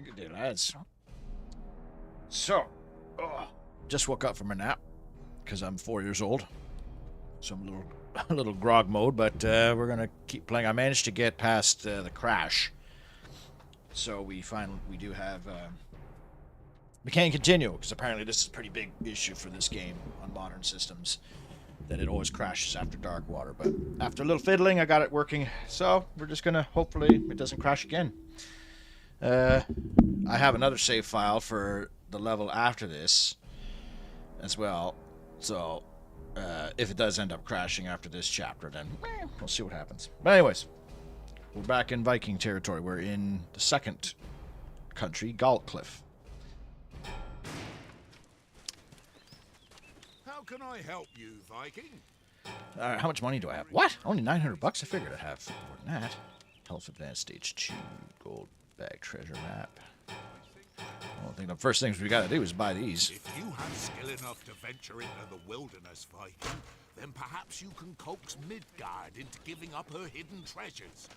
Good day, lads. So, just woke up from a nap because I'm 4 years old, so I'm a little grog mode. But we're gonna keep playing. I managed to get past the crash, so we do have. We can't continue because apparently this is a pretty big issue for this game on modern systems. That it always crashes after dark water, but after a little fiddling, I got it working. So we're just gonna hopefully it doesn't crash again. I have another save file for the level after this as well. So if it does end up crashing after this chapter, then we'll see what happens. But anyways, we're back in Viking territory. We're in the second country, Galtcliff. How can I help you, Viking? How much money do I have? What? Only 900 bucks? I figured I'd have more than that. Health Advanced Stage 2, gold bag treasure map. I think the first things we gotta do is buy these. If you have skill enough to venture into the wilderness, Viking, then perhaps you can coax Midgard into giving up her hidden treasures.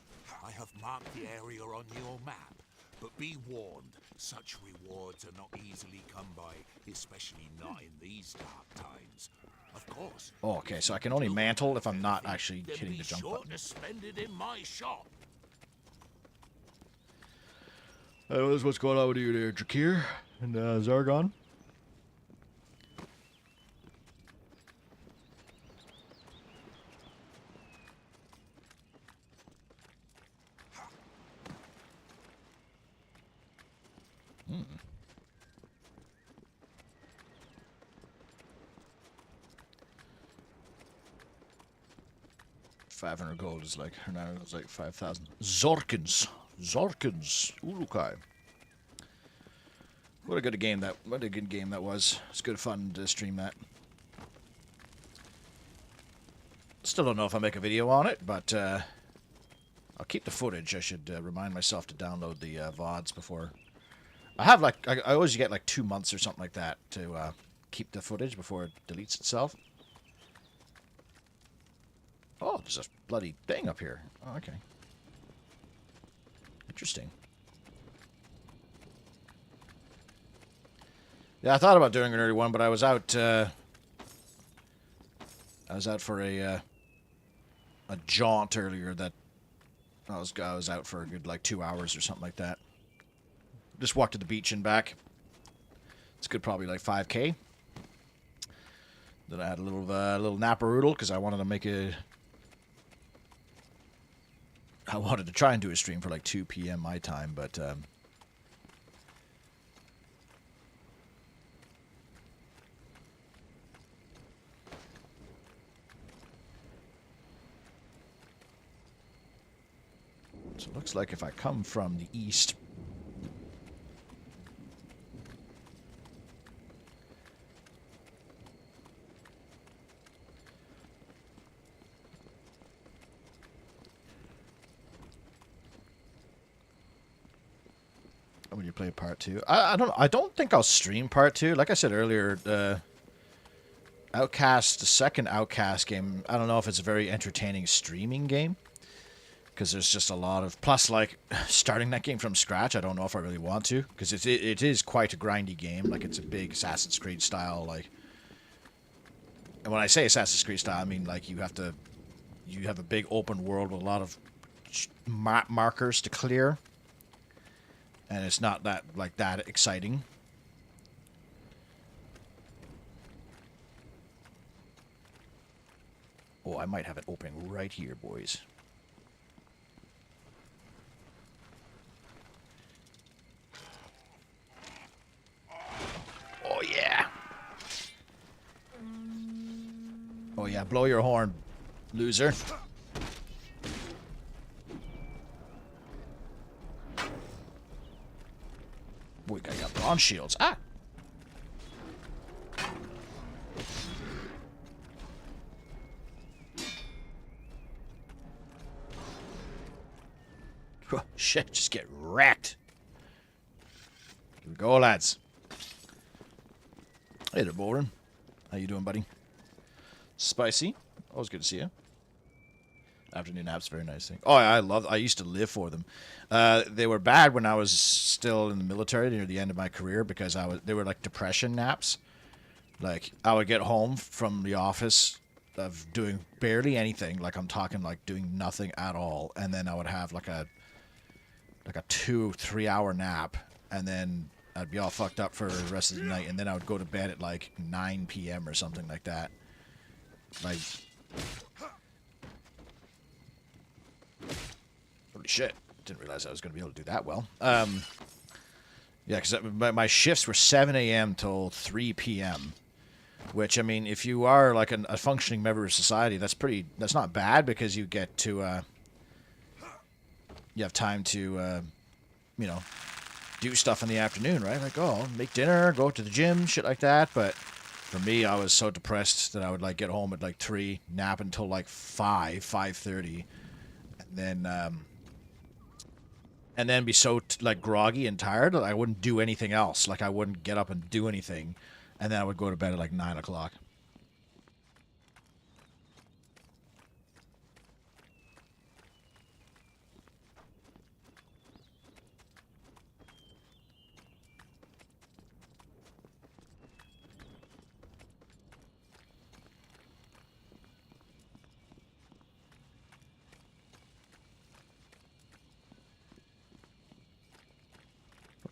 I have marked the area on your map, but be warned, such rewards are not easily come by, especially not in these dark times. Of course. Oh, okay, so I can only mantle if I'm not actually hitting the jump button. Be sure to spend it in my shop. What's going on with you there, Drakir and Zargon? Hmm. $500 gold is like, or now it's like 5,000. Zorkins, Urukai. What a good game that was. It's good fun to stream that. Still don't know if I'll make a video on it, but I'll keep the footage. I should remind myself to download the VODs before. I have like, I always get like 2 months or something like that to keep the footage before it deletes itself. Oh, there's a bloody thing up here. Oh, okay. Interesting. Yeah, I thought about doing an early one, but I was out. I was out for a jaunt earlier. That I was out for a good like 2 hours or something like that. Just walked to the beach and back. It's good, probably like 5K. Then I had a little naparoodle because I wanted to make a. I wanted to try and do a stream for like 2 p.m. my time, but so it looks like if I come from the east. When you play part 2, I don't think I'll stream part 2. Like I said earlier, Outcast, the second Outcast game, I don't know if it's a very entertaining streaming game because there's just a lot of plus like starting that game from scratch. I don't know if I really want to because it is quite a grindy game. Like it's a big Assassin's Creed style like. And when I say Assassin's Creed style, I mean like you have a big open world with a lot of map markers to clear. And it's not that exciting. Oh, I might have it open right here, boys. Oh, yeah. Oh, yeah, blow your horn, loser. Boy, I got bronze shields. Ah! Shit, just get wrecked. Here we go, lads. Hey there, Boren. How you doing, buddy? Spicy. Always good to see you. Afternoon naps, very nice thing. Oh, I used to live for them. They were bad when I was still in the military near the end of my career because they were like depression naps. Like I would get home from the office of doing barely anything, like I'm talking like doing nothing at all, and then I would have like a 2-3 hour nap, and then I'd be all fucked up for the rest of the night, and then I would go to bed at like 9 p.m. or something like that. Like, holy shit! Didn't realize I was going to be able to do that well. Yeah, because my shifts were 7 a.m. till 3 p.m. Which, I mean, if you are like a functioning member of society, that's not bad because you get to you have time to you know, do stuff in the afternoon, right? Like, oh, make dinner, go to the gym, shit like that. But for me, I was so depressed that I would like get home at like 3, nap until like 5:30, and then be so like groggy and tired that I wouldn't do anything else. Like I wouldn't get up and do anything, and then I would go to bed at like 9 o'clock.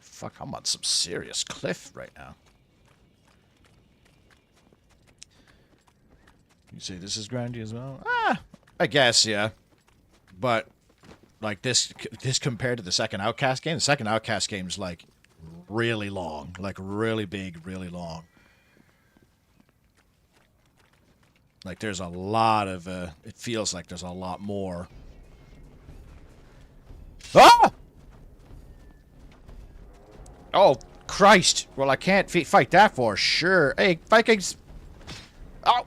Fuck, I'm on some serious cliff right now. You say this is grindy as well? Ah, I guess, yeah. But, like, this compared to the second Outcast game, the second Outcast game is, like, really long. Like, really big, really long. Like, there's a lot of, it feels like there's a lot more. Ah! Oh, Christ. Well, I can't fight that for sure. Hey, Vikings. Oh.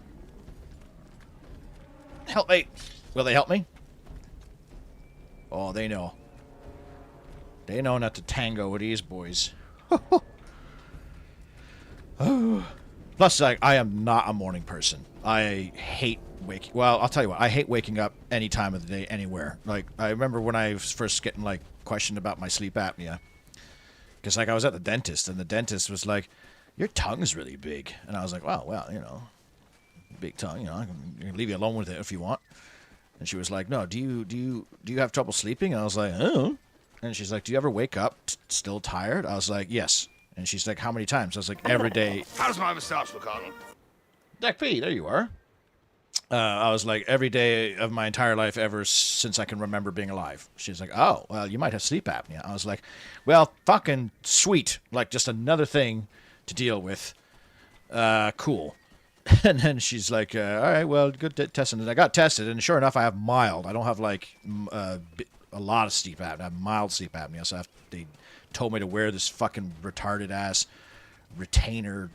Help me. Will they help me? Oh, they know. They know not to tango with these boys. Plus, like, I am not a morning person. I hate waking... Well, I'll tell you what. I hate waking up any time of the day, anywhere. Like, I remember when I was first getting, like, questioned about my sleep apnea. Because, like, I was at the dentist, and the dentist was like, your tongue's really big. And I was like, well, you know, big tongue, you know, I can leave you alone with it if you want. And she was like, no, do you have trouble sleeping? And I was like, oh. And she's like, do you ever wake up still tired? I was like, yes. And she's like, how many times? I was like, every day. How's my moustache, McConnell? Deck P, there you are. I was like, every day of my entire life ever since I can remember being alive. She's like, oh, well, you might have sleep apnea. I was like, well, fucking sweet. Like, just another thing to deal with. Cool. And then she's like, all right, well, good testing. And I got tested, and sure enough, I have mild. I don't have, like, a lot of sleep apnea. I have mild sleep apnea, so they told me to wear this fucking retarded-ass retainer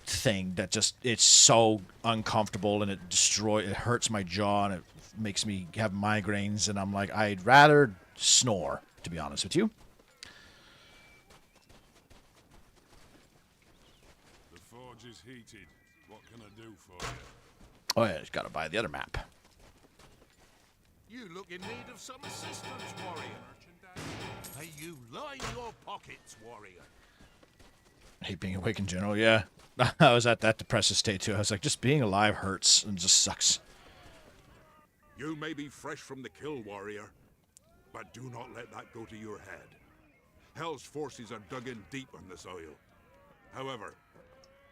thing that just, it's so uncomfortable, and it hurts my jaw, and it makes me have migraines, and I'm like, I'd rather snore, to be honest with you. The forge is heated. What can I do for you? Oh yeah, just gotta buy the other map. You look in need of some assistance, warrior. Hey, you line your pockets, warrior. I hate being awake in general, yeah. I was at that depressive state too. I was like, just being alive hurts and just sucks. You may be fresh from the kill, warrior, but do not let that go to your head. Hell's forces are dug in deep on the soil. However,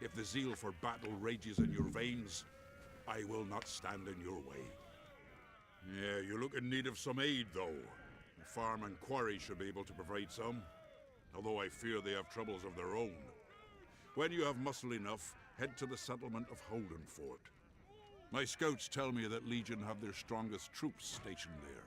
if the zeal for battle rages in your veins, I will not stand in your way. Yeah, you look in need of some aid, though. The farm and quarry should be able to provide some, although I fear they have troubles of their own. When you have muscle enough, head to the settlement of Holdenfort. My scouts tell me that Legion have their strongest troops stationed there.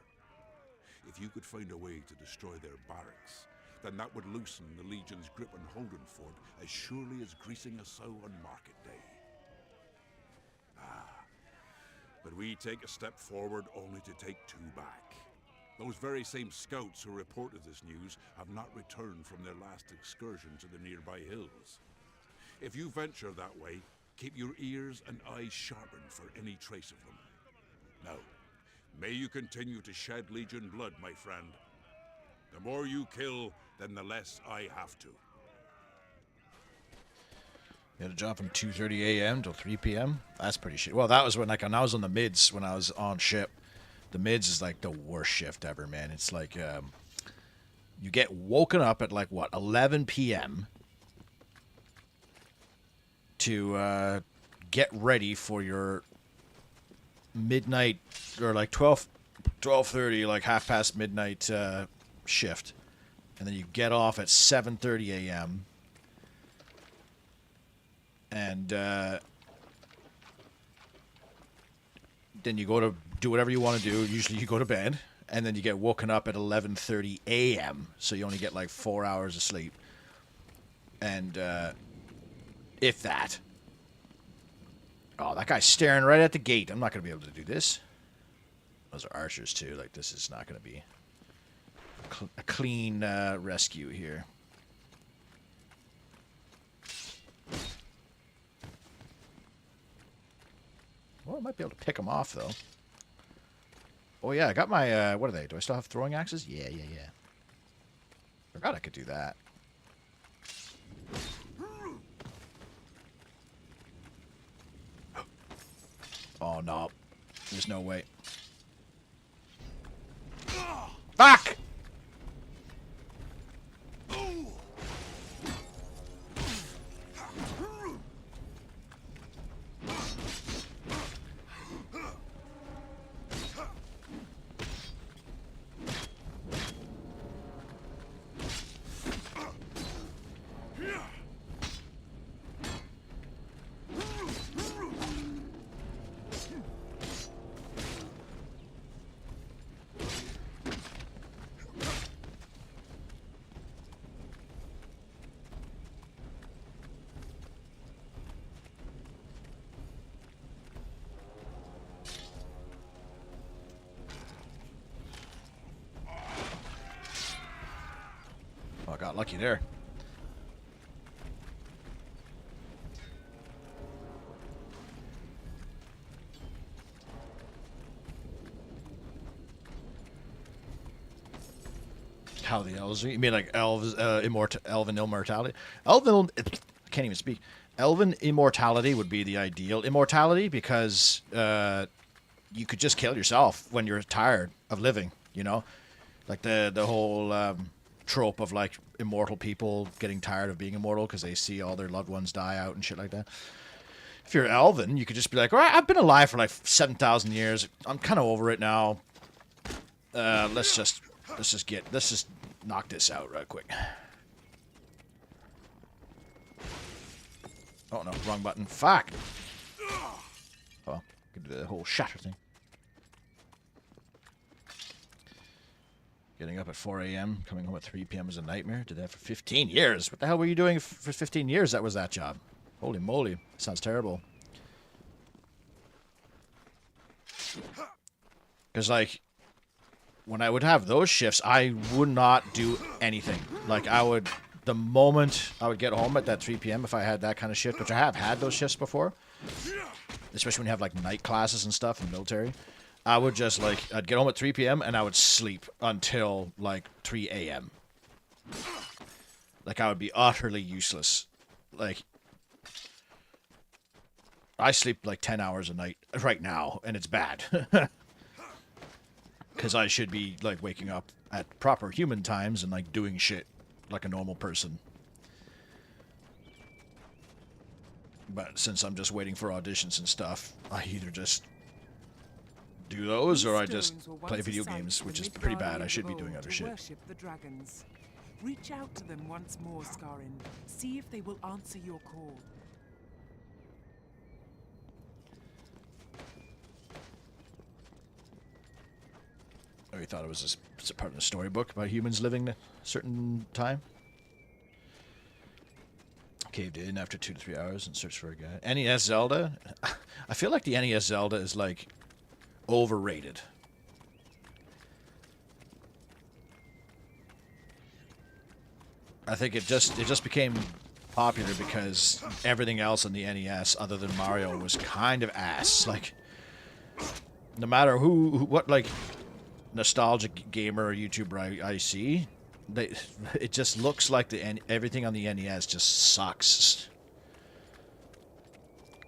If you could find a way to destroy their barracks, then that would loosen the Legion's grip on Holdenfort as surely as greasing a sow on market day. But we take a step forward only to take 2 back. Those very same scouts who reported this news have not returned from their last excursion to the nearby hills. If you venture that way, keep your ears and eyes sharpened for any trace of them. Now, May you continue to shed Legion blood, my friend. The more you kill, then the less I have to. You had a job from 2:30 a.m. till 3 p.m. That's pretty shit. Well, that was when I was on the mids when I was on ship. The mids is like the worst shift ever, man. It's like you get woken up at like what 11 p.m. to get ready for your midnight or like 12:30, like half past midnight shift, and then you get off at 7:30 a.m. and then you go to do whatever you want to do. Usually you go to bed, and then you get woken up at 11:30 a.m. So you only get like 4 hours of sleep, and if that. Oh, that guy's staring right at the gate. I'm not going to be able to do this. Those are archers, too. Like, this is not going to be a clean rescue here. Well, I might be able to pick them off, though. Oh, yeah, I got my... what are they? Do I still have throwing axes? Yeah. Forgot I could do that. Oh, no. There's no way. Fuck! Oh, I got lucky there. How the elves? You mean like elves, elven immortality? Elven, I can't even speak. Elven immortality would be the ideal immortality because you could just kill yourself when you're tired of living. You know, like the whole trope of like immortal people getting tired of being immortal because they see all their loved ones die out and shit like that. If you're elven, you could just be like, all right, I've been alive for like 7,000 years. I'm kind of over it now. Let's just knock this out right quick. Oh no, wrong button. Fuck. Oh, could do the whole shatter thing. Getting up at 4 a.m., coming home at 3 p.m. is a nightmare. Did that for 15 years. What the hell were you doing for 15 years? That was that job. Holy moly. Sounds terrible. Because, like, when I would have those shifts, I would not do anything. Like, the moment I would get home at that 3 p.m., if I had that kind of shift, which I have had those shifts before, especially when you have, like, night classes and stuff in the military, I would just, like, I'd get home at 3 p.m. and I would sleep until, like, 3 a.m. Like, I would be utterly useless. Like, I sleep, like, 10 hours a night right now, and it's bad. Because I should be, like, waking up at proper human times and, like, doing shit like a normal person. But since I'm just waiting for auditions and stuff, I either just do those or I just play video games, which is pretty bad. I should be doing other shit. Worship the dragons. Reach out to them once more, Skarin. See if they will answer your call. Oh, you thought it was a part of the storybook about humans living a certain time? Caved in after 2 to 3 hours and searched for a guide. NES Zelda? I feel like the NES Zelda is, like, overrated. I think it just became popular because everything else on the NES other than Mario was kind of ass. Like, no matter what like nostalgic gamer or YouTuber I see, it just looks like everything on the NES just sucks.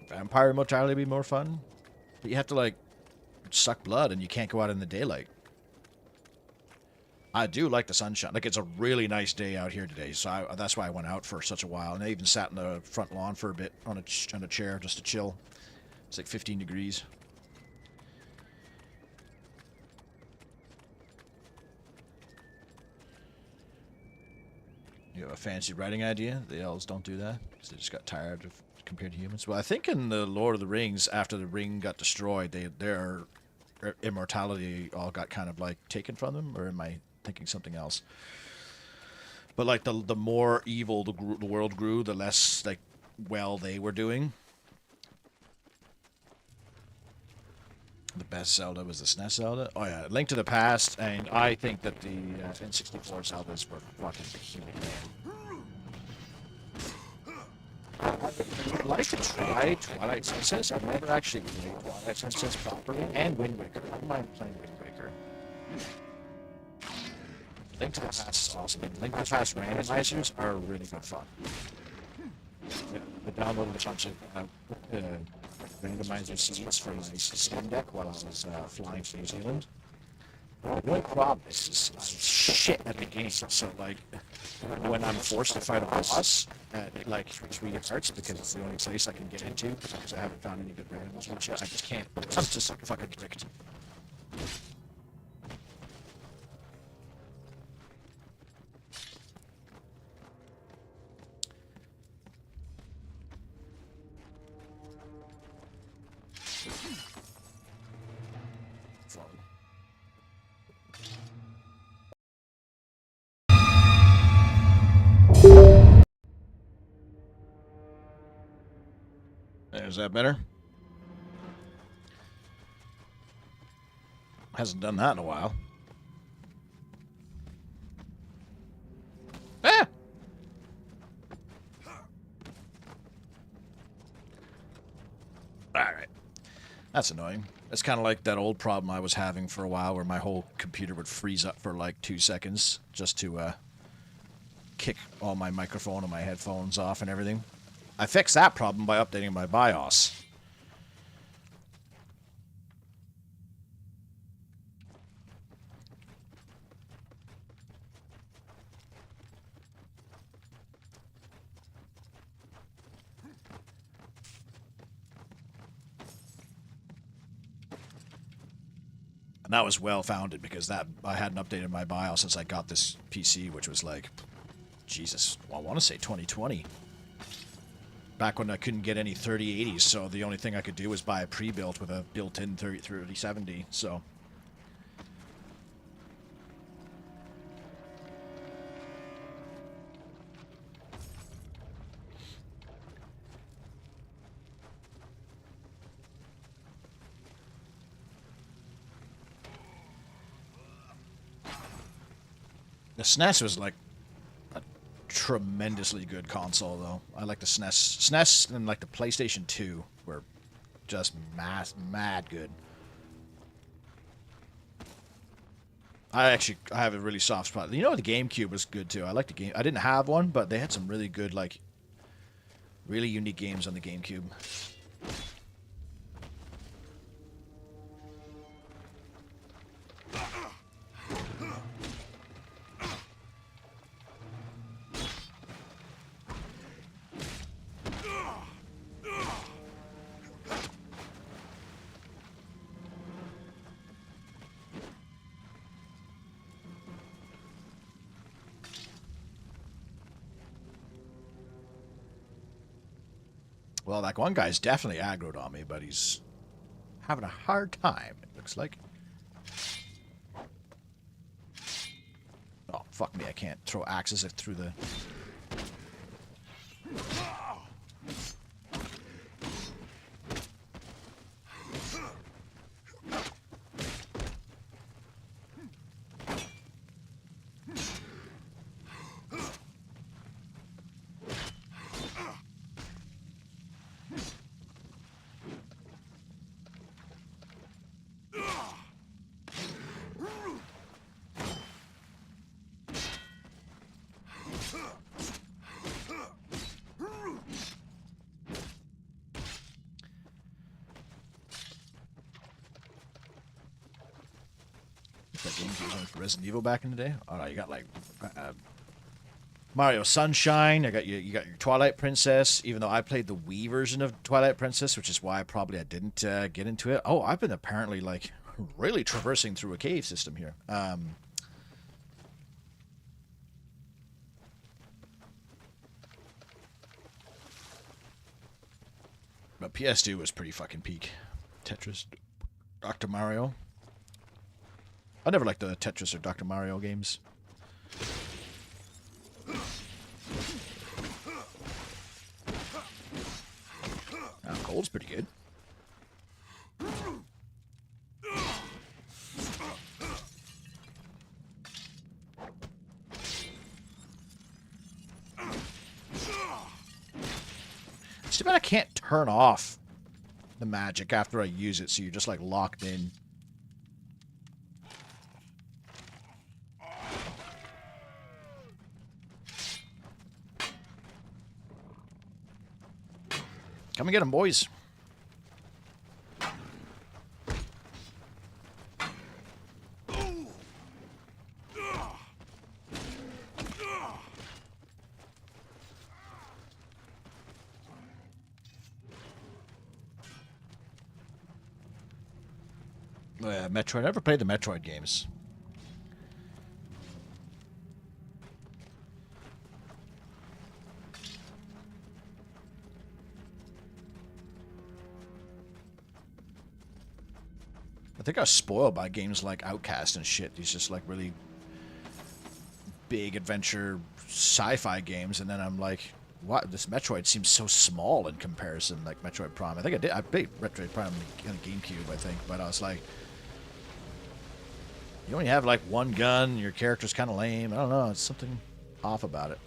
Vampire Immortality would be more fun, but you have to like suck blood and you can't go out in the daylight. I do like the sunshine. Like, it's a really nice day out here today, so that's why I went out for such a while. And I even sat in the front lawn for a bit on a chair just to chill. It's like 15 degrees. You have a fancy writing idea? The elves don't do that because they just got tired of compared to humans. Well, I think in the Lord of the Rings, after the ring got destroyed, their immortality all got kind of like taken from them, or am I thinking something else? But like the more evil the world grew, the less like well they were doing. The best Zelda was the SNES Zelda. Oh yeah, Link to the Past, and I think that the N64 Zeldas were fucking human. I'd like to try Twilight Princess. I've never actually played Twilight Princess properly, and Wind Waker. I don't mind playing Wind Waker. Link to the Past is awesome. Link to the Past randomizers are really good fun. I downloaded a bunch of randomizer seeds for my Steam Deck while I was flying to New Zealand. The only problem is I'm shit at the game, so like when I'm forced to fight a boss at like 3 hearts because it's the only place I can get into because I haven't found any good randoms and shit, I just can't. I'm just fucking tricked. Is that better? Hasn't done that in a while. Ah! Alright. That's annoying. It's kind of like that old problem I was having for a while where my whole computer would freeze up for like 2 seconds just to kick all my microphone and my headphones off and everything. I fixed that problem by updating my BIOS. And that was well founded because I hadn't updated my BIOS since I got this PC, which was like, Jesus, well, I want to say 2020. Back when I couldn't get any 3080s, so the only thing I could do was buy a pre-built with a built-in 3070, so... The SNES was like a tremendously good console, though. I like the SNES and like the PlayStation 2 were just mad good. I have a really soft spot. You know, the GameCube was good too. I like the game. I didn't have one, but they had some really good, like, really unique games on the GameCube. Well, that one guy's definitely aggroed on me, but he's having a hard time, it looks like. Oh, fuck me, I can't throw axes through the... If that game was only for Resident Evil back in the day. Oh no, you got like Mario Sunshine. You got your Twilight Princess. Even though I played the Wii version of Twilight Princess, which is why I didn't get into it. Oh, I've been apparently like really traversing through a cave system here. But PS2 was pretty fucking peak. Tetris, Dr. Mario. I never liked the Tetris or Dr. Mario games. Gold's pretty good. It's too bad I can't turn off the magic after I use it, so you're just like locked in. Come and get them, boys. Metroid. I never played the Metroid games. I think I was spoiled by games like Outcast and shit. These just like really big adventure sci-fi games, and then I'm like, what? This Metroid seems so small in comparison, like Metroid Prime. I think I did. I played Metroid Prime on GameCube, I think, but I was like, you only have like one gun. Your character's kind of lame. I don't know. It's something off about it.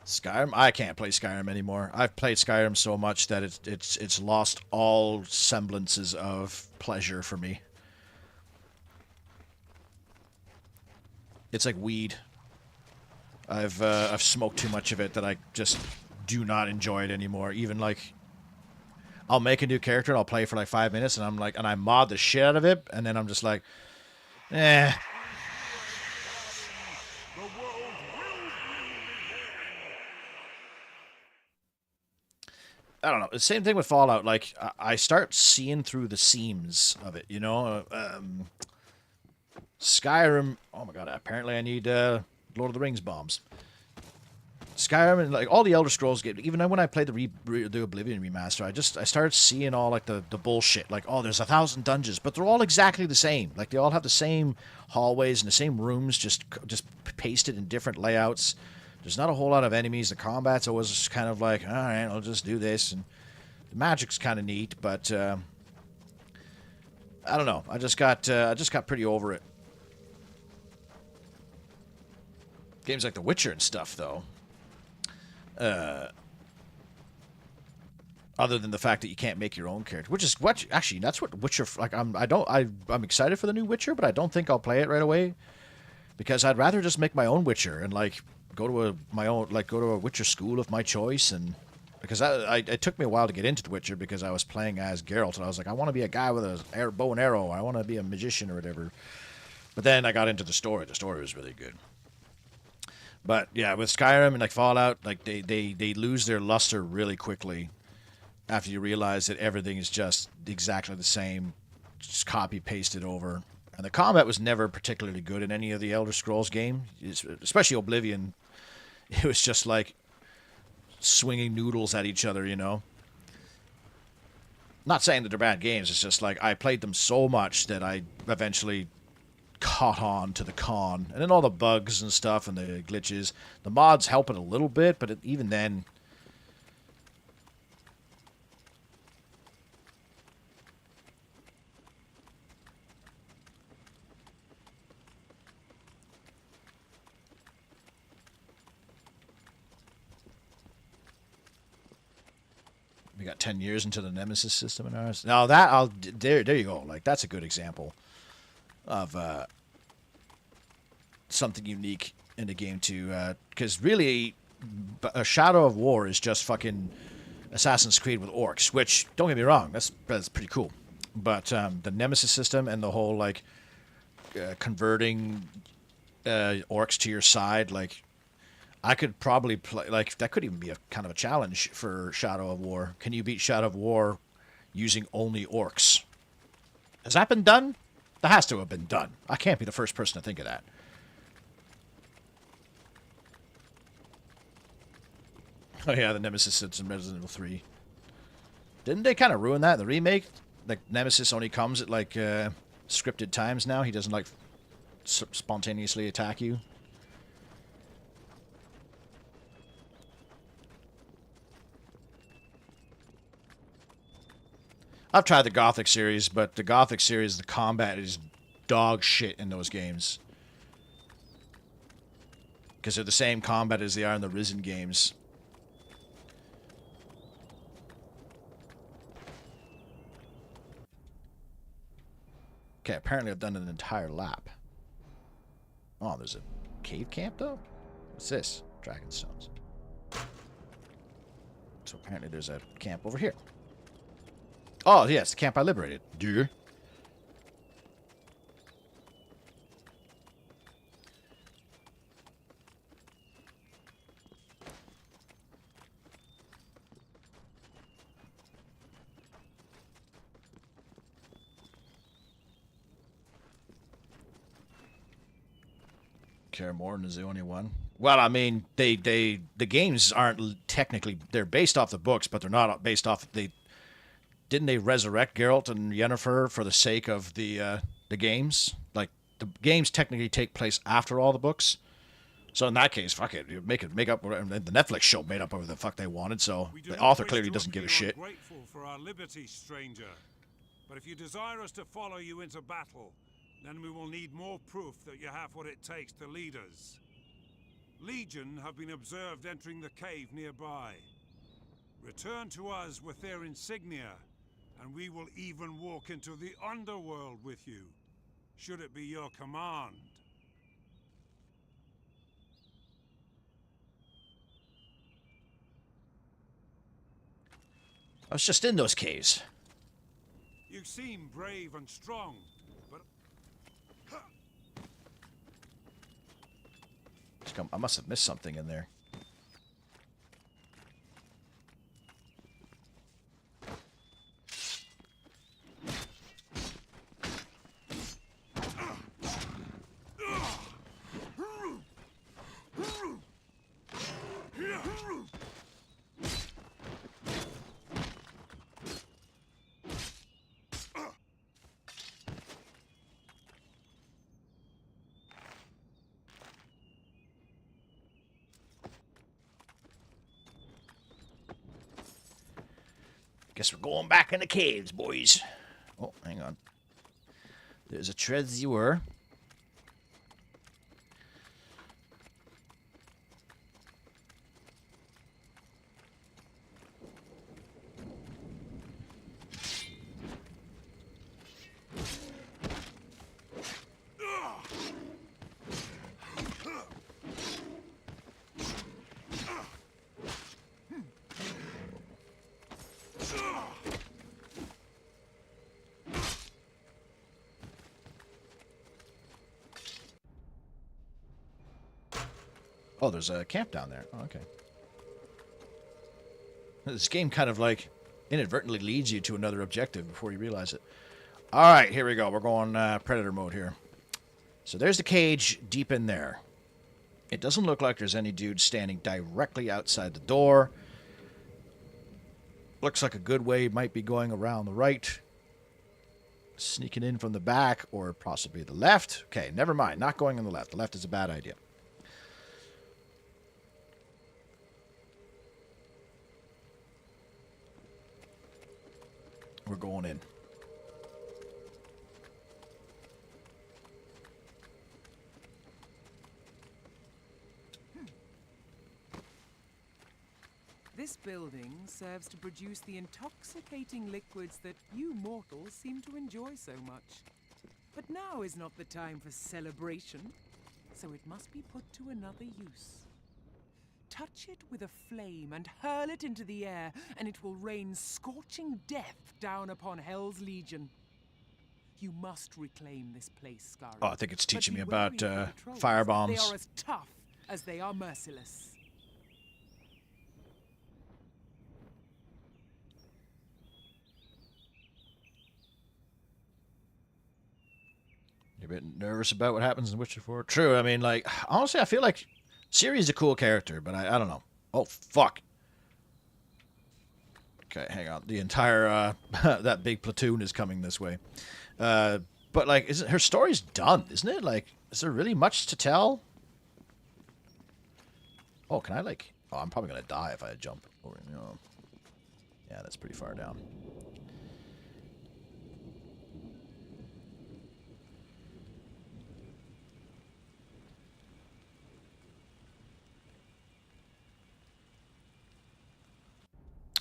Skyrim, I can't play Skyrim anymore. I've played Skyrim so much that it's lost all semblances of pleasure for me. It's like weed. I've smoked too much of it that I just do not enjoy it anymore. Even like, I'll make a new character and I'll play for like 5 minutes and I'm like, and I mod the shit out of it, and then I'm just like, eh. I don't know. The same thing with Fallout. Like, I start seeing through the seams of it, you know? Skyrim... Oh, my God. Apparently I need Lord of the Rings bombs. Skyrim and, like, all the Elder Scrolls games, even when I played the Oblivion remaster, I started seeing all, like, the bullshit. Like, oh, there's 1,000 dungeons, but they're all exactly the same. Like, they all have the same hallways and the same rooms, just pasted in different layouts. There's not a whole lot of enemies. The combat's always just kind of like, all right, I'll just do this. And the magic's kind of neat, but I don't know. I just got pretty over it. Games like The Witcher and stuff, though. Other than the fact that you can't make your own character, which is what actually that's what Witcher. Like I'm excited for the new Witcher, but I don't think I'll play it right away because I'd rather just make my own Witcher and like. Go to a Witcher school of my choice, and because it took me a while to get into The Witcher because I was playing as Geralt, and I was like, I want to be a guy with a bow and arrow. I want to be a magician or whatever. But then I got into the story. The story was really good. But yeah, with Skyrim and like Fallout, like they lose their luster really quickly after you realize that everything is just exactly the same, just copy pasted over. And the combat was never particularly good in any of the Elder Scrolls game, especially Oblivion. It was just like swinging noodles at each other, you know. Not saying that they're bad games. It's just like I played them so much that I eventually caught on to the con. And then all the bugs and stuff and the glitches. The mods help it a little bit, but even then... We got 10 years into the Nemesis system in ours. Now that there you go. Like that's a good example. of something unique in the game to, because really, a Shadow of War is just fucking Assassin's Creed with orcs. Which, don't get me wrong, that's pretty cool. But the Nemesis system and the whole like converting orcs to your side, like I could probably play, like that could even be a kind of a challenge for Shadow of War. Can you beat Shadow of War using only orcs? Has that been done? That has to have been done. I can't be the first person to think of that. Oh yeah, the Nemesis sits in Resident Evil 3. Didn't they kind of ruin that in the remake? Like, Nemesis only comes at, like, scripted times now. He doesn't, like, spontaneously attack you. I've tried the Gothic series, but the Gothic series, the combat is dog shit in those games. Because they're the same combat as they are in the Risen games. Okay, apparently I've done an entire lap. Oh, there's a cave camp, though? What's this? Dragonstones. So apparently there's a camp over here. Oh, yes, the camp I liberated. Dude. Kaer Morhen is the only one. Well, I mean, the games aren't technically, they're based off the books, but they're not based off didn't they resurrect Geralt and Yennefer for the sake of the games? Like, the games technically take place after all the books. So in that case, fuck it, you make up. The Netflix show made up whatever the fuck they wanted. So the author clearly doesn't give a shit. Grateful for our liberty, stranger. But if you desire us to follow you into battle, then we will need more proof that you have what it takes to lead us. Legion have been observed entering the cave nearby. Return to us with their insignia, and we will even walk into the underworld with you, should it be your command. I was just in those caves. You seem brave and strong, but... I must have missed something in there. Guess we're going back in the caves, boys. Oh, hang on. There's a treasure. Oh, there's a camp down there. Oh, okay. This game kind of like inadvertently leads you to another objective before you realize it. All right, here we go. We're going Predator mode here. So there's the cage deep in there. It doesn't look like there's any dude standing directly outside the door. Looks like a good way might be going around the right. Sneaking in from the back or possibly the left. Okay, never mind. Not going on the left. The left is a bad idea. We're going in. This building serves to produce the intoxicating liquids that you mortals seem to enjoy so much. But now is not the time for celebration, so it must be put to another use. Touch it with a flame and hurl it into the air, and it will rain scorching death down upon Hell's Legion. You must reclaim this place, Scarlet. Oh, I think it's teaching me But be wary about of the trolls. fire They bombs. are as tough as they are merciless. You're a bit nervous about what happens in Witcher 4? True, I mean, like, honestly, I feel like Ciri's a cool character, but I don't know. Oh, fuck. Okay, hang on. The entire, that big platoon is coming this way. But, like, her story's done, isn't it? Like, is there really much to tell? Oh, can I, like... Oh, I'm probably gonna die if I jump over, you know. Yeah, that's pretty far down.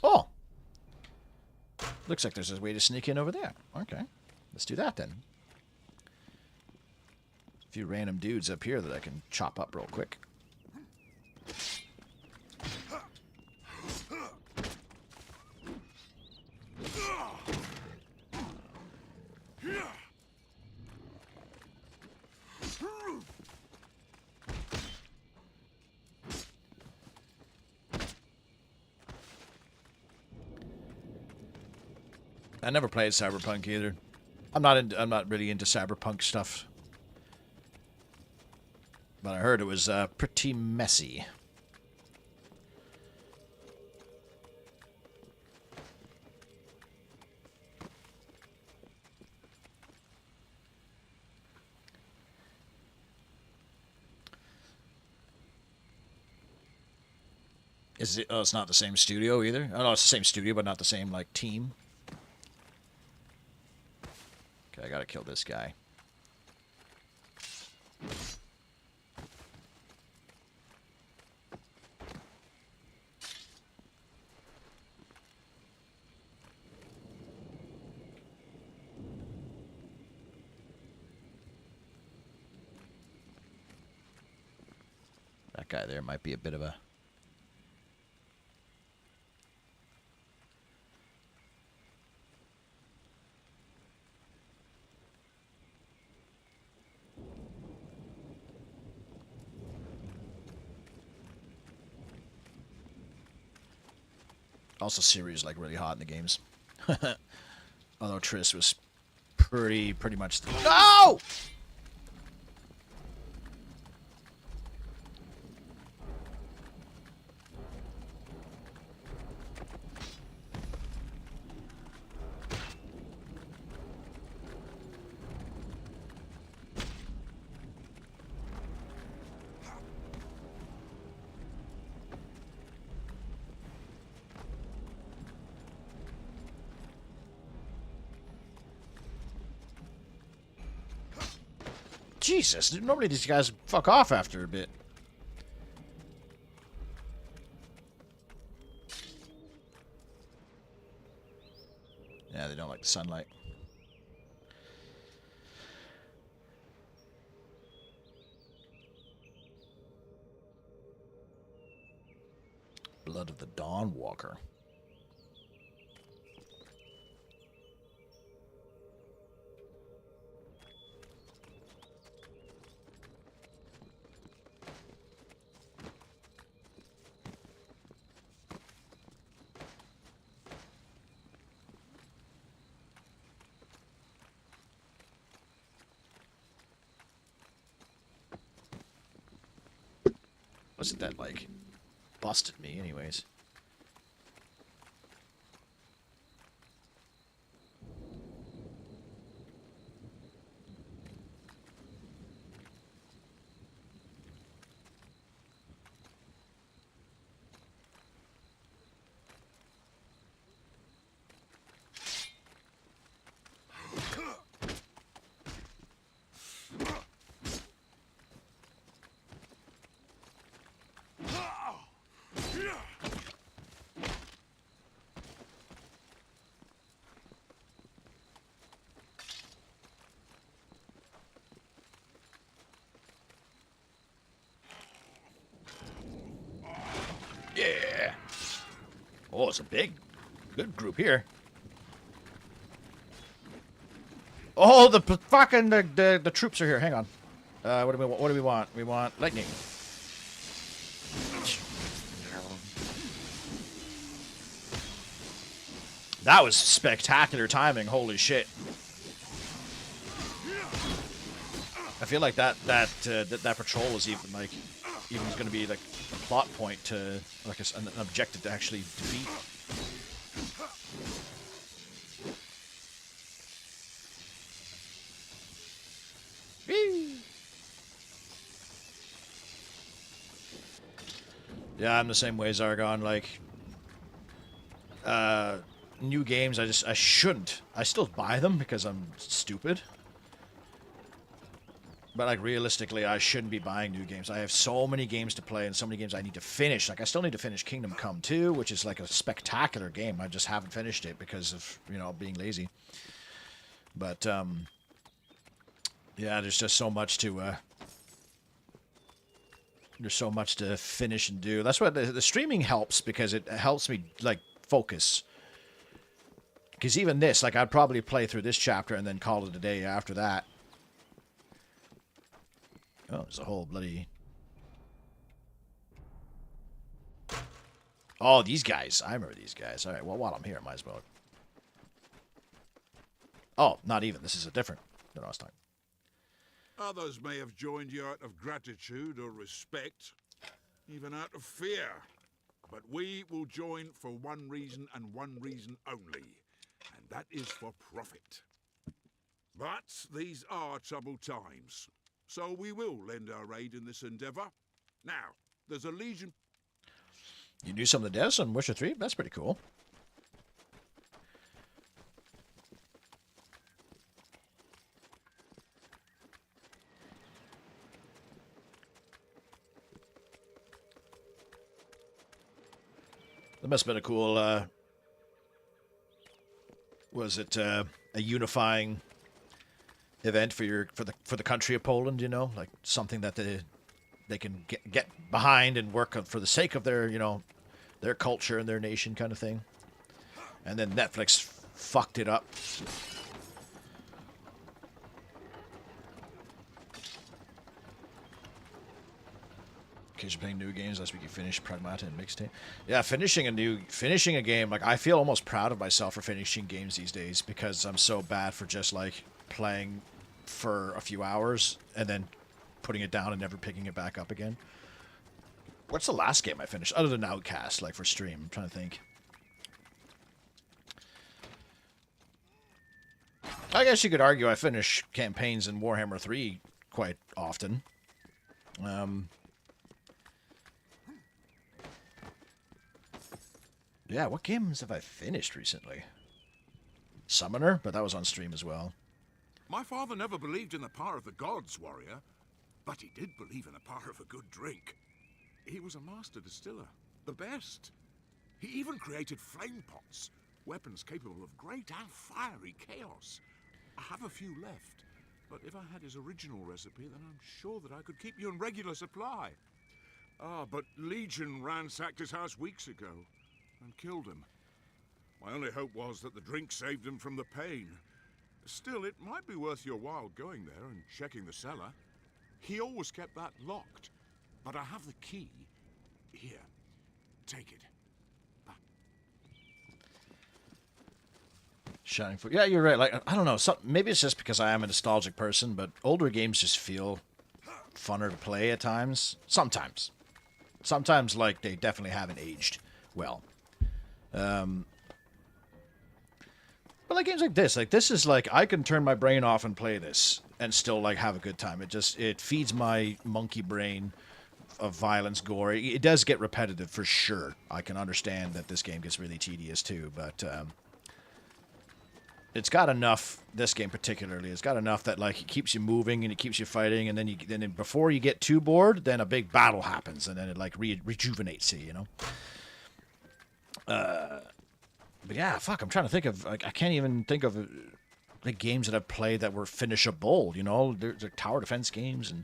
Oh! Looks like there's a way to sneak in over there. Okay. Let's do that then. A few random dudes up here that I can chop up real quick. I never played Cyberpunk either. I'm not really into Cyberpunk stuff. But I heard it was pretty messy. Is it? Oh, it's not the same studio either. Oh, no, it's the same studio, but not the same like team. Okay, I gotta kill this guy. That guy there might be a bit of a... Also, Ciri's like really hot in the games. Although Triss was pretty much... No! Jesus, normally these guys fuck off after a bit. Yeah, they don't like the sunlight. Blood of the Dawnwalker. Wasn't that like busted me anyways? Yeah. Oh, it's a good group here. Oh, the troops are here. Hang on. What do we want? What do we want? We want lightning. That was spectacular timing. Holy shit. I feel like that patrol was even going to be like a plot point to like an objective to actually defeat. Yeah, I'm the same way, Zargon. Like, new games, I shouldn't. I still buy them because I'm stupid. But, like, realistically, I shouldn't be buying new games. I have so many games to play and so many games I need to finish. Like, I still need to finish Kingdom Come 2, which is, like, a spectacular game. I just haven't finished it because of, you know, being lazy. But, yeah, there's just so much to, there's so much to finish and do. That's why the streaming helps, because it helps me, like, focus. Because even this, like, I'd probably play through this chapter and then call it a day after that. Oh, there's a whole bloody... Oh, these guys. I remember these guys. Alright, well, while I'm here, I might as well... Oh, not even. This is a different than I was talking. Others may have joined you out of gratitude or respect, even out of fear. But we will join for one reason and one reason only, and that is for profit. But these are troubled times, so we will lend our aid in this endeavor. Now, there's a legion... You knew some of the devs on Witcher 3? That's pretty cool. That must have been a cool, was it a unifying event for the country of Poland, you know? Like something that they can get behind and work on for the sake of their, you know, their culture and their nation kind of thing. And then Netflix fucked it up. You're playing new games last week. You finished Pragmata and Mixtape. Yeah, finishing a game. Like, I feel almost proud of myself for finishing games these days because I'm so bad for just like playing for a few hours and then putting it down and never picking it back up again. What's the last game I finished other than Outcast? Like for stream, I'm trying to think. I guess you could argue I finish campaigns in Warhammer 3 quite often. Yeah, what games have I finished recently? Summoner, but that was on stream as well. My father never believed in the power of the gods, warrior, but he did believe in the power of a good drink. He was a master distiller, the best. He even created flame pots, weapons capable of great and fiery chaos. I have a few left, but if I had his original recipe, then I'm sure that I could keep you in regular supply. Ah, but Legion ransacked his house weeks ago and killed him. My only hope was that the drink saved him from the pain. Still, it might be worth your while going there and checking the cellar. He always kept that locked, but I have the key. Here, take it. Shining Force. Yeah, you're right. Like, I don't know. Maybe it's just because I am a nostalgic person, but older games just feel funner to play at times. Sometimes. Sometimes, like, they definitely haven't aged well. But like games like this is like, I can turn my brain off and play this and still like have a good time. It feeds my monkey brain of violence, gore. It does get repetitive for sure. I can understand that this game gets really tedious too, but it's got enough, this game particularly, it's got enough that like it keeps you moving and it keeps you fighting, and then before you get too bored, then a big battle happens and then it like rejuvenates you, you know? But yeah, fuck, I'm trying to think of, like, I can't even think of the games that I've played that were finishable, you know? They're tower defense games and...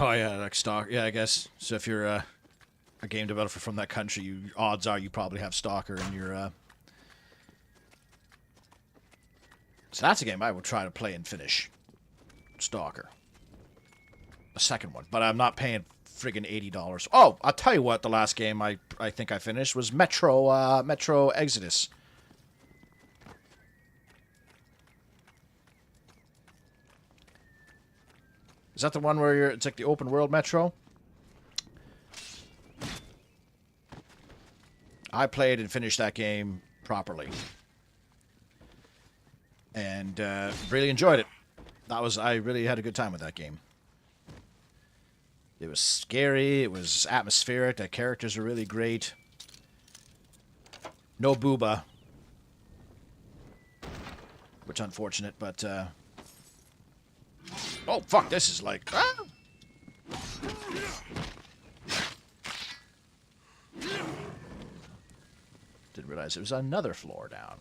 Oh yeah, like Stalker. Yeah, I guess. So if you're a game developer from that country, odds are you probably have Stalker in your. So that's a game I would try to play and finish. Stalker. The second one, but I'm not paying friggin' $80. Oh, I'll tell you what. The last game I think I finished was Metro Exodus. Is that the one where it's like the open world Metro? I played and finished that game properly. And really enjoyed it. I really had a good time with that game. It was scary, it was atmospheric, the characters were really great. No booba. Which unfortunate, but oh fuck, this is like Didn't realize it was another floor down.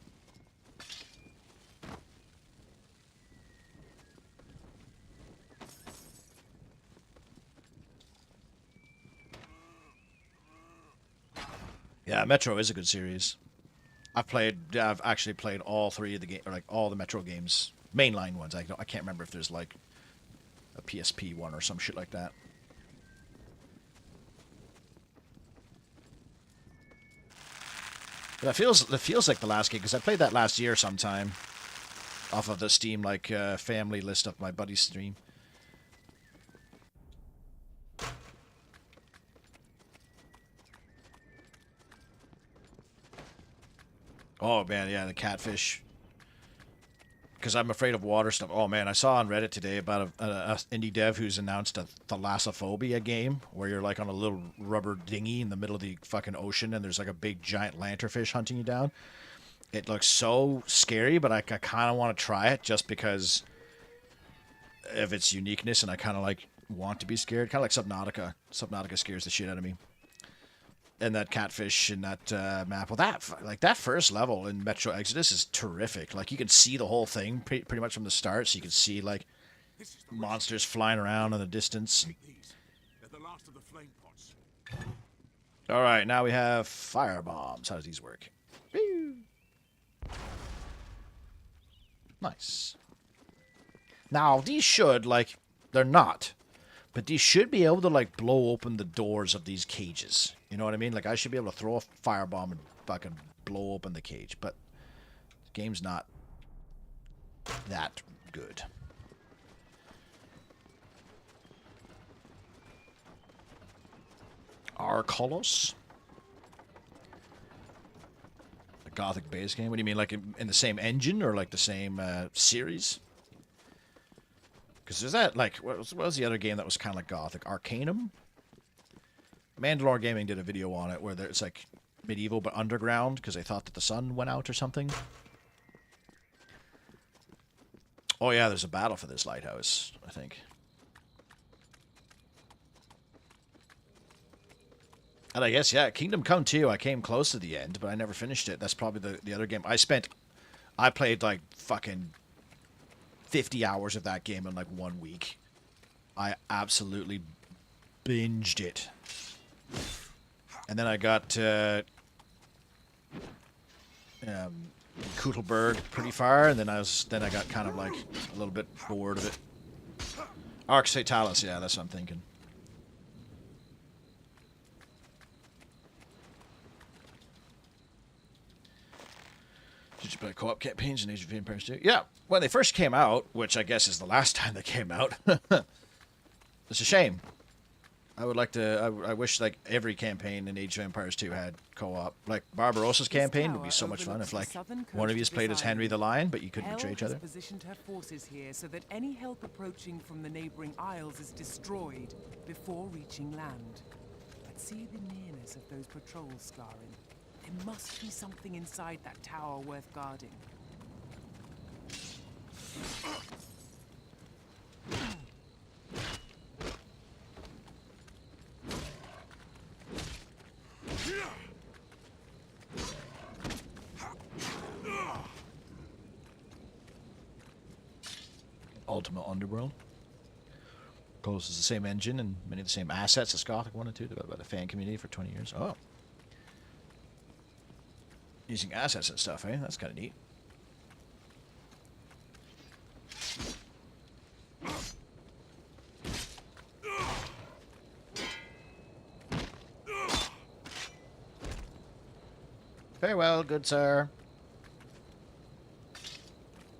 Yeah, Metro is a good series. I've actually played all three of the like all the Metro games, mainline ones. I can't remember if there's like a PSP one or some shit like that. But it feels like the last game because I played that last year sometime, off of the Steam like family list of my buddy's stream. Oh man, yeah, the catfish. Because I'm afraid of water stuff. Oh man, I saw on Reddit today about a indie dev who's announced a thalassophobia game where you're like on a little rubber dinghy in the middle of the fucking ocean and there's like a big giant lanternfish hunting you down. It looks so scary, but I kind of want to try it just because of its uniqueness, and I kind of like want to be scared. Kind of like Subnautica. Subnautica scares the shit out of me. And that catfish in that map. Well, that first level in Metro Exodus is terrific. Like you can see the whole thing pretty much from the start, so you can see like monsters flying around in the distance. They're the last of the flame pots. All right, now we have fire bombs. How does these work? Woo. Nice. Now these should they're not, but these should be able to like blow open the doors of these cages. You know what I mean? Like I should be able to throw a firebomb and fucking blow open the cage, but the game's not that good. Arcolos? A Gothic base game? What do you mean, like in the same engine or like the same series? Because there's that, like, what was the other game that was kind of like Gothic? Arcanum? Mandalore Gaming did a video on it where it's like medieval but underground because they thought that the sun went out or something. Oh yeah, there's a battle for this lighthouse, I think. And I guess, yeah, Kingdom Come 2, I came close to the end, but I never finished it. That's probably the other game. I played like fucking 50 hours of that game in like 1 week. I absolutely binged it. And then I got Kutelberg pretty far, and then I got kind of like a little bit bored of it. Arx Fatalis, yeah, that's what I'm thinking. Did you play co-op campaigns in Age of Empires 2? Yeah, when they first came out, which I guess is the last time they came out. It's a shame. I would like to. I wish like every campaign in Age of Empires 2 had co-op. Like Barbarossa's campaign would be so much fun if like one of you played as Henry the Lion, but you couldn't betray each other. Positioned her forces here so that any help approaching from the neighboring isles is destroyed before reaching land. But see the nearness of those patrols, Scarin. There must be something inside that tower worth guarding. Ultimate Underworld. Chronicles is the same engine and many of the same assets as Gothic 1 and 2, developed by the fan community for 20 years. Oh. Using assets and stuff, eh? That's kind of neat. Very well, good sir.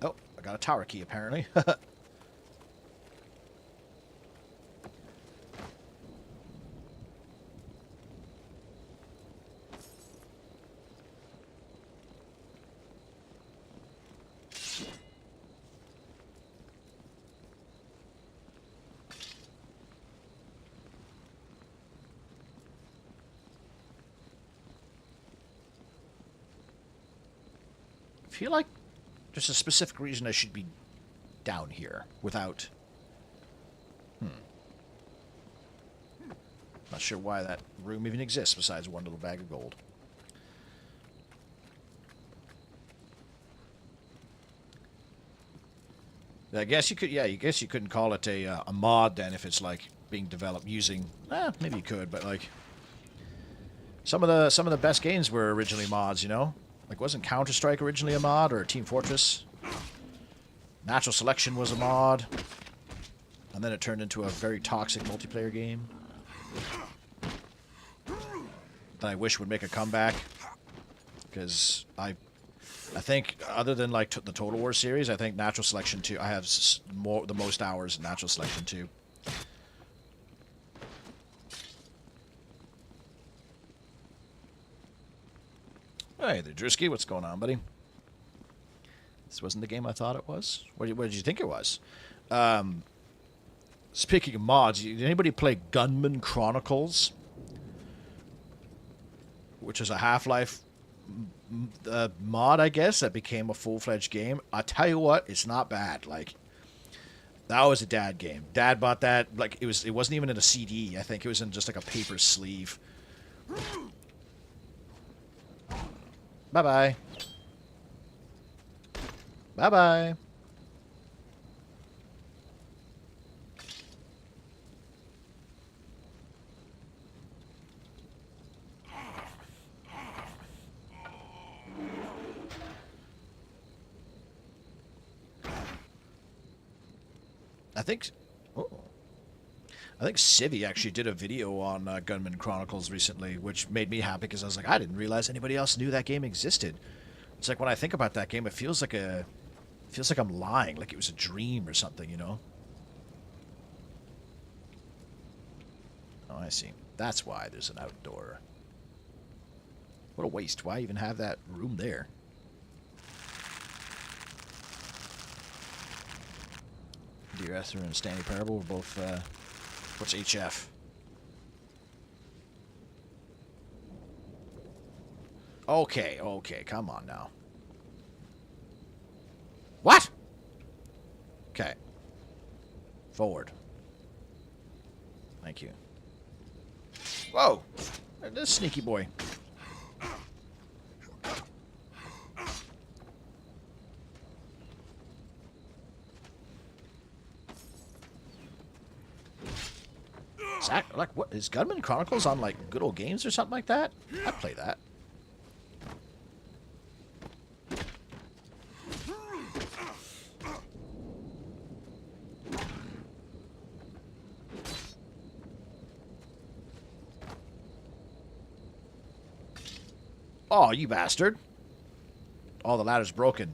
Oh, I got a tower key apparently. I feel like there's a specific reason I should be down here without... Not sure why that room even exists besides one little bag of gold. I guess you could, yeah, I guess you couldn't call it a mod then if it's like being developed using... maybe you could, but like... Some of the best games were originally mods, you know? Like, wasn't Counter-Strike originally a mod, or Team Fortress? Natural Selection was a mod. And then it turned into a very toxic multiplayer game. That I wish would make a comeback. Because I think, other than, like, the Total War series, I think Natural Selection 2... I have the most hours in Natural Selection 2. Hey there, Drewski. What's going on, buddy? This wasn't the game I thought it was. What did you think it was? Speaking of mods, did anybody play Gunman Chronicles? Which is a Half-Life mod, I guess, that became a full-fledged game. I tell you what, it's not bad. Like, that was a dad game. Dad bought that. Like, it wasn't even in a CD. I think it was in just like a paper sleeve. Bye-bye. Bye-bye. I think Civi actually did a video on Gunman Chronicles recently, which made me happy because I was like, I didn't realize anybody else knew that game existed. It's like when I think about that game, it feels like I'm lying, like it was a dream or something, you know? Oh, I see. That's why there's an outdoor. What a waste. Why even have that room there? Dear Esther and Stanley Parable were both, what's HF? Okay, come on now. What? Okay. Forward. Thank you. Whoa! This sneaky boy. Like, what is Gunman Chronicles on, like, Good Old Games or something like that? I'd play that. Oh, you bastard. Oh, the ladder's broken.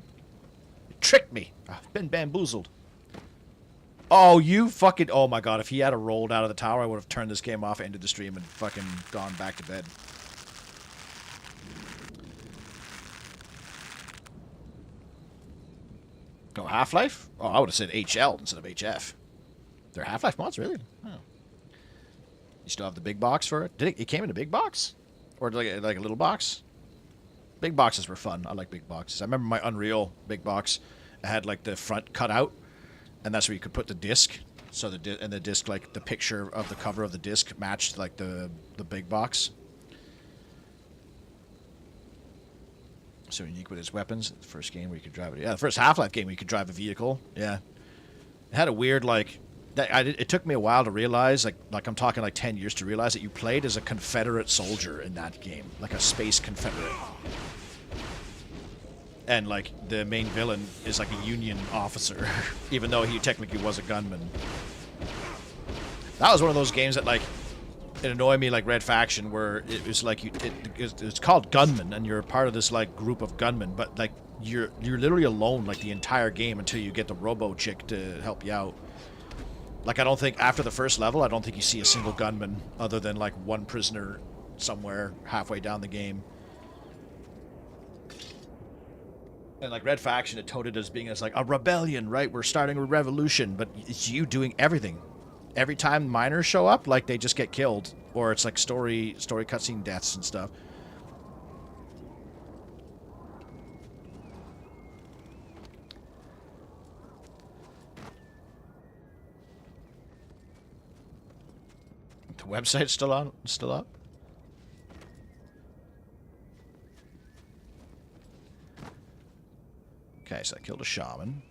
You tricked me. I've been bamboozled. Oh, you fucking... Oh, my God. If he had rolled out of the tower, I would have turned this game off, ended the stream, and fucking gone back to bed. Oh, Half-Life? Oh, I would have said HL instead of HF. They're Half-Life mods, really? Oh. You still have the big box for it? It came in a big box? Or like a little box? Big boxes were fun. I like big boxes. I remember my Unreal big box. It had, like, the front cut out. And that's where you could put the disc. So the disc, like the picture of the cover of the disc matched like the big box. So unique with its weapons. The first game where you could drive it. Yeah, the first Half-Life game where you could drive a vehicle. Yeah. It had a weird like it took me a while to realize, like I'm talking like 10 years to realize that you played as a Confederate soldier in that game, like a space Confederate. And like the main villain is like a Union officer, even though he technically was a gunman. That was one of those games that like it annoyed me, like Red Faction, where it was like it's called gunman, and you're part of this like group of gunmen, but like you're literally alone like the entire game until you get the robo chick to help you out. Like I don't think after the first level, I don't think you see a single gunman other than like one prisoner somewhere halfway down the game. And like Red Faction, it touted as being as like a rebellion, right? We're starting a revolution, but it's you doing everything. Every time miners show up, like they just get killed, or it's like story cutscene deaths and stuff. The website's still on, still up. Okay, so I killed a shaman.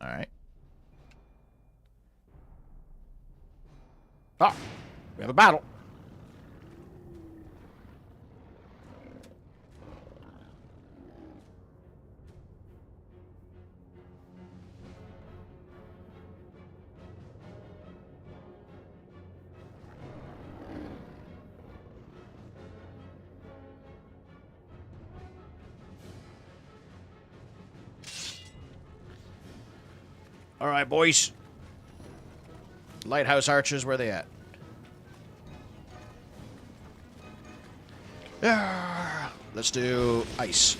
All right. Ah, we have a battle. All right, boys. Lighthouse archers, where they at? Yeah. Let's do ice.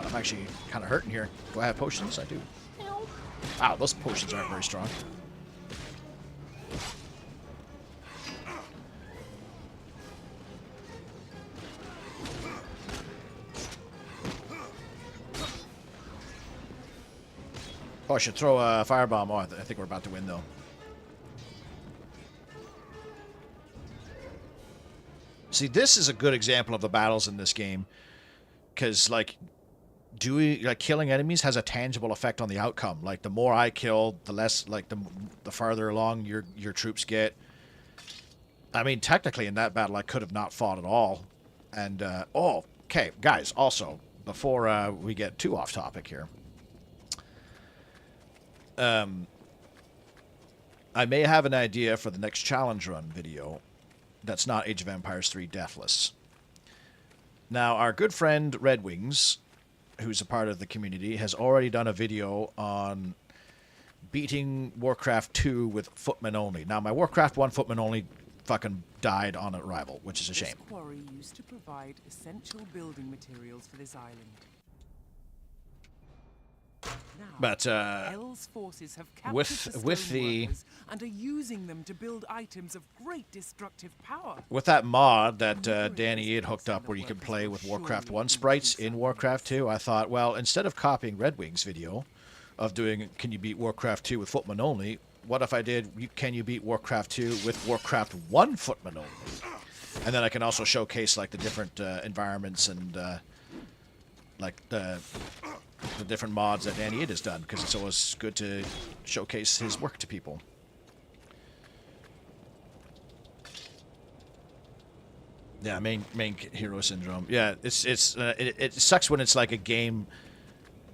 I'm actually kind of hurting here. Do I have potions? I do. No. Wow, those potions aren't very strong. Oh, I should throw a firebomb. Oh, I think we're about to win, though. See, this is a good example of the battles in this game. Because, like, killing enemies has a tangible effect on the outcome. Like, the more I kill, the less, like, the farther along your troops get. I mean, technically, in that battle, I could have not fought at all. And, oh, okay, guys, also, before we get too off topic here. I may have an idea for the next challenge run video that's not Age of Empires 3 Deathless. Now, our good friend Red Wings, who's a part of the community, has already done a video on beating Warcraft 2 with footmen only. Now, my Warcraft 1 footmen only fucking died on arrival, which is a shame. This quarry used to provide essential building materials for this island. Now, But Hell's forces have captured with the and are using them to build items of great destructive power. with that mod that Danny had hooked up where you can play with Warcraft 1 sprites in Warcraft 2, I thought, well, instead of copying Red Wings' video of doing can you beat Warcraft 2 with footmen only, what if I did can you beat Warcraft 2 with Warcraft 1 footmen only? And then I can also showcase like the different environments and like the different mods that Danny has done, because it's always good to showcase his work to people. Yeah, main hero syndrome. Yeah, it sucks when it's like a game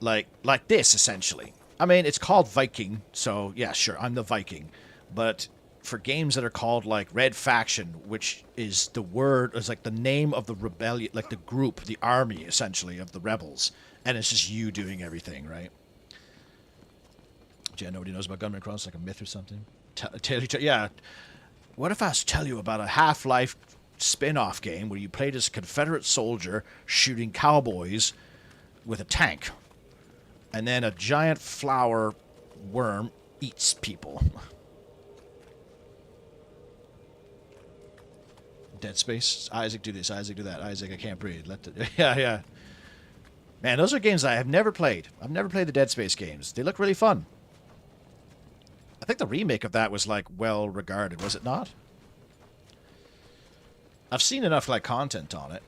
like this essentially. I mean, it's called Viking, so yeah, sure, I'm the Viking. But for games that are called like Red Faction, which is the word is like the name of the rebellion, like the group, the army essentially of the rebels, And it's just you doing everything, right? Yeah, nobody knows about Gunman Cross, like a myth or something. Yeah. What if I was to tell you about a Half-Life spin-off game where you played as a Confederate soldier shooting cowboys with a tank, and then a giant flower worm eats people? Dead Space. Isaac, do this. Isaac, do that. Isaac, I can't breathe. Yeah. Man, those are games I have never played. I've never played the Dead Space games. They look really fun. I think the remake of that was, like, well regarded, was it not? I've seen enough, like, content on it.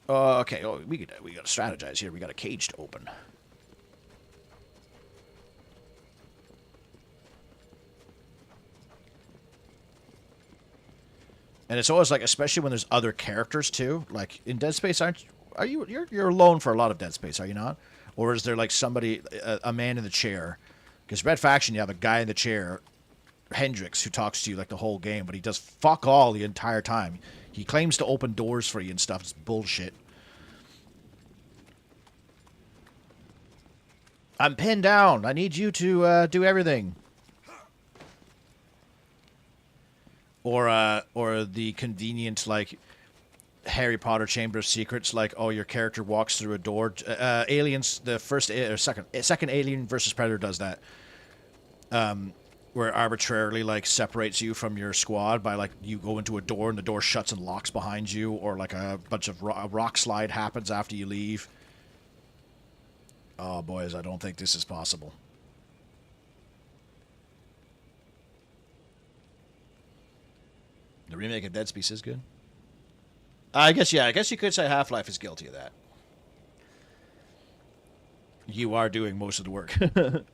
Okay. Oh, we gotta strategize here. We got a cage to open. And it's always like, especially when there's other characters too. Like in Dead Space, you're alone for a lot of Dead Space, are you not? Or is there like somebody, a man in the chair? Because Red Faction, you have a guy in the chair, Hendrix, who talks to you like the whole game, but he does fuck all the entire time. He claims to open doors for you and stuff. It's bullshit. I'm pinned down. I need you to do everything. Or the convenient, like, Harry Potter Chamber of Secrets, like, oh, your character walks through a door. Aliens, the second Alien versus Predator does that. Where it arbitrarily, like, separates you from your squad by, like, you go into a door and the door shuts and locks behind you, or, like, a bunch of rock slide happens after you leave. Oh, boys, I don't think this is possible. The remake of Dead Space is good. I guess you could say Half-Life is guilty of that. You are doing most of the work. Myth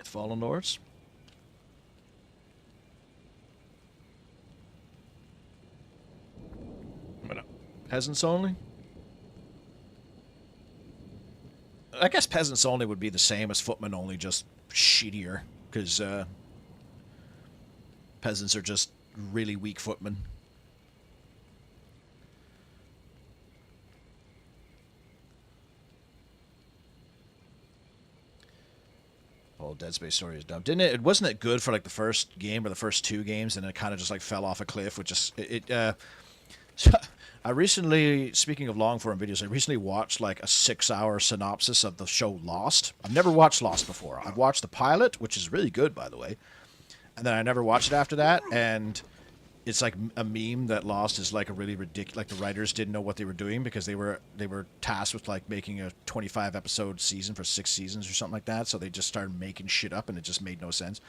Fallen Lords. Peasants only? I guess peasants only would be the same as footmen only, just shittier. Because, peasants are just really weak footmen. Oh, Dead Space story is dumb. Didn't it? Wasn't it good for like the first game or the first two games, and it kind of just like fell off a cliff, which just so I recently, speaking of long form videos, I recently watched like a 6-hour synopsis of the show Lost. I've never watched Lost before. I've watched the pilot, which is really good, by the way. And then I never watched it after that, and it's like a meme that Lost is like a really ridiculous. Like the writers didn't know what they were doing because they were tasked with like making a 25 episode season for 6 seasons or something like that. So they just started making shit up, and it just made no sense.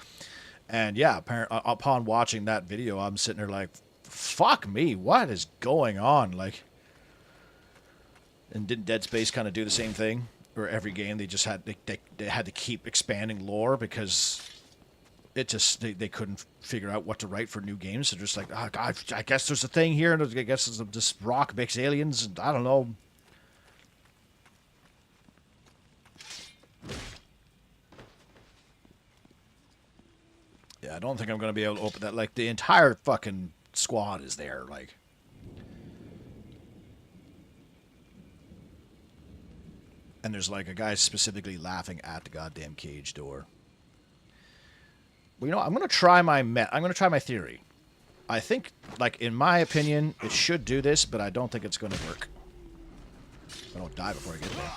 And yeah, upon watching that video, I'm sitting there like, fuck me, what is going on? Like, and didn't Dead Space kind of do the same thing? Or every game they just had they had to keep expanding lore because it just they couldn't figure out what to write for new games. So just like, oh, God, I guess there's a thing here, and I guess this rock makes aliens, and I don't know. Yeah, I don't think I'm gonna be able to open that. Like the entire fucking squad is there, like. And there's like a guy specifically laughing at the goddamn cage door. Well, you know, I'm gonna try my theory. I think, like, in my opinion, it should do this, but I don't think it's gonna work. I don't die before I get there.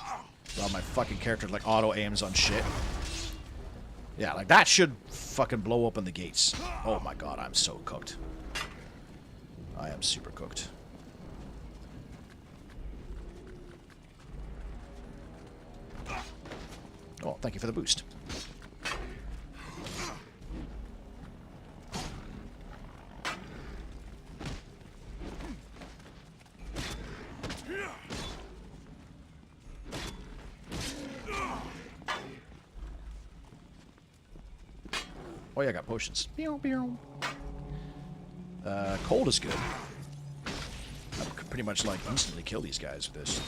Well, my fucking character like auto aims on shit. Yeah, like that should fucking blow open the gates. Oh my god, I'm so cooked. I am super cooked. Oh, thank you for the boost. Oh yeah, I got potions. Cold is good. I could pretty much like instantly kill these guys with this.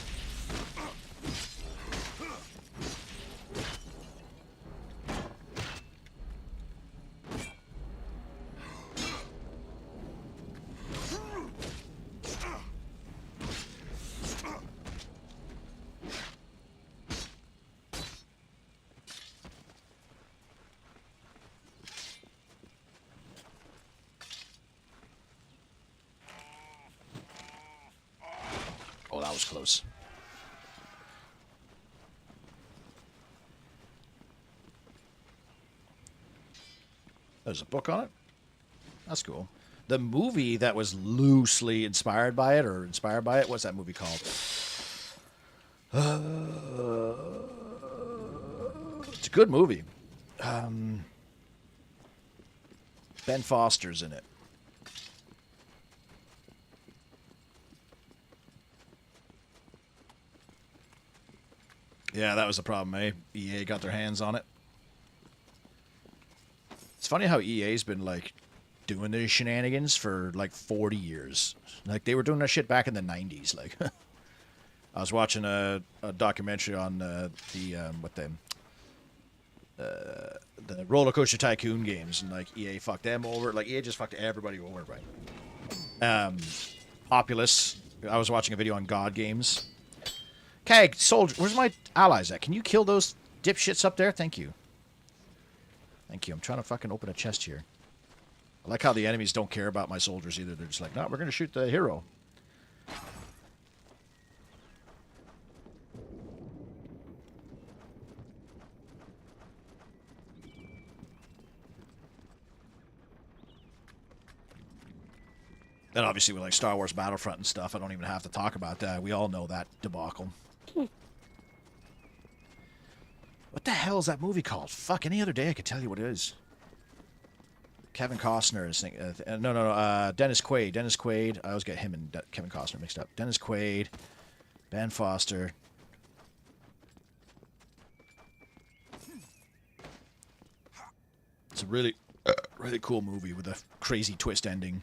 was close. There's a book on it. That's cool. The movie that was loosely inspired by it, what's that movie called? It's a good movie. Ben Foster's in it. Yeah, that was the problem, eh? EA got their hands on it. It's funny how EA's been, like, doing these shenanigans for, like, 40 years. Like, they were doing that shit back in the 90s. Like, I was watching a documentary on the Roller Coaster Tycoon games, and, like, EA fucked them over. Like, EA just fucked everybody over, right? Populous. I was watching a video on God Games. Okay, soldier, where's my allies at? Can you kill those dipshits up there? Thank you. Thank you. I'm trying to fucking open a chest here. I like how the enemies don't care about my soldiers either. They're just like, no, we're going to shoot the hero. And obviously with like Star Wars Battlefront and stuff, I don't even have to talk about that. We all know that debacle. What the hell is that movie called? Fuck, any other day I could tell you what it is. Kevin Costner is Dennis Quaid. Dennis Quaid. I always get him and Kevin Costner mixed up. Dennis Quaid, Ben Foster. It's a really cool movie with a crazy twist ending.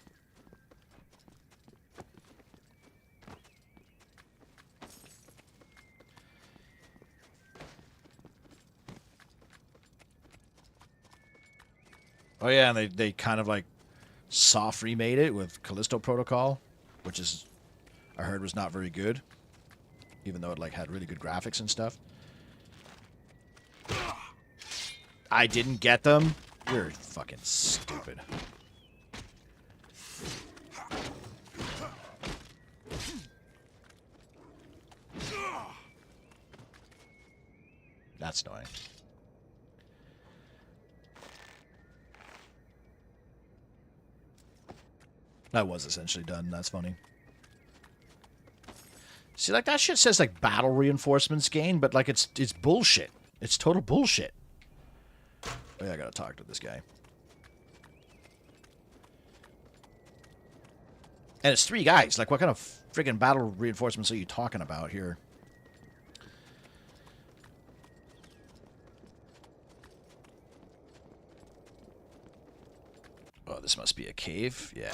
Oh yeah, and they kind of like soft remade it with Callisto Protocol, which is I heard was not very good, even though it like had really good graphics and stuff. I didn't get them. You're fucking stupid. That's annoying. That was essentially done. That's funny. See, like, that shit says, like, battle reinforcements gained, but, like, it's bullshit. It's total bullshit. Oh, yeah, I gotta talk to this guy. And it's 3 guys. Like, what kind of friggin' battle reinforcements are you talking about here? Oh, this must be a cave. Yeah.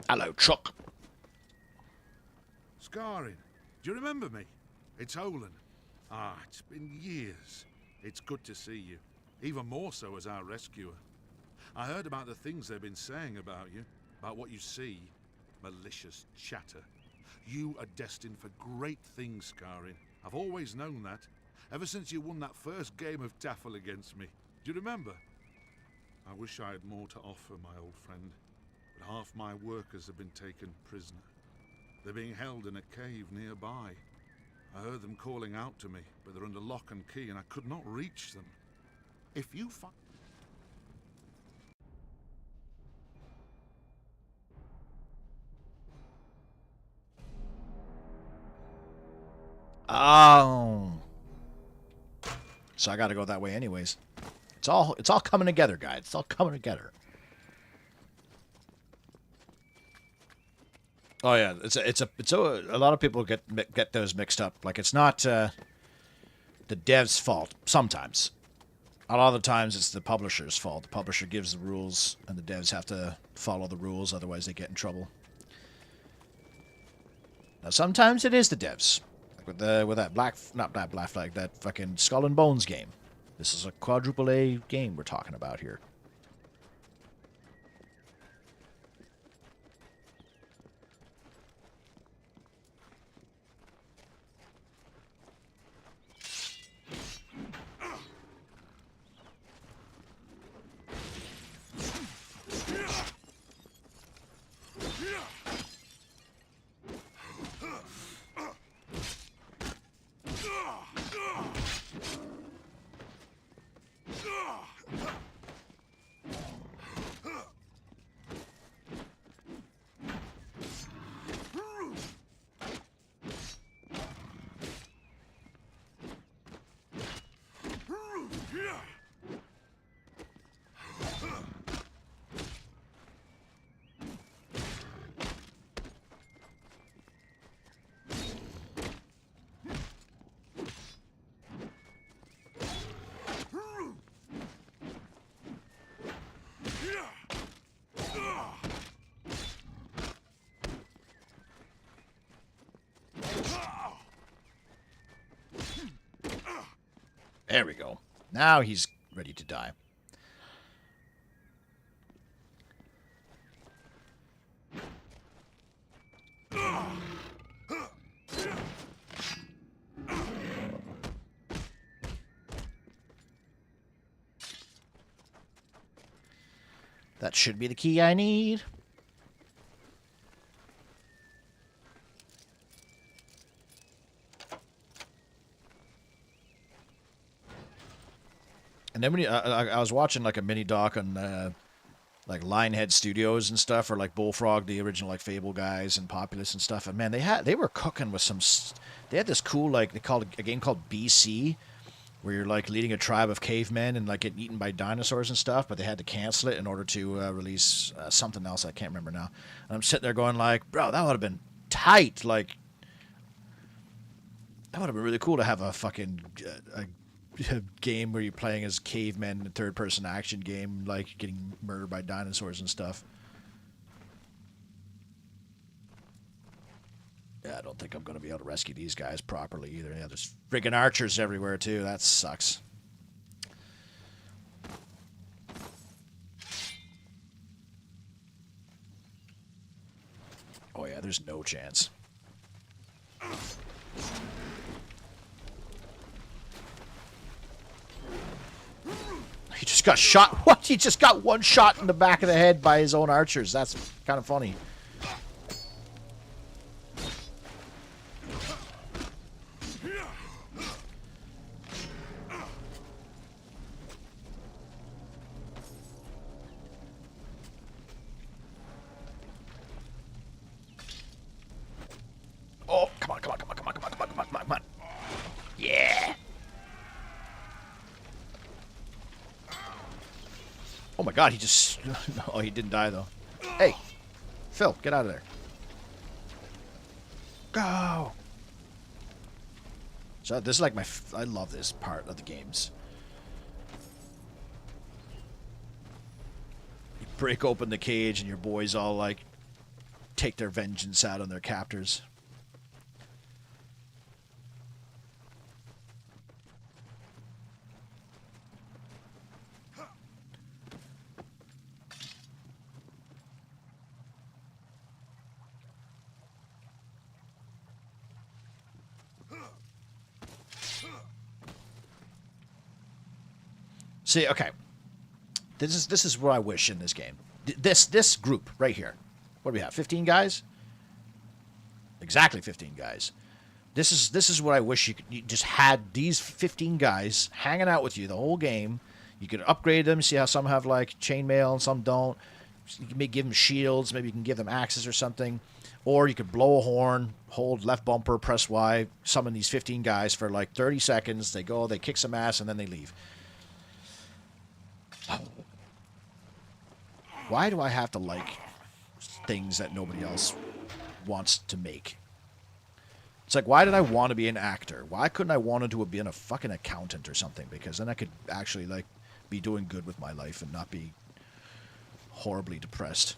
Hello, Chuck. Scarring, do you remember me? It's Olin. Ah, it's been years. It's good to see you. Even more so as our rescuer. I heard about the things they've been saying about you, about what you see. Malicious chatter. You are destined for great things, Scarring. I've always known that. Ever since you won that first game of Taffel against me. Do you remember? I wish I had more to offer, my old friend. But half my workers have been taken prisoner. They're being held in a cave nearby. I heard them calling out to me, but they're under lock and key and I could not reach them. If you find... Oh. So I gotta go that way anyways. It's all coming together, guys. It's all coming together. Oh yeah, a lot of people get those mixed up. Like, it's not the dev's fault. Sometimes, a lot of the times it's the publisher's fault. The publisher gives the rules, and the devs have to follow the rules. Otherwise, they get in trouble. Now, sometimes it is the devs, like with that Black Flag, that fucking Skull and Bones game. This is a quadruple A game we're talking about here. There we go. Now he's ready to die. That should be the key I need. And then when I was watching like a mini doc on like Lionhead Studios and stuff, or like Bullfrog, the original like Fable guys and Populous and stuff. And man, they were cooking with some. They had this cool like they called a game called BC, where you're like leading a tribe of cavemen and like getting eaten by dinosaurs and stuff. But they had to cancel it in order to release something else I can't remember now. And I'm sitting there going like, bro, that would have been tight. Like that would have been really cool to have a fucking a game where you're playing as cavemen in a third-person action game, like getting murdered by dinosaurs and stuff. Yeah, I don't think I'm going to be able to rescue these guys properly either. Yeah, there's friggin' archers everywhere, too. That sucks. Oh, yeah, there's no chance. He just got shot. What? He just got one shot in the back of the head by his own archers. That's kind of funny. Oh, come on, come on, come on, come on, come on, come on, come on, come on, come on. Yeah. Oh my god, he just... Oh, he didn't die, though. Hey, Phil, get out of there. Go! So this is like my... I love this part of the games. You break open the cage and your boys all, like, take their vengeance out on their captors. See, okay. This is what I wish in this game. This group right here. What do we have? 15 guys? Exactly 15 guys. This is what I wish you just had these 15 guys hanging out with you the whole game. You could upgrade them, see how some have like chainmail and some don't. You can maybe give them shields, maybe you can give them axes or something. Or you could blow a horn, hold left bumper, press Y, summon these 15 guys for like 30 seconds. They go, they kick some ass, and then they leave. Why do I have to like things that nobody else wants to make? It's like, why did I want to be an actor? Why couldn't I want to be a fucking accountant or something? Because then I could actually like be doing good with my life and not be horribly depressed.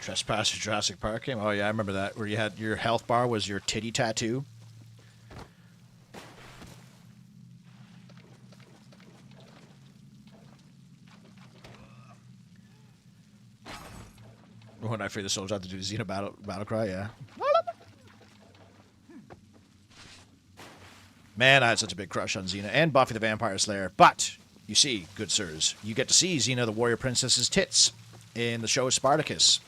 Trespass to Jurassic Park game? Oh yeah, I remember that. Where you had your health bar was your titty tattoo. When I free the soldiers, I have to do Xena battle cry, yeah. Man, I had such a big crush on Xena and Buffy the Vampire Slayer. But, you see, good sirs, you get to see Xena the Warrior Princess's tits in the show Spartacus.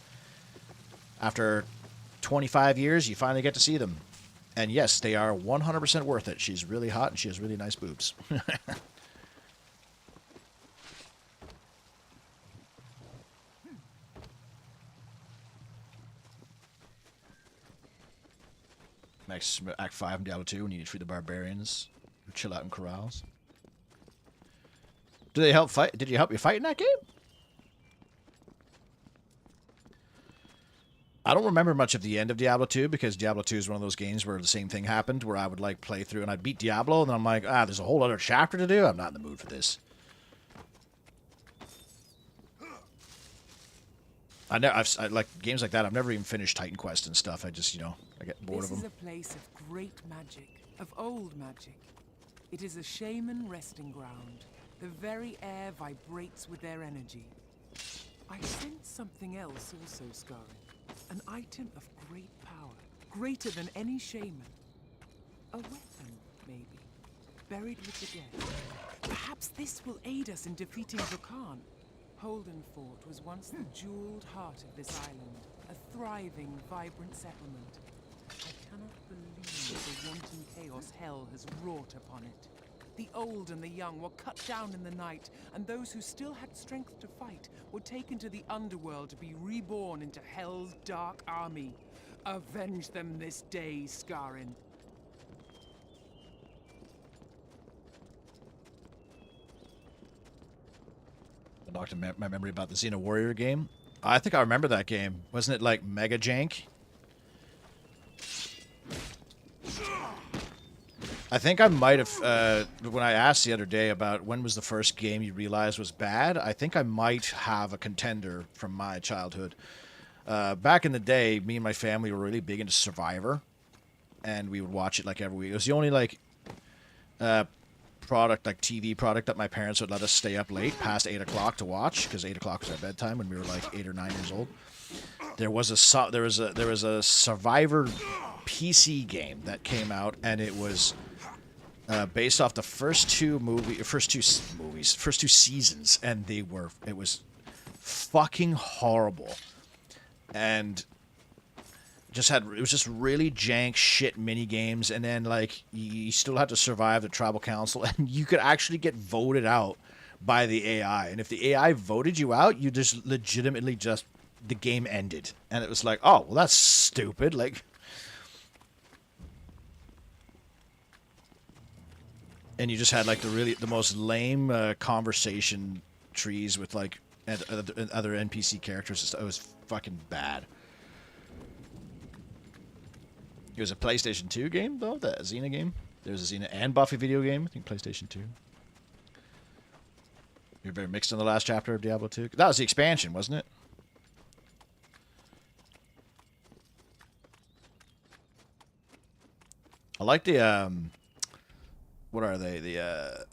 After 25 years, you finally get to see them. And yes, they are 100% worth it. She's really hot and she has really nice boobs. Next, Act 5 in Diablo 2, when you need to free the barbarians who chill out in corrals. Did they help fight? Did you help you fight in that game? I don't remember much of the end of Diablo 2 because Diablo 2 is one of those games where the same thing happened, where I would like play through and I'd beat Diablo and then I'm like, there's a whole other chapter to do. I'm not in the mood for this. I like games like that. I've never even finished Titan Quest and stuff. I just, I get bored of them. This is a place of great magic, of old magic. It is a shaman resting ground. The very air vibrates with their energy. I sense something else also, Scarin. An item of great power, greater than any shaman. A weapon, maybe, buried with the dead. Perhaps this will aid us in defeating Vulcan. Holden Fort was once the jeweled heart of this island, a thriving, vibrant settlement. I cannot believe the wanton chaos hell has wrought upon it. The old and the young were cut down in the night, and those who still had strength to fight were taken to the underworld to be reborn into Hell's dark army. Avenge them this day, Scarin. Knocked my memory about the Xena Warrior game. I think I remember that game. Wasn't it like mega jank? I think I might have, when I asked the other day about when was the first game you realized was bad, I think I might have a contender from my childhood. Back in the day, me and my family were really big into Survivor, and we would watch it like every week. It was the only like product, like TV product, that my parents would let us stay up late past 8 o'clock to watch, because 8 o'clock was our bedtime when we were like 8 or 9 years old. There was a Survivor PC game that came out, and it was based off the first two seasons, and it was fucking horrible, and it was just really jank shit mini games, and then like you still had to survive the tribal council, and you could actually get voted out by the AI, and if the AI voted you out, you just legitimately the game ended, and it was like, oh well, that's stupid, like. And you just had like the most lame conversation trees with like other NPC characters. It was fucking bad. It was a PlayStation 2 game though, the Xena game. There was a Xena and Buffy video game. I think PlayStation 2. You're very mixed on the last chapter of Diablo 2. That was the expansion, wasn't it? I like the what are they? The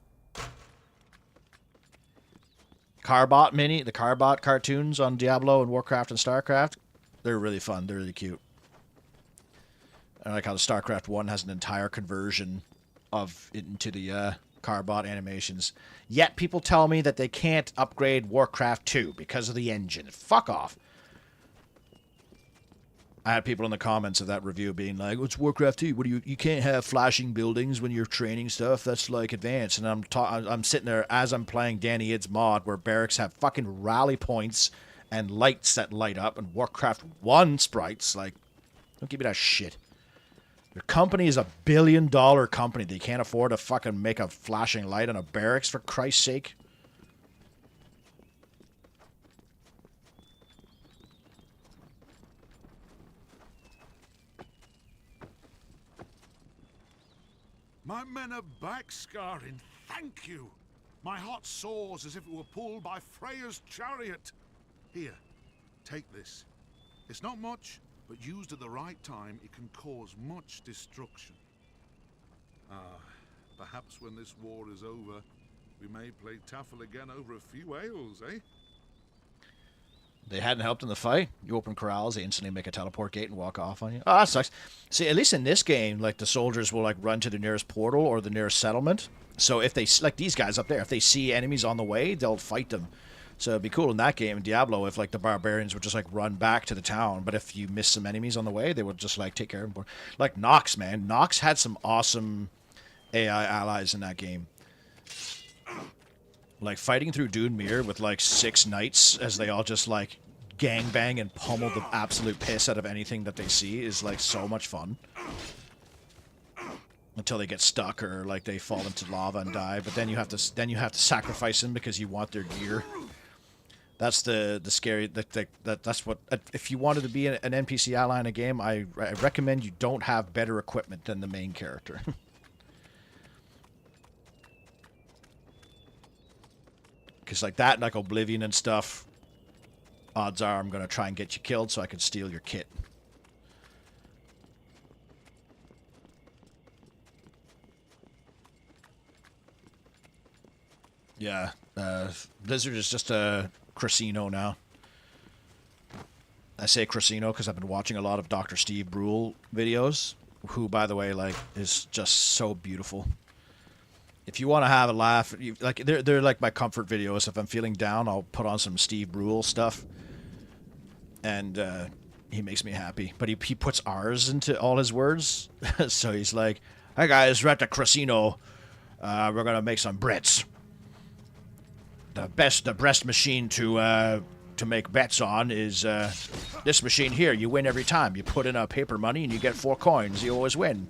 the Carbot cartoons on Diablo and Warcraft and StarCraft. They're really fun. They're really cute. I like how the StarCraft 1 has an entire conversion of it into the Carbot animations. Yet people tell me that they can't upgrade Warcraft 2 because of the engine. Fuck off. I had people in the comments of that review being like, "What's Warcraft 2? What do you can't have flashing buildings when you're training stuff. That's like advanced." And I'm sitting there as I'm playing Danny Id's mod where barracks have fucking rally points and lights that light up, and Warcraft 1 sprites. Like, don't give me that shit. Your company is $1 billion company. They can't afford to fucking make a flashing light on a barracks, for Christ's sake. My men are back, Scarin. Thank you. My heart soars as if it were pulled by Freya's chariot. Here, take this. It's not much, but used at the right time, it can cause much destruction. Perhaps when this war is over, we may play Taffel again over a few ales, eh? They hadn't helped in the fight. You open corrals, they instantly make a teleport gate and walk off on you. Oh, that sucks. See, at least in this game, like, the soldiers will, like, run to the nearest portal or the nearest settlement. So if they, like these guys up there, if they see enemies on the way, they'll fight them. So it'd be cool in that game, in Diablo, if, like, the barbarians would just, like, run back to the town. But if you miss some enemies on the way, they would just, like, take care of them. Like Nox, man. Nox had some awesome AI allies in that game. Like, fighting through Dunmere with, like, 6 knights as they all just, like, gangbang and pummel the absolute piss out of anything that they see is, like, so much fun. Until they get stuck or, like, they fall into lava and die. But then you have to sacrifice them because you want their gear. That's the scary that's what if you wanted to be an NPC ally in a game, I recommend you don't have better equipment than the main character. Because like that, like Oblivion and stuff, odds are I'm gonna try and get you killed so I can steal your kit. Yeah, Blizzard is just a casino now. I say casino because I've been watching a lot of Dr. Steve Brule videos, who, by the way, like, is just so beautiful. If you want to have a laugh, like they're like my comfort videos. If I'm feeling down, I'll put on some Steve Brule stuff, and he makes me happy. But he puts R's into all his words, so he's like, "Hey guys, we're at the casino. We're gonna make some Brits. The breast machine to make bets on is this machine here. You win every time. You put in a paper money and you get 4 coins. You always win."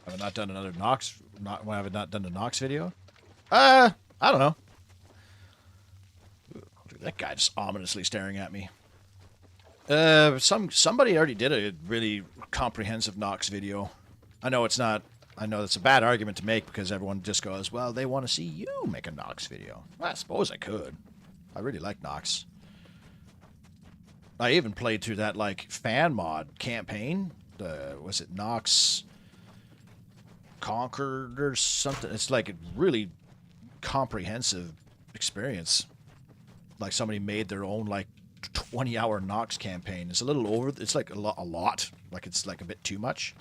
Have I not done another Nox? Why have I not done a Nox video? I don't know. Dude, that guy just ominously staring at me. Somebody already did a really comprehensive Nox video. I know it's not. I know that's a bad argument to make because everyone just goes, "Well, they want to see you make a Nox video." Well, I suppose I could. I really like Nox. I even played through that like fan mod campaign. Was it Nox Conquered or something? It's like a really comprehensive experience. Like somebody made their own like 20-hour Nox campaign. It's a little over. It's like a lot. Like it's like a bit too much.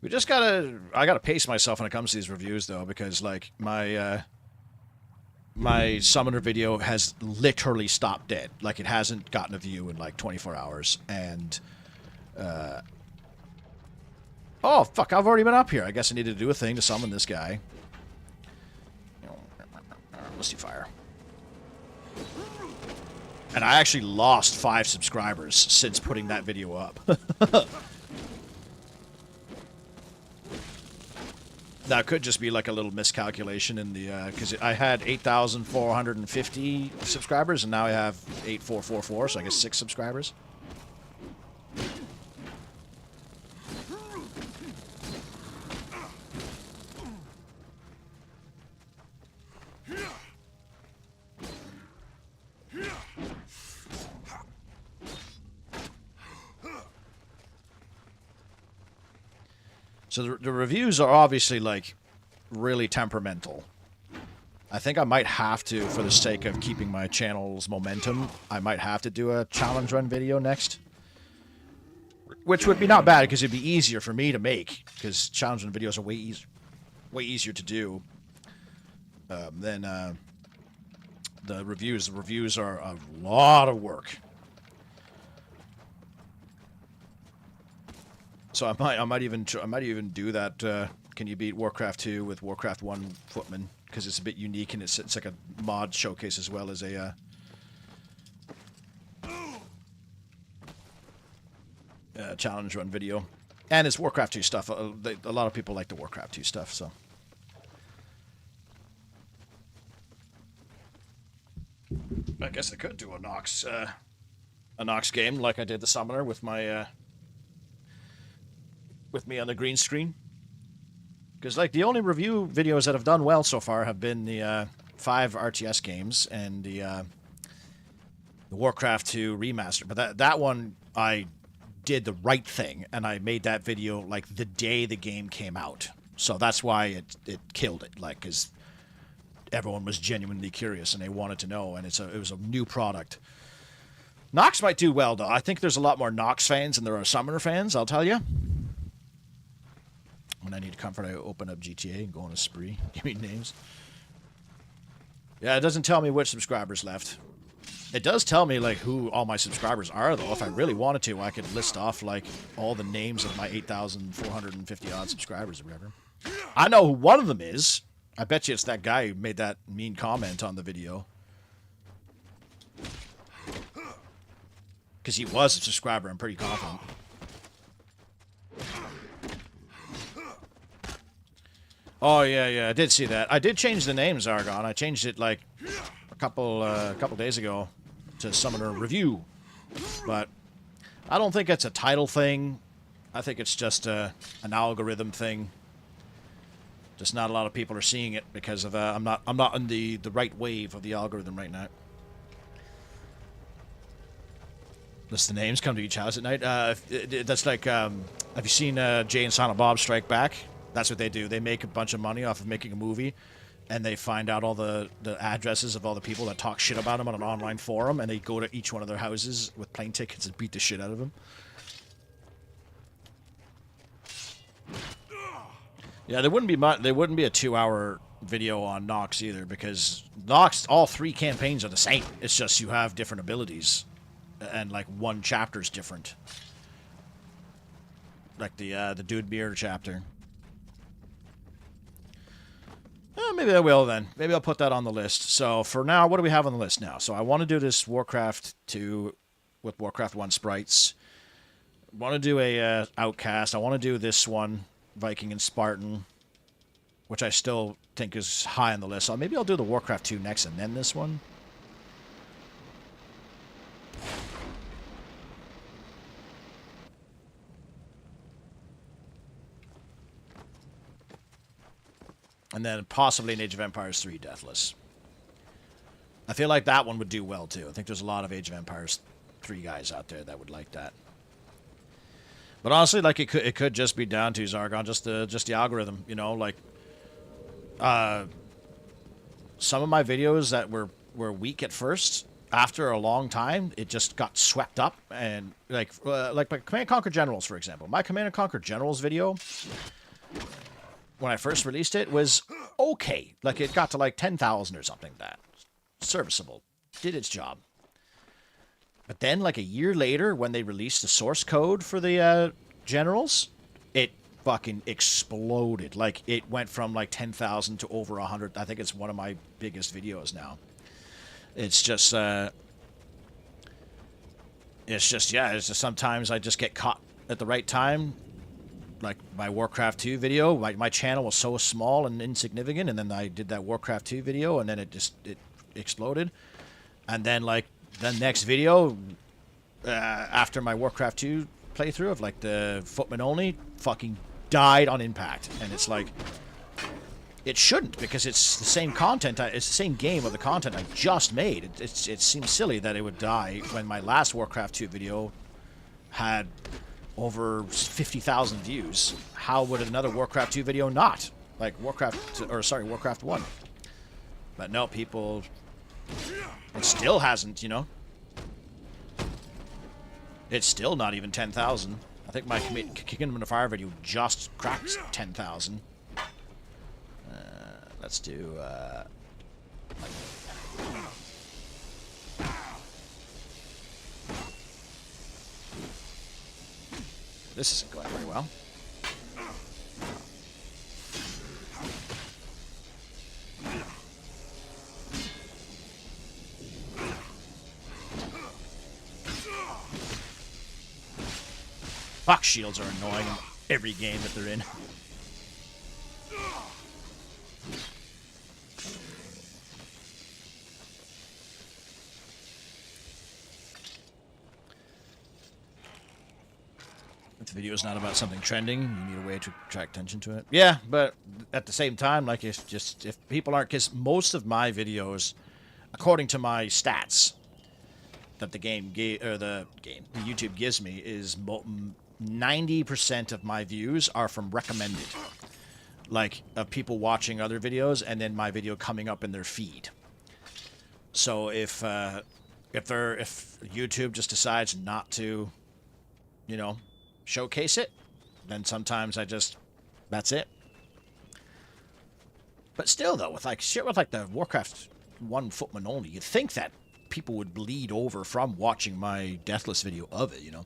We just gotta. I gotta pace myself when it comes to these reviews though, because like my summoner video has literally stopped dead. Like it hasn't gotten a view in like 24 hours, and oh fuck! I've already been up here. I guess I need to do a thing to summon this guy. Let's see fire. And I actually lost 5 subscribers since putting that video up. That could just be like a little miscalculation in the because I had 8,450 subscribers and now I have 8,444, so I guess 6 subscribers. So the reviews are obviously, like, really temperamental. I think I might have to, for the sake of keeping my channel's momentum, I might have to do a challenge run video next. Which would be not bad, because it'd be easier for me to make, because challenge run videos are way easier to do than the reviews. The reviews are a lot of work. So I might even do that. Can you beat Warcraft 2 with Warcraft 1 Footman? Because it's a bit unique and it's like a mod showcase as well as a challenge run video. And it's Warcraft 2 stuff. A lot of people like the Warcraft 2 stuff. So I guess I could do a Nox game like I did the Summoner with my. With me on the green screen, because like the only review videos that have done well so far have been the 5 RTS games and the Warcraft 2 remaster. But that one I did the right thing, and I made that video like the day the game came out. So that's why it killed it. Like, cause everyone was genuinely curious and they wanted to know, and it was a new product. Nox might do well, though. I think there's a lot more Nox fans than there are Summoner fans, I'll tell you. When I need comfort, I open up GTA and go on a spree. Give me names. Yeah, it doesn't tell me which subscribers left. It does tell me, like, who all my subscribers are, though. If I really wanted to, I could list off, like, all the names of my 8,450-odd subscribers or whatever. I know who one of them is. I bet you it's that guy who made that mean comment on the video. Because he was a subscriber, I'm pretty confident. Oh, yeah, I did see that. I did change the name, Zargon. I changed it, like, a couple days ago to Summoner Review. But I don't think it's a title thing. I think it's just an algorithm thing. Just not a lot of people are seeing it because of I'm not on the right wave of the algorithm right now. List the names, come to each house at night. That's like, have you seen Jay and Silent Bob Strike Back? That's what they do. They make a bunch of money off of making a movie, and they find out all the addresses of all the people that talk shit about them on an online forum, and they go to each one of their houses with plane tickets and beat the shit out of them. Yeah, there wouldn't be a 2-hour video on Nox either, because Nox, all 3 campaigns are the same. It's just you have different abilities. And, like, one chapter's different. Like the Dude Beard chapter. Maybe I will, then. Maybe I'll put that on the list. So, for now, what do we have on the list now? So, I want to do this Warcraft 2 with Warcraft 1 sprites. I want to do a Outcast. I want to do this one, Viking and Spartan, which I still think is high on the list. So, maybe I'll do the Warcraft 2 next and then this one. And then possibly an Age of Empires 3 Deathless. I feel like that one would do well, too. I think there's a lot of Age of Empires 3 guys out there that would like that. But honestly, like, it could just be down to Zargon, just the algorithm, you know, like, some of my videos that were weak at first, after a long time, it just got swept up, and, like my Command & Conquer Generals, for example. My Command & Conquer Generals video, when I first released it, was okay. Like, it got to, like, 10,000 or something like that. Serviceable. Did its job. But then, like, a year later, when they released the source code for the Generals, it fucking exploded. Like, it went from, like, 10,000 to over 100. I think it's one of my biggest videos now. It's just, yeah, it's just sometimes I just get caught at the right time. Like, my Warcraft 2 video, my channel was so small and insignificant, and then I did that Warcraft 2 video, and then it exploded. And then, like, the next video, after my Warcraft 2 playthrough of, like, the Footman Only, fucking died on impact. And it's like, it shouldn't, because it's the same content, it's the same game of the content I just made. It seems silly that it would die when my last Warcraft 2 video had over 50,000 views. How would another Warcraft 2 video not? Like Warcraft 1. But no, people, it still hasn't, you know. It's still not even 10,000. I think my Kingdom of Fire video just cracked 10,000. Let's do, this isn't going very well. Box shields are annoying in every game that they're in. If the video is not about something trending, you need a way to attract attention to it. Yeah, but at the same time, like, if people aren't, because most of my videos, according to my stats that the YouTube gives me, is 90% of my views are from recommended. like of people watching other videos and then my video coming up in their feed. So if YouTube just decides not to, you know, showcase it, then sometimes that's it. But still, though, with like shit with like the Warcraft 1 Footman only, you'd think that people would bleed over from watching my Deathless video of it, you know.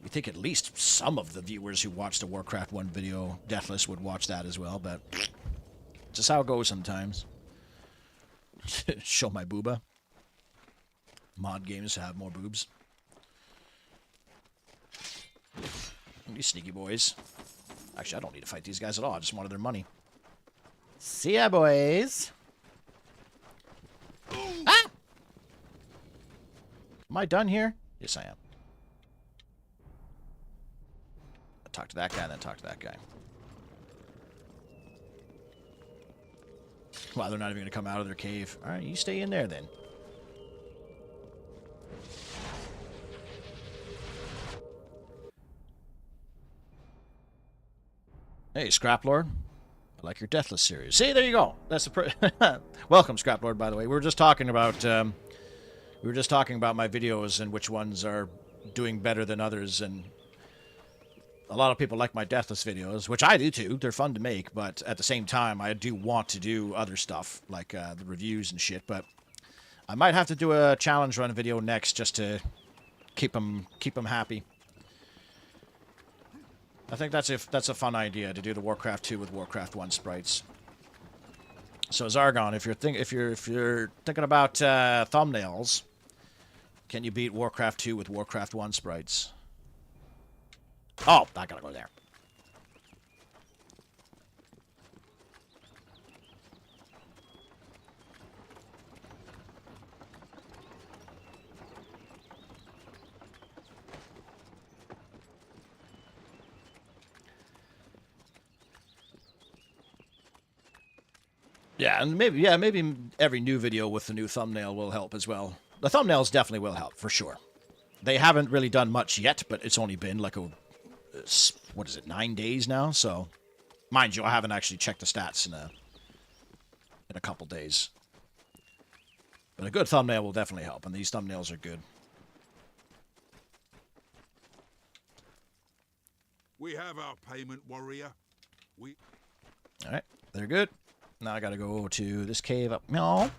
You think at least some of the viewers who watched the Warcraft 1 video Deathless would watch that as well, but just how it goes sometimes. Show my booba. Mod games have more boobs. These sneaky boys. Actually, I don't need to fight these guys at all. I just wanted their money. See ya, boys. Ah! Am I done here? Yes, I am. I talk to that guy, then talk to that guy. Wow, they're not even going to come out of their cave. All right, you stay in there, then. Hey, Scraplord. I like your Deathless series. See, there you go. That's the welcome, Scraplord. By the way, we were just talking about my videos and which ones are doing better than others, and a lot of people like my Deathless videos, which I do too. They're fun to make, but at the same time, I do want to do other stuff like the reviews and shit. But I might have to do a challenge run video next just to keep them happy. I think that's a fun idea to do the Warcraft 2 with Warcraft 1 sprites. So Zargon, if you're thinking about thumbnails, can you beat Warcraft 2 with Warcraft 1 sprites? Oh, I gotta go there. Yeah, and maybe every new video with the new thumbnail will help as well. The thumbnails definitely will help, for sure. They haven't really done much yet, but it's only been like what is it, 9 days now? So, mind you, I haven't actually checked the stats in a couple days. But a good thumbnail will definitely help, and these thumbnails are good. We have our payment, warrior. Alright, they're good. Now I gotta go to this cave up. No.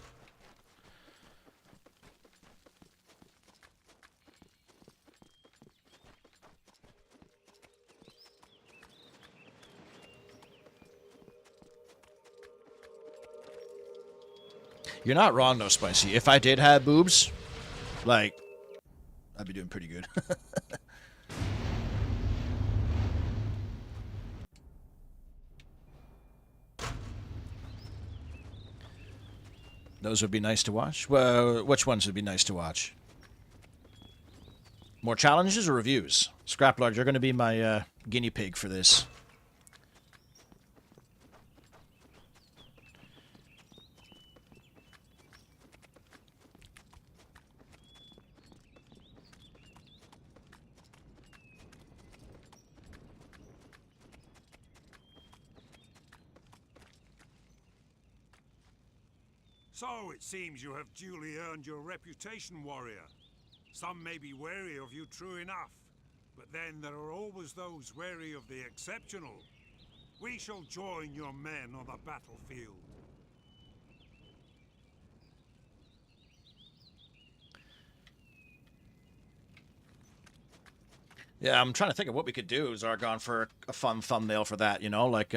You're not wrong, though, Spicy. If I did have boobs, like, I'd be doing pretty good. Those would be nice to watch. Well, which ones would be nice to watch? More challenges or reviews? Scraplord, you're going to be my guinea pig for this. So it seems you have duly earned your reputation, warrior. Some may be wary of you, true enough, but then there are always those wary of the exceptional. We shall join your men on the battlefield. Yeah, I'm trying to think of what we could do, Zargon, for a fun thumbnail for that, you know, like,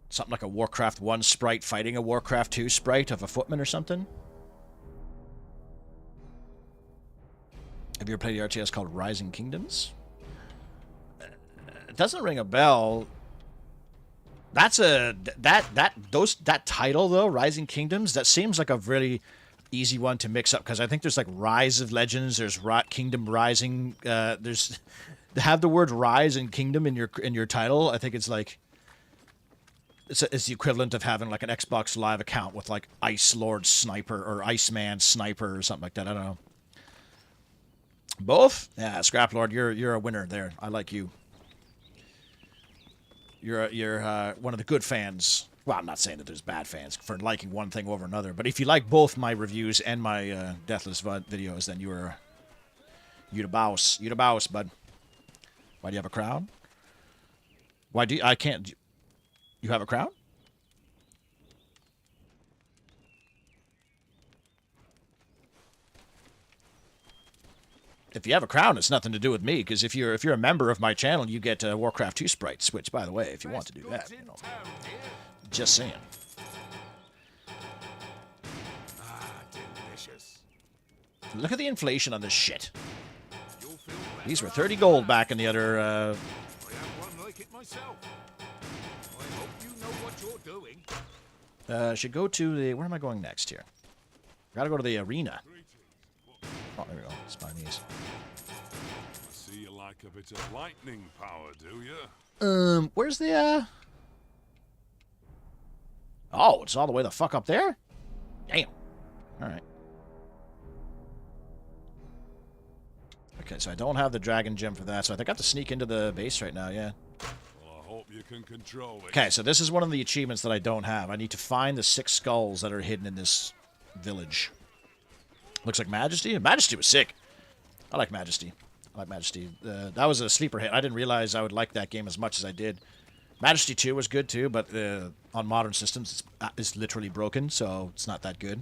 something like a Warcraft 1 sprite fighting a Warcraft 2 sprite of a footman or something. Have you ever played the RTS called Rising Kingdoms? It doesn't ring a bell. That's that title though, Rising Kingdoms. That seems like a really easy one to mix up because I think there's like Rise of Legends. There's Kingdom Rising. There's to have the word Rise and Kingdom in your title. I think it's like. It's the equivalent of having like an Xbox Live account with like Ice Lord Sniper or Iceman Sniper or something like that. I don't know. Both? Yeah, Scraplord, you're a winner there. I like you. you're one of the good fans. Well, I'm not saying that there's bad fans for liking one thing over another, but if you like both my reviews and my Deathless videos, then you the boss. You the boss, bud. Why do you have a crown? Why do I can't? You have a crown? If you have a crown, it's nothing to do with me, because if you're a member of my channel, you get Warcraft 2 sprites, which, by the way, if you want to do that, you know, just saying. Delicious. Look at the inflation on this shit. These were 30 gold back in the other... I have one like it myself. I hope you know what you're doing. Should go to the... Where am I going next here? Gotta go to the arena. Oh, there we go. Spinies. I see you like a bit of lightning power, do you? Where's the, Oh, it's all the way the fuck up there? Damn. Alright. Okay, so I don't have the dragon gem for that, so I think I have to sneak into the base right now, yeah. Well, I hope you can control it. Okay, so this is one of the achievements that I don't have. I need to find the 6 skulls that are hidden in this village. Looks like Majesty? Majesty was sick. I like Majesty. I like Majesty. That was a sleeper hit. I didn't realize I would like that game as much as I did. Majesty 2 was good too, but on modern systems it's literally broken, so it's not that good.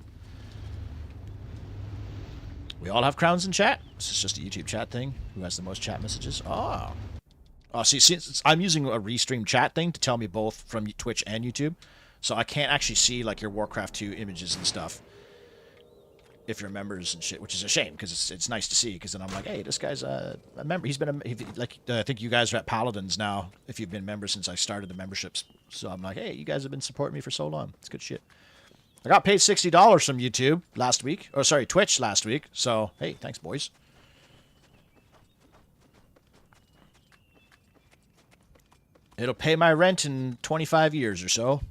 We all have crowns in chat. This is just a YouTube chat thing. Who has the most chat messages? Oh. Oh, see, since I'm using a restream chat thing to tell me both from Twitch and YouTube, so I can't actually see like your Warcraft 2 images and stuff if you're members and shit, which is a shame, because it's nice to see, because then I'm like, hey, this guy's a member. He's been I think you guys are at Paladins now, if you've been members since I started the memberships. So I'm like, hey, you guys have been supporting me for so long. It's good shit. I got paid $60 from YouTube last week. Oh, sorry, Twitch last week. So, hey, thanks, boys. It'll pay my rent in 25 years or so.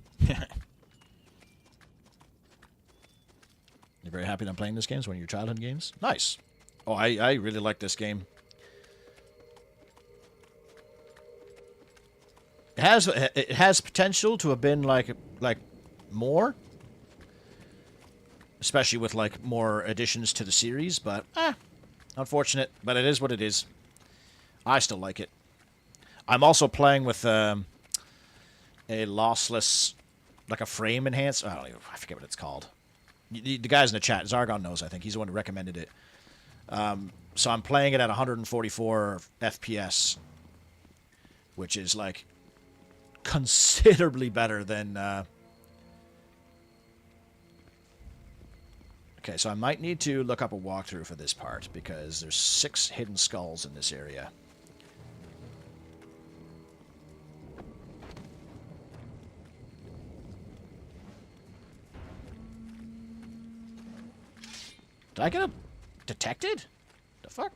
You're very happy that I'm playing this game? It's one of your childhood games? Nice. Oh, I really like this game. It has potential to have been like more, especially with like more additions to the series, but unfortunate, but it is what it is. I still like it. I'm also playing with a lossless, like a frame enhancer. I forget what it's called. The guys in the chat, Zargon knows, I think. He's the one who recommended it. So I'm playing it at 144 FPS, which is, like, considerably better than... Okay, so I might need to look up a walkthrough for this part, because there's 6 hidden skulls in this area. Did I get detected? The fuck?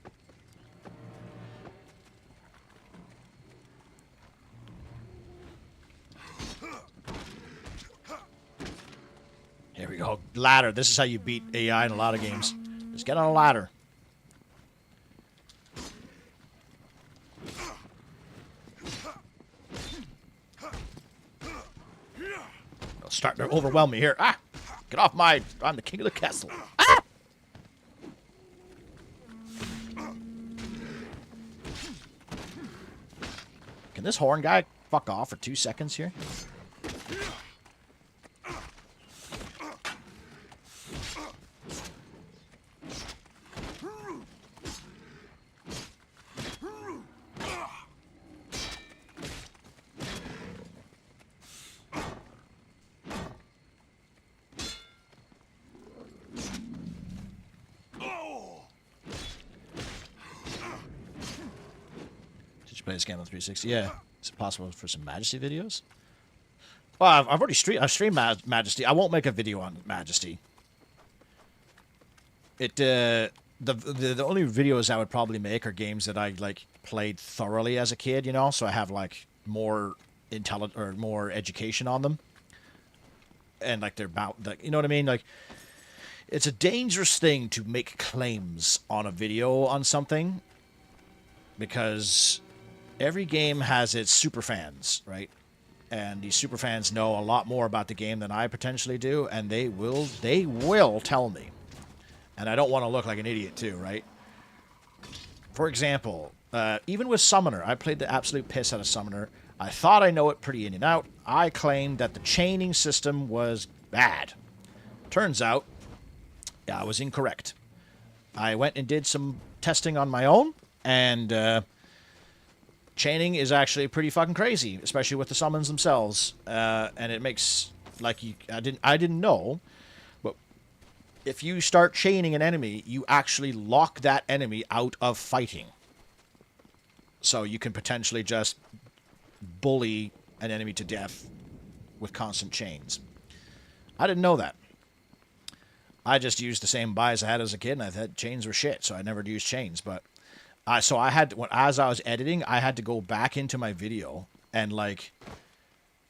Here we go. Ladder. This is how you beat AI in a lot of games. Just get on a ladder. They'll start to overwhelm me here. Ah! Get off my... I'm the king of the castle. Ah! Can this horn guy fuck off for 2 seconds here? Play this game on 360. Yeah, is it possible for some Majesty videos? Well, I've already streamed Majesty. I won't make a video on Majesty. The only videos I would probably make are games that I like played thoroughly as a kid, you know, so I have like more more education on them, and like they're about, like, you know what I mean, like. It's a dangerous thing to make claims on a video on something, because every game has its super fans, right? and these super fans know a lot more about the game than I potentially do, and they will tell me. And I don't want to look like an idiot too, right? For example, even with Summoner, I played the absolute piss out of Summoner. I thought I know it pretty in and out. I claimed that the chaining system was bad. Turns out, I was incorrect. I went and did some testing on my own, and chaining is actually pretty fucking crazy, especially with the summons themselves. And it makes like I didn't know, but if you start chaining an enemy, you actually lock that enemy out of fighting. So you can potentially just bully an enemy to death with constant chains. I didn't know that. I just used the same buys I had as a kid, and I thought chains were shit, so I never used chains. But as I was editing, I had to go back into my video and like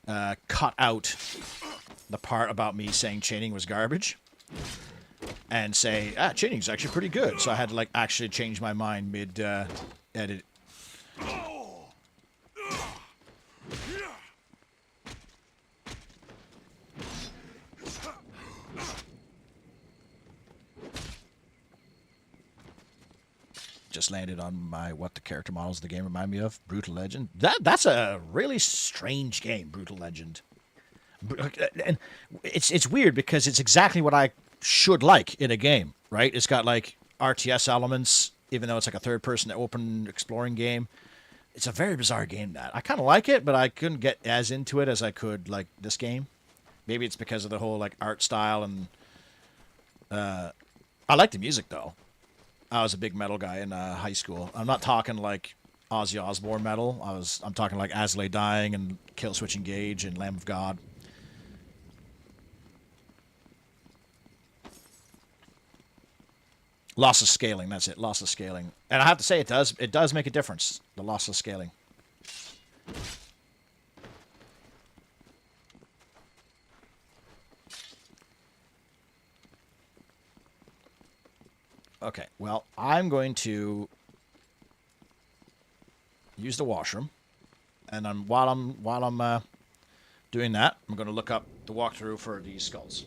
cut out the part about me saying chaining was garbage, and say chaining's actually pretty good. So I had to like actually change my mind mid edit. Just landed on my what the character models of the game remind me of. Brutal Legend. That's a really strange game, Brutal Legend. And it's weird because it's exactly what I should like in a game, right? It's got like RTS elements, even though it's like a third-person open exploring game. It's a very bizarre game, that. I kind of like it, but I couldn't get as into it as I could like this game. Maybe it's because of the whole like art style, and I like the music though. I was a big metal guy in high school. I'm not talking like Ozzy Osbourne metal. I'm talking like As Lay Dying and Killswitch Engage and Lamb of God. Loss of scaling, that's it. Loss of scaling. And I have to say, it does make a difference, the loss of scaling. Okay, well, I'm going to use the washroom, and while I'm doing that, I'm going to look up the walkthrough for these skulls.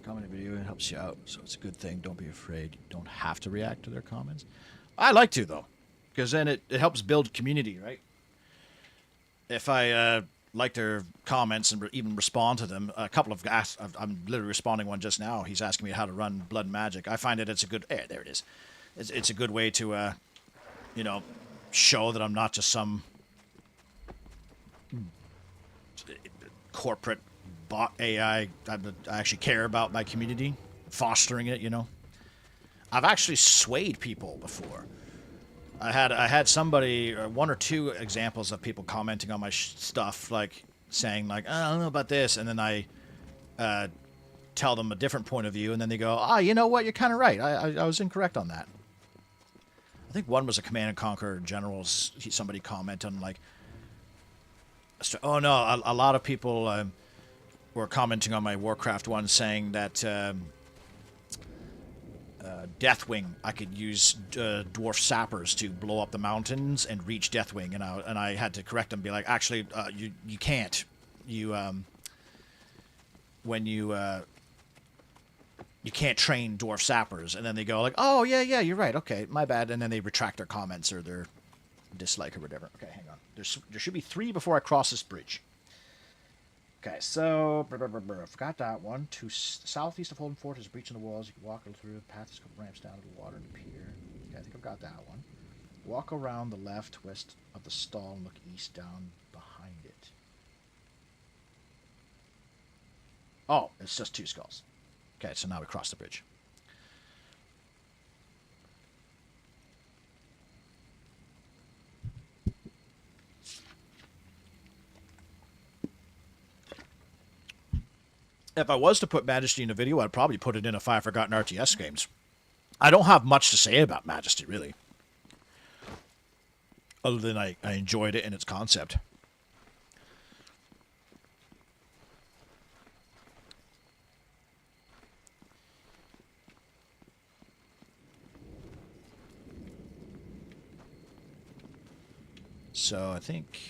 comment a video, it helps you out, so it's a good thing. Don't be afraid. You don't have to react to their comments. I like to, though, because then it helps build community, right? If I like their comments and even respond to them, a couple of guys, I'm literally responding one just now. He's asking me how to run Blood and Magic. I find that it's a good, there it is. It's a good way to, you know, show that I'm not just some corporate bot AI. I actually care about my community, fostering it, you know. I've actually swayed people before. I had somebody, one or two examples of people commenting on my stuff, like saying like, I don't know about this, and then I tell them a different point of view, and then they go, you know what, you're kind of right. I was incorrect on that. I think one was a Command and Conquer general. Somebody commented on like, oh no, a lot of people were commenting on my Warcraft one, saying that Deathwing, I could use dwarf sappers to blow up the mountains and reach Deathwing, and I had to correct them, be like, actually, you can't. You when you can't train dwarf sappers, and then they go like, oh yeah, you're right, okay, my bad, and then they retract their comments or their dislike or whatever. Okay, hang on. There should be 3 before I cross this bridge. Okay, so forgot that one. To southeast of Holden Fort is a breach in the walls. You can walk through the path. There's a couple ramps down to the water and the pier. Okay, I think I've got that one. Walk around the left, west of the stall, and look east down behind it. Oh, it's just 2 skulls. Okay, so now we cross the bridge. If I was to put Majesty in a video, I'd probably put it in a 5 Forgotten RTS games. I don't have much to say about Majesty, really. Other than I enjoyed it in its concept. So I think...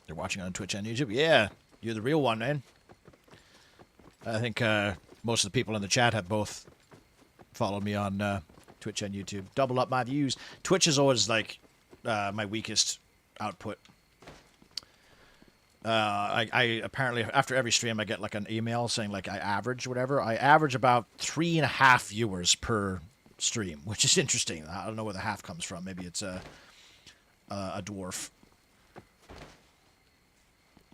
They're watching on Twitch and YouTube? Yeah, you're the real one, man. I think most of the people in the chat have both followed me on Twitch and YouTube. Double up my views. Twitch is always, like, my weakest output. I apparently, after every stream, I get, like, an email saying, like, I average whatever. I average about 3.5 viewers per stream, which is interesting. I don't know where the half comes from. Maybe it's a dwarf.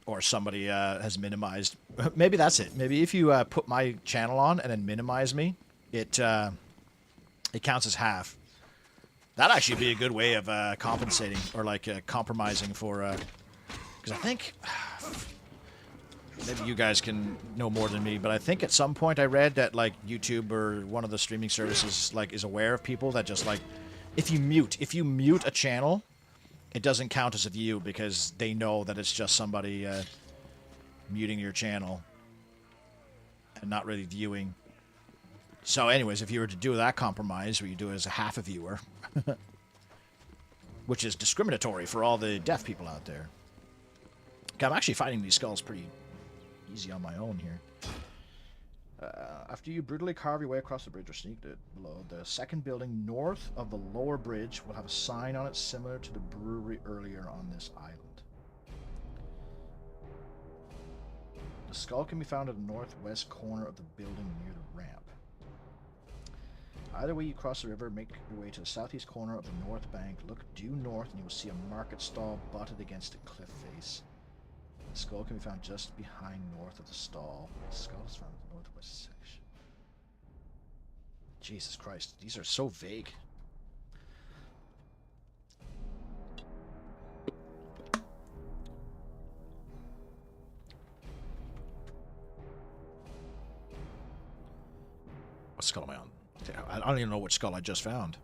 Or somebody has minimized. Maybe that's it. Maybe if you put my channel on and then minimize me, it counts as half. That'd actually be a good way of compensating or like compromising for. Because I think maybe you guys can know more than me, but I think at some point I read that like YouTube or one of the streaming services like is aware of people that just like if you mute a channel, it doesn't count as a view because they know that it's just somebody muting your channel and not really viewing. So anyways, if you were to do that compromise where you do it as a half a viewer, which is discriminatory for all the deaf people out there. Okay, I'm actually fighting these skulls pretty easy on my own here. After you brutally carve your way across the bridge or sneak it below, the second building north of the lower bridge will have a sign on it similar to the brewery earlier on this island. The skull can be found at the northwest corner of the building near the ramp. Either way you cross the river, make your way to the southeast corner of the north bank, look due north and you will see a market stall butted against a cliff face. The skull can be found just behind north of the stall. The skull is found in the northwest section. Jesus Christ, these are so vague. What skull am I on? I don't even know which skull I just found.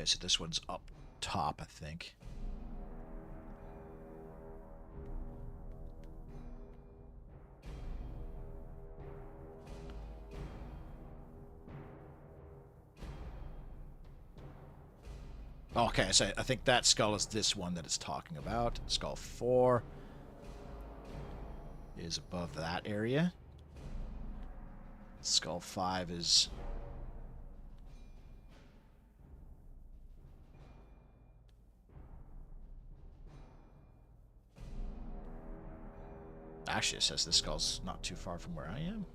Okay, so this one's up top, I think. Okay, so I think that skull is this one that it's talking about. Skull 4 is above that area. Skull 5 is... Actually, it says this skull's not too far from where I am.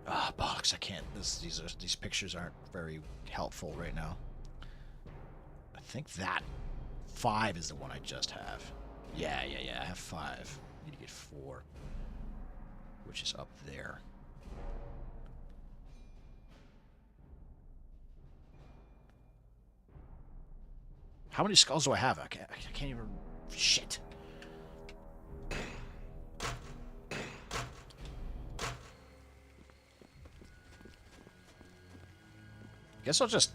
Ah, bollocks, I can't. These pictures aren't very helpful right now. I think that 5 is the one I just have. Yeah, I have 5. I need to get 4, which is up there. How many skulls do I have? I can't even... Shit. Guess I'll just...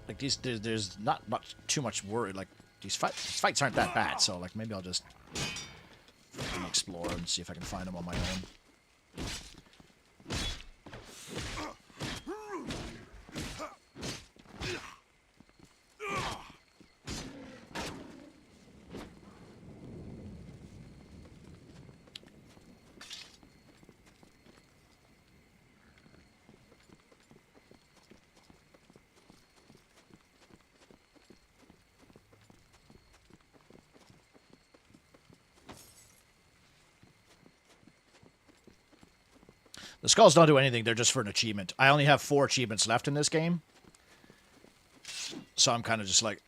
Like, there's not too much worry. Like, these fights aren't that bad, so, like, maybe I'll just explore and see if I can find them on my own. The skulls don't do anything. They're just for an achievement. I only have 4 achievements left in this game. So I'm kind of just like,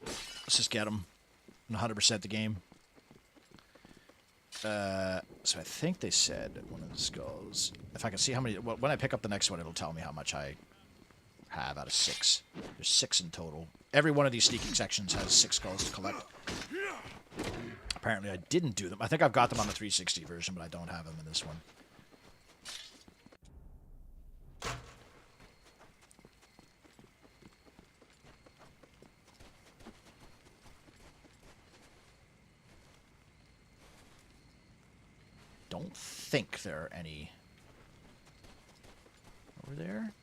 let's just get them. 100% the game. So I think they said one of the skulls. If I can see how many... Well, when I pick up the next one, it'll tell me how much I have out of 6. There's 6 in total. Every one of these sneaking sections has 6 skulls to collect. Apparently I didn't do them. I think I've got them on the 360 version, but I don't have them in this one. Don't think there are any over there.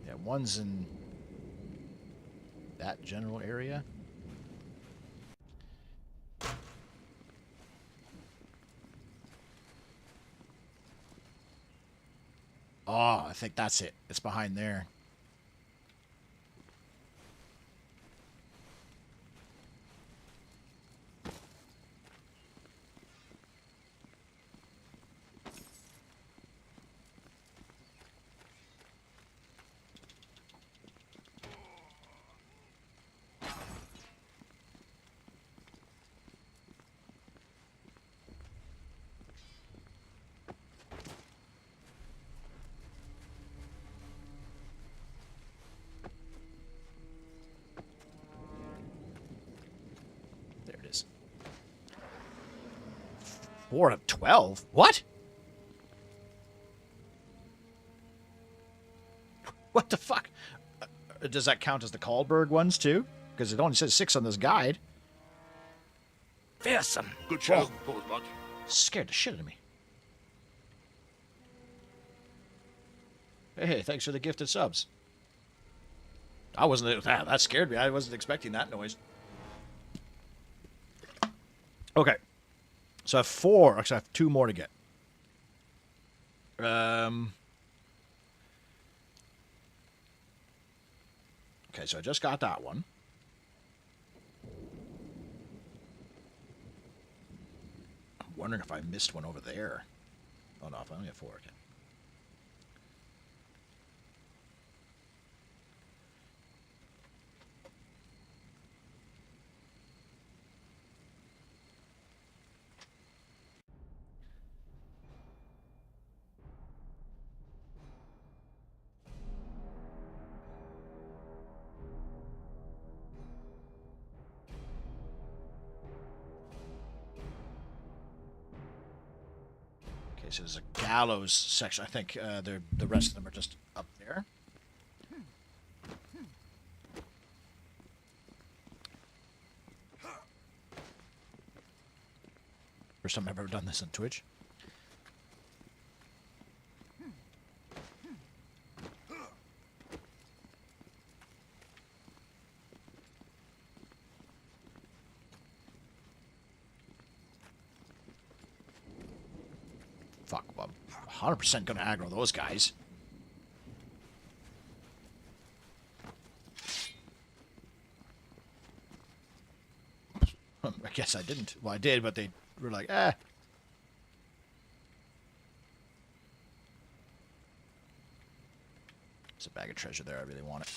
Yeah, one's in that general area. Oh, I think that's it. It's behind there. There it is. 4 of 12? What? What the fuck? Does that count as the Kahlberg ones too? Because it only says 6 on this guide. Fearsome. Good show, Paulbot. Scared the shit out of me. Hey, thanks for the gifted subs. I wasn't... That scared me. I wasn't expecting that noise. Okay. So I have 4. Actually, I have 2 more to get. Okay, so I just got that one. I'm wondering if I missed one over there. Oh, no, I only have 4 again. Okay, so there's a gallows section. I think the rest of them are just up there. First time I've ever done this on Twitch. Fuck, I'm 100% gonna aggro those guys. I guess I didn't. Well, I did, but they were like, eh. There's a bag of treasure there. I really want it.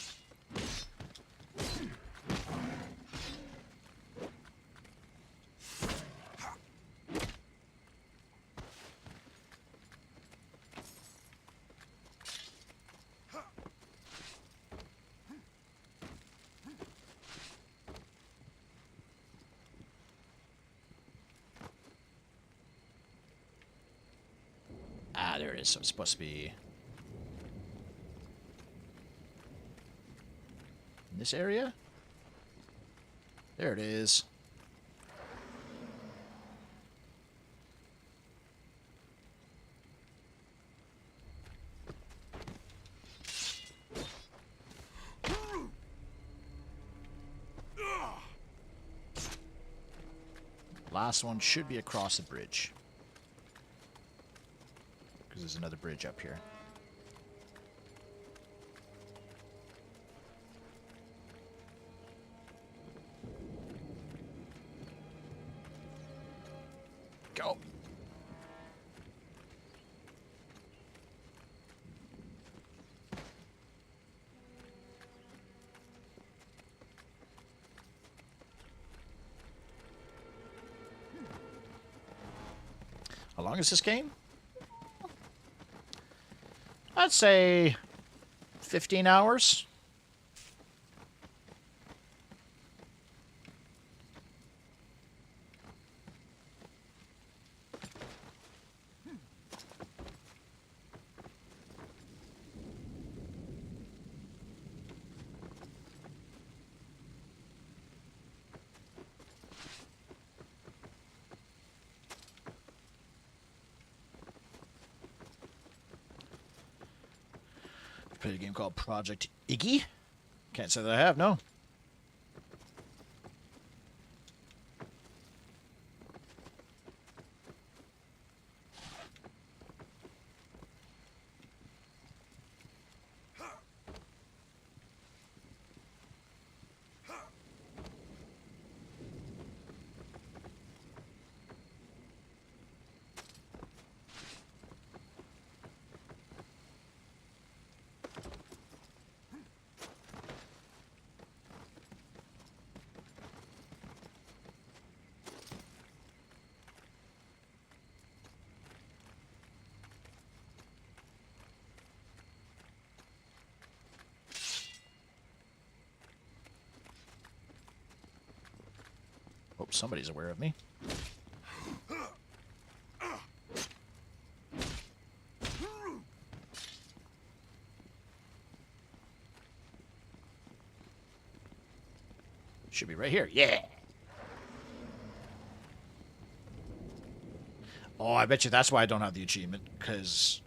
Ah, there it is. So it's supposed to be in this area. There it is. Last one should be across the bridge. Because there's another bridge up here. Go. How long is this game? I'd say 15 hours. Played a game called Project Iggy. Can't say that I have, no. Hope somebody's aware of me. Should be right here. Yeah. Oh, I bet you that's why I don't have the achievement, because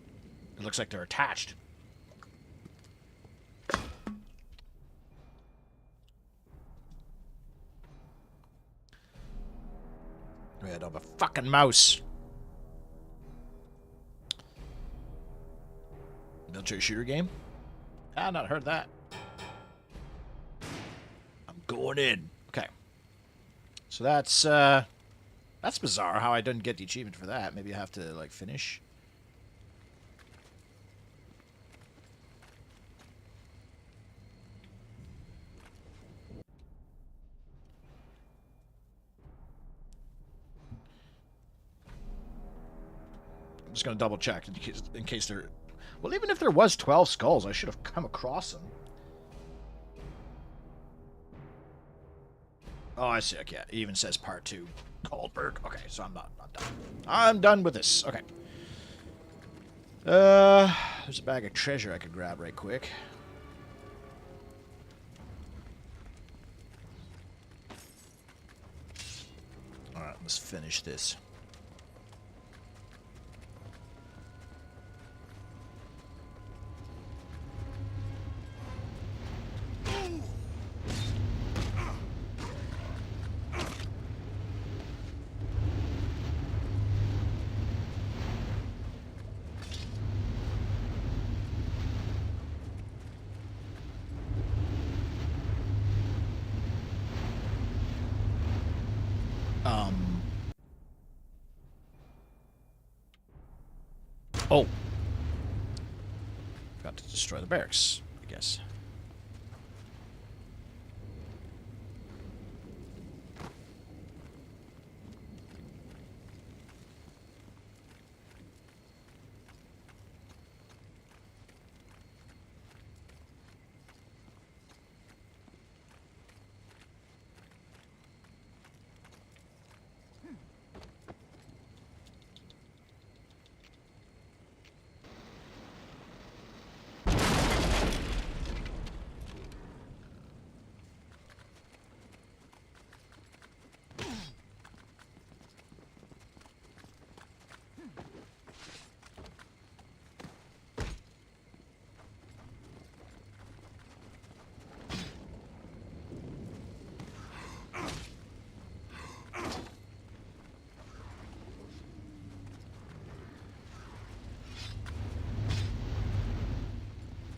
it looks like they're attached. Red of a fucking mouse. Military shooter game? Ah, not heard that. I'm going in. Okay. So that's bizarre how I didn't get the achievement for that. Maybe I have to, like, finish. I'm just going to double check in case there... Well, even if there was 12 skulls, I should have come across them. Oh, I see. Okay, it even says part 2. Goldberg. Okay, so I'm done. I'm done with this. Okay. There's a bag of treasure I could grab right quick. Alright, let's finish this. Oh. Got to destroy the barracks, I guess.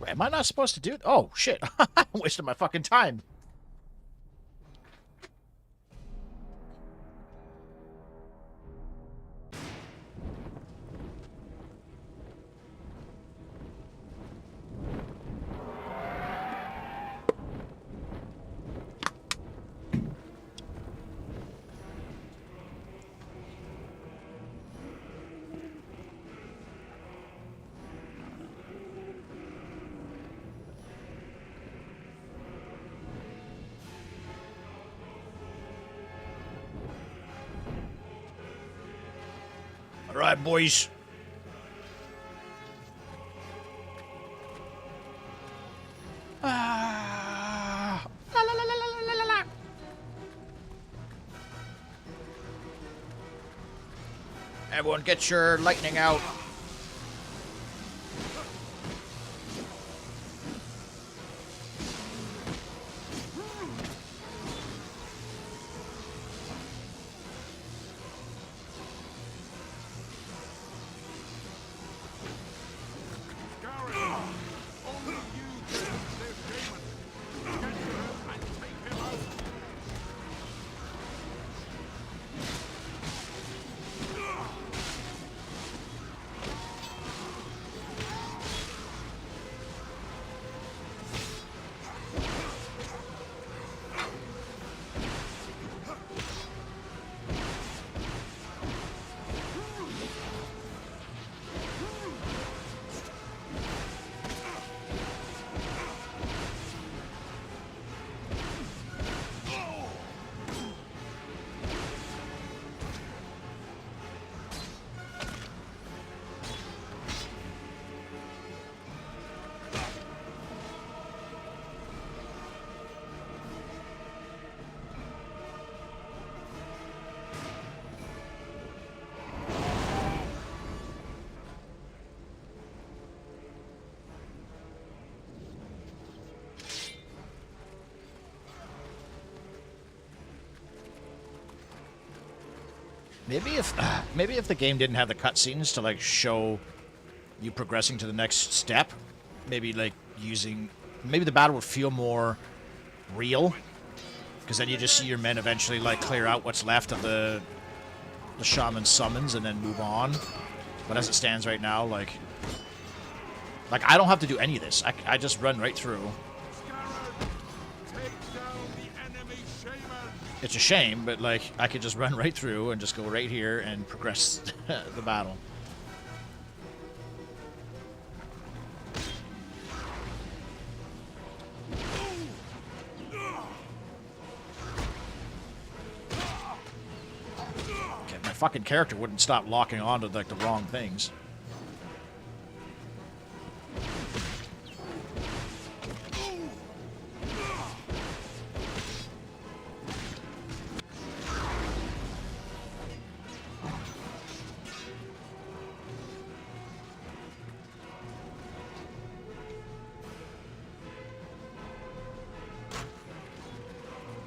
Wait, am I not supposed to do it? Oh, shit. I'm wasting my fucking time. All right, boys. Ah. La, la, la, la, la, la, la. Everyone, get your lightning out. Maybe if the game didn't have the cutscenes to like show you progressing to the next step, maybe like maybe the battle would feel more real, because then you just see your men eventually like clear out what's left of the shaman summons and then move on. But as it stands right now, like I don't have to do any of this. I just run right through. It's a shame, but like I could just run right through and just go right here and progress the battle. Okay, my fucking character wouldn't stop locking onto like the wrong things.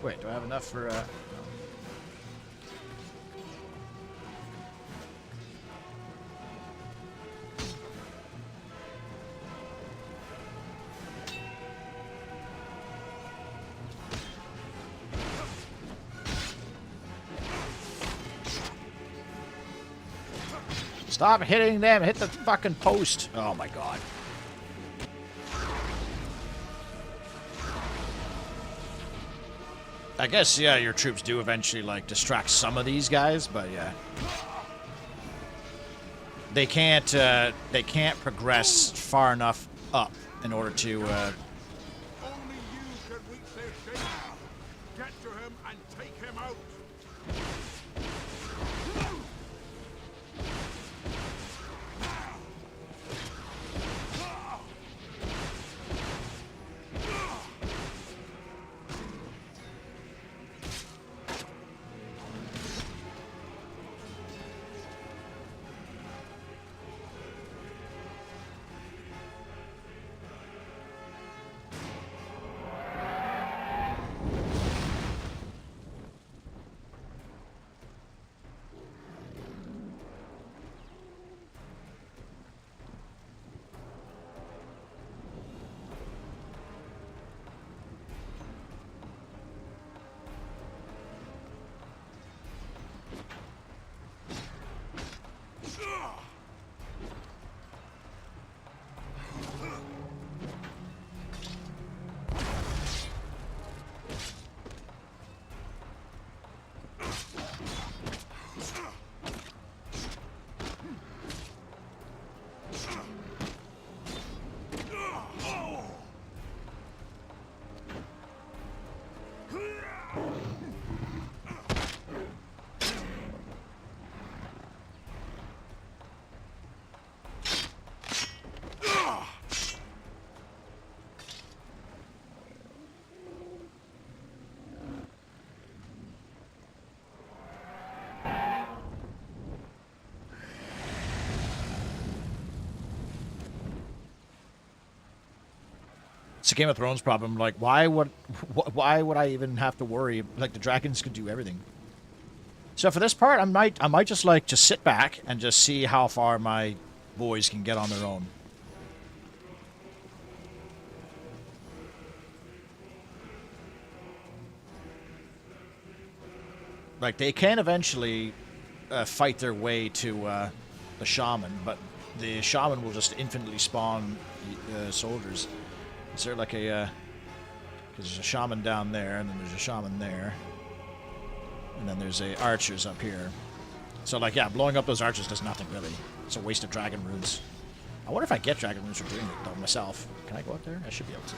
Wait, do I have enough for... Stop hitting them! Hit the fucking post! Oh my god. I guess, yeah, your troops do eventually, like, distract some of these guys, but yeah. They can't progress far enough up in order to, Only you can reach their shape. Get to him and take him out. It's a Game of Thrones problem. Like, why would I even have to worry? Like, the dragons could do everything. So for this part, I might just like just sit back and just see how far my boys can get on their own. Like, they can eventually fight their way to the shaman, but the shaman will just infinitely spawn soldiers. Is there like a... Because there's a shaman down there, and then there's a shaman there. And then there's a archers up here. So, like, yeah, blowing up those archers does nothing, really. It's a waste of dragon runes. I wonder if I get dragon runes for doing it, though, myself. Can I go up there? I should be able to.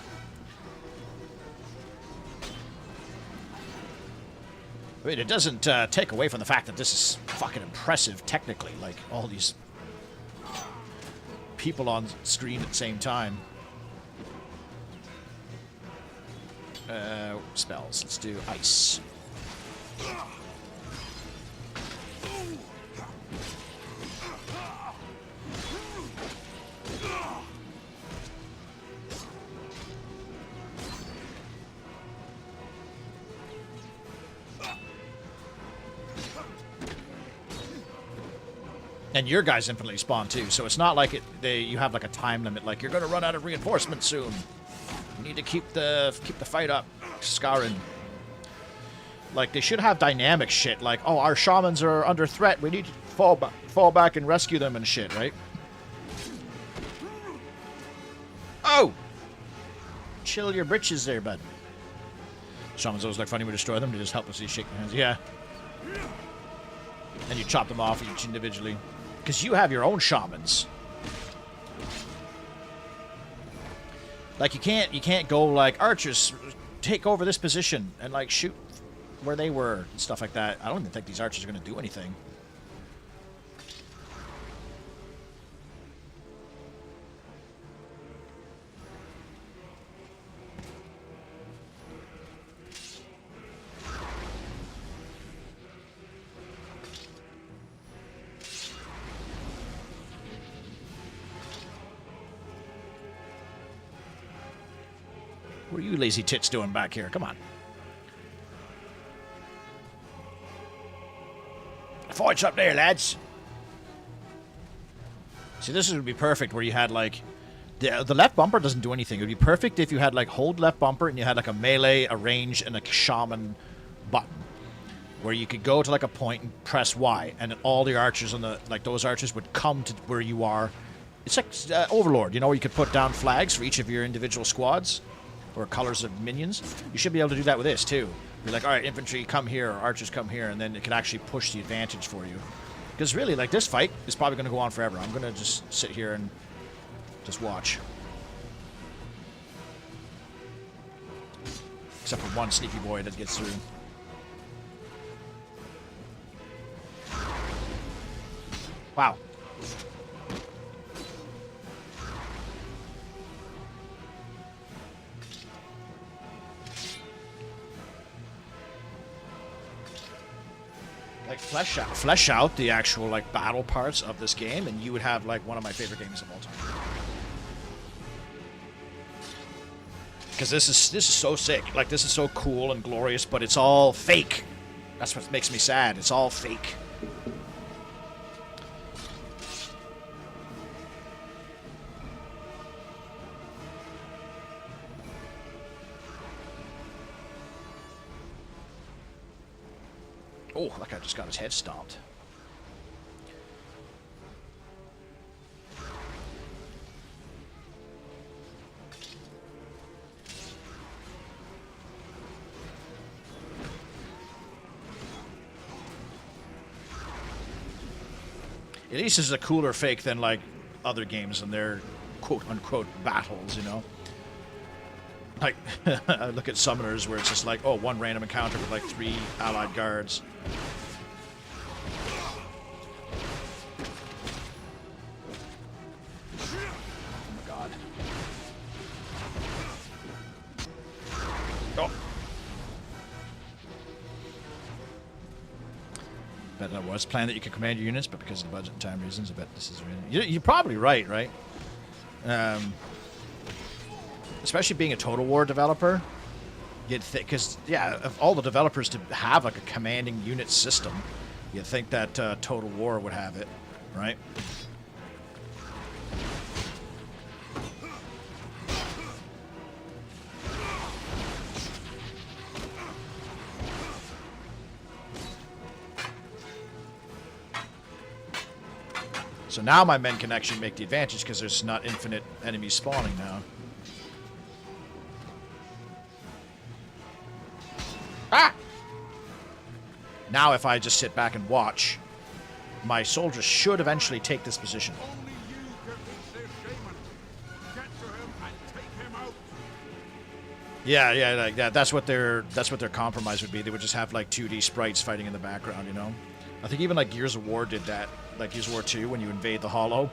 I mean, it doesn't take away from the fact that this is fucking impressive, technically. Like, all these people on screen at the same time. Spells. Let's do ice. And your guys infinitely spawn too, so it's not like you have like a time limit. Like, you're gonna run out of reinforcements soon. You need to keep the fight up, Scarin. Like, they should have dynamic shit. Like, oh, our shamans are under threat. We need to fall back and rescue them and shit, right? Oh, chill your britches there, bud. Shamans always like funny we destroy them. They just helplessly shake their hands. Yeah. And you chop them off each individually. Because you have your own shamans. Like, you can't go like, archers, take over this position and like shoot where they were and stuff like that. I don't even think these archers are going to do anything. What are you lazy tits doing back here? Come on. what's up there, lads? See, this would be perfect where you had, like... The left bumper doesn't do anything. It would be perfect if you had, like, hold left bumper and you had, like, a melee, a range, and a shaman button. Where you could go to, like, a point and press Y, and then all the archers on the... Like, those archers would come to where you are. It's like Overlord, you know, where you could put down flags for each of your individual squads. Or colors of minions. You should be able to do that with this, too. Be like, alright, infantry, come here, or archers, come here, and then it could actually push the advantage for you. Because really, like, this fight is probably going to go on forever. I'm going to just sit here and just watch. Except for one sneaky boy that gets through. Wow. Like, flesh out the actual, like, battle parts of this game, and you would have, like, one of my favorite games of all time. Because this is so sick. Like, this is so cool and glorious, but it's all fake. That's what makes me sad. It's all fake. Oh, that guy just got his head stomped. At least this is a cooler fake than, like, other games and their quote-unquote battles, you know? Like, I look at Summoners where it's just like, oh, one random encounter with, like, 3 allied guards. Oh my god. Oh! Bet I was planning that you could command your units, but because of budget and time reasons, I bet this is really... You're probably right, right? Especially being a Total War developer, you'd think, because, yeah, of all the developers to have, like, a commanding unit system, you'd think that Total War would have it, right? So now my men can actually make the advantage because there's not infinite enemies spawning now. Ah! Now if I just sit back and watch, my soldiers should eventually take this position. Only you can reach their shaman. Get to him and take him out. Yeah, like that. That's what their compromise would be. They would just have like 2D sprites fighting in the background, you know? I think even like Gears of War did that. Like Gears of War 2, when you invade the Hollow,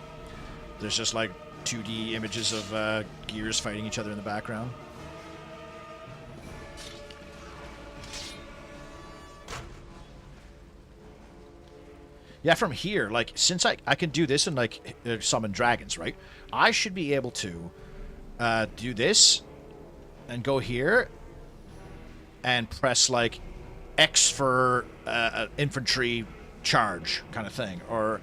there's just like 2D images of gears fighting each other in the background. Yeah, from here, like, since I can do this and, like, summon dragons, right? I should be able to do this and go here and press, like, X for infantry charge kind of thing. Or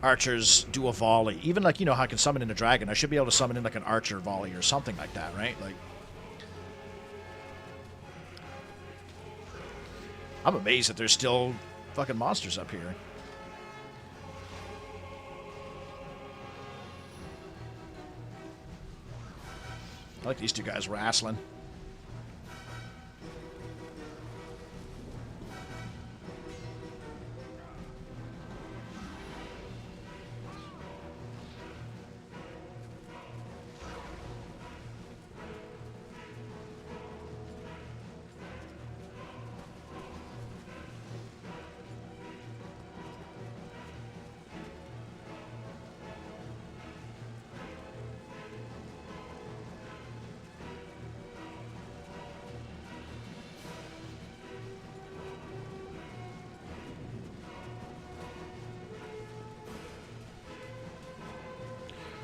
archers do a volley. Even, like, you know how I can summon in a dragon. I should be able to summon in, like, an archer volley or something like that, right? Like, I'm amazed that there's still fucking monsters up here. I like these two guys wrestling.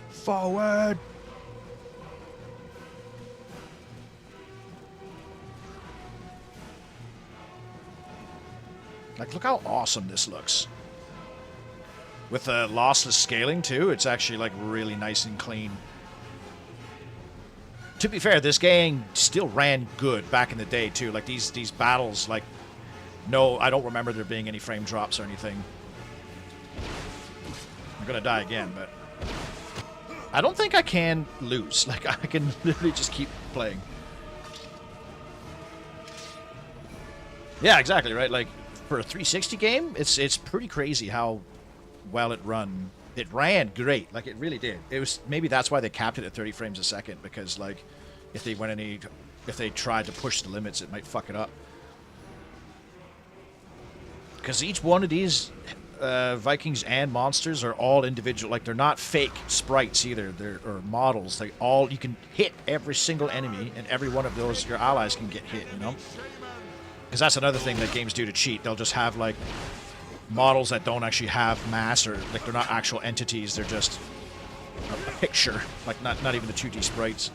Forward! Like, look how awesome this looks. With lossless scaling, too, it's actually, like, really nice and clean. To be fair, this game still ran good back in the day, too. Like, these battles, like... No, I don't remember there being any frame drops or anything. I'm gonna die again, but... I don't think I can lose. Like, I can literally just keep playing. Yeah, exactly, right? Like, for a 360 game, it's pretty crazy how well it run. It ran great. Like, it really did. It was... Maybe that's why they capped it at 30 frames a second, because, like, if they tried to push the limits, it might fuck it up. Because each one of these Vikings and monsters are all individual. Like, they're not fake sprites either. Or models. Like, you can hit every single enemy, and every one of those, your allies can get hit, you know? Because that's another thing that games do to cheat. They'll just have, like, models that don't actually have mass, or, like, they're not actual entities. They're just a picture. Like, not even the 2D sprites.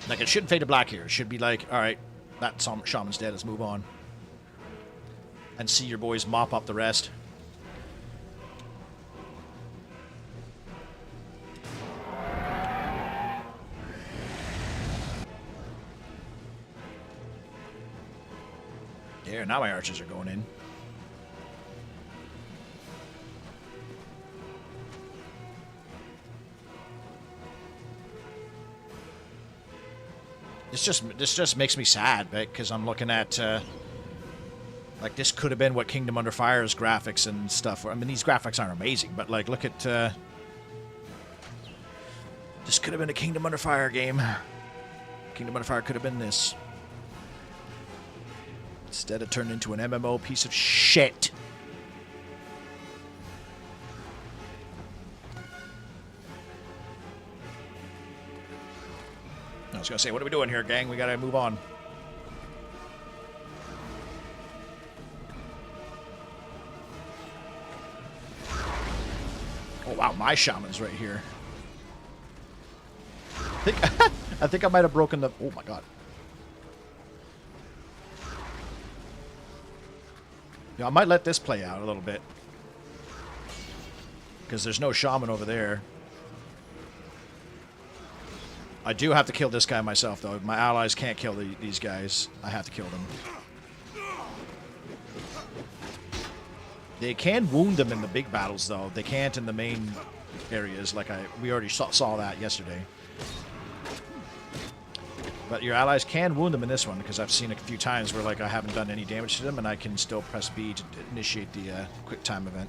Like, it shouldn't fade to black here. It should be like, alright, that shaman's dead, let's move on. And see your boys mop up the rest. There, now my archers are going in. This just makes me sad, right? Because I'm looking at like, this could have been what Kingdom Under Fire's graphics and stuff were. I mean, these graphics aren't amazing, but like, look at this could have been a Kingdom Under Fire game. Kingdom Under Fire could have been this. Instead, it turned into an MMO piece of shit. I was gonna say, what are we doing here, gang? We gotta move on. Oh wow, my shaman's right here. I think I might have broken the... Oh my god. Yeah, I might let this play out a little bit. Because there's no shaman over there. I do have to kill this guy myself, though. My allies can't kill these guys. I have to kill them. They can wound them in the big battles, though. They can't in the main areas, like we already saw that yesterday. But your allies can wound them in this one, because I've seen a few times where, like, I haven't done any damage to them, and I can still press B to initiate the quick time event.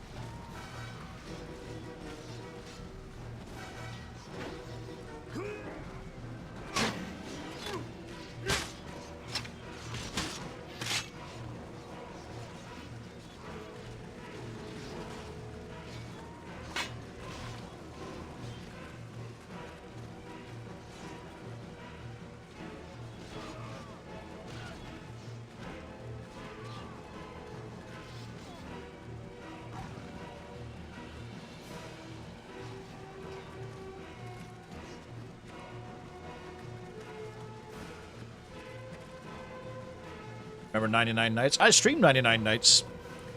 Remember 99 Nights? I streamed 99 Nights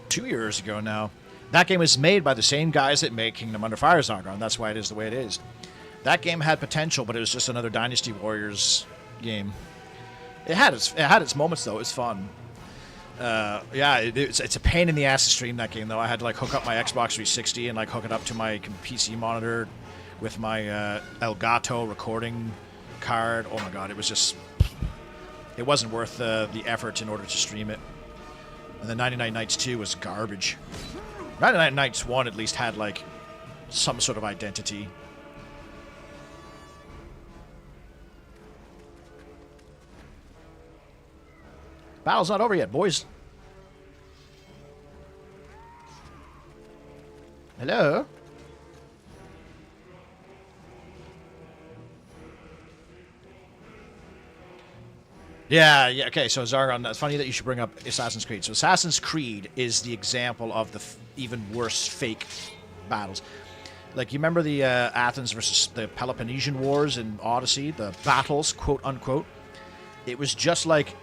2 years ago now. That game was made by the same guys that make Kingdom Under Fire Argon. That's why it is the way it is. That game had potential, but it was just another Dynasty Warriors game. It had its moments, though. It was fun. Yeah, it's a pain in the ass to stream that game, though. I had to, like, hook up my Xbox 360 and, like, hook it up to my PC monitor with my Elgato recording card. Oh my god, it was just... It wasn't worth the effort in order to stream it. And the 99 Nights 2 was garbage. 99 Nights 1 at least had, like, some sort of identity. Battle's not over yet, boys. Hello? Yeah, okay, so Zargon, it's funny that you should bring up Assassin's Creed. So Assassin's Creed is the example of the even worse fake battles. Like, you remember the Athens versus the Peloponnesian Wars in Odyssey, the battles, quote unquote? It was just like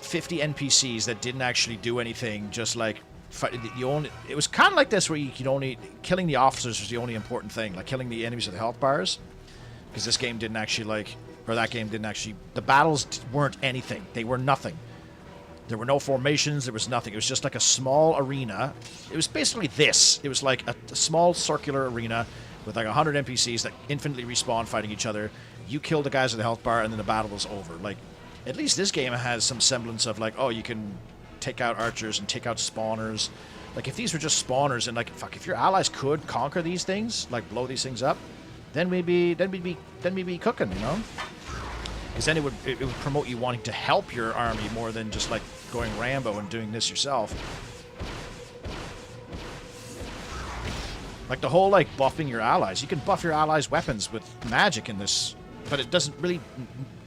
50 NPCs that didn't actually do anything, just like it was kind of like this, where you could only killing the officers was the only important thing, like killing the enemies with the health bars, because this game didn't actually that game didn't actually, the battles weren't anything. They were nothing. There were no formations. There was nothing. It was just like a small arena. It was basically this. It was like a small circular arena with like 100 NPCs that infinitely respawn fighting each other. You kill the guys with the health bar, and then the battle was over. Like, at least this game has some semblance of like, oh, you can take out archers and take out spawners. Like, if these were just spawners, and like, fuck, if your allies could conquer these things, like blow these things up, then we'd be cooking, you know? Because then it would promote you wanting to help your army more than just like going Rambo and doing this yourself. Like the whole like buffing your allies. You can buff your allies' weapons with magic in this, but it doesn't really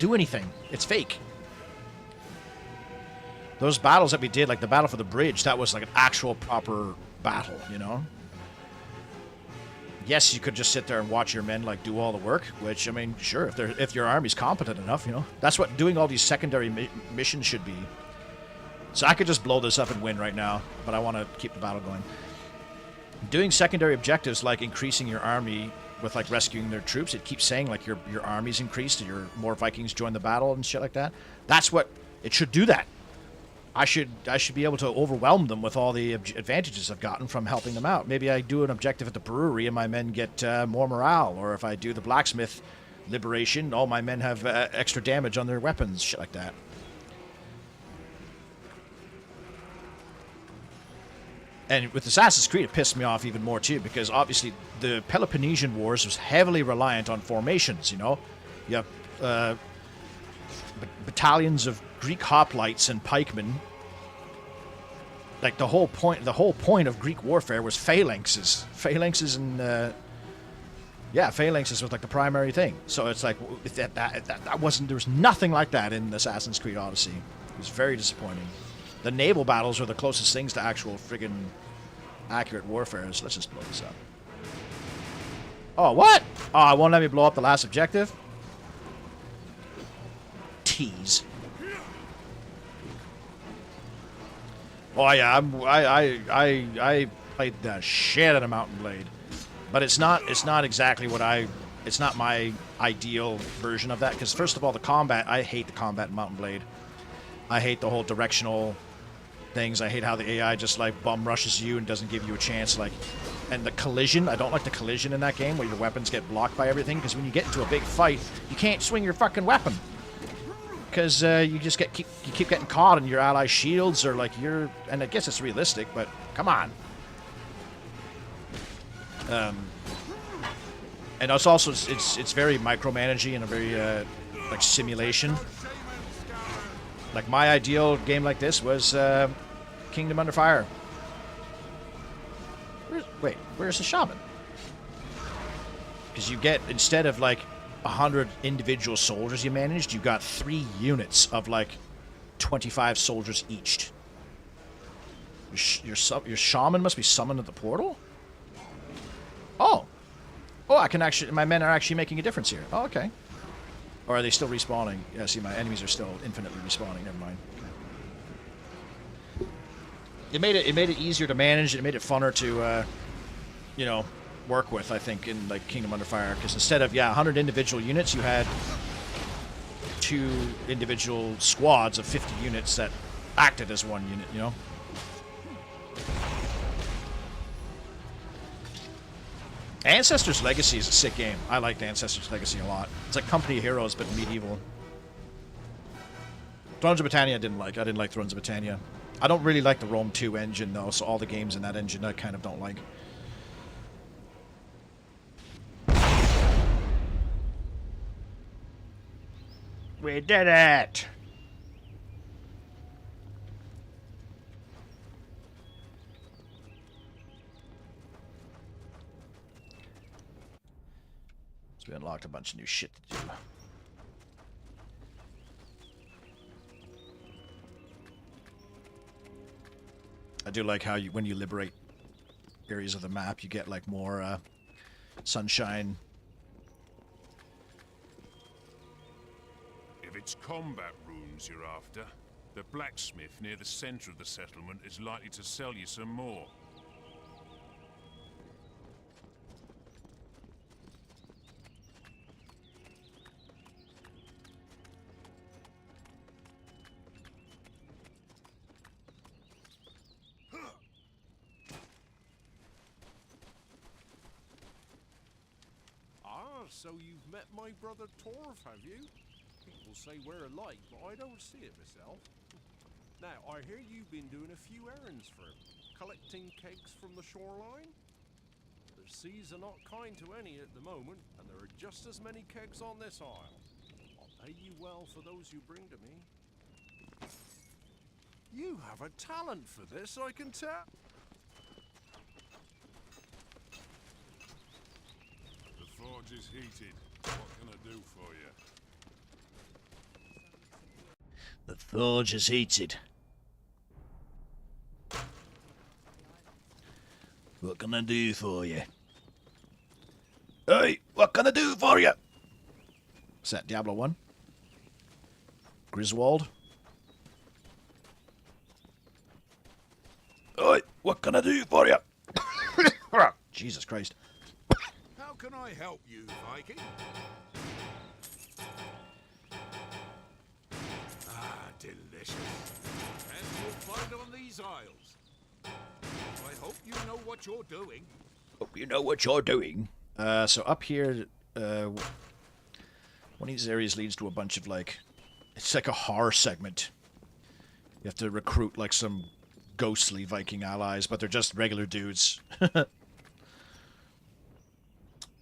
do anything. It's fake. Those battles that we did, like the battle for the bridge, that was like an actual proper battle, you know? Yes, you could just sit there and watch your men like do all the work, which, I mean, sure, if your army's competent enough, you know. That's what doing all these secondary missions should be. So I could just blow this up and win right now, but I want to keep the battle going. Doing secondary objectives like increasing your army with like rescuing their troops, it keeps saying like your army's increased, or your more Vikings join the battle and shit like that. That's what it should do. That I should be able to overwhelm them with all the advantages I've gotten from helping them out. Maybe I do an objective at the brewery and my men get more morale, or if I do the blacksmith liberation, all my men have extra damage on their weapons, shit like that. And with Assassin's Creed, it pissed me off even more too, because obviously the Peloponnesian Wars was heavily reliant on formations, you know? You have battalions of Greek hoplites and pikemen. Like the whole point of Greek warfare was phalanxes. Phalanxes and phalanxes was like the primary thing. So it's like that wasn't, there was nothing like that in Assassin's Creed Odyssey. It was very disappointing. The naval battles were the closest things to actual friggin' accurate warfare. So let's just blow this up. Oh, what? Oh, it won't let me blow up the last objective? Tease. Oh yeah, I played the shit out of Mountain Blade, but it's not exactly what it's not my ideal version of that, because first of all, the combat, I hate the combat in Mountain Blade. I hate the whole directional things. I hate how the AI just like bum rushes you and doesn't give you a chance, like, and the collision. I don't like the collision in that game where your weapons get blocked by everything, because when you get into a big fight, you can't swing your fucking weapon. Because you just keep getting caught in your ally shields, or like and I guess it's realistic, but come on. And it's also it's very micromanaging and a very like simulation. Like my ideal game like this was Kingdom Under Fire. Where's the shaman? Because you get, instead of like 100 individual soldiers you managed, you got 3 units of like 25 soldiers each. Your shaman must be summoned at the portal? Oh, I can actually, my men are actually making a difference here. Oh, okay. Or are they still respawning? Yeah, see, my enemies are still infinitely respawning. Never mind. Okay. It made it easier to manage. It made it funner to, you know, work with, I think, in like Kingdom Under Fire, because instead of 100 individual units, you had 2 individual squads of 50 units that acted as 1 unit, you know. Ancestors Legacy is a sick game. I liked Ancestors Legacy a lot. It's like Company of Heroes but medieval. Thrones of Britannia I didn't like. I didn't like Thrones of Britannia. I don't really like the Rome 2 engine though, so all the games in that engine I kind of don't like. We did it! So we unlocked a bunch of new shit to do. I do like how when you liberate areas of the map, you get like more sunshine. If it's combat runes you're after, the blacksmith near the center of the settlement is likely to sell you some more. Ah, so you've met my brother Torv, have you? People say we're alike, but I don't see it myself. Now, I hear you've been doing a few errands for him, collecting kegs from the shoreline? The seas are not kind to any at the moment, and there are just as many kegs on this isle. I'll pay you well for those you bring to me. You have a talent for this, I can tell. The forge is heated. What can I do for you? The forge is heated. What can I do for you? Hey, what can I do for you? Is that Diablo 1? Griswold? Hey, what can I do for you? Jesus Christ. How can I help you, Viking? Ah, delicious. And you'll find on these isles. I hope you know what you're doing. Hope you know what you're doing. So up here, one of these areas leads to a bunch of, like, it's like a horror segment. You have to recruit, like, some ghostly Viking allies, but they're just regular dudes.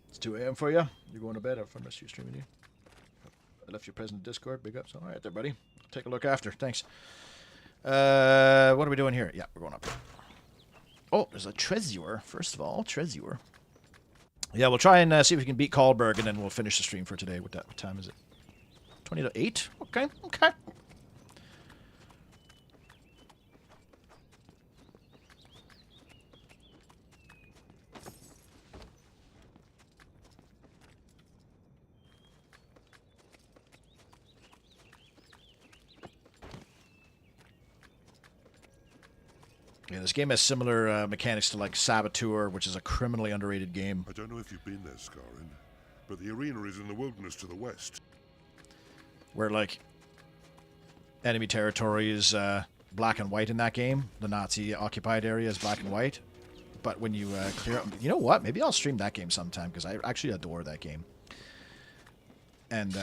It's 2 a.m. for you. You're going to bed. Have fun rest of your stream with you. I left your present in Discord. Big ups. All right there, buddy. Take a look after. Thanks. What are we doing here? Yeah, we're going up here. Oh, there's a treasure. First of all, treasure. Yeah, we'll try and see if we can beat Karlberg, and then we'll finish the stream for today. What time is it? 20 to 8? Okay, okay. Yeah, this game has similar mechanics to, like, Saboteur, which is a criminally underrated game. I don't know if you've been there, Scarin, but the arena is in the wilderness to the west. Where, like, enemy territory is black and white in that game. The Nazi-occupied area is black and white. But when you clear up... You know what? Maybe I'll stream that game sometime, because I actually adore that game. And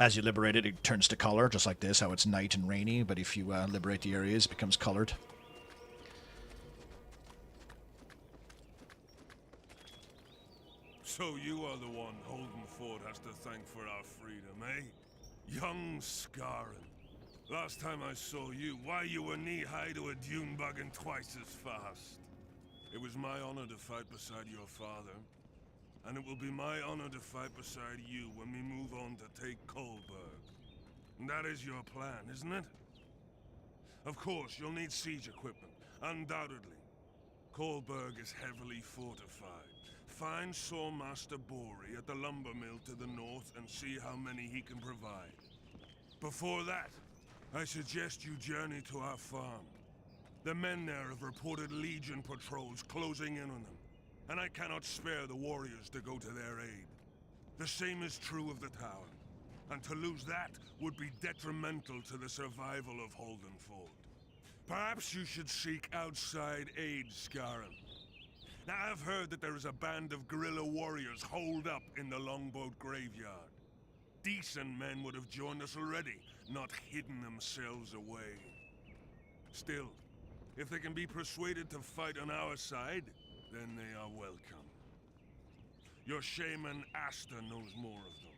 as you liberate it, it turns to color, just like this, how it's night and rainy. But if you liberate the areas, it becomes colored. So you are the one Holden Ford has to thank for our freedom, eh? Young Scarin. Last time I saw you, why you were knee-high to a dune bug and twice as fast. It was my honor to fight beside your father. And it will be my honor to fight beside you when we move on to take Karlberg. And that is your plan, isn't it? Of course, you'll need siege equipment, undoubtedly. Karlberg is heavily fortified. Find Sawmaster Bori at the lumber mill to the north and see how many he can provide. Before that, I suggest you journey to our farm. The men there have reported Legion patrols closing in on them, and I cannot spare the warriors to go to their aid. The same is true of the tower, and to lose that would be detrimental to the survival of Holden Ford. Perhaps you should seek outside aid, Scarin. Now, I've heard that there is a band of guerrilla warriors holed up in the Longboat Graveyard. Decent men would have joined us already, not hidden themselves away. Still, if they can be persuaded to fight on our side, then they are welcome. Your shaman Asta knows more of them.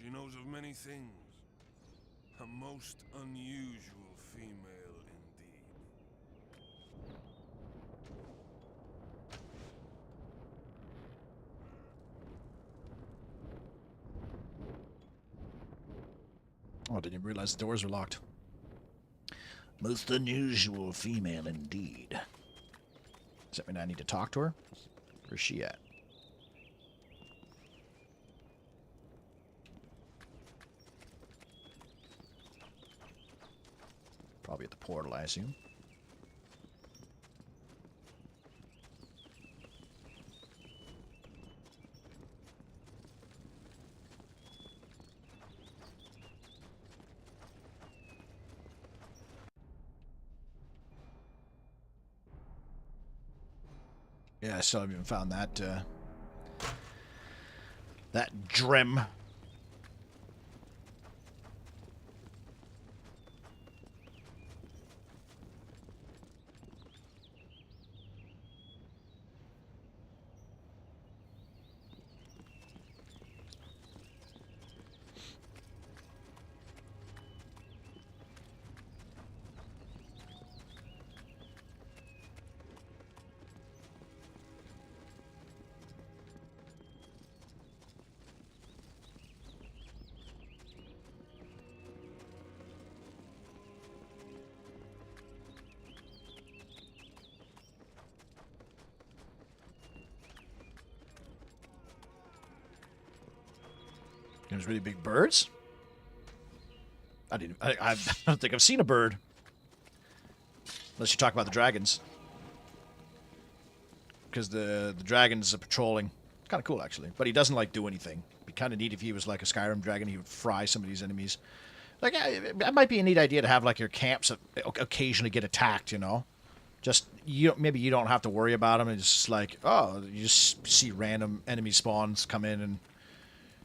She knows of many things. A most unusual female indeed. Oh, I didn't even realize the doors were locked. Most unusual female indeed. Does that mean I need to talk to her? Where's she at? Probably at the portal, I assume. Yeah, I still haven't even found that, that Drem. There's really big birds? I don't think I've seen a bird. Unless you talk about the dragons. Because the dragons are patrolling. It's kind of cool, actually. But he doesn't, like, do anything. It'd be kind of neat if he was like a Skyrim dragon. He would fry some of these enemies. Like, that might be a neat idea to have, like, your camps that occasionally get attacked, you know? Just, maybe you don't have to worry about them. It's just like, oh, you just see random enemy spawns come in and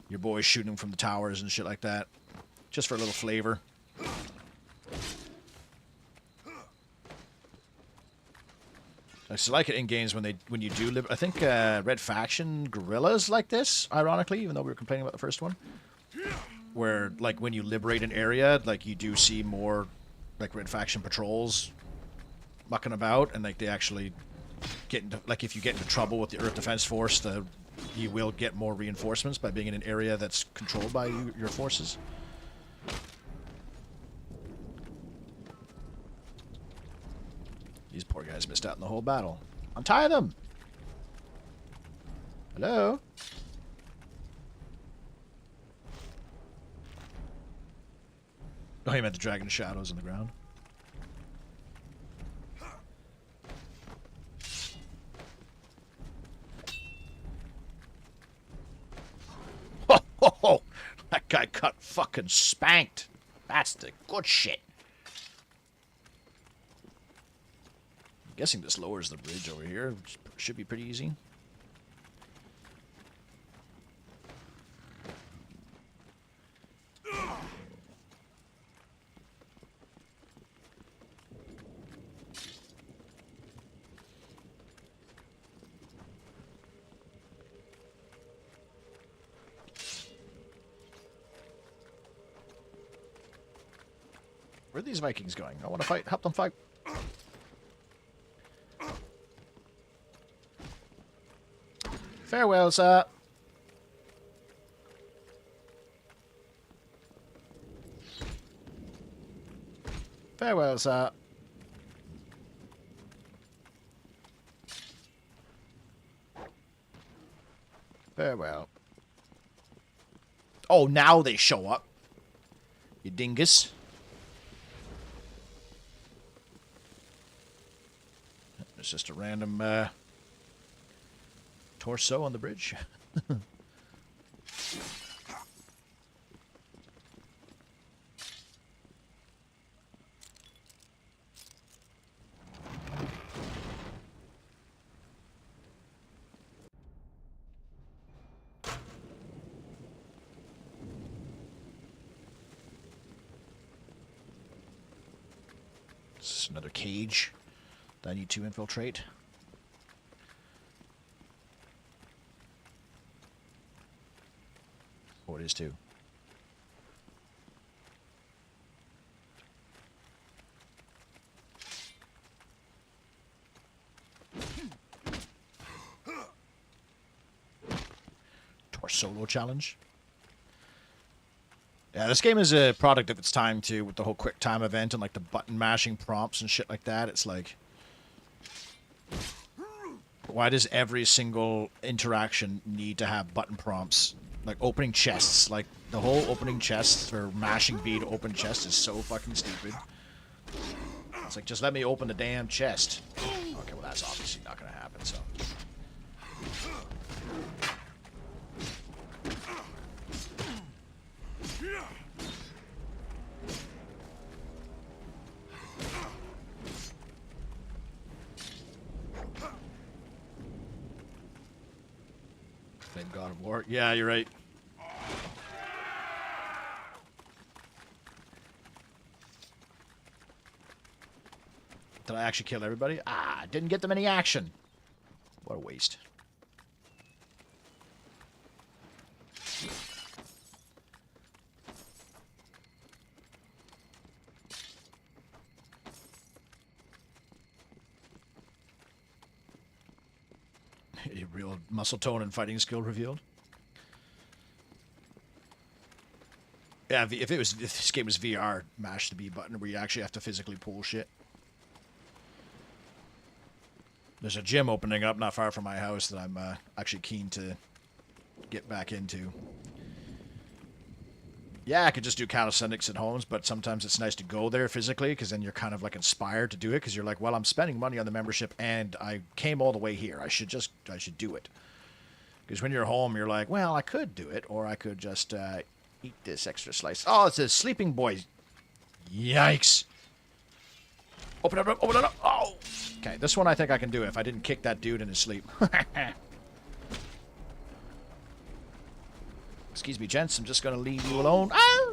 your boys shooting them from the towers and shit like that. Just for a little flavor. I just like it in games when you do live. I think Red Faction Guerrillas like this, ironically, even though we were complaining about the first one. Where, like, when you liberate an area, like, you do see more, like, Red Faction patrols mucking about, and, like, they actually get into, like, if you get into trouble with the Earth Defense Force, you will get more reinforcements by being in an area that's controlled by your forces. These poor guys missed out in the whole battle. Untie them! Hello? Oh, you meant the dragon shadows on the ground. Ho, ho, ho! That guy got fucking spanked. That's the good shit. I'm guessing this lowers the bridge over here, which should be pretty easy. Where are these Vikings going? I want to fight. Help them fight. Farewell, sir. Farewell, sir. Farewell. Oh, now they show up. You dingus. It's just a random torso on the bridge. This is another cage that I need to infiltrate. Oh, it is too. Solo challenge. Yeah, this game is a product of its time too, with the whole quick time event and like the button mashing prompts and shit like that. It's like, why does every single interaction need to have button prompts? Like opening chests, like the whole opening chests or mashing B to open chests is so fucking stupid. It's like, just let me open the damn chest. Okay, well, that's obviously not going to happen, so. Flame God of War. Yeah, you're right. Did I actually kill everybody? Ah, didn't get them any action. What a waste. Real muscle tone and fighting skill revealed. Yeah, if this game was VR, mash the B button where you actually have to physically pull shit. There's a gym opening up not far from my house that I'm actually keen to get back into. Yeah, I could just do calisthenics at home, but sometimes it's nice to go there physically because then you're kind of like inspired to do it because you're like, well, I'm spending money on the membership and I came all the way here. I should do it. Because when you're home, you're like, well, I could do it or I could just eat this extra slice. Oh, it's a sleeping boy. Yikes. Open it up, open it up. Oh. Okay, this one I think I can do if I didn't kick that dude in his sleep. Excuse me, gents. I'm just going to leave you alone. Ah!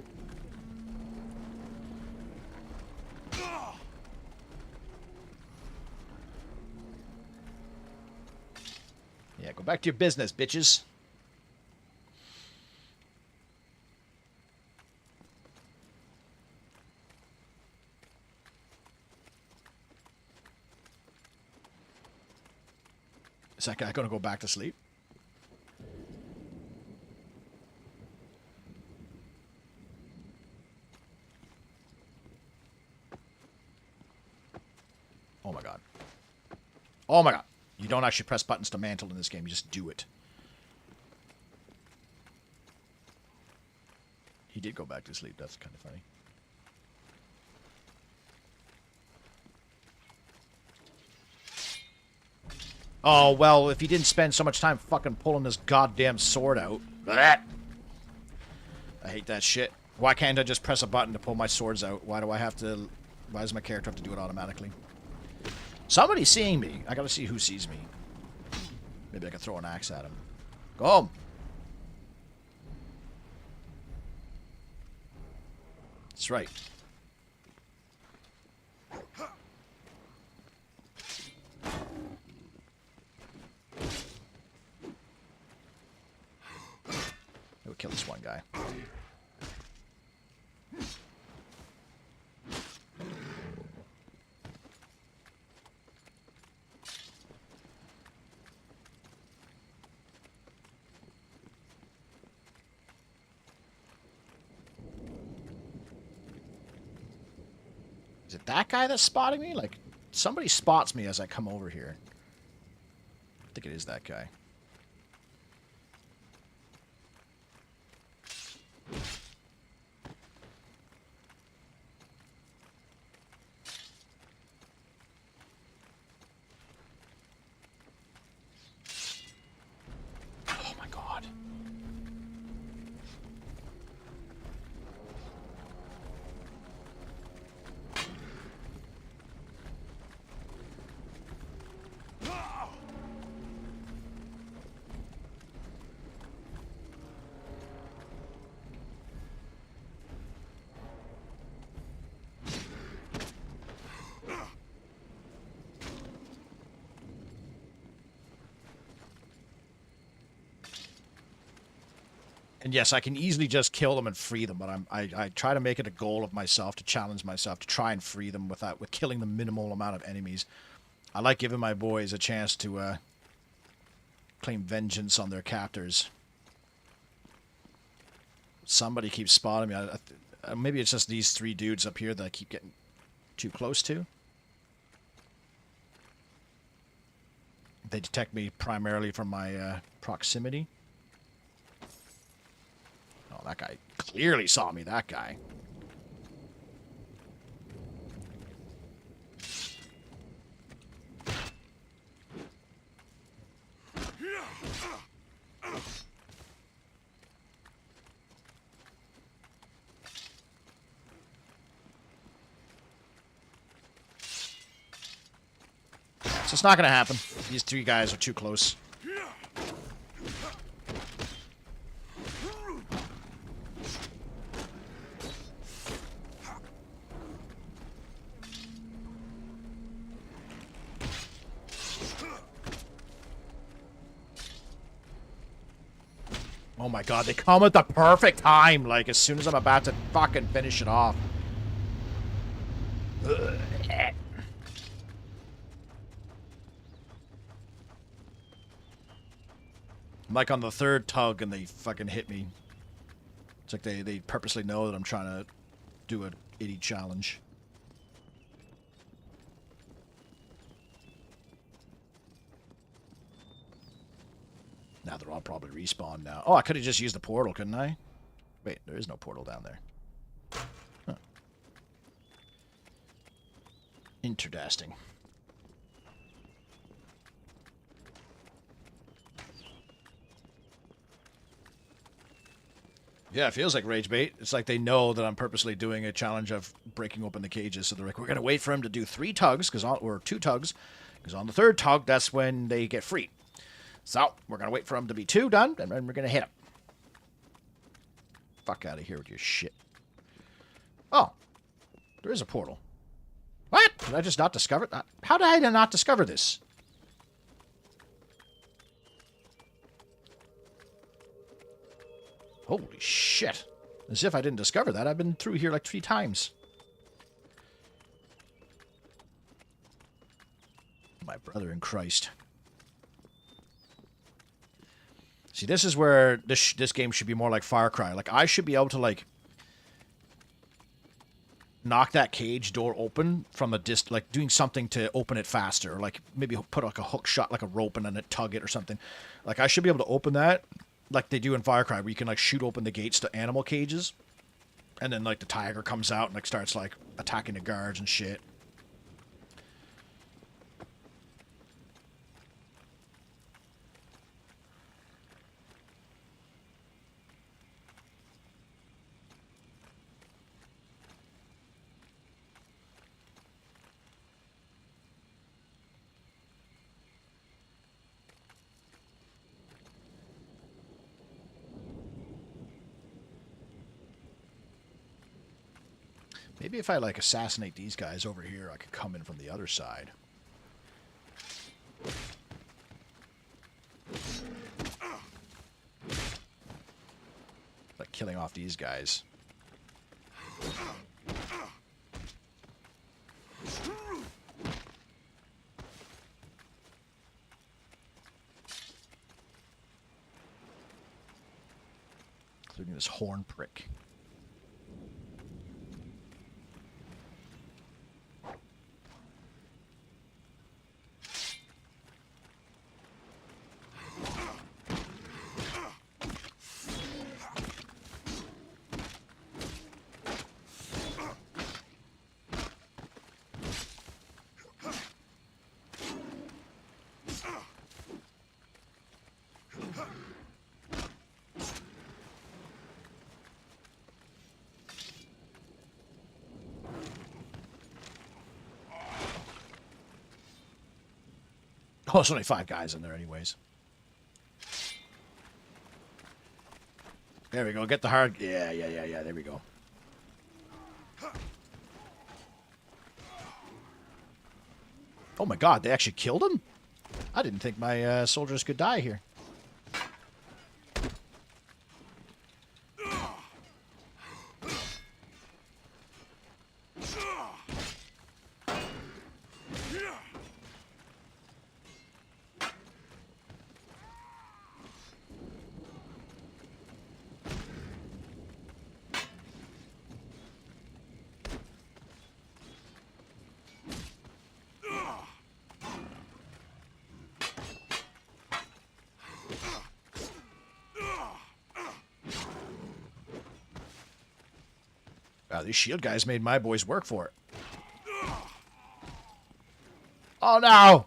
Yeah, go back to your business, bitches. Is that guy going to go back to sleep? Oh my god. Oh my god. You don't actually press buttons to mantle in this game. You just do it. He did go back to sleep. That's kind of funny. Oh, well, if he didn't spend so much time fucking pulling this goddamn sword out. Blah. I hate that shit. Why can't I just press a button to pull my swords out? Why do I have to... Why does my character have to do it automatically? Somebody's seeing me. I gotta see who sees me. Maybe I can throw an axe at him. Go home. That's right. We'll kill this one guy. Is it that guy that's spotting me? Like, somebody spots me as I come over here. I think it is that guy. Oh my god. And yes, I can easily just kill them and free them, but I try to make it a goal of myself to challenge myself to try and free them with killing the minimal amount of enemies. I like giving my boys a chance to claim vengeance on their captors. Somebody keeps spotting me. Maybe it's just these three dudes up here that I keep getting too close to. They detect me primarily from my proximity. Oh, that guy clearly saw me, that guy. So it's not going to happen. These three guys are too close. Oh my god, they come at the perfect time, like as soon as I'm about to fucking finish it off. I'm like on the third tug and they fucking hit me. It's like they purposely know that I'm trying to do an itty challenge. Now they're all probably respawned now. Oh, I could have just used the portal, couldn't I? Wait, there is no portal down there. Huh. Interesting. Yeah, it feels like rage bait. It's like they know that I'm purposely doing a challenge of breaking open the cages. So they're like, we're going to wait for him to do 3 tugs, or 2 tugs, because on the 3rd tug, that's when they get free. So, we're going to wait for him to be 2 done, and then we're going to hit him. Fuck out of here with your shit. Oh. There is a portal. What? Did I just not discover that? How did I not discover this? Holy shit. As if I didn't discover that. I've been through here like 3 times. My brother in Christ. See, this is where this game should be more like Far Cry. Like, I should be able to, like, knock that cage door open from a like, doing something to open it faster. Or, like, maybe put, like, a hook shot, like a rope, and then it tug it or something. Like, I should be able to open that like they do in Far Cry, where you can, like, shoot open the gates to animal cages. And then, like, the tiger comes out and, like, starts, like, attacking the guards and shit. Maybe if I, like, assassinate these guys over here, I could come in from the other side. Like, killing off these guys. Including this horn prick. Oh, there's only 5 guys in there anyways. There we go. Get the hard... Yeah. There we go. Oh my god, they actually killed him? I didn't think my soldiers could die here. Wow, these shield guys made my boys work for it. Oh no!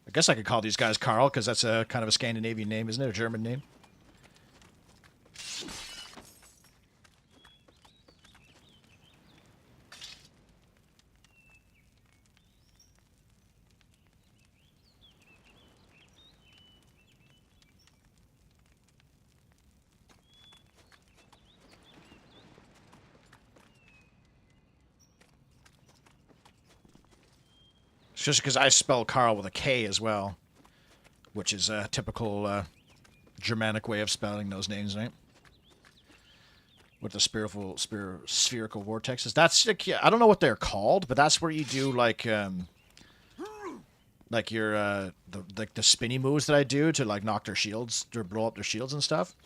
I guess I could call these guys Carl, because that's a kind of a Scandinavian name, isn't it? A German name. Just because I spell Carl with a K as well, which is a typical Germanic way of spelling those names, right? With the spherical vortexes. That's like, I don't know what they're called, but that's where you do like your the spinny moves that I do to like knock their shields or blow up their shields and stuff.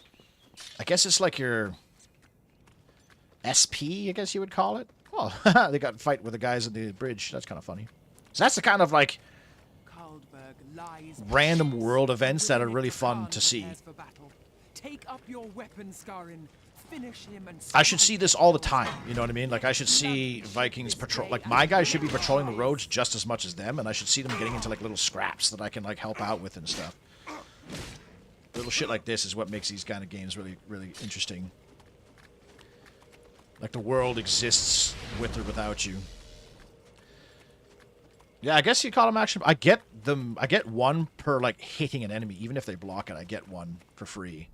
I guess it's like your SP, I guess you would call it. Oh, they got to fight with the guys at the bridge. That's kind of funny. So that's the kind of like random world events that are really fun to see. Take up your weapon, Skarin. Finish him and I should see this all the time, you know what I mean? Like, I should see Vikings patrol... Like, my guys should be patrolling the roads just as much as them, and I should see them getting into, like, little scraps that I can, like, help out with and stuff. Little shit like this is what makes these kind of games really, really interesting. Like, the world exists with or without you. Yeah, I guess you call them action... I get one per, like, hitting an enemy. Even if they block it, I get one for free.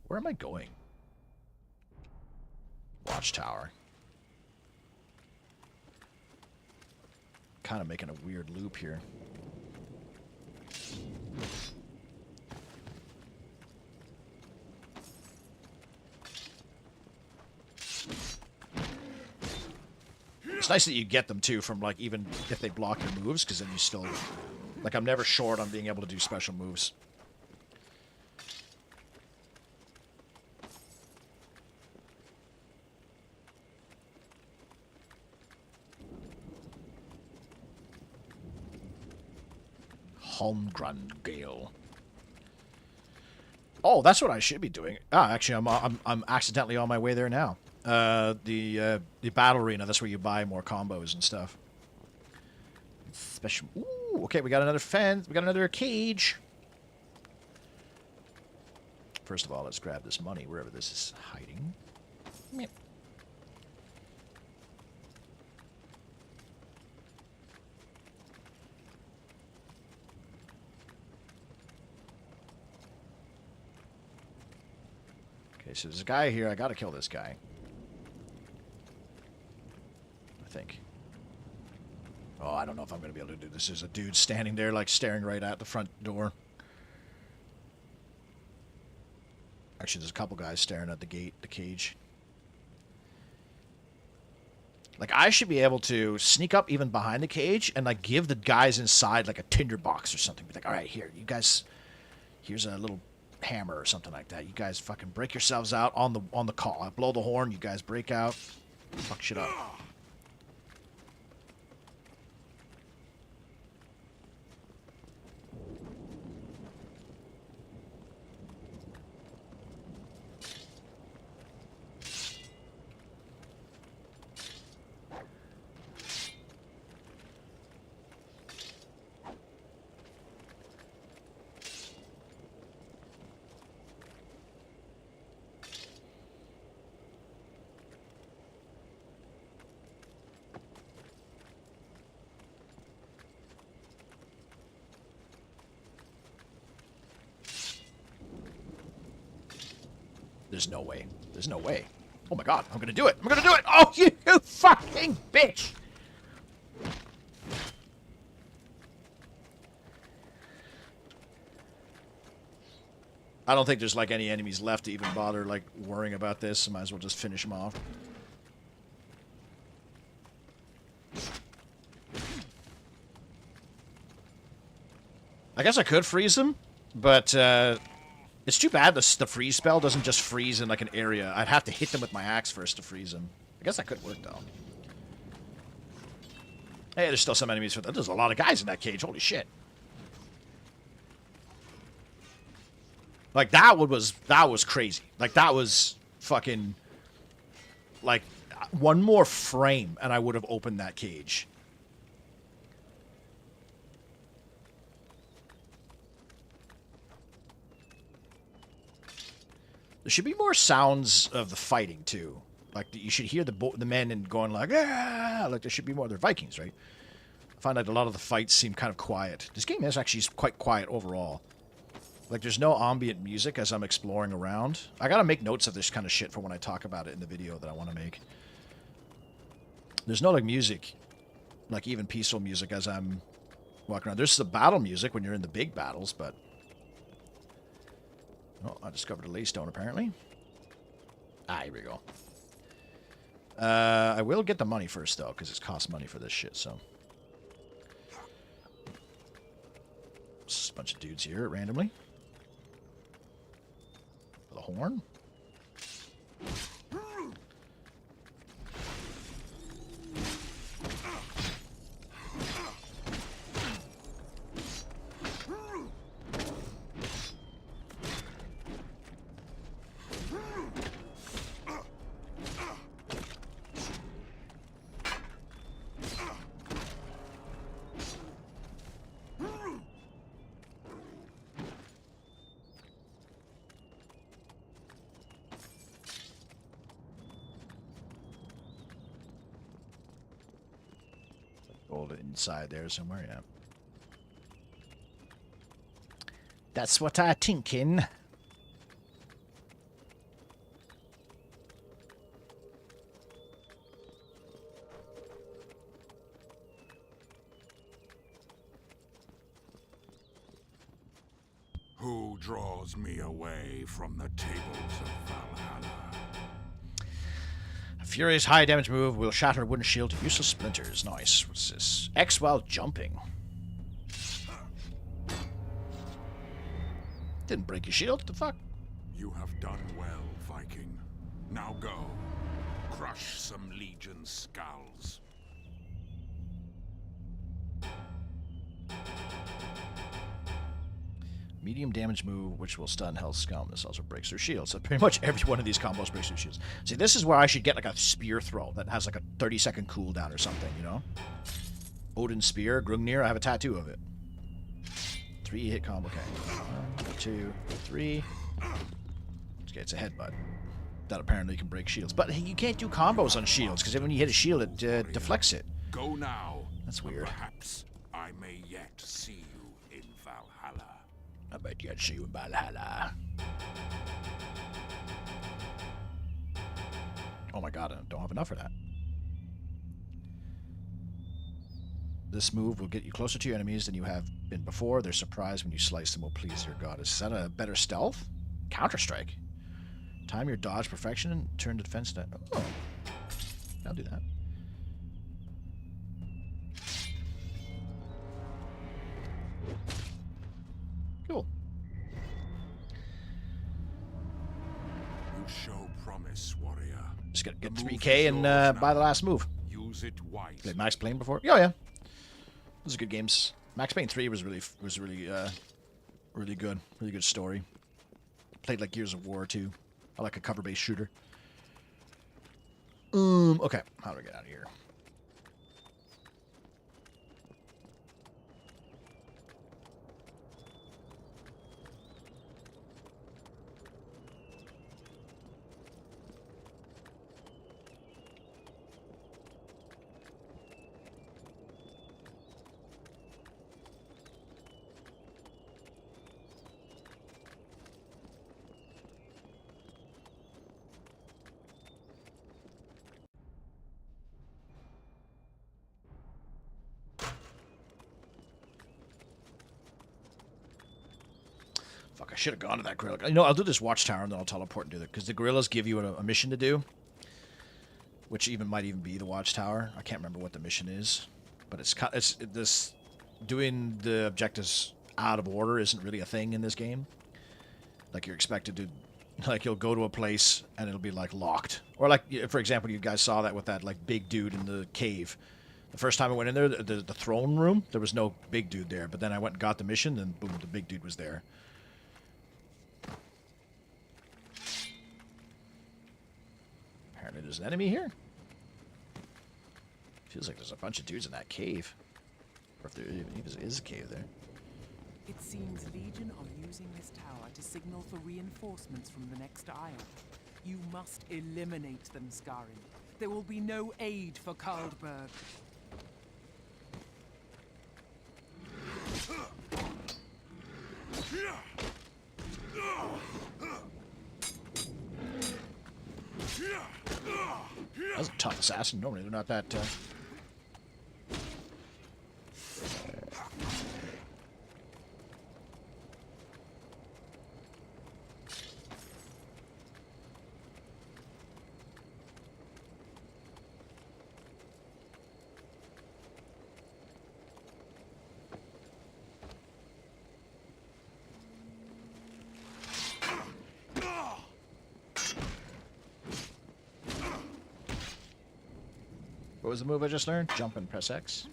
Where am I going? Watchtower. Kind of making a weird loop here. It's nice that you get them too from like even if they block your moves, because then you still like I'm never short on being able to do special moves. Holmgrund Gale. Oh, that's what I should be doing. Ah, actually, I'm accidentally on my way there now. The battle arena. That's where you buy more combos and stuff. Special. Ooh, okay, we got another fence. We got another cage. First of all, let's grab this money wherever this is hiding. Meow. Okay, so there's a guy here. I gotta kill this guy. I think. Oh, I don't know if I'm gonna be able to do this. There's a dude standing there, like, staring right at the front door. Actually, there's a couple guys staring at the gate, the cage. Like, I should be able to sneak up even behind the cage and, like, give the guys inside, like, a tinderbox or something. Be like, all right, here, you guys, here's a little hammer or something like that. You guys fucking break yourselves out on the call. I blow the horn, you guys break out. Fuck shit up. There's no way. There's no way. Oh my god, I'm gonna do it! I'm gonna do it! Oh, you fucking bitch! I don't think there's, like, any enemies left to even bother, like, worrying about this. I might as well just finish them off. I guess I could freeze them, but, it's too bad the freeze spell doesn't just freeze in, like, an area. I'd have to hit them with my axe first to freeze them. I guess that could work, though. Hey, there's still some enemies for that. There's a lot of guys in that cage. Holy shit. Like, that was crazy. Like, that was fucking... Like, one more frame, and I would have opened that cage. There should be more sounds of the fighting, too. Like, you should hear the men and going like, ah! Like, there should be more. They're Vikings, right? I find that a lot of the fights seem kind of quiet. This game is actually quite quiet overall. Like, there's no ambient music as I'm exploring around. I gotta make notes of this kind of shit for when I talk about it in the video that I want to make. There's no, like, music. Like, even peaceful music as I'm walking around. There's the battle music when you're in the big battles, but... Oh, I discovered a laystone, apparently. Ah, here we go. I will get the money first, though, because it costs money for this shit, so... Just a bunch of dudes here, randomly. The horn. Inside there somewhere, yeah. That's what I thinking. Who draws me away from the tables of Valhalla? A furious high damage move will shatter a wooden shield to useless splinters. Nice. What's this? X while jumping. Didn't break your shield. What the fuck? You have done well, Viking. Now go. Crush some Legion skulls. Medium damage move, which will stun health scum. This also breaks their shields. So pretty much every one of these combos breaks their shields. See, this is where I should get like a spear throw that has like a 30-second cooldown or something, you know? Odin Spear, Grungnir, I have a tattoo of it. 3 hit combo. Okay. 1, 2, 3. Okay, it's a headbutt. That apparently can break shields. But you can't do combos on shields, because when you hit a shield, it deflects it. Go now. That's weird. Perhaps I may yet see you in Valhalla. I bet you I'd see you in Valhalla. Oh my god, I don't have enough for that. This move will get you closer to your enemies than you have been before. Their surprise when you slice them will please your goddess. Is that a better stealth? Counter-Strike. Time your dodge perfection and turn to defense. Oh, I'll do that. Cool. You show promise, warrior. Just gotta get The move 3K is and yours buy the now. last move. Use it wisely. Played Max Payne before? Oh yeah. Those are good games. Max Payne 3 was really good. Really good story. Played like Gears of War too. I like a cover-based shooter. Okay. How do I get out of here? Fuck, I should have gone to that gorilla. You know, I'll do this watchtower and then I'll teleport and do it. Because the gorillas give you a mission to do. Which might even be the watchtower. I can't remember what the mission is. But this doing the objectives out of order isn't really a thing in this game. Like you're expected to, like you'll go to a place and it'll be like locked. Or like, for example, you guys saw that with that like big dude in the cave. The first time I went in there, the throne room, there was no big dude there. But then I went and got the mission and boom, the big dude was there. Apparently there's an enemy here. Feels like there's a bunch of dudes in that cave. Or if there even is a cave there. It seems Legion are using this tower to signal for reinforcements from the next isle. You must eliminate them, Skarin. There will be no aid for Karlberg. That's a tough assassin. Normally they're not that... What was the move I just learned? Jump and press X.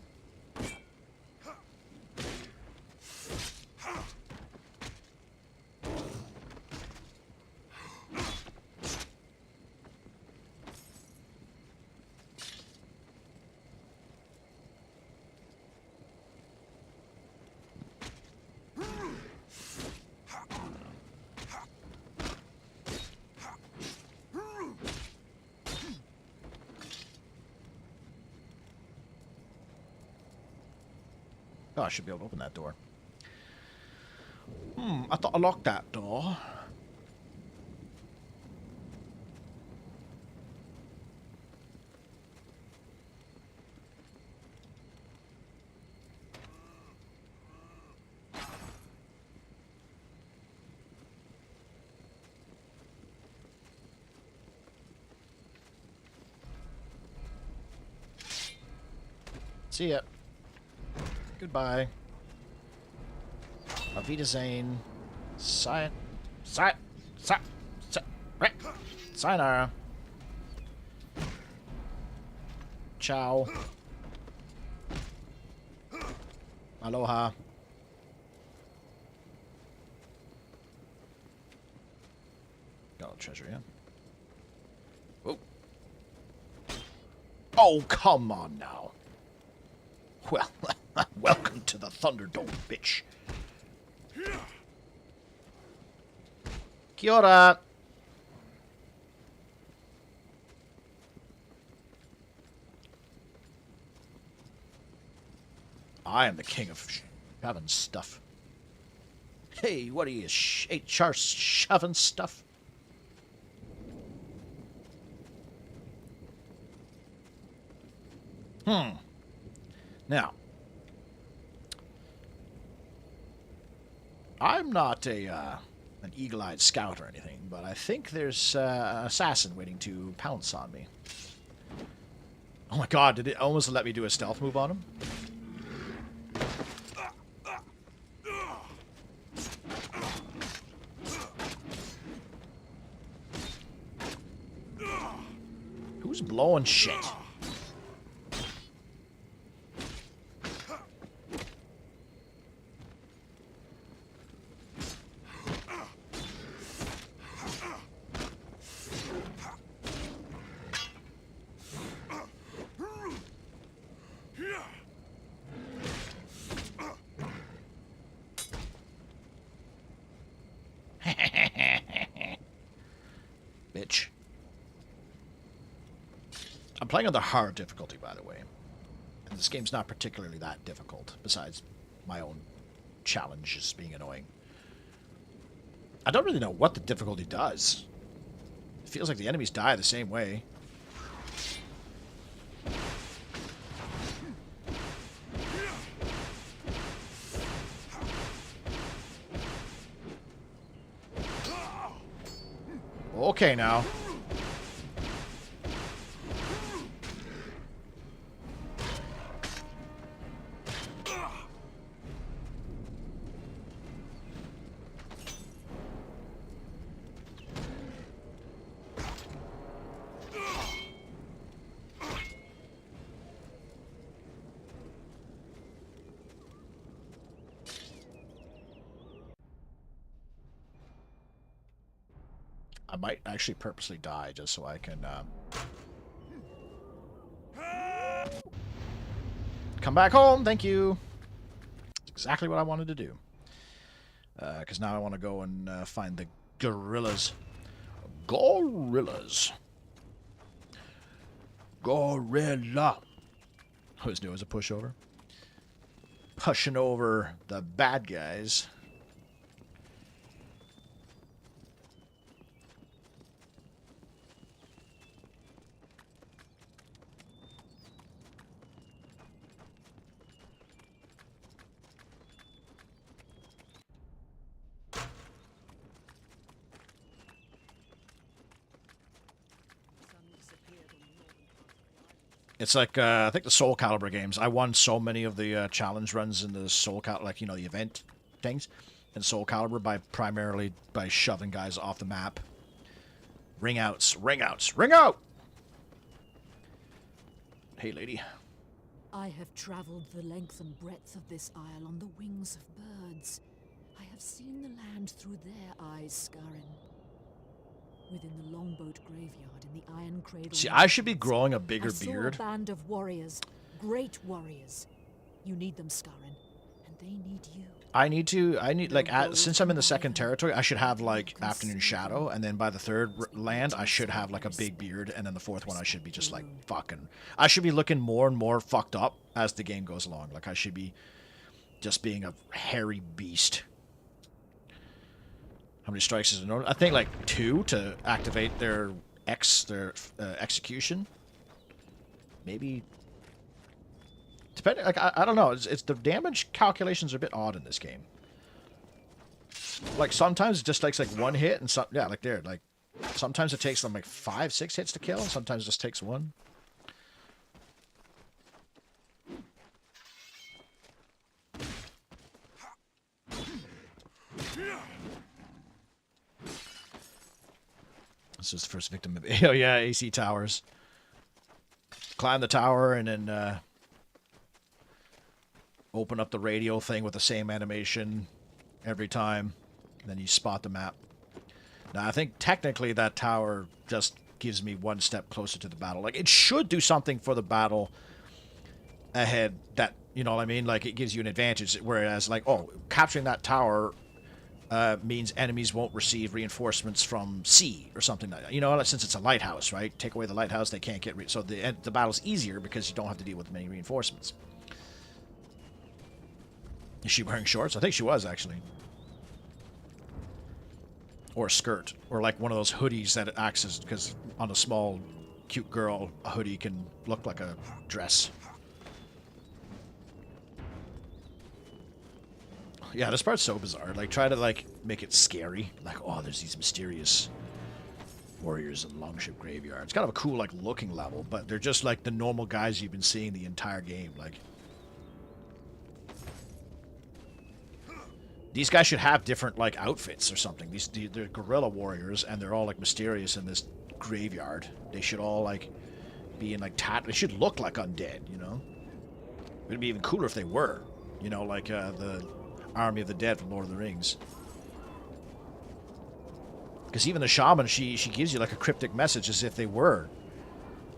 Oh, I should be able to open that door. I thought I locked that door. See ya. Goodbye. Auf Wiedersehen. Sayonara. Ciao. Aloha. Got a treasure, yeah? Whoa. Oh, come on now. Well, welcome to the Thunderdome, bitch. Kia ora. I am the king of shoving stuff. Hey, what are you, HR shoving stuff? Now, I'm not an eagle-eyed scout or anything, but I think there's an assassin waiting to pounce on me. Oh my god, did it almost let me do a stealth move on him? Who's blowing shit? Bitch. I'm playing on the hard difficulty, by the way. And this game's not particularly that difficult, besides my own challenges being annoying. I don't really know what the difficulty does. It feels like the enemies die the same way. Okay, now. I might actually purposely die just so I can come back home. Thank you. That's exactly what I wanted to do. Because now I want to go and find the gorillas. Gorillas. Gorilla. I always knew it was a pushover. Pushing over the bad guys. It's like, I think the Soul Calibur games. I won so many of the challenge runs in the Soul Calibur, like, you know, the event things in Soul Calibur primarily by shoving guys off the map. Ring outs, ring outs, ring out! Hey, lady. I have traveled the length and breadth of this isle on the wings of birds. I have seen the land through their eyes, Scarin. Within the longboat graveyard in the Iron Cradle. See, I should be growing a bigger beard. I saw a band of warriors, great warriors. You need them, Scarin, and they need you. I need like, since I'm in the second territory, I should have like Afternoon Shadow, and then by the third land, I should have like a big beard, and then the fourth one, I should be just like fucking. I should be looking more and more fucked up as the game goes along. Like I should be just being a hairy beast. How many strikes is it? I think like 2 to activate their execution. Maybe. Depending, like I don't know. It's the damage calculations are a bit odd in this game. Like sometimes it just takes like 1 hit, and some like there, like sometimes it takes them like 5, 6 hits to kill, and sometimes it just takes 1. This is the first victim of oh yeah, AC towers. Climb the tower and then open up the radio thing with the same animation every time. Then you spot the map. Now I think technically that tower just gives me 1 step closer to the battle. Like it should do something for the battle ahead that, you know what I mean? Like it gives you an advantage. Whereas like, oh, capturing that tower means enemies won't receive reinforcements from sea or something like that. You know, since it's a lighthouse, right? Take away the lighthouse, they can't get... so the battle's easier because you don't have to deal with many reinforcements. Is she wearing shorts? I think she was, actually. Or a skirt. Or like one of those hoodies that it acts as... because on a small, cute girl, a hoodie can look like a dress. Yeah, this part's so bizarre. Like, try to, like, make it scary. Like, oh, there's these mysterious warriors in Longship Graveyard. It's kind of a cool, like, looking level, but they're just, like, the normal guys you've been seeing the entire game. Like, these guys should have different, like, outfits or something. They're guerrilla warriors, and they're all, like, mysterious in this graveyard. They should all, like, be in, like, they should look like undead, you know? It'd be even cooler if they were. You know, like, the Army of the Dead from Lord of the Rings. Because even the shaman, she gives you like a cryptic message as if they were.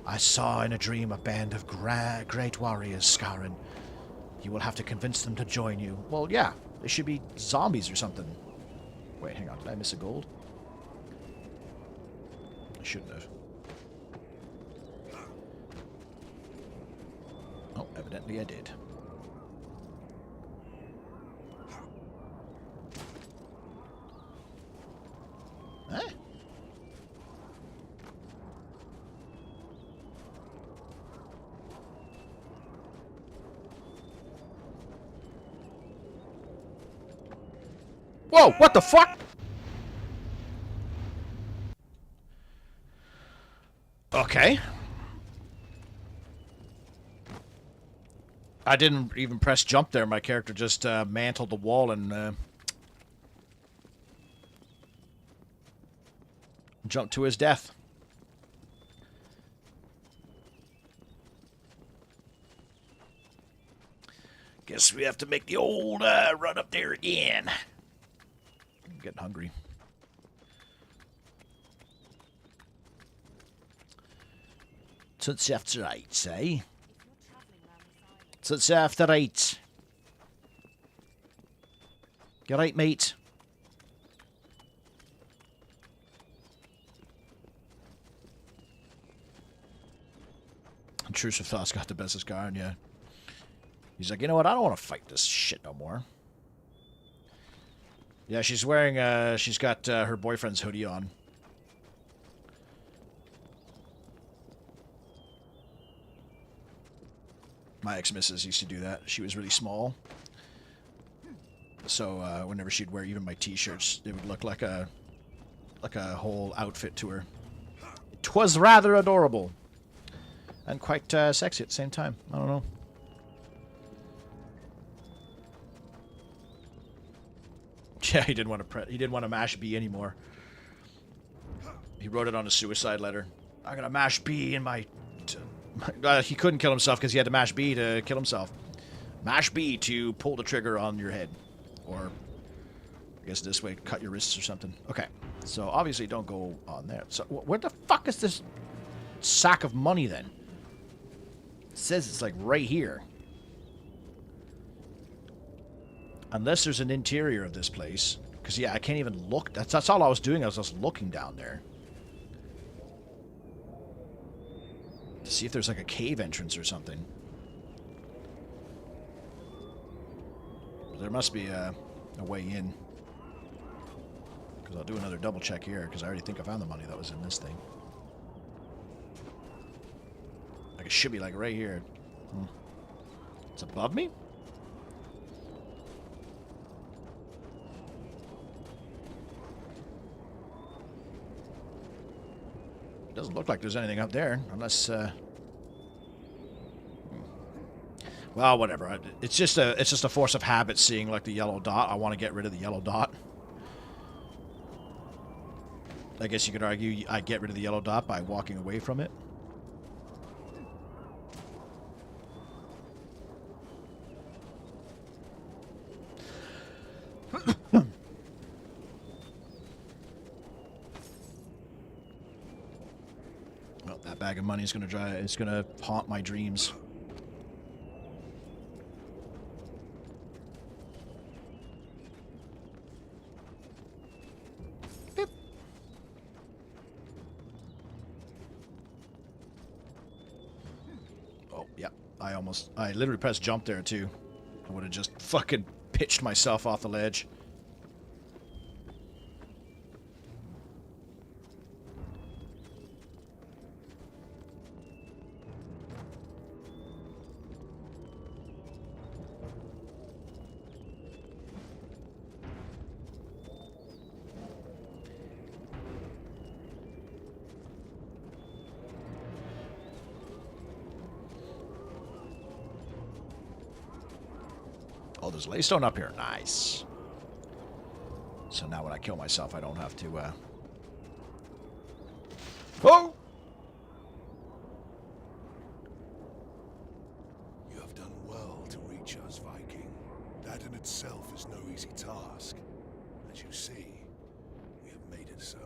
I saw in a dream a band of great warriors, Scarin. You will have to convince them to join you. Well, yeah, they should be zombies or something. Wait, hang on, did I miss a gold? I shouldn't have. Oh, evidently I did. Huh? Whoa, what the fuck? Okay. I didn't even press jump there. My character just mantled the wall and jumped to his death. Guess we have to make the old run up there again. I'm getting hungry. So it's after 8, eh? So it's after 8. You right, mate? Intrusive Thoughts got the best of Scarin, yeah. He's like, you know what? I don't want to fight this shit no more. Yeah, she's wearing, she's got her boyfriend's hoodie on. My ex-missus used to do that. She was really small. So, whenever she'd wear even my t-shirts, it would look like a whole outfit to her. It was rather adorable. And quite sexy at the same time. I don't know. Yeah, he didn't want to mash B anymore. He wrote it on a suicide letter. I'm gonna mash B in my He couldn't kill himself because he had to mash B to kill himself. Mash B to pull the trigger on your head. Or, I guess this way, cut your wrists or something. Okay, so obviously don't go on there. So where the fuck is this sack of money then? It says it's like right here. Unless there's an interior of this place. Because, yeah, I can't even look. That's all I was doing. I was just looking down there. To see if there's like a cave entrance or something. But there must be a way in. Because I'll do another double check here. Because I already think I found the money that was in this thing. Like it should be like right here. It's above me? Doesn't look like there's anything up there, unless. Well, whatever. It's just a force of habit seeing like the yellow dot. I want to get rid of the yellow dot. I guess you could argue I get rid of the yellow dot by walking away from it. Well, that bag of money is going to it's going to haunt my dreams. Beep. Oh, yeah. I literally pressed jump there too. I would have just fucking pitched myself off the ledge. Oh, there's laystone up here. Nice. So now when I kill myself, I don't have to, Oh! You have done well to reach us, Viking. That in itself is no easy task. As you see, we have made it so.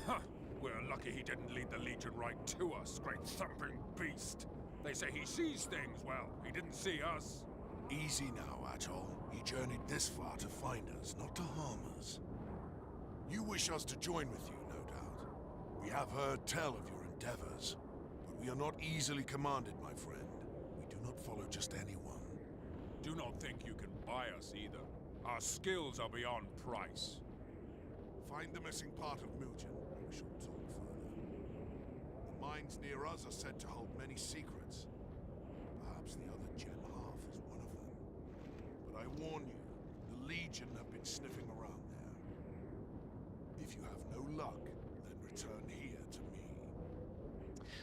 Huh! We're lucky he didn't lead the Legion right to us, great thumping beast. They say he sees things. Well, he didn't see us. Easy now, Atoll. He journeyed this far to find us, not to harm us. You wish us to join with you, no doubt. We have heard tell of your endeavors, but we are not easily commanded, my friend. We do not follow just anyone. Do not think you can buy us either. Our skills are beyond price. Find the missing part of Mugen, and we shall talk further. The mines near us are said to hold many secrets. Perhaps the other gem half is one of them. But I warn you, the Legion have been sniffing around there. If you have no luck, then return here to me.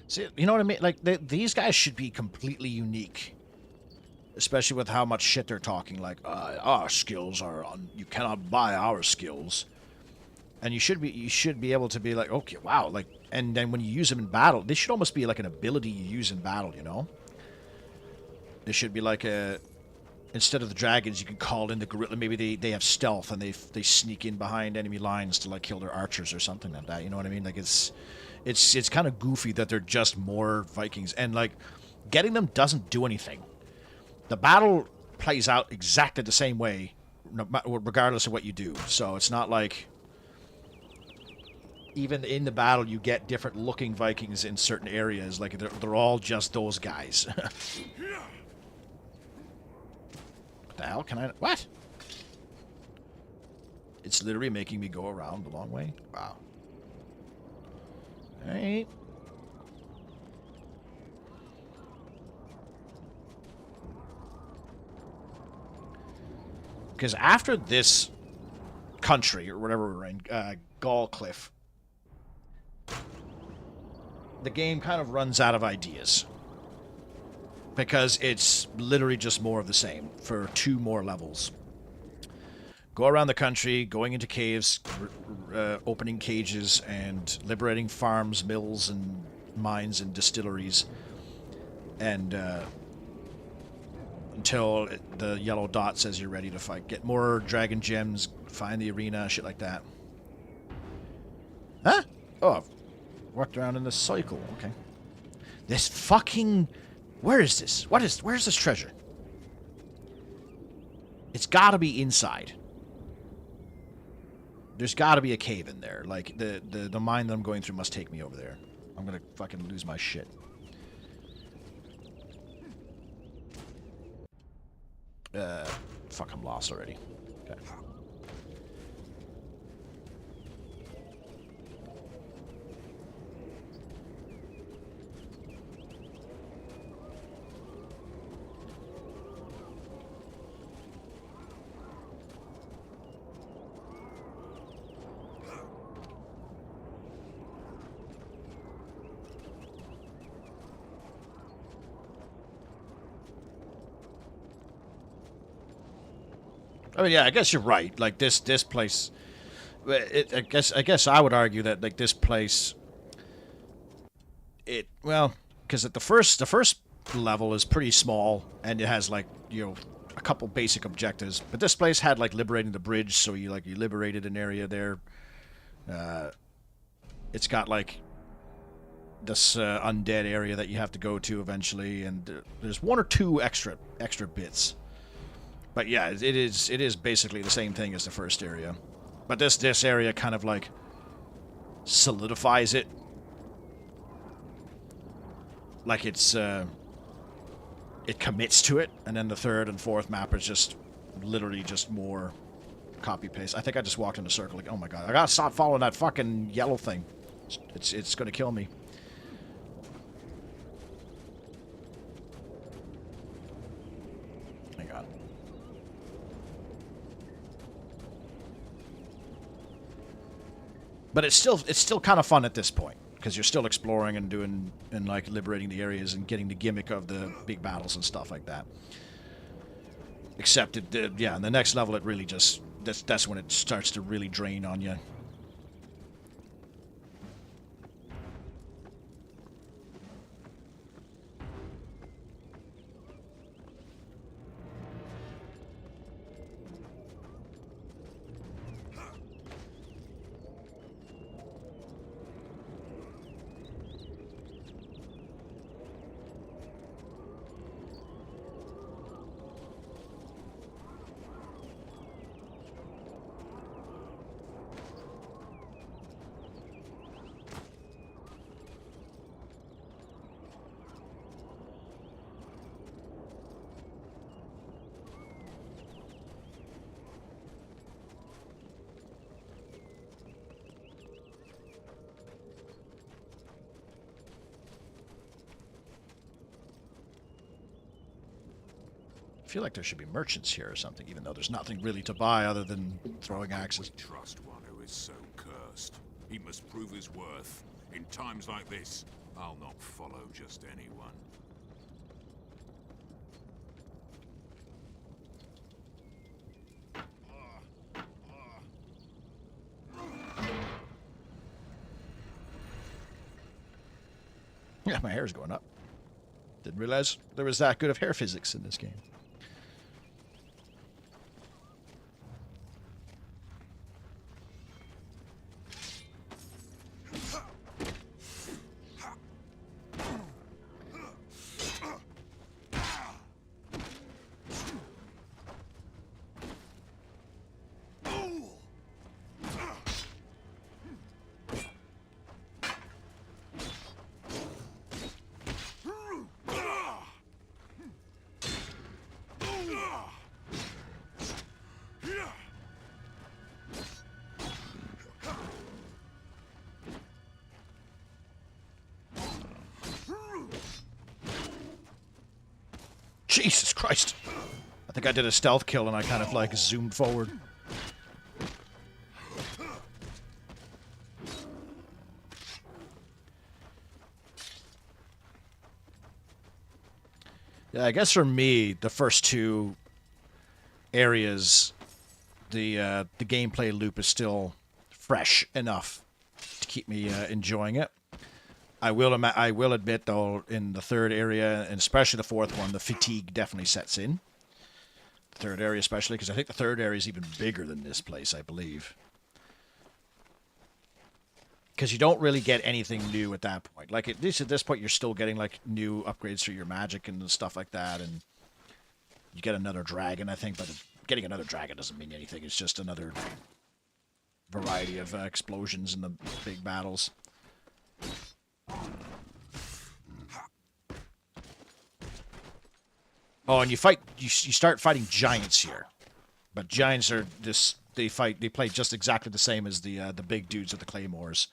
See, you know what I mean? Like, these guys should be completely unique. Especially with how much shit they're talking. Like, our skills are on... You cannot buy our skills. And you should be able to be like, okay, wow. Like, and then when you use them in battle, this should almost be like an ability you use in battle, you know? There should be like a... Instead of the dragons, you can call in the gorilla. Maybe they have stealth and they sneak in behind enemy lines to like kill their archers or something like that. You know what I mean? Like it's kind of goofy that they're just more Vikings, and like getting them doesn't do anything. The battle plays out exactly the same way, regardless of what you do. So it's not like even in the battle you get different looking Vikings in certain areas. Like they're all just those guys. What the hell? Can I... What? It's literally making me go around the long way? Wow. Alright. Because after this country, or whatever we're in, Gallcliff, the game kind of runs out of ideas. Because it's literally just more of the same for 2 more levels. Go around the country, going into caves, opening cages, and liberating farms, mills, and mines, and distilleries. and until the yellow dot says you're ready to fight. Get more dragon gems, find the arena, shit like that. Huh? Oh, I've walked around in this cycle. Okay. This fucking... Where is this? Where's this treasure? It's gotta be inside. There's gotta be a cave in there. Like, the mine that I'm going through must take me over there. I'm gonna fucking lose my shit. Fuck, I'm lost already. Okay. I mean, yeah, I guess you're right. Like this place, I guess I would argue that like this place, because at the first level is pretty small and it has like a couple basic objectives. But this place had like liberating the bridge, so you liberated an area there. It's got like this undead area that you have to go to eventually, and there's one or two extra bits. But yeah, it is basically the same thing as the first area. But this area kind of like solidifies it. Like it commits to it, and then the third and fourth map is just literally just more copy paste. I think I just walked in a circle. Like, oh my god, I gotta stop following that fucking yellow thing. It's gonna kill me. Hang on. But it's still kind of fun at this point, because you're still exploring and doing and like liberating the areas and getting the gimmick of the big battles and stuff like that. Except in the next level it really just that's when it starts to really drain on you. I feel like there should be merchants here or something, even though there's nothing really to buy other than throwing axes. We trust one who is so cursed. He must prove his worth. In times like this, I'll not follow just anyone. Yeah, my hair's going up. Didn't realize there was that good of hair physics in this game. Jesus Christ. I think I did a stealth kill and I kind of like zoomed forward. Yeah, I guess for me, the first two areas, the gameplay loop is still fresh enough to keep me enjoying it. I will admit though, in the third area and especially the fourth one, the fatigue definitely sets in. The third area especially, because I think the third area is even bigger than this place, I believe. Because you don't really get anything new at that point. Like at least at this point, you're still getting like new upgrades for your magic and stuff like that, and you get another dragon, I think. But getting another dragon doesn't mean anything. It's just another variety of explosions in the big battles. Oh, and you start fighting giants here, but giants are they play just exactly the same as the big dudes with the claymores.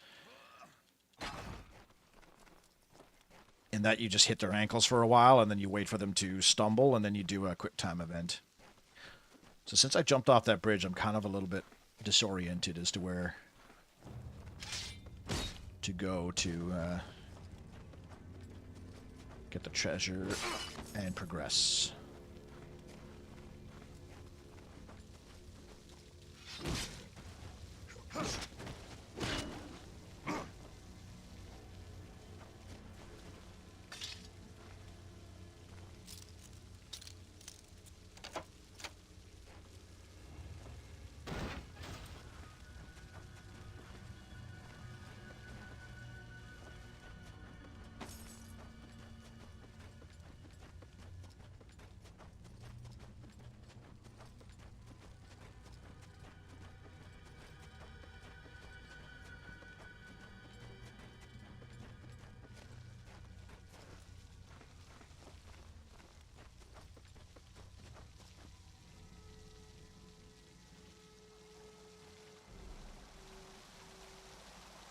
In that you just hit their ankles for a while, and then you wait for them to stumble, and then you do a quick time event. So since I jumped off that bridge, I'm kind of a little bit disoriented as to where to go to get the treasure and progress.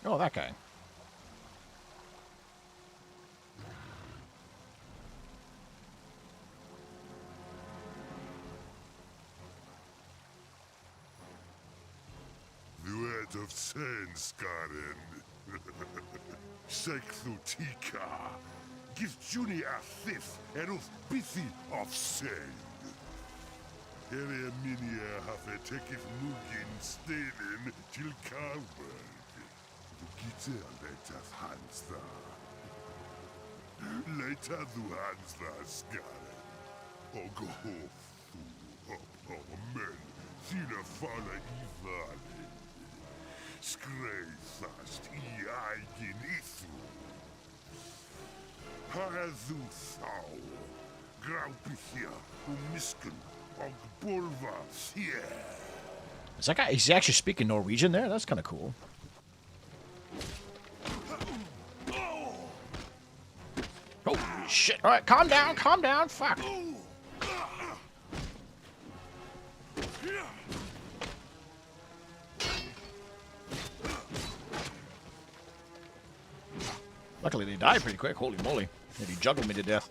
Oh, that guy. Duet of Senskaren. Seklutika. Gift Juni a thif eruf bithi of sen. Here minia have tekif mugin stenen til Karlberg. Gite letas Hansda. Later du Hansda skaren. Og gå op men. Sina falla i valen. Skreithast i egen ithro. Har du thau. Graupithia misken og bulva thier. Is that guy? Is he actually speaking Norwegian there? That's kind of cool. Holy shit! All right, calm down. Fuck. Luckily, they die pretty quick. Holy moly! Maybe juggled me to death.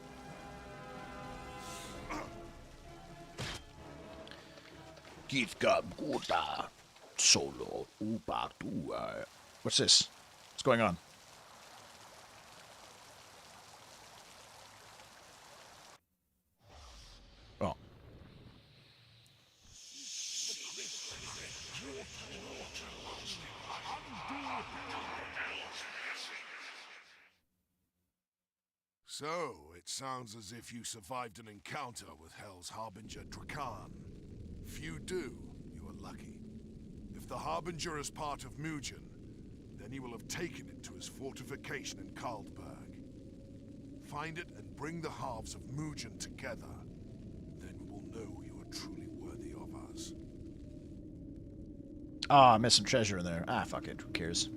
Solo What's this? What's going on? Oh. So, it sounds as if you survived an encounter with Hell's Harbinger Drakan. If you do, you are lucky. If the Harbinger is part of Mugen, then he will have taken it to his fortification in Karlberg. Find it and bring the halves of Mugen together. Then we will know you are truly worthy of us. Ah, I missed some treasure in there. Ah, fuck it. Who cares?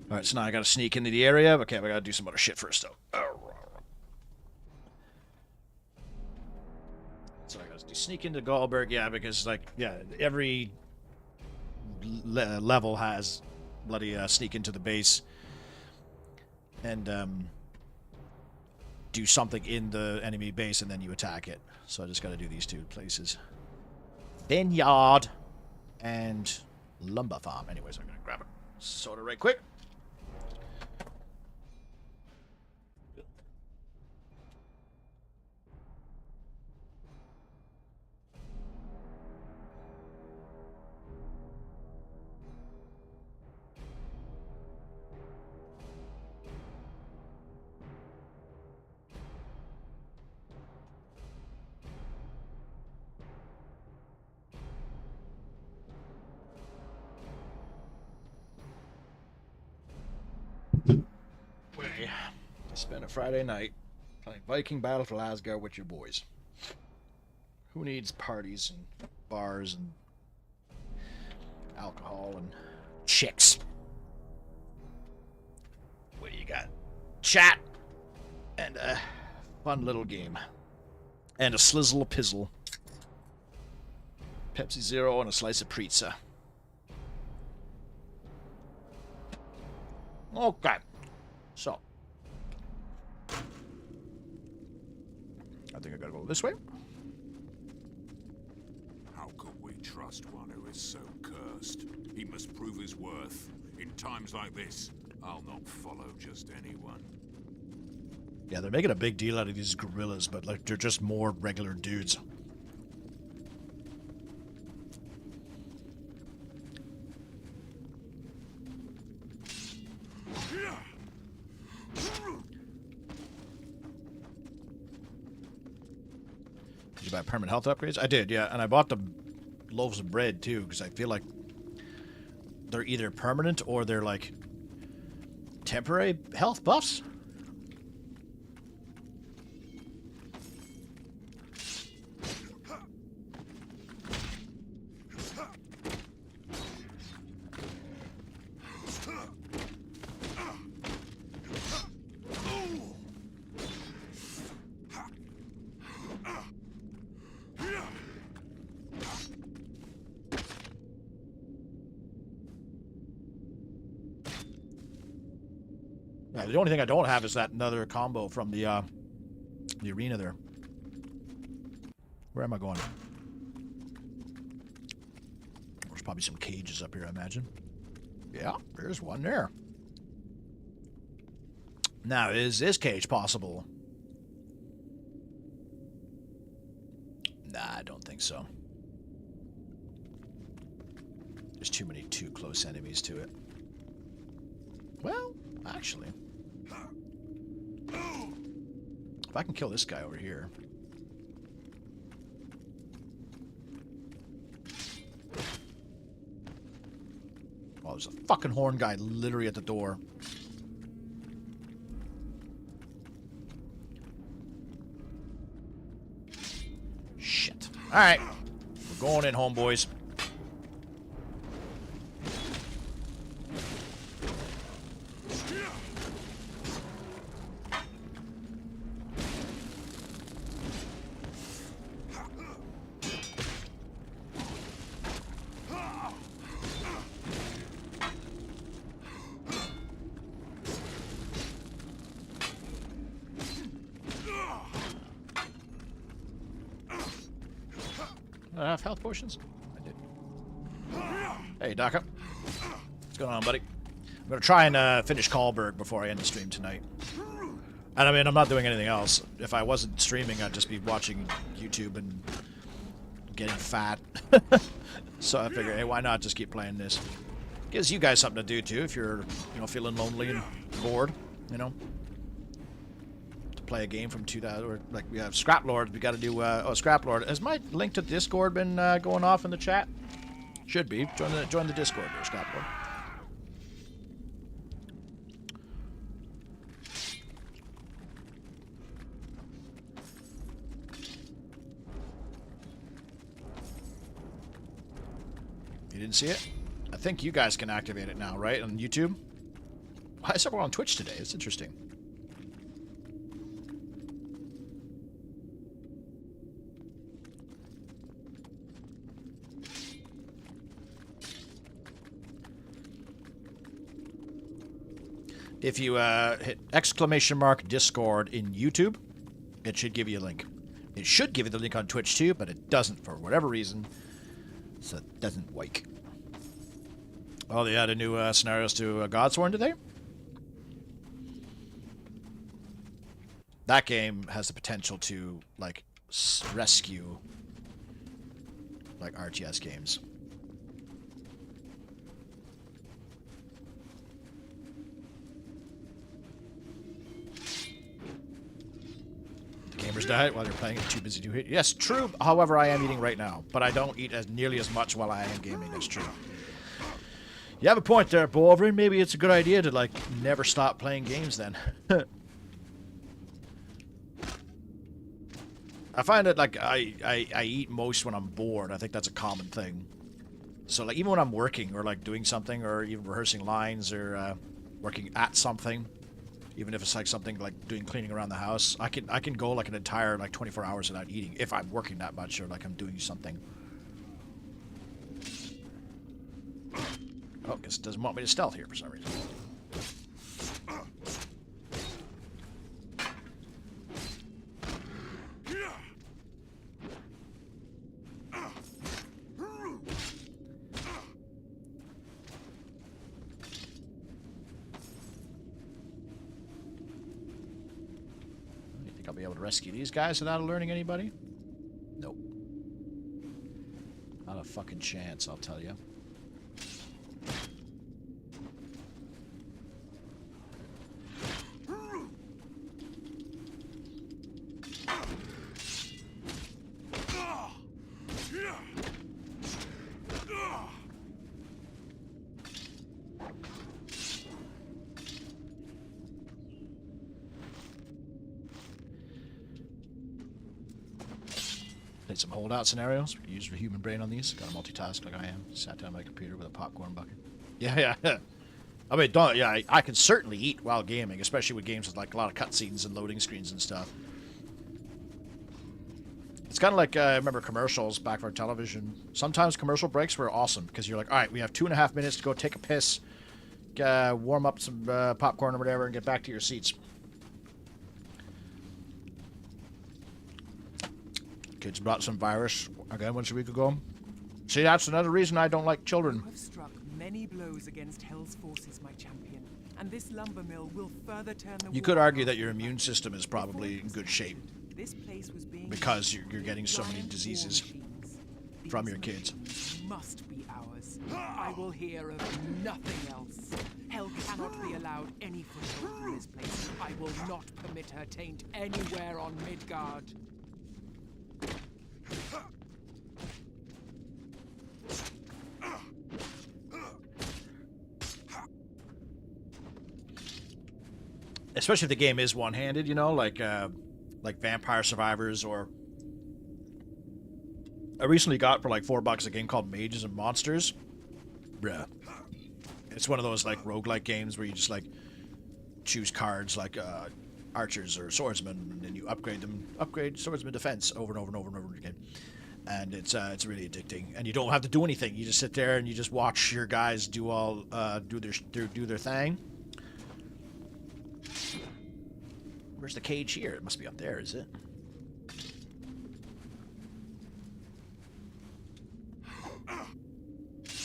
Alright, so now I gotta sneak into the area. Okay, we gotta do some other shit first, though. So I gotta sneak into Galberg, yeah, because, like, yeah, every level has bloody sneak into the base and do something in the enemy base, and then you attack it. So I just gotta do these two places. Vineyard and Lumber Farm. Anyways, I'm gonna grab a soda right quick. Spend a Friday night playing Viking Battle for Asgard with your boys. Who needs parties and bars and alcohol and chicks? What do you got? Chat and a fun little game. And a slizzle of pizzle. Pepsi Zero and a slice of pizza. Okay. So. I think I gotta go this way. How could we trust one who is so cursed? He must prove his worth. In times like this, I'll not follow just anyone. Yeah, they're making a big deal out of these gorillas, but like they're just more regular dudes. Did you buy permanent health upgrades? I did, yeah, and I bought the loaves of bread too, because I feel like they're either permanent or they're like temporary health buffs. The only thing I don't have is that another combo from the arena there. Where am I going? There's probably some cages up here, I imagine. Yeah, there's one there. Now, is this cage possible? Nah, I don't think so. There's too many too close enemies to it. Well, actually. If I can kill this guy over here. Oh, there's a fucking horn guy literally at the door. Shit. Alright. We're going in, homeboys. Enough health potions? I did. Hey, Daka. What's going on, buddy? I'm going to try and finish Callberg before I end the stream tonight. And I mean, I'm not doing anything else. If I wasn't streaming, I'd just be watching YouTube and getting fat. So I figure, hey, why not just keep playing this? Gives you guys something to do, too, if you're, feeling lonely and bored, play a game from 2000, or like we have Scrap Lord. We got to do. Scrap Lord. Has my link to Discord been going off in the chat? Should be. Join the Discord there, Scrap Lord. You didn't see it? I think you guys can activate it now, right? On YouTube. Why is everyone on Twitch today? It's interesting. If you hit !Discord in YouTube, it should give you a link. It should give you the link on Twitch too, but it doesn't for whatever reason. So it doesn't work. Oh, they added new scenarios to Godsworn today? That game has the potential to, like, rescue, like, RTS games. Gamers die while you're playing it, too busy to eat. Yes, true. However, I am eating right now, but I don't eat nearly as much while I am gaming. That's true. You have a point there, Wolverine. Maybe it's a good idea to, like, never stop playing games then. I find that, like, I eat most when I'm bored. I think that's a common thing. So, like, even when I'm working or, like, doing something or even rehearsing lines or working at something, even if it's, like, something like doing cleaning around the house, I can go, like, an entire, like, 24 hours without eating if I'm working that much or, like, I'm doing something. Oh, guess it doesn't want me to stealth here for some reason. You think I'll be able to rescue these guys without alerting anybody? Nope. Not a fucking chance, I'll tell you. Played some holdout scenarios. Use your human brain on these. Got to multitask like I am. Sat down on my computer with a popcorn bucket. Yeah. I mean, I can certainly eat while gaming, especially with games with like a lot of cutscenes and loading screens and stuff. It's kind of like, I remember commercials back for television. Sometimes commercial breaks were awesome because you're like, all right, we have 2.5 minutes to go take a piss, warm up some popcorn or whatever, and get back to your seats. Kids brought some virus again once a week ago. See, that's another reason I don't like children. You have struck many blows against Hell's forces, my champion, and this lumber mill will further turn the. You could argue that your immune system is probably in good shape this place was being because you're getting so many diseases from your kids. Must be ours. I will hear of nothing else. Hell cannot be allowed any foothold in this place. I will not permit her taint anywhere on Midgard. Especially if the game is one-handed, you know, like Vampire Survivors, or I recently got for like $4 a game called Mages and Monsters. Bruh. It's one of those like roguelike games where you just like choose cards like archers or swordsmen, and then you upgrade swordsman defense over and over and over and over again. And it's really addicting. And you don't have to do anything. You just sit there and you just watch your guys do their thing. Where's the cage here? It must be up there, is it?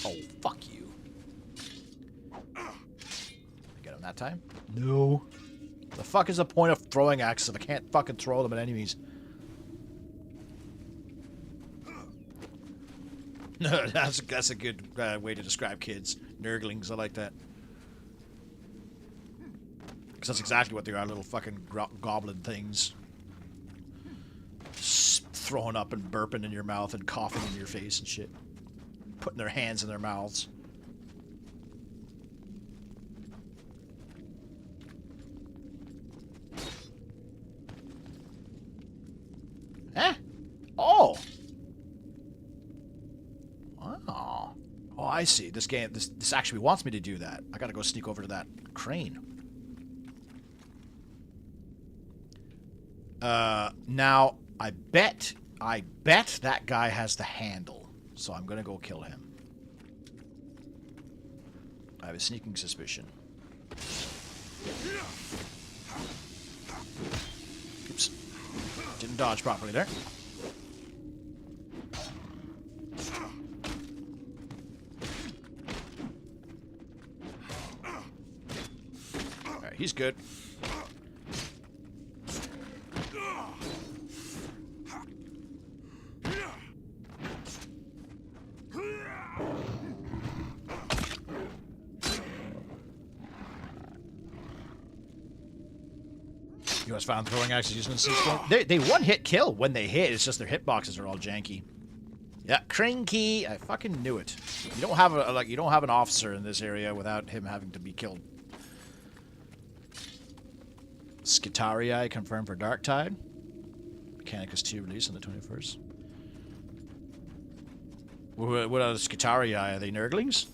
Oh, fuck you. Get him that time? No. The fuck is the point of throwing axes if I can't fucking throw them at enemies? that's a good way to describe kids. Nurglings, I like that. Because that's exactly what they are, little fucking goblin things. Throwing up and burping in your mouth and coughing in your face and shit. Putting their hands in their mouths. Eh? Oh! Wow. Oh, I see. This game, this actually wants me to do that. I gotta go sneak over to that crane. Now, I bet that guy has the handle, so I'm gonna go kill him. I have a sneaking suspicion. Oops. Didn't dodge properly there. Alright, he's good. You guys found throwing axes using the system? They one-hit kill when they hit. It's just their hitboxes are all janky. Yeah, cranky. I fucking knew it. You don't have you don't have an officer in this area without him having to be killed. Skitarii confirmed for Darktide. Mechanicus 2 release on the 21st. What are the Skitarii? Are they Nurglings?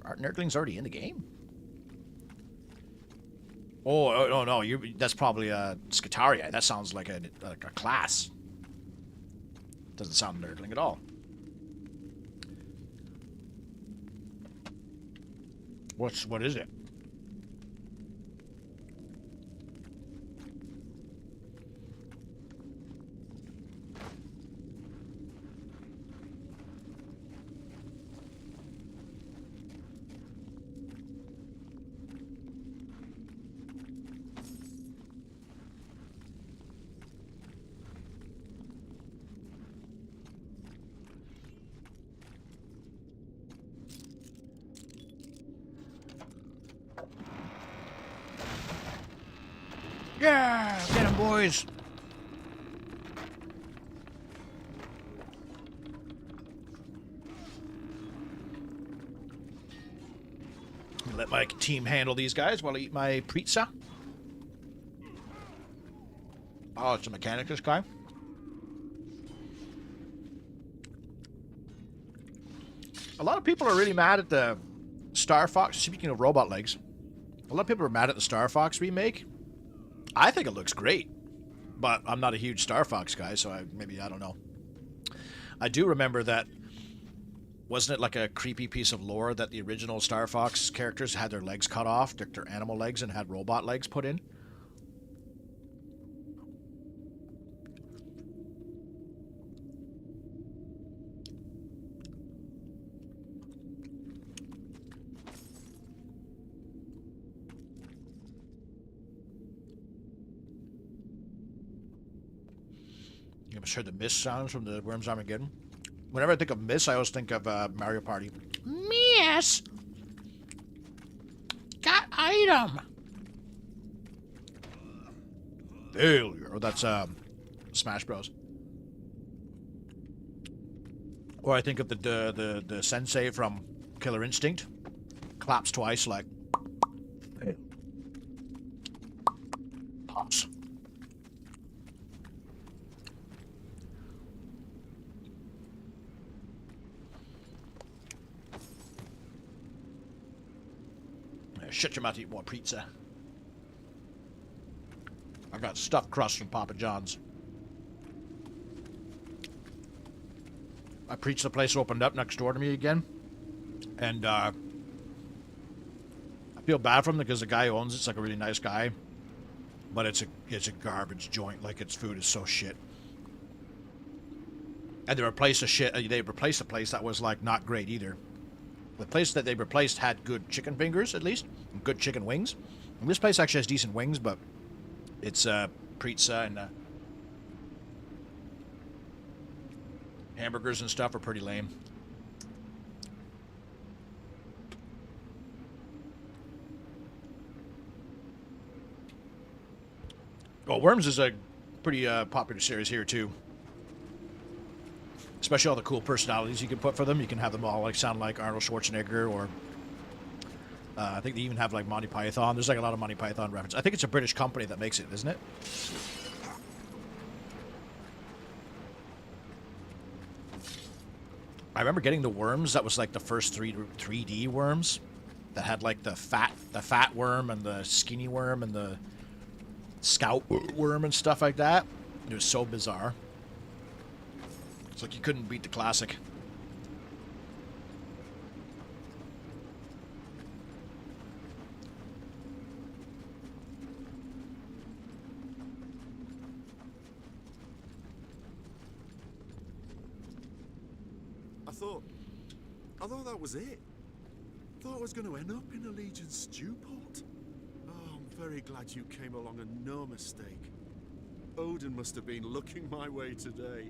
Aren't Nurglings already in the game? Oh no, that's probably a Skitarii. That sounds like a class. Doesn't sound Nurgling at all. What is it? Yeah, get 'em, boys. Let my team handle these guys while I eat my pizza. Oh, it's a Mechanicus guy. A lot of people are really mad at the Star Fox. Speaking of robot legs, a lot of people are mad at the Star Fox remake. I think it looks great, but I'm not a huge Star Fox guy, so I don't know. I do remember that, wasn't it like a creepy piece of lore that the original Star Fox characters had their legs cut off, their animal legs, and had robot legs put in? You ever heard the Mist sounds from the Worms Armageddon? Whenever I think of Mist, I always think of Mario Party. Miss! Got item! Failure. Oh, that's Smash Bros. Or I think of the sensei from Killer Instinct. Claps twice like... Pops. Shut your mouth, eat more pizza. I got stuffed crust from Papa John's. I preached the place opened up next door to me again. And I feel bad for him because the guy who owns it's like a really nice guy. But it's a garbage joint. Like, its food is so shit. And they replaced a place that was like not great either. The place that they replaced had good chicken fingers, at least, and good chicken wings. And this place actually has decent wings, but it's pizza and hamburgers and stuff are pretty lame. Well, Worms is a pretty popular series here, too. Especially all the cool personalities you can put for them. You can have them all like sound like Arnold Schwarzenegger, or I think they even have like Monty Python. There's like a lot of Monty Python reference. I think it's a British company that makes it, isn't it? I remember getting the Worms. That was like the first 3D Worms that had like the fat worm and the skinny worm and the scout worm and stuff like that. It was so bizarre. It's like you couldn't beat the classic. I thought that was it. Thought I was going to end up in a Legion stew pot. Oh, I'm very glad you came along and no mistake. Odin must have been looking my way today.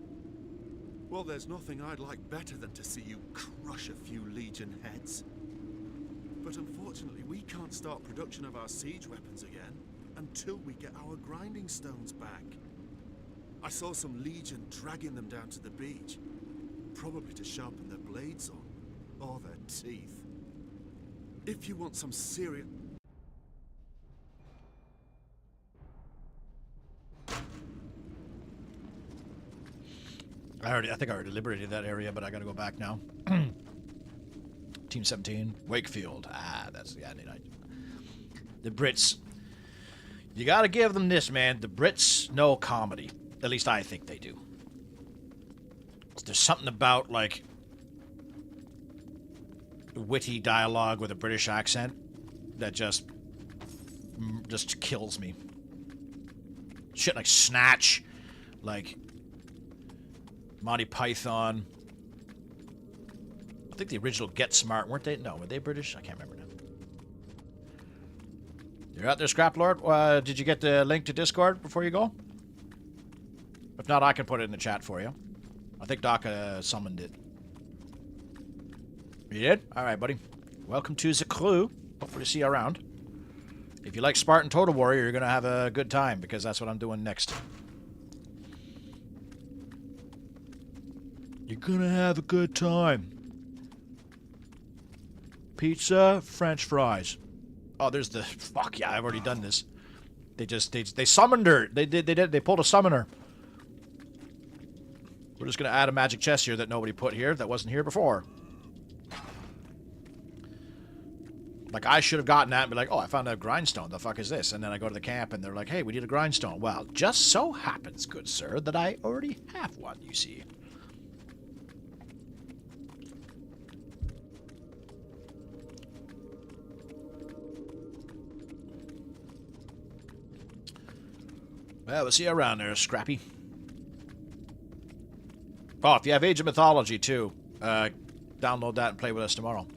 Well, there's nothing I'd like better than to see you crush a few Legion heads. But unfortunately, we can't start production of our siege weapons again until we get our grinding stones back. I saw some Legion dragging them down to the beach, probably to sharpen their blades on, or their teeth. If you want some serious... I think I already liberated that area, but I gotta go back now. Team 17, Wakefield. Ah, that's the night. The Brits. You gotta give them this, man. The Brits know comedy. At least I think they do. There's something about, like, witty dialogue with a British accent that just kills me. Shit like Snatch, like Monty Python. I think the original Get Smart, weren't they? No, were they British? I can't remember now. You're out there, Scrap Lord? Did you get the link to Discord before you go? If not, I can put it in the chat for you. I think Doc summoned it. You did? Alright, buddy. Welcome to the crew. Hopefully see you around. If you like Spartan Total Warrior, you're going to have a good time, because that's what I'm doing next. You're going to have a good time. Pizza, French fries. Oh, there's the... Fuck yeah, I've already done this. They summoned her. They pulled a summoner. We're just going to add a magic chest here that nobody put here, that wasn't here before. Like, I should have gotten that and be like, oh, I found a grindstone. The fuck is this? And then I go to the camp and they're like, hey, we need a grindstone. Well, just so happens, good sir, that I already have one, you see. Well, we'll see you around there, Scrappy. Oh, if you have Age of Mythology, too, download that and play with us tomorrow.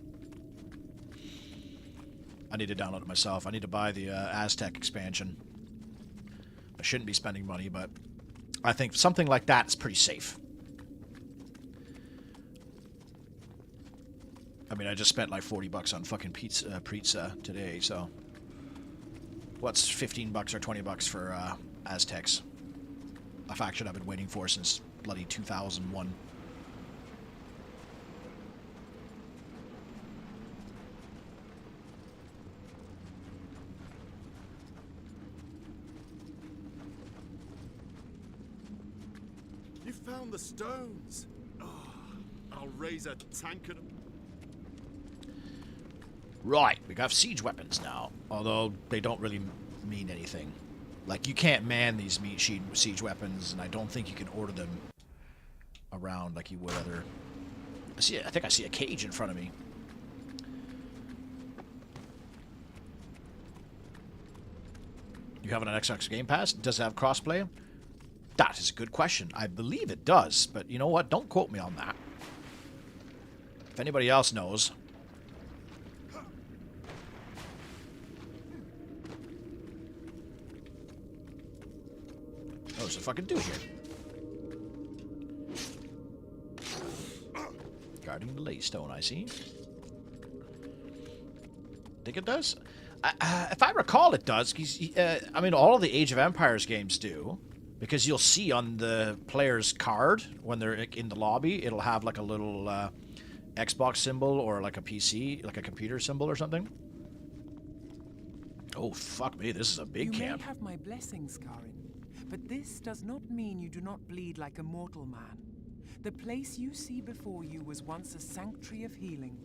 I need to download it myself. I need to buy the Aztec expansion. I shouldn't be spending money, but I think something like that is pretty safe. I mean, I just spent like $40 on fucking pizza today, so... What's $15 or $20 for Aztecs? A faction I've been waiting for since bloody 2001. You found the stones. Oh, I'll raise a tank of... Right, we got siege weapons now, although they don't really mean anything. Like, you can't man these siege weapons, and I don't think you can order them around like you would other... I think I see a cage in front of me. You have it on Xbox Game Pass? Does it have crossplay? That is a good question. I believe it does, but you know what? Don't quote me on that. If anybody else knows... Oh, there's a fucking dude here. Guarding the Laystone, I see. Think it does? If I recall, it does. I mean, all of the Age of Empires games do. Because you'll see on the player's card, when they're in the lobby, it'll have like a little Xbox symbol or like a PC, like a computer symbol or something. Oh, fuck me. This is a big camp. You may have my blessing, Scarin. But this does not mean you do not bleed like a mortal man. The place you see before you was once a sanctuary of healing.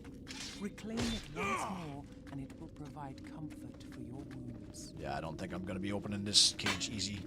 Reclaim it once more, and it will provide comfort for your wounds. Yeah, I don't think I'm going to be opening this cage easy.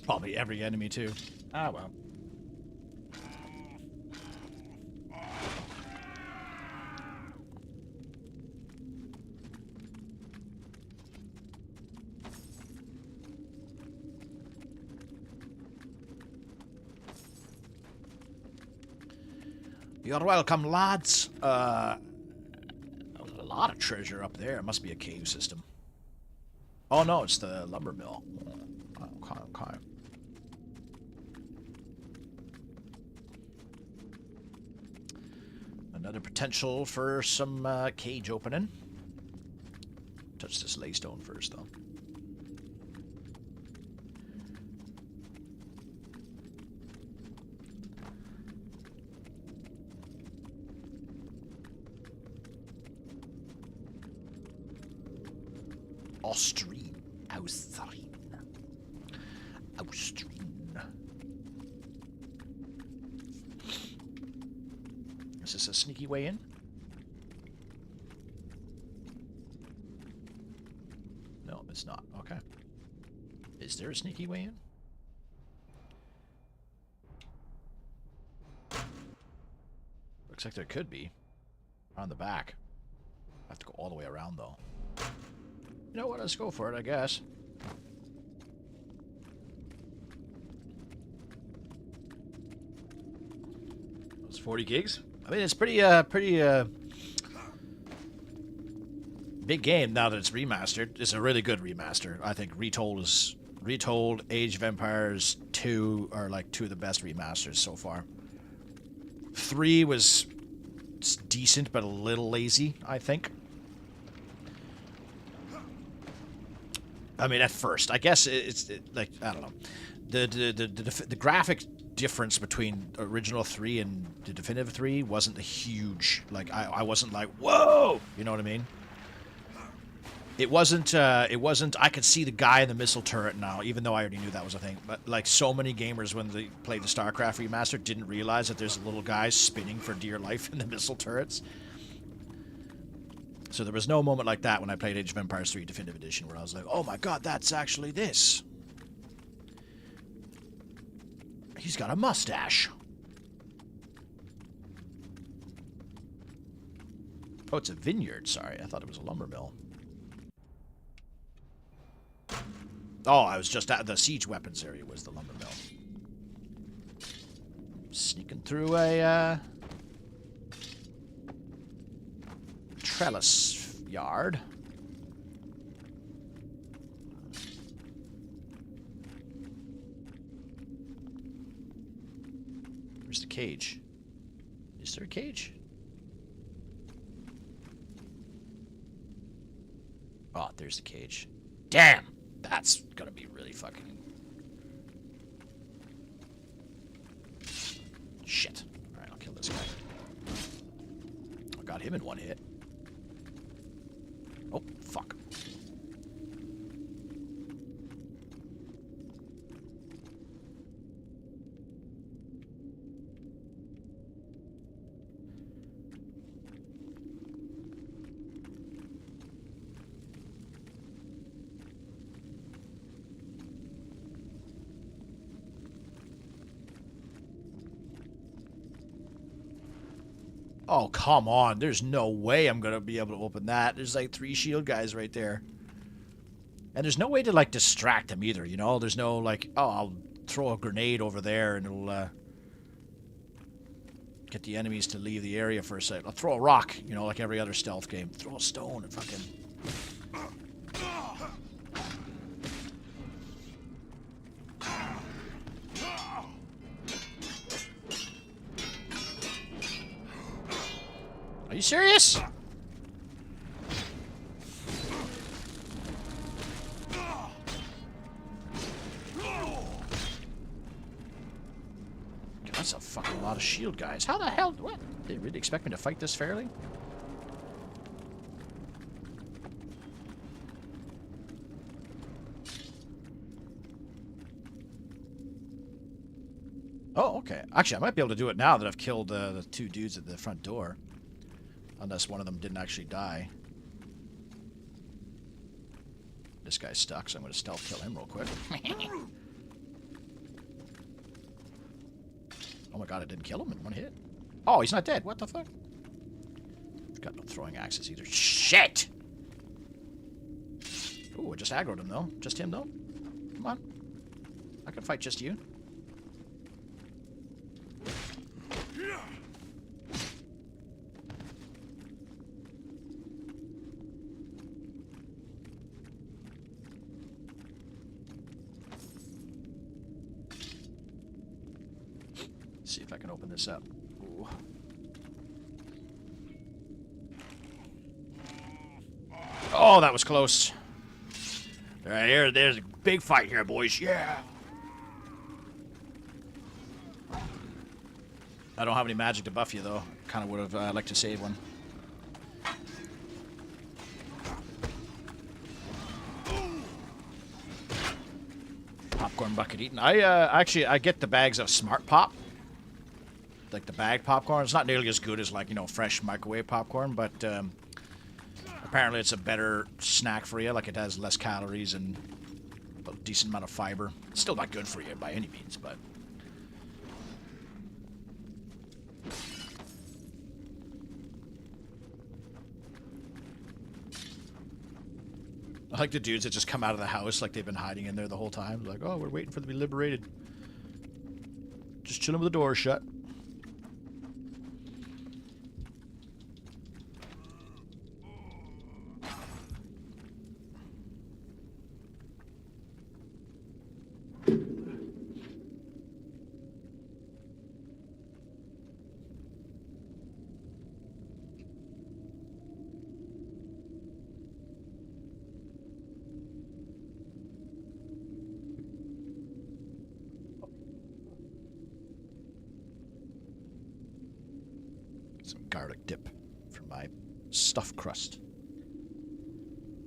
probably every enemy too. Ah, well. You're welcome, lads. A lot of treasure up there. It must be a cave system. Oh no, it's the lumber mill. Okay. Another potential for some cage opening. Touch this laystone first, though. Austrine. Is this a sneaky way in? No, it's not. Okay. Is there a sneaky way in? Looks like there could be. On the back. I have to go all the way around, though. You know what? Let's go for it, I guess. It's 40 gigs. I mean, it's pretty big game now that it's remastered. It's a really good remaster. I think Retold, Age of Empires 2 are like two of the best remasters so far. 3 was decent, but a little lazy, I think. I mean, at first, I guess it's like, I don't know, the graphic difference between original 3 and the definitive 3 wasn't a huge, like, I wasn't like, whoa, you know what I mean? It wasn't, I could see the guy in the missile turret now, even though I already knew that was a thing, but like so many gamers when they played the StarCraft remaster didn't realize that there's little guys spinning for dear life in the missile turrets. So there was no moment like that when I played Age of Empires 3 Definitive Edition where I was like, oh my god, that's actually this. He's got a mustache. Oh, it's a vineyard. Sorry, I thought it was a lumber mill. Oh, I was just at the siege weapons area was the lumber mill. Sneaking through a trellis yard. Where's the cage? Is there a cage? Oh, there's the cage. Damn! That's gonna be really fucking... Shit. Alright, I'll kill this guy. I got him in one hit. Oh, fuck. Oh, come on. There's no way I'm going to be able to open that. There's like 3 shield guys right there. And there's no way to, like, distract them either, you know? There's no, like, oh, I'll throw a grenade over there and it'll, get the enemies to leave the area for a second. I'll throw a rock, you know, like every other stealth game. Throw a stone and fucking... Are you serious? That's a fucking lot of shield guys. How the hell? What? They really expect me to fight this fairly? Oh, okay. Actually, I might be able to do it now that I've killed the 2 dudes at the front door. Unless one of them didn't actually die. This guy's stuck, so I'm going to stealth kill him real quick. Oh my god, I didn't kill him in one hit. Oh, he's not dead. What the fuck? He's got no throwing axes either. Shit! Ooh, I just aggroed him though. Just him though? Come on. I can fight just you. See if I can open this up. Ooh. Oh, that was close. All right, there's a big fight here, boys. Yeah. I don't have any magic to buff you, though. Kind of would have liked to save one. Popcorn bucket eating. I get the bags of Smart Pop. Like the bag popcorn. It's not nearly as good as, like, you know, fresh microwave popcorn, but apparently it's a better snack for you. Like, it has less calories and a decent amount of fiber. It's still not good for you by any means, but... I like the dudes that just come out of the house like they've been hiding in there the whole time. Like, oh, we're waiting for them to be liberated. Just chilling with the door shut. Some garlic dip for my stuffed crust.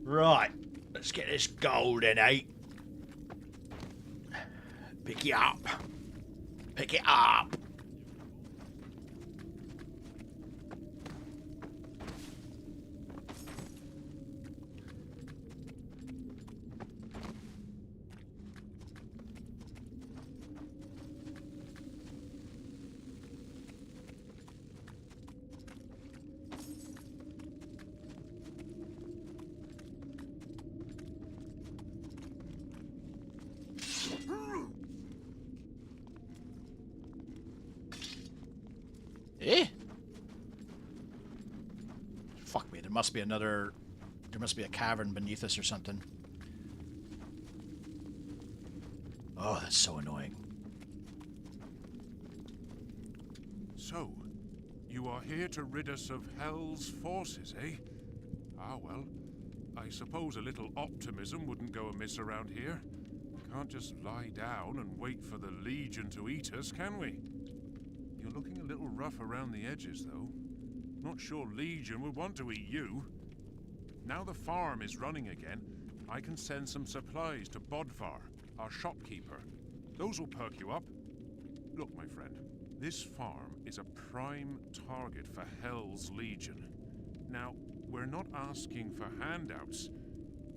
Right, let's get this gold in, eh? Pick it up. Pick it up. Eh? Fuck me, there must be another... There must be a cavern beneath us or something. Oh, that's so annoying. So, you are here to rid us of Hell's forces, eh? Ah, well, I suppose a little optimism wouldn't go amiss around here. Can't just lie down and wait for the Legion to eat us, can we? You're looking a little rough around the edges, though. Not sure Legion would want to eat you. Now the farm is running again, I can send some supplies to Bodvar, our shopkeeper. Those will perk you up. Look, my friend, this farm is a prime target for Hell's Legion. Now, we're not asking for handouts,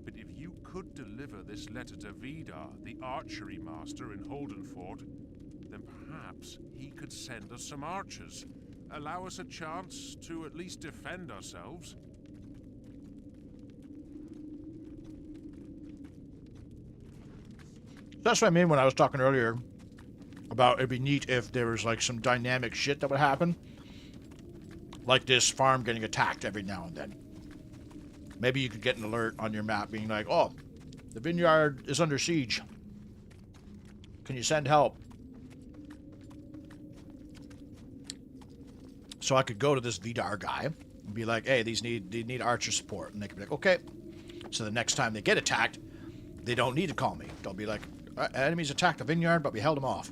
but if you could deliver this letter to Vidar, the archery master in Holdenford, then perhaps he could send us some archers. Allow us a chance to at least defend ourselves. That's what I mean when I was talking earlier about it'd be neat if there was like some dynamic shit that would happen. Like this farm getting attacked every now and then. Maybe you could get an alert on your map being like, oh, the vineyard is under siege. Can you send help? So I could go to this Vidar guy and be like, hey, they need archer support. And they could be like, okay. So the next time they get attacked, they don't need to call me. They'll be like, enemies attacked the vineyard, but we held them off.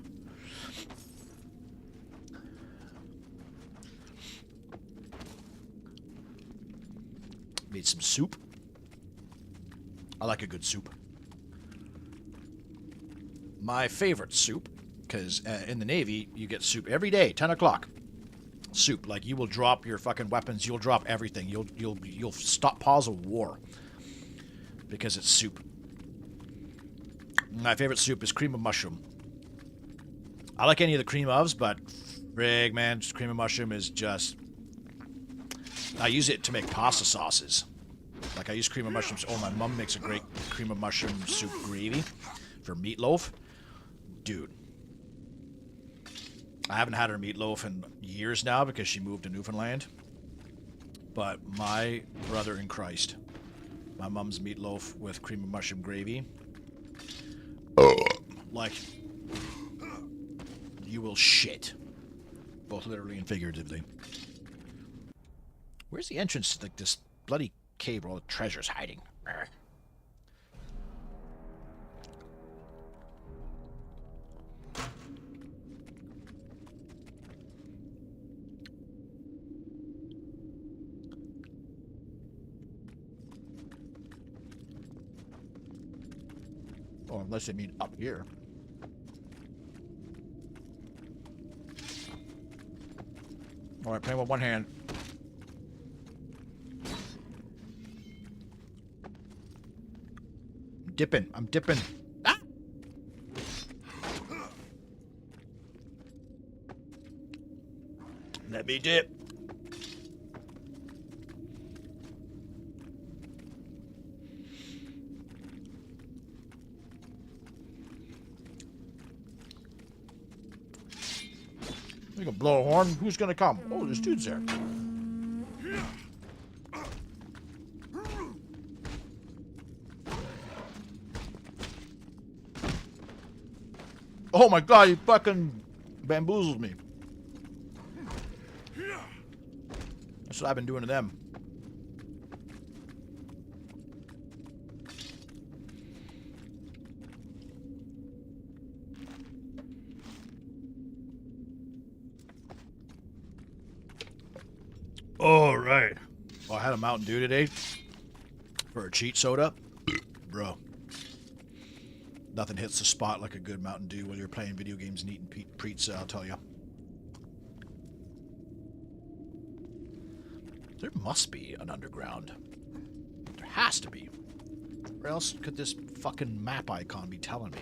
Made some soup. I like a good soup. My favorite soup, because in the Navy, you get soup every day, 10 o'clock. Soup, like you will drop your fucking weapons, you'll drop everything. You'll stop pause a war because it's soup. My favorite soup is cream of mushroom. I like any of the cream ofs, but frig, man, just cream of mushroom is just... I use it to make pasta sauces. Like, I use cream of mushrooms. Oh, my mom makes a great cream of mushroom soup gravy for meatloaf. Dude. I haven't had her meatloaf in years now because she moved to Newfoundland. But my brother in Christ, my mom's meatloaf with cream of mushroom gravy. Like, you will shit. Both literally and figuratively. Where's the entrance to like this bloody cave where all the treasure's hiding? Oh, unless they mean up here. Alright, playing with one hand. Dipping. I'm dipping. Ah! Let me dip. We can blow a horn. Who's gonna come? Oh, there's dudes there. Oh my god, he fucking bamboozled me. That's what I've been doing to them. All right. Well, I had a Mountain Dew today for a cheat soda. Bro. Nothing hits the spot like a good Mountain Dew while you're playing video games and eating pizza, I'll tell you. There must be an underground. There has to be. Where else could this fucking map icon be telling me?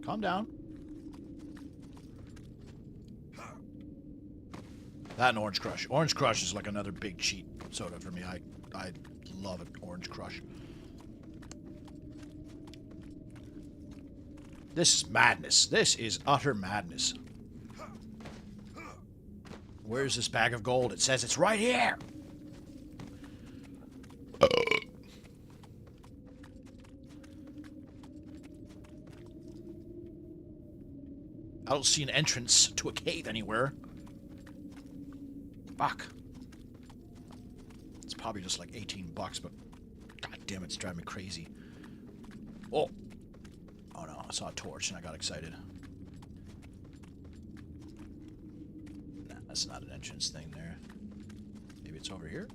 Calm down. That and Orange Crush. Orange Crush is like another big cheat soda for me. I love it, Orange Crush. This is madness. This is utter madness. Where's this bag of gold? It says it's right here. I don't see an entrance to a cave anywhere. Fuck. It's probably just like 18 bucks, but god damn it, it's driving me crazy. Oh. Oh no, I saw a torch and I got excited. Nah, that's not an entrance thing there. Maybe it's over here?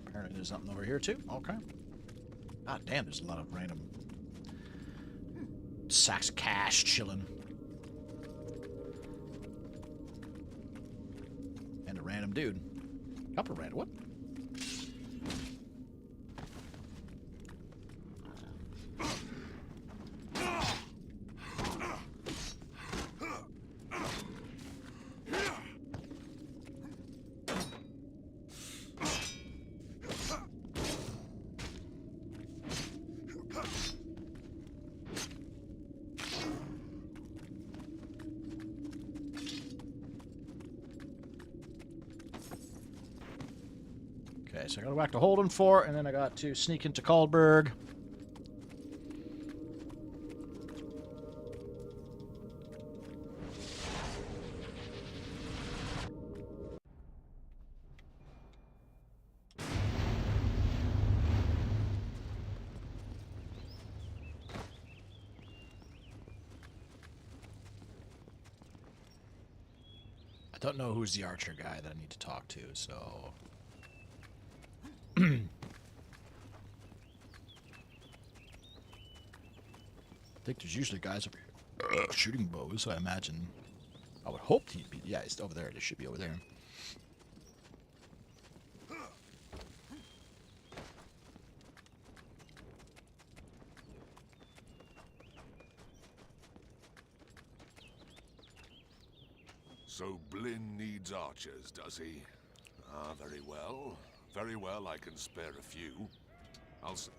Apparently there's something over here too. Okay. God damn, there's a lot of random sacks of cash chilling. And a random dude. Couple random. What? Okay, so I gotta go back to Holden Fort, and then I got to sneak into Kaldberg. I don't know who's the archer guy that I need to talk to, so... I think there's usually guys over here shooting bows, so I imagine... I would hope he'd be... Yeah, he's over there. It should be over there. So Blinn needs archers, does he? Ah, very well. Very well, I can spare a few. I'll s-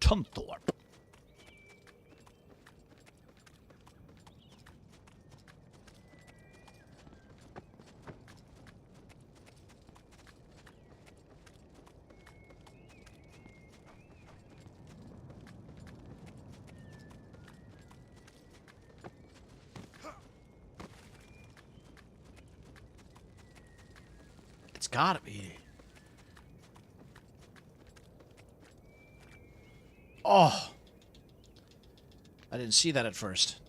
Tunthorpe. It's gotta be. Oh. I didn't see that at first.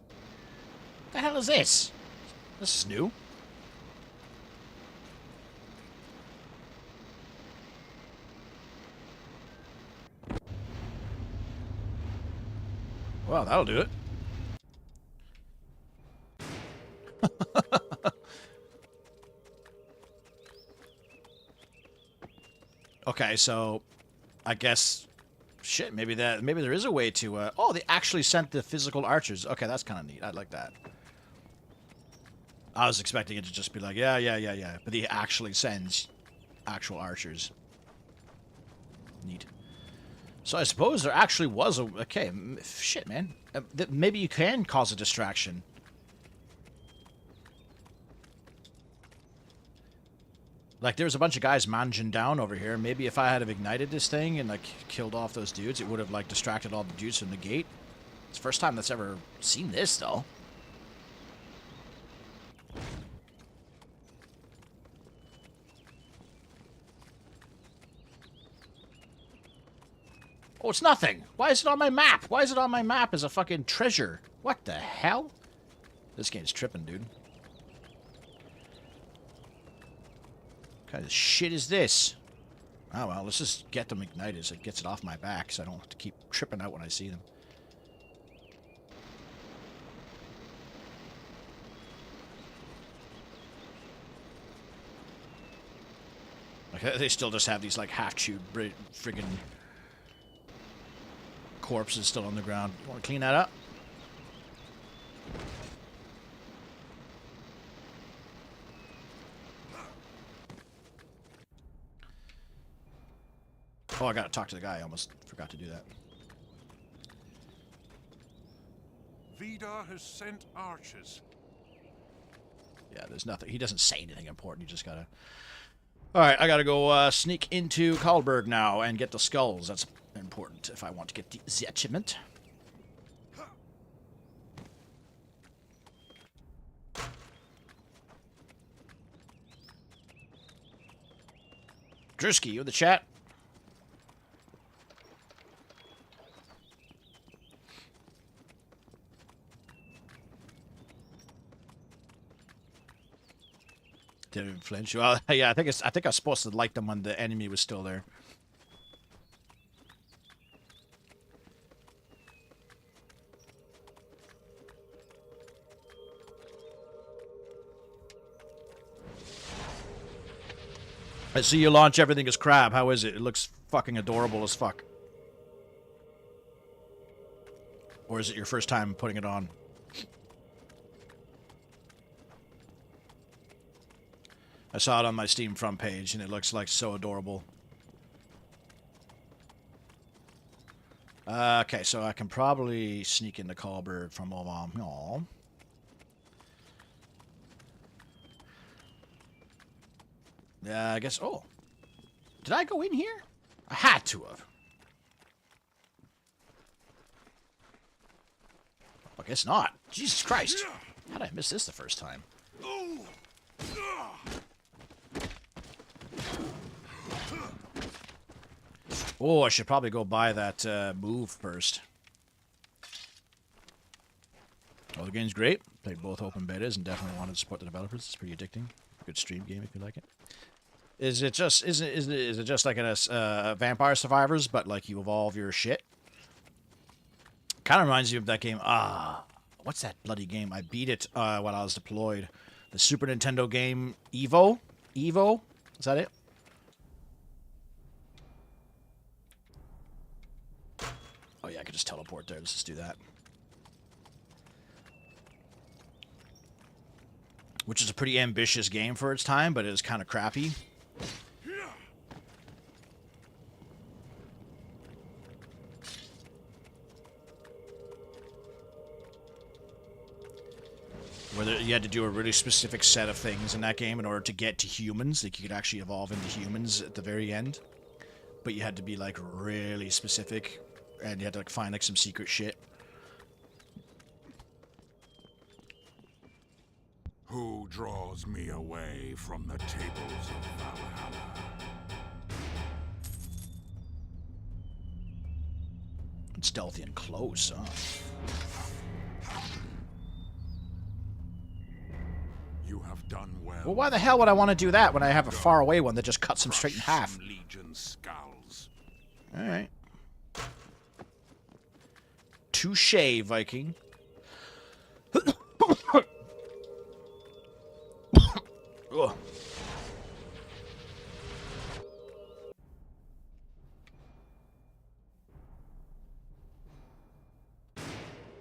What the hell is this? This is new. Well, that'll do it. Okay, so I guess shit, maybe there is a way to oh, they actually sent the physical archers. Okay, that's kind of neat. I like that. I was expecting it to just be like, yeah, but he actually sends actual archers. Neat. So I suppose there actually was a... Okay, shit, man. Maybe you can cause a distraction. Like, there's a bunch of guys manging down over here. Maybe if I had have ignited this thing and, like, killed off those dudes, it would have, like, distracted all the dudes from the gate. It's the first time that's ever seen this, though. Oh, it's nothing. Why is it on my map? Why is it on my map as a fucking treasure? What the hell? This game's tripping, dude. What kind of shit is this? Oh, well, let's just get them ignited so it gets it off my back so I don't have to keep tripping out when I see them. Like, they still just have these, like, half-chewed friggin' corpses still on the ground. You want to clean that up? Oh, I gotta talk to the guy. I almost forgot to do that. Vidar has sent archers. Yeah, there's nothing. He doesn't say anything important. You just gotta... Alright, I gotta go sneak into Karlberg now and get the skulls. That's important if I want to get the achievement. Drewski, you in the chat? Didn't even flinch. Well, yeah, I think I was supposed to light them when the enemy was still there. I see you launch everything as crab. How is it? It looks fucking adorable as fuck. Or is it your first time putting it on? I saw it on my Steam front page, and it looks like so adorable. Okay, so I can probably sneak into Karlberg from over. Aww. Yeah, I guess... Oh. Did I go in here? I had to have. I guess not. Jesus Christ. How did I miss this the first time? Oh, I should probably go buy that move first. Well, the game's great. Played both open betas and definitely wanted to support the developers. It's pretty addicting. Good stream game if you like it. Is it just like a Vampire Survivors, but like you evolve your shit? Kind of reminds you of that game. What's that bloody game? I beat it while I was deployed. The Super Nintendo game Evo. Evo? Is that it? Oh yeah, I could just teleport there. Let's just do that. Which is a pretty ambitious game for its time, but it is kind of crappy. Where you had to do a really specific set of things in that game in order to get to humans. Like, you could actually evolve into humans at the very end. But you had to be, like, really specific. And you had to, like, find, like, some secret shit. Who draws me away from the tables of Valhalla? It's stealthy and close, huh? You have done well. Well, why the hell would I want to do that when I have a faraway one that just cuts them straight in half? Legion skulls. Alright. Touché, Viking. Ugh.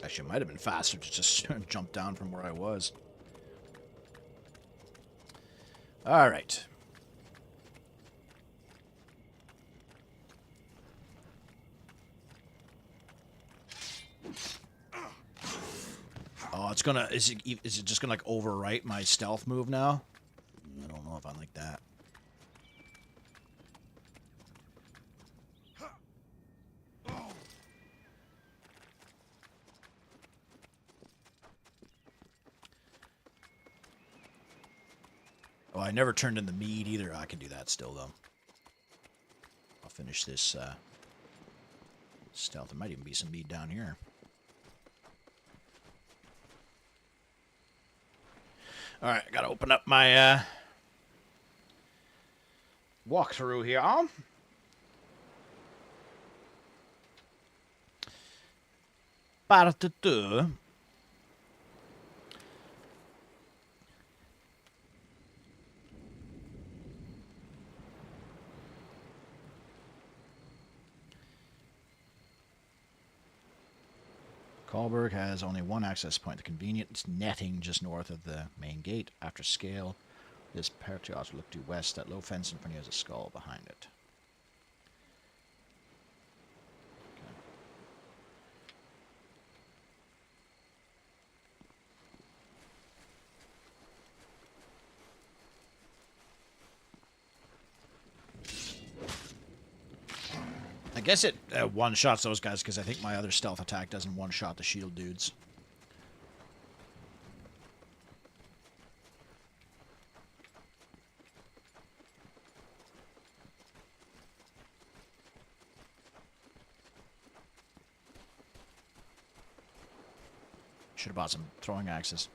Actually, it might have been faster to just jump down from where I was. All right. Oh, it's gonna... Is it just gonna, like, overwrite my stealth move now? I don't know if I like that. Oh, I never turned in the mead either. I can do that still, though. I'll finish this stealth. There might even be some mead down here. Alright, I gotta open up my walkthrough here. Ba-da-da-da. Kalberg has only one access point, the convenient netting just north of the main gate. After scale, this party ought to look due west. That low fence in front of you has a skull behind it. I guess it one-shots those guys, because I think my other stealth attack doesn't one-shot the shield dudes. Should have bought some throwing axes.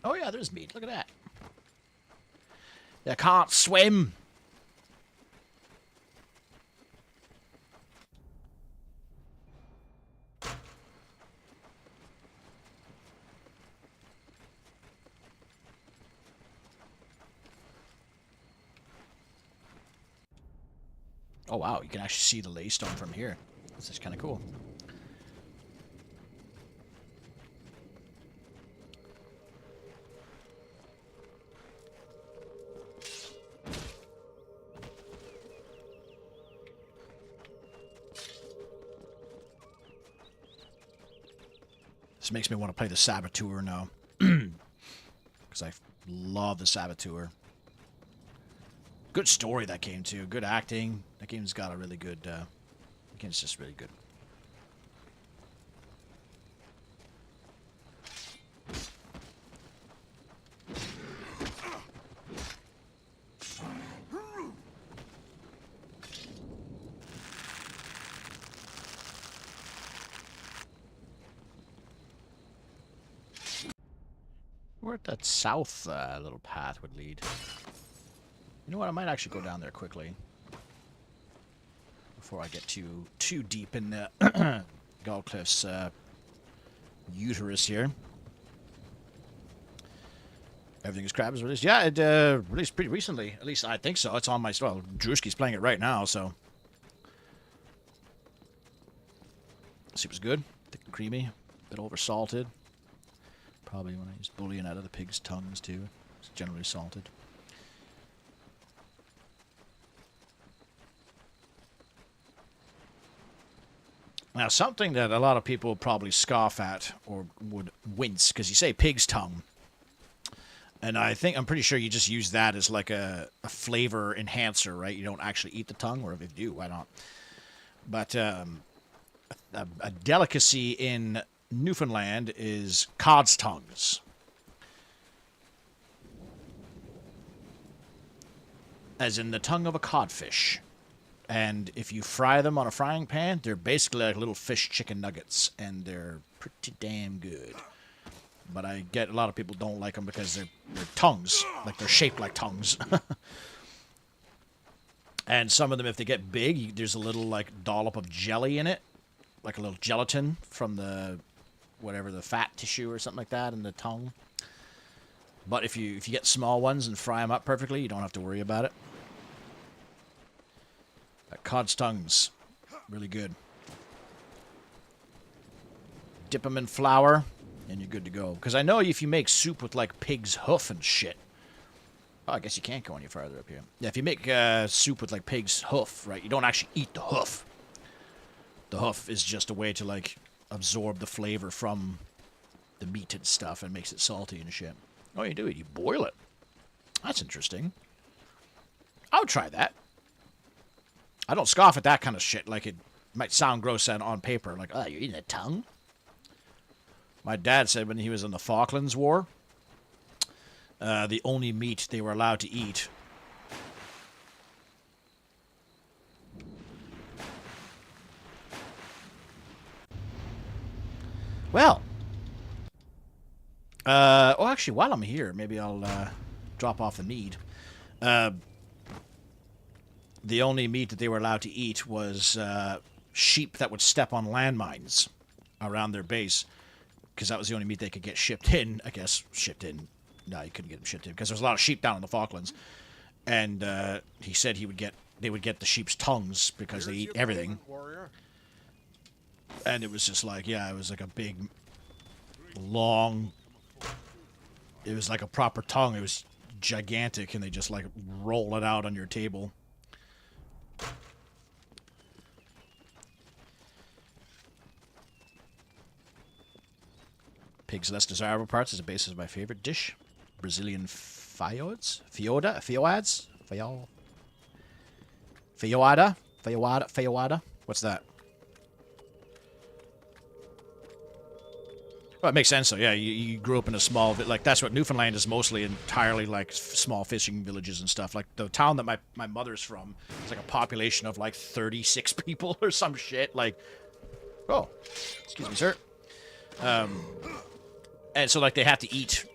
Oh yeah, there's meat. Look at that. You can't swim. Oh wow, you can actually see the ley stone from here. This is kind of cool. This makes me want to play the Saboteur now. Because I love the Saboteur. Good story, that game, too. Good acting. That game's got a really good... that game's just really good. Where that south little path would lead. You know what? I might actually go down there quickly before I get too deep in the Galcliff's uterus here. Everything's Crab is released. Yeah, it released pretty recently. At least I think so. It's on my... Well, Drewski's playing it right now, so... Seems good. Thick and creamy. A bit over-salted. Probably when I use bouillon out of the pig's tongues, too. It's generally salted. Now, something that a lot of people probably scoff at or would wince, because you say pig's tongue. And I'm pretty sure you just use that as like a flavor enhancer, right? You don't actually eat the tongue, or if you do, why not? But a delicacy in Newfoundland is cod's tongues. As in the tongue of a codfish. And if you fry them on a frying pan, they're basically like little fish chicken nuggets, and they're pretty damn good. But I get a lot of people don't like them because they're tongues, like they're shaped like tongues. And some of them, if they get big, there's a little like dollop of jelly in it, like a little gelatin from the whatever, the fat tissue or something like that in the tongue. But if you get small ones and fry them up perfectly, you don't have to worry about it. Cod's tongues, really good. Dip them in flour, and you're good to go. Because I know if you make soup with like pig's hoof and shit. Oh, I guess you can't go any farther up here. Yeah, if you make soup with like pig's hoof, right, you don't actually eat the hoof. The hoof is just a way to like absorb the flavor from the meat and stuff and makes it salty and shit. Oh, you do it. You boil it. That's interesting. I would try that. I don't scoff at that kind of shit. Like, it might sound gross on paper. Like, oh, you're eating a tongue? My dad said when he was in the Falklands War, the only meat they were allowed to eat well, oh, actually, while I'm here, maybe I'll drop off the mead. The only meat that they were allowed to eat was sheep that would step on landmines around their base, because that was the only meat they could get shipped in, I guess. Shipped in. No, you couldn't get them shipped in, because there's a lot of sheep down in the Falklands. And he said they would get the sheep's tongues, because they eat everything. And it was just like, yeah, it was like a big, long... It was like a proper tongue. It was gigantic, and they just, like, roll it out on your table. Pig's less desirable parts is the basis of my favorite dish. Brazilian feijoads? Feijoada? What's that? Well, it makes sense, though. Yeah, you grew up in a small... Like, that's what Newfoundland is mostly entirely, like, small fishing villages and stuff. Like, the town that my mother's from is, like, a population of, like, 36 people or some shit. Like, oh, excuse me, sir. And so, like, they have to eat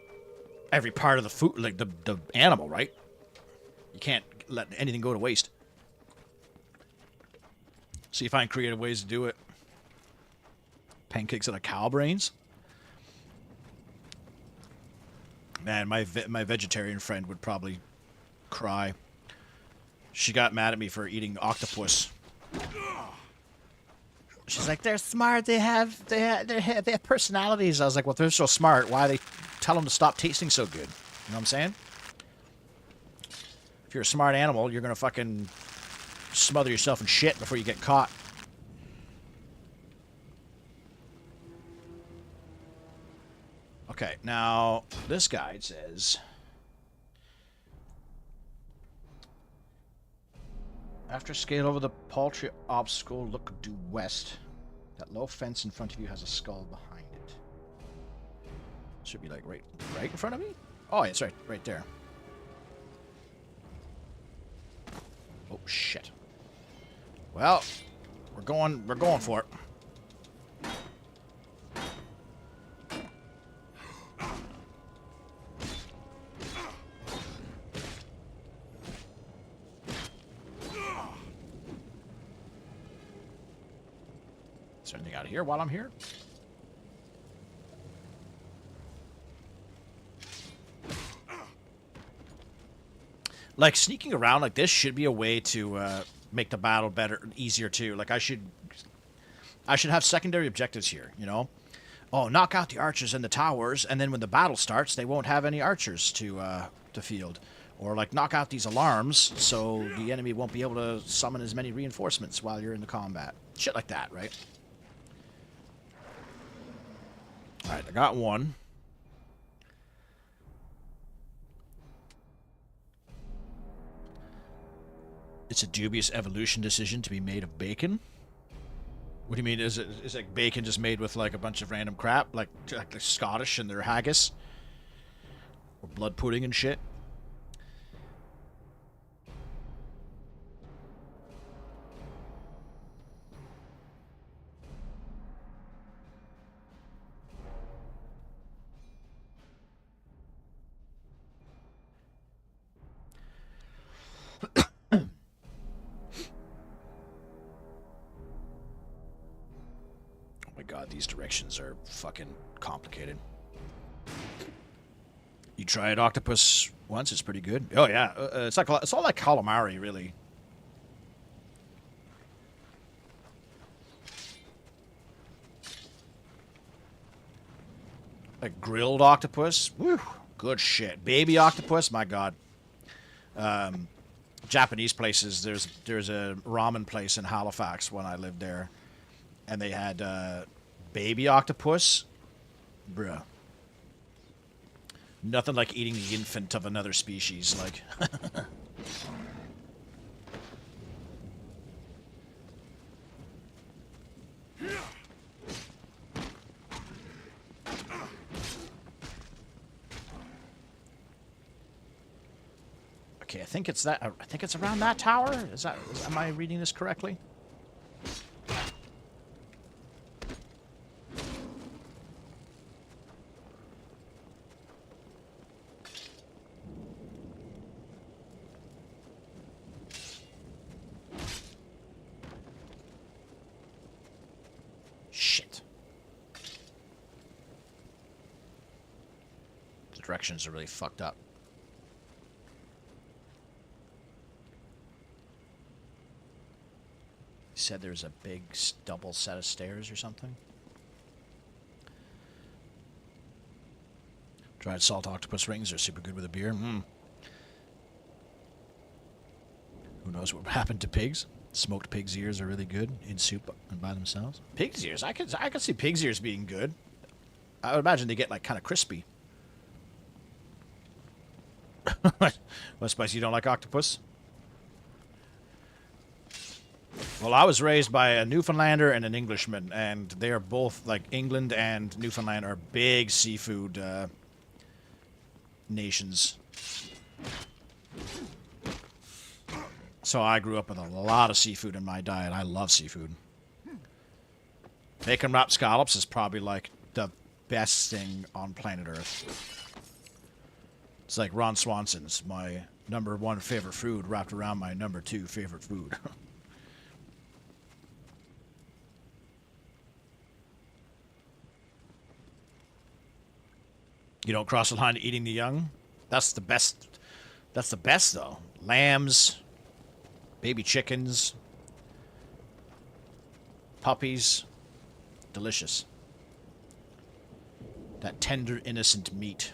every part of the food, like, the animal, right? You can't let anything go to waste. So you find creative ways to do it. Pancakes out of cow brains. Man, my vegetarian friend would probably cry. She got mad at me for eating octopus. She's like, they're smart. They have personalities. I was like, well, if they're so smart, why they tell them to stop tasting so good? You know what I'm saying? If you're a smart animal, you're gonna fucking smother yourself in shit before you get caught. Okay, now this guide says After scale over the paltry obstacle, look due west. That low fence in front of you has a skull behind it. Should be like right in front of me? Oh, it's right there. Oh shit. Well, we're going for it. Is there anything out here while I'm here? Like, sneaking around like this should be a way to make the battle better and easier too. Like, I should have secondary objectives here, you know? Oh, knock out the archers in the towers, and then when the battle starts, they won't have any archers to field. Or, like, knock out these alarms so the enemy won't be able to summon as many reinforcements while you're in the combat. Shit like that, right? Alright, I got one. It's a dubious evolution decision to be made of bacon. What do you mean? Is like bacon just made with like a bunch of random crap, like the Scottish and their haggis, or blood pudding and shit? God, these directions are fucking complicated. You tried octopus once? It's pretty good. Oh yeah, it's all like calamari, really. Like grilled octopus, woo, good shit. Baby octopus, my God. Japanese places. There's a ramen place in Halifax when I lived there, and they had baby octopus, bruh. Nothing like eating the infant of another species, like. Okay, I think it's that. I think it's around that tower. Am I reading this correctly? Directions are really fucked up. You said there's a big double set of stairs or something? Dried salt octopus rings are super good with a beer. Who knows what happened to pigs? Smoked pig's ears are really good in soup and by themselves. Pig's ears? I could see pig's ears being good. I would imagine they get like kind of crispy. What, Spicy, you don't like octopus? Well, I was raised by a Newfoundlander and an Englishman, and they are both, like, England and Newfoundland are big seafood nations. So I grew up with a lot of seafood in my diet. I love seafood. Bacon wrapped scallops is probably, like, the best thing on planet Earth. It's like Ron Swanson's, my #1 favorite food wrapped around my #2 favorite food. You don't cross the line to eating the young? That's the best. That's the best, though. Lambs, baby chickens, puppies. Delicious. That tender, innocent meat.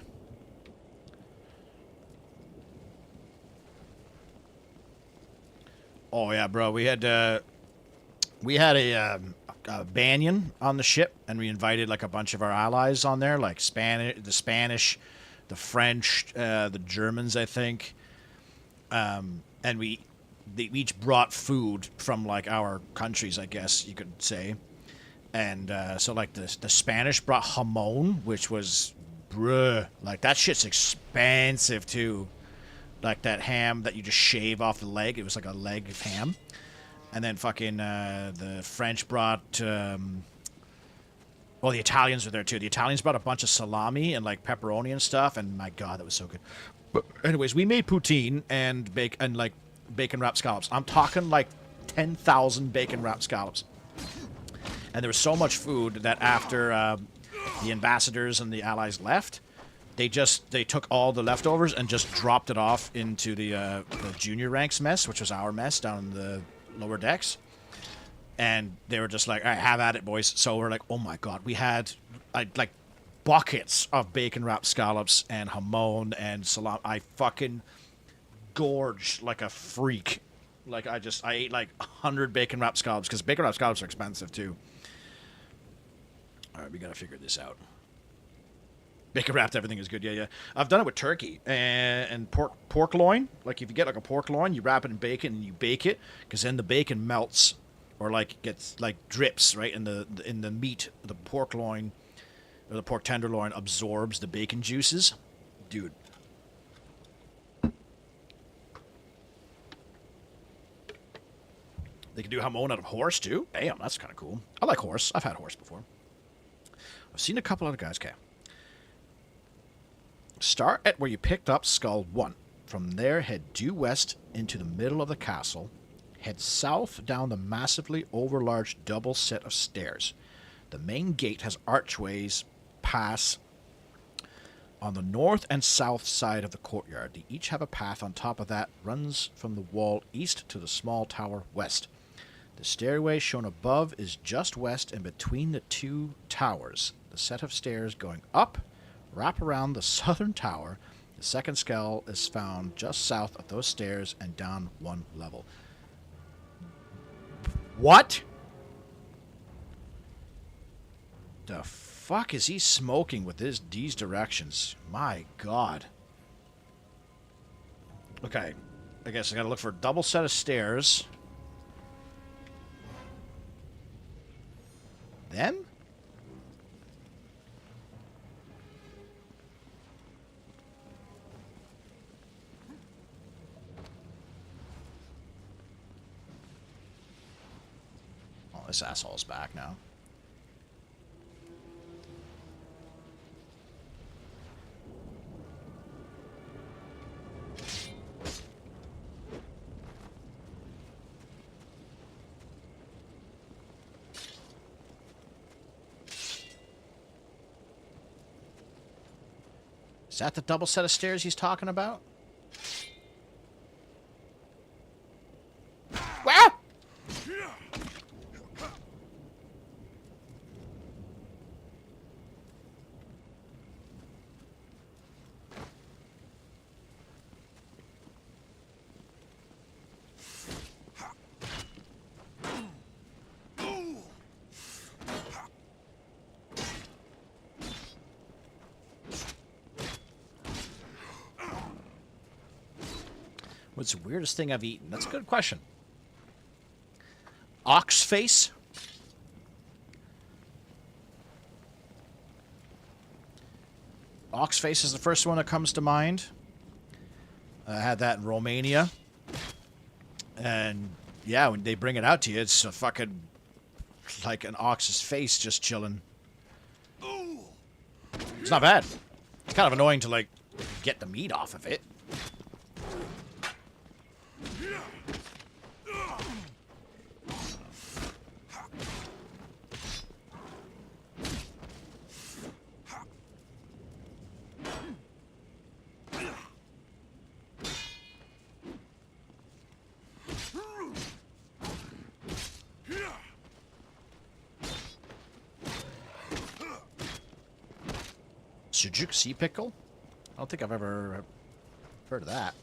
Oh yeah, bro. We had a banyan on the ship, and we invited like a bunch of our allies on there, like the Spanish, the French, the Germans, I think. And we they each brought food from like our countries, I guess you could say. And so like the Spanish brought jamon, which was like that shit's expensive too. Like that ham that you just shave off the leg. It was like a leg of ham. And then fucking the French brought well, the Italians were there too. The Italians brought a bunch of salami and like pepperoni and stuff, and my god, that was so good. But anyways, we made poutine and bacon wrapped scallops. I'm talking like 10,000 bacon wrapped scallops. And there was so much food that after the ambassadors and the allies left, they took all the leftovers and just dropped it off into the junior ranks mess, which was our mess down in the lower decks. And they were just like, all right, have at it, boys. So we're like, oh my god, we had like buckets of bacon wrapped scallops and jamon and salami. I fucking gorged like a freak. Like I ate like 100 bacon wrapped scallops because bacon wrapped scallops are expensive too. All right, we gotta figure this out. Bacon wrapped everything is good, yeah. I've done it with turkey and pork loin. Like if you get like a pork loin, you wrap it in bacon and you bake it, because then the bacon melts or like gets like drips right in the meat. The pork loin or the pork tenderloin absorbs the bacon juices, dude. They can do jamon out of horse too. Damn, that's kind of cool. I like horse. I've had horse before. I've seen a couple other guys. Okay. Start at where you picked up Skull 1. From there, head due west into the middle of the castle. Head south down the massively overlarge double set of stairs. The main gate has archways pass on the north and south side of the courtyard. They each have a path on top of that runs from the wall east to the small tower west. The stairway shown above is just west and between the two towers. The set of stairs going up wrap around the southern tower. The second skull is found just south of those stairs and down one level. What? The fuck is he smoking with these directions? My god. Okay. I guess I gotta look for a double set of stairs. Then? Oh, this asshole's back now. Is that the double set of stairs he's talking about? Wow! What's the weirdest thing I've eaten? That's a good question. Ox face? Ox face is the first one that comes to mind. I had that in Romania. And yeah, when they bring it out to you, it's a fucking like an ox's face just chilling. It's not bad. It's kind of annoying to like get the meat off of it. Sujuk sea pickle? I don't think I've ever heard of that.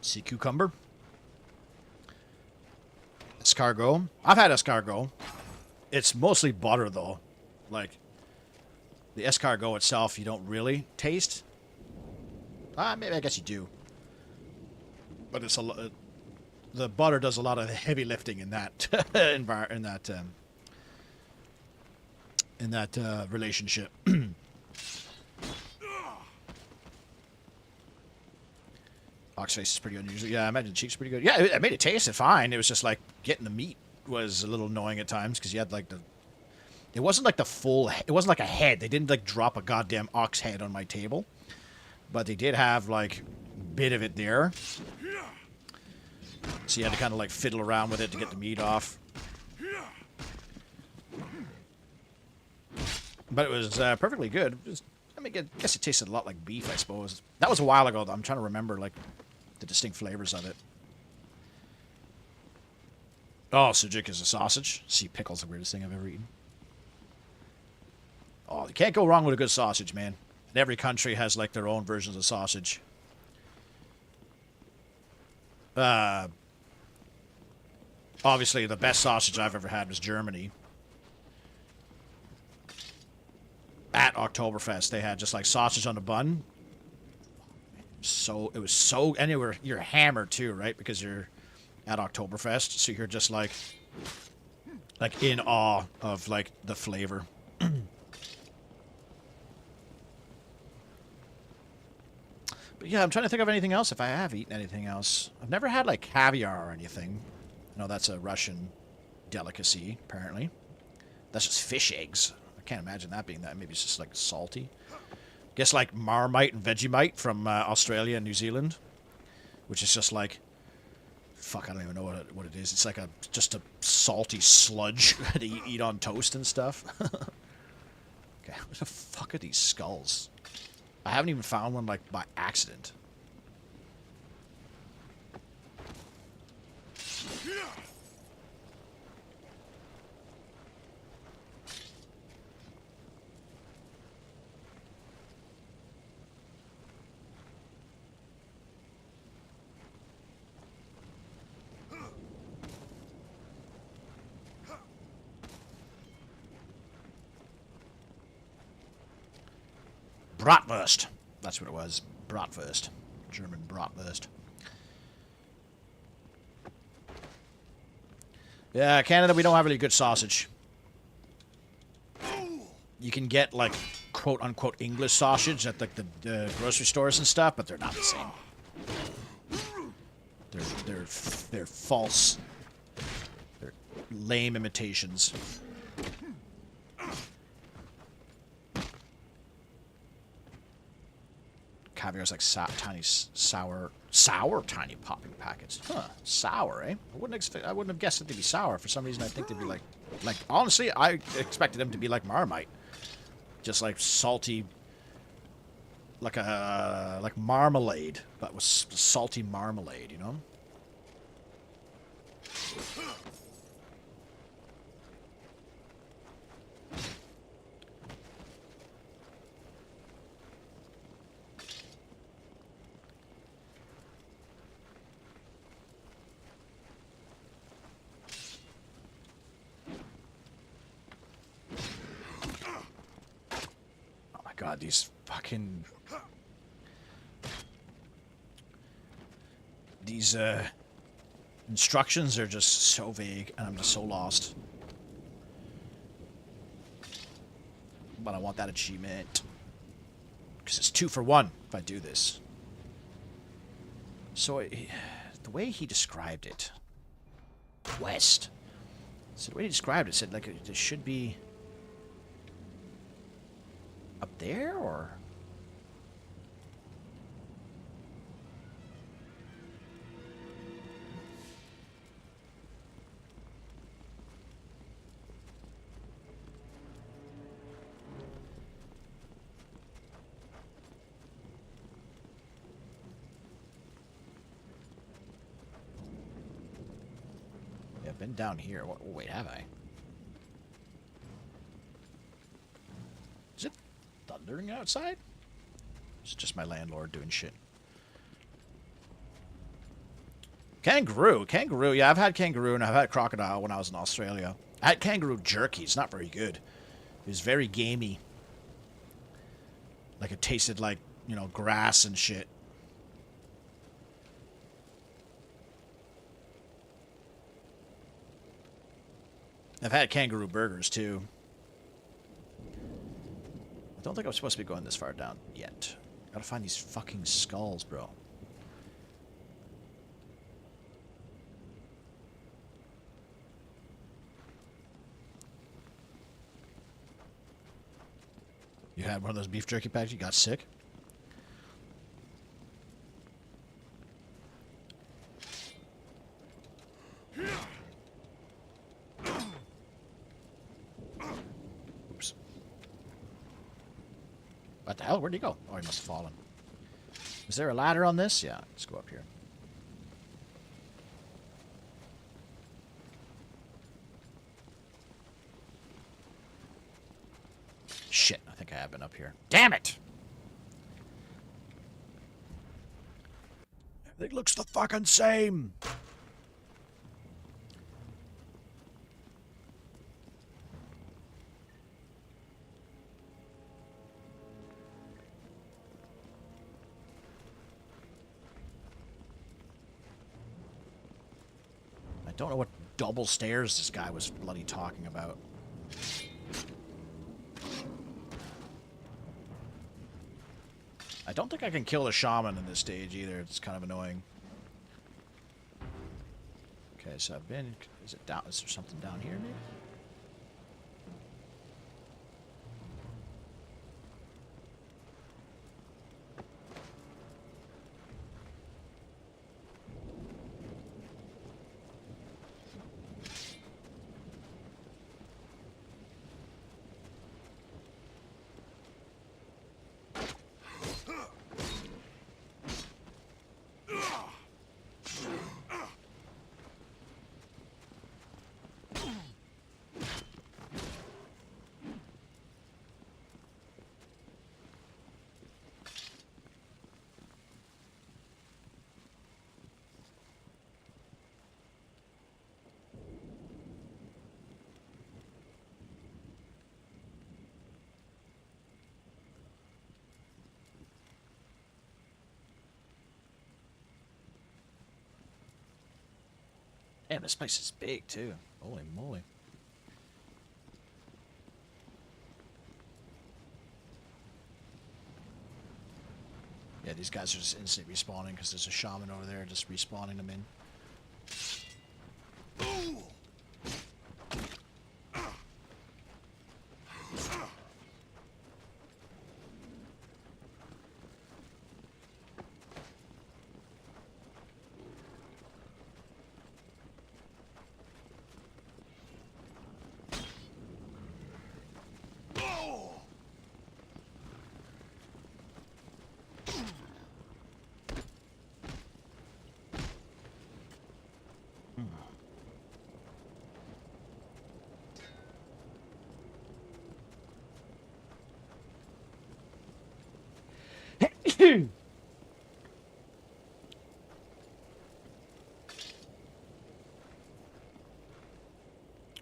Sea cucumber? Escargot? I've had escargot. It's mostly butter, though. Like, the escargot itself, you don't really taste. Maybe I guess you do. But it's the butter does a lot of the heavy lifting in that in that relationship. Ox face is pretty unusual. Yeah, I imagine the cheek's pretty good. Yeah, it made it taste fine. It was just like getting the meat was a little annoying at times because you had like the. It wasn't like the full. It wasn't like a head. They didn't like drop a goddamn ox head on my table, but they did have like a bit of it there. So you had to kind of like fiddle around with it to get the meat off. But it was perfectly good. I mean, I guess it tasted a lot like beef, I suppose. That was a while ago, though. I'm trying to remember like the distinct flavors of it. Oh, sujuk is a sausage. Sea pickle's the weirdest thing I've ever eaten. Oh, you can't go wrong with a good sausage, man. And every country has like their own versions of sausage. Obviously, the best sausage I've ever had was Germany. At Oktoberfest, they had just like sausage on the bun. So it was so, and you're hammered too, right? Because you're at Oktoberfest, so you're just like in awe of like the flavor. But yeah, I'm trying to think of anything else if I have eaten anything else. I've never had like caviar or anything. I know that's a Russian delicacy, apparently. That's just fish eggs. I can't imagine that being that. Maybe it's just like salty. Guess like Marmite and Vegemite from Australia and New Zealand, which is just like, fuck, I don't even know what it is. It's like just a salty sludge that you eat on toast and stuff. Okay, what the fuck are these skulls? I haven't even found one like by accident. Bratwurst. That's what it was. Bratwurst. German Bratwurst. Yeah, Canada, we don't have really good sausage. You can get, like, quote-unquote English sausage at, like, the grocery stores and stuff, but they're not the same. They're false. They're lame imitations. Caviar's like tiny sour tiny popping packets. Huh? Sour, eh? I wouldn't have guessed it to be sour. For some reason, I think they'd be like honestly, I expected them to be like Marmite, just like salty, like marmalade, but with salty marmalade, you know. God, these fucking... These, instructions are just so vague, and I'm just so lost. But I want that achievement. Because it's 2 for 1 if I do this. So, the way he described it... Quest. So the way he described it said, like, it should be... up there, or? Yeah, I've been down here. Wait, have I? Is it thundering outside? It's just my landlord doing shit. Kangaroo. Kangaroo. Yeah, I've had kangaroo and I've had crocodile when I was in Australia. I had kangaroo jerky. It's not very good. It was very gamey. Like it tasted like, you know, grass and shit. I've had kangaroo burgers too. I don't think I'm supposed to be going this far down yet. Gotta find these fucking skulls, bro. You had one of those beef jerky packs, you got sick? Oops. What the hell? Where'd he go? Oh, he must have fallen. Is there a ladder on this? Yeah, let's go up here. Shit, I think I have been up here. Damn it! Everything looks the fucking same! I don't know what double stairs this guy was bloody talking about. I don't think I can kill the shaman in this stage either. It's kind of annoying. Okay, so I've been... Is it down? Is there something down here, maybe? Damn, this place is big, too. Holy moly. Yeah, these guys are just instant respawning because there's a shaman over there just respawning them in.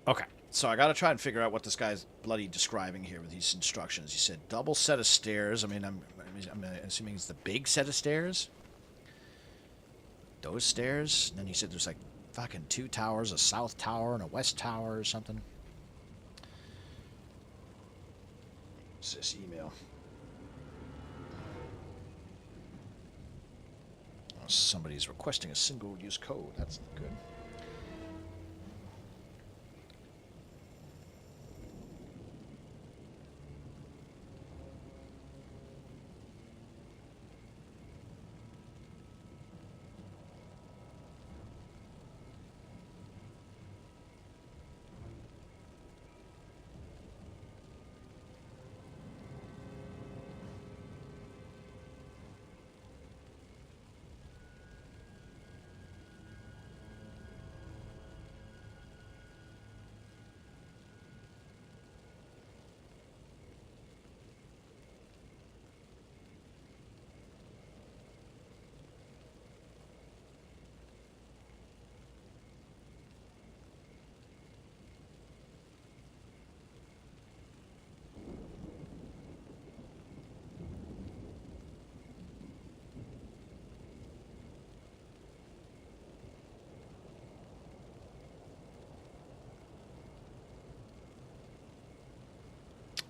Okay, so I gotta try and figure out what this guy's bloody describing here with these instructions. He said double set of stairs. I mean, I'm assuming it's the big set of stairs. Those stairs. And then he said there's like fucking 2 towers, a south tower and a west tower or something. What's this email? Oh, somebody's requesting a single-use code. That's good.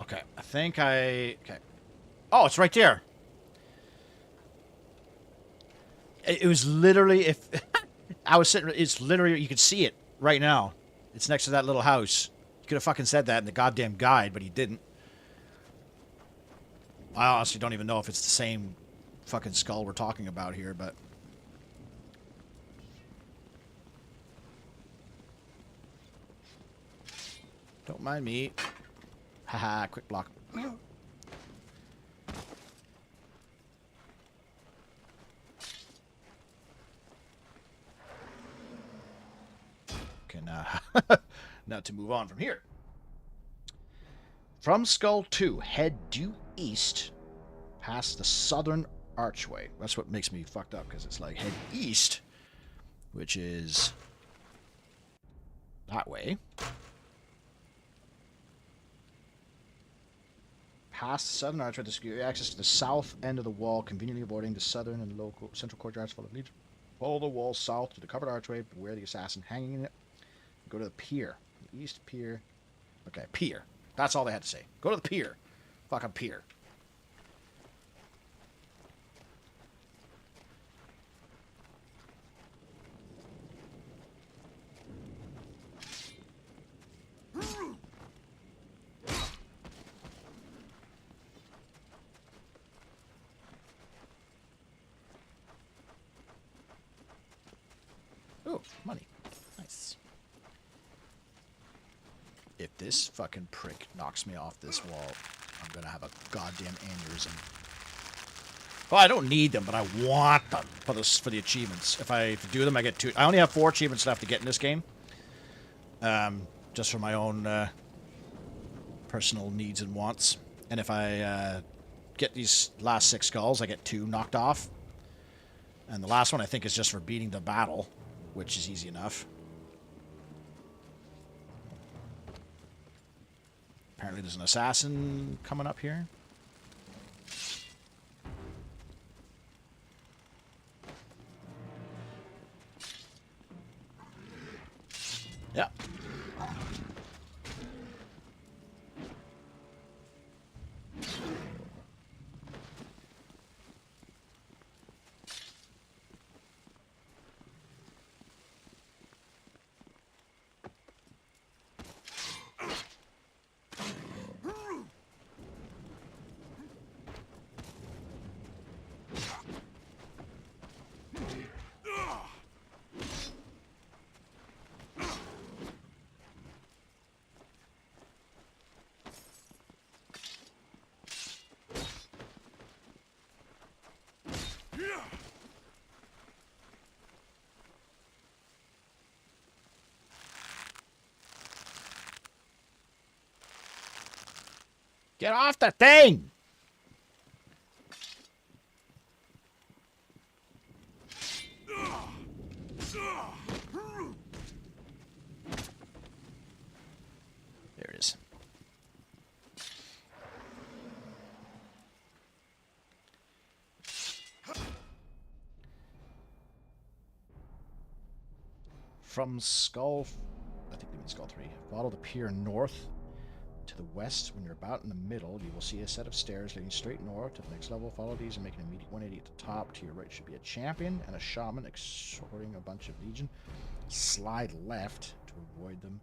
Okay, I think okay. Oh, it's right there. It was literally, if I was sitting, it's literally, you could see it right now. It's next to that little house. You could have fucking said that in the goddamn guide, but he didn't. I honestly don't even know if it's the same fucking skull we're talking about here, but... Don't mind me. Haha, quick block. Okay, now to move on from here. From Skull 2, head due east past the southern archway. That's what makes me fucked up, because it's like head east, which is that way. Past the southern archway to secure access to the south end of the wall, conveniently avoiding the southern and local central courtyards full of legion. Follow the wall south to the covered archway, beware the assassin hanging in it. Go to the pier. The east pier. Okay, pier. That's all they had to say. Go to the pier. Fucking pier. Oh, money. Nice. If this fucking prick knocks me off this wall, I'm gonna have a goddamn aneurysm. Well, I don't need them, but I want them for the achievements. If I do them, I get 2. I only have 4 achievements left to get in this game. Just for my own personal needs and wants. And if I get these last 6 skulls, I get 2 knocked off. And the last one, I think, is just for beating the battle, which is easy enough. Apparently there's an assassin coming up here. Yeah. Get off the thing! There it is. From Skull... I think they mean Skull 3. Follow the pier north. To the west, when you're about in the middle, you will see a set of stairs leading straight north to the next level. Follow these and make an immediate 180 at the top. To your right should be a champion and a shaman escorting a bunch of legion. Slide left to avoid them.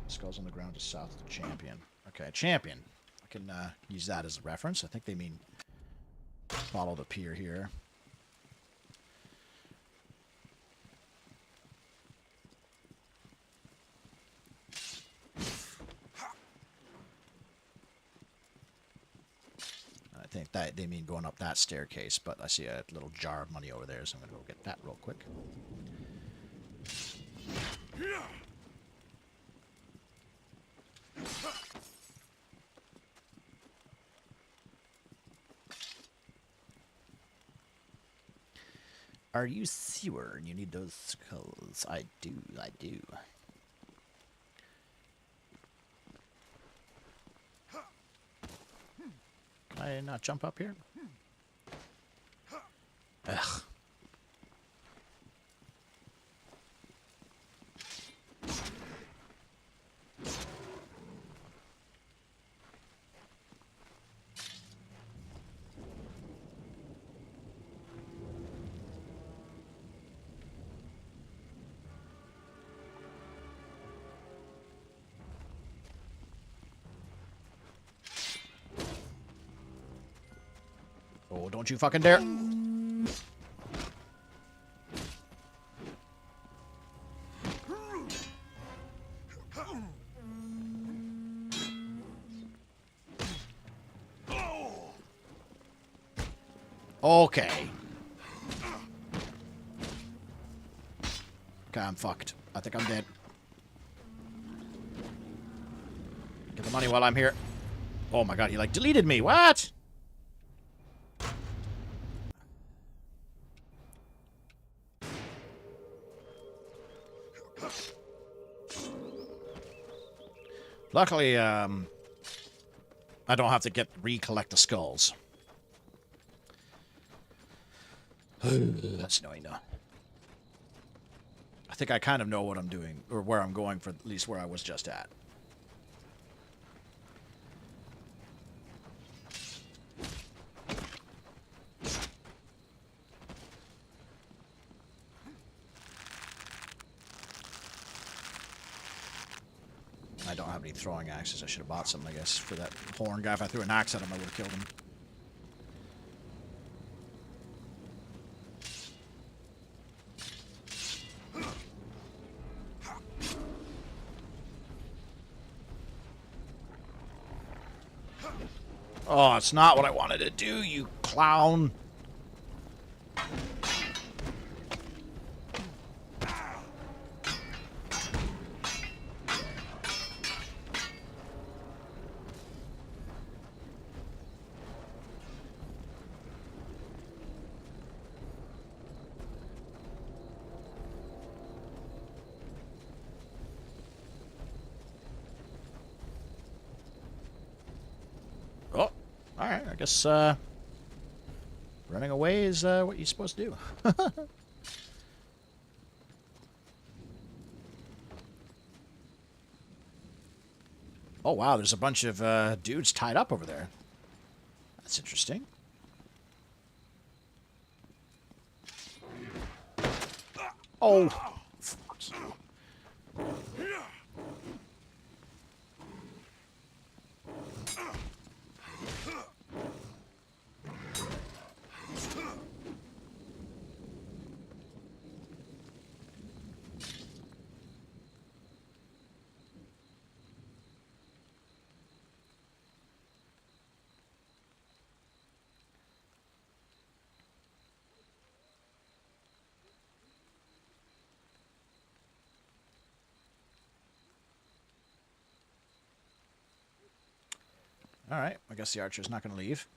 Skulls on the ground just south of the champion. Okay, champion. I can use that as a reference. I think they mean follow the pier here. I think that they mean going up that staircase, but I see a little jar of money over there, so I'm going to go get that real quick. Are you sewer and you need those skulls? I do, I do. Can I not jump up here? Ugh. Oh, don't you fucking dare. Okay. Okay, I'm fucked. I think I'm dead. Get the money while I'm here. Oh my god, he like deleted me. What? Luckily, I don't have to recollect the skulls. That's annoying, though. I think I kind of know what I'm doing, or where I'm going, for at least where I was just at. I don't have any throwing axes. I should have bought some, I guess, for that horn guy. If I threw an axe at him, I would have killed him. Oh, it's not what I wanted to do, you clown. Oh, alright, I guess, running away is, what you're supposed to do. Oh, wow, there's a bunch of, dudes tied up over there. That's interesting. Oh, fuck you. Alright, I guess the archer's not going to leave.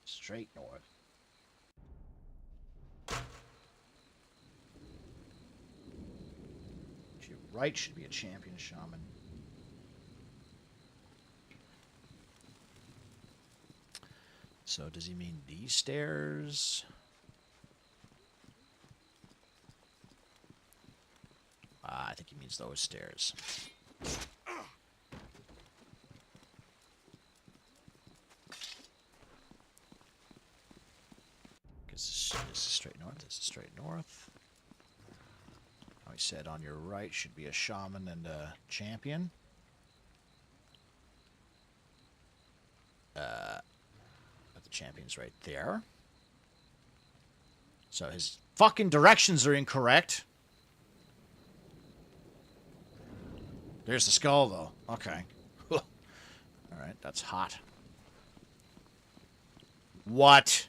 Straight north. To your right should be a champion shaman. So does he mean these stairs? I think he means those stairs. This is straight north. This is straight north. I said on your right should be a shaman and a champion. But the champion's right there. So his fucking directions are incorrect. There's the skull, though. Okay. Alright, that's hot. What?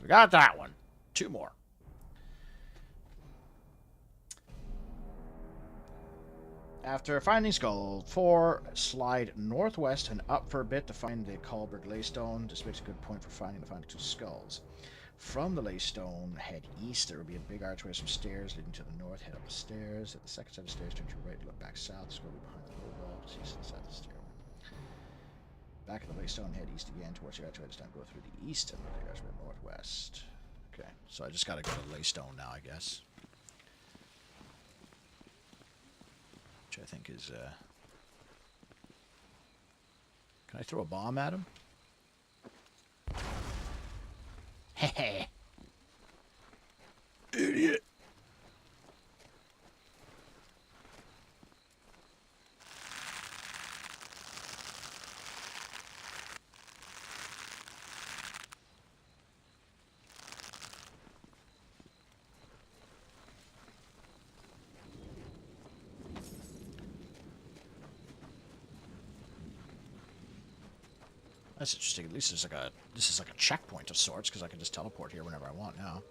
we got that one. 2 more. After finding Skull 4, slide northwest and up for a bit to find the Kalberg Laystone. This makes a good point for finding the final 2 skulls. From the Laystone, head east. There will be a big archway, some stairs leading to the north. Head up the stairs. At the second set of stairs, turn to your right, look back south. Scroll behind the low wall to east side of the stairway. Back of the Laystone, head east again towards the archway. This time go through the east and the archway northwest. Okay, so I just gotta go to Laystone now, I guess. Which I think is, Can I throw a bomb at him? Hehe. Idiot. That's interesting. At least this is like a checkpoint of sorts, because I can just teleport here whenever I want now.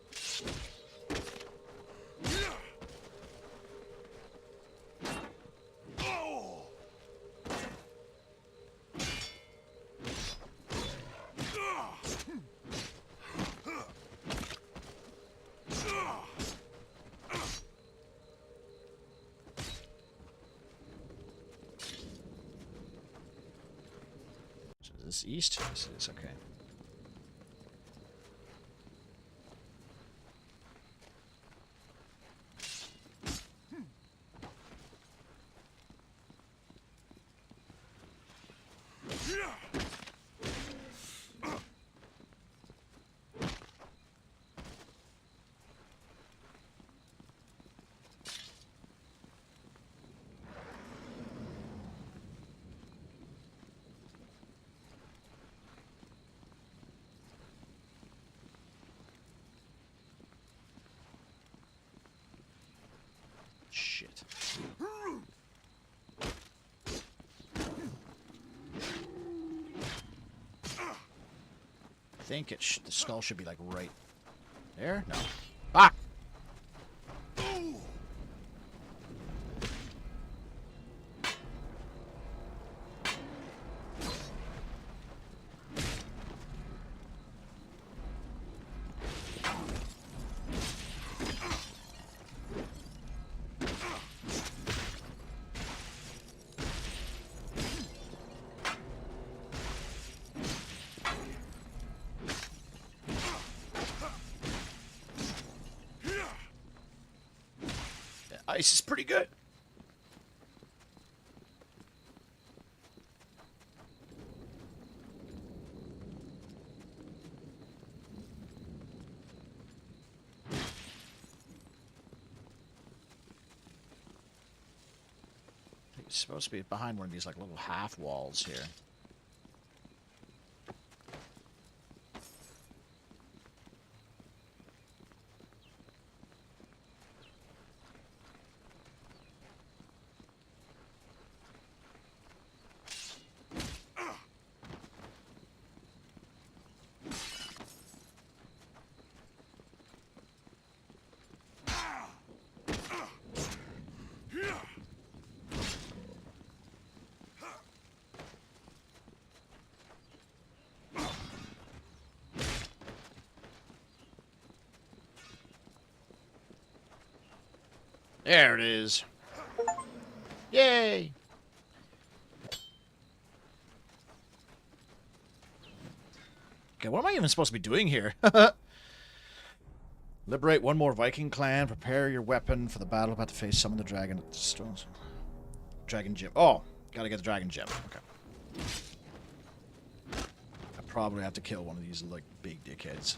Is this east? This is, okay. Shit. I think the skull should be like right there. No. Ah! Ice is pretty good. It's supposed to be behind one of these like little half walls here. There it is. Yay! Okay, what am I even supposed to be doing here? Liberate one more Viking clan. Prepare your weapon for the battle about to face. Summon the dragon at the stones. Dragon gem. Oh, gotta get the dragon gem. Okay. I probably have to kill one of these like big dickheads.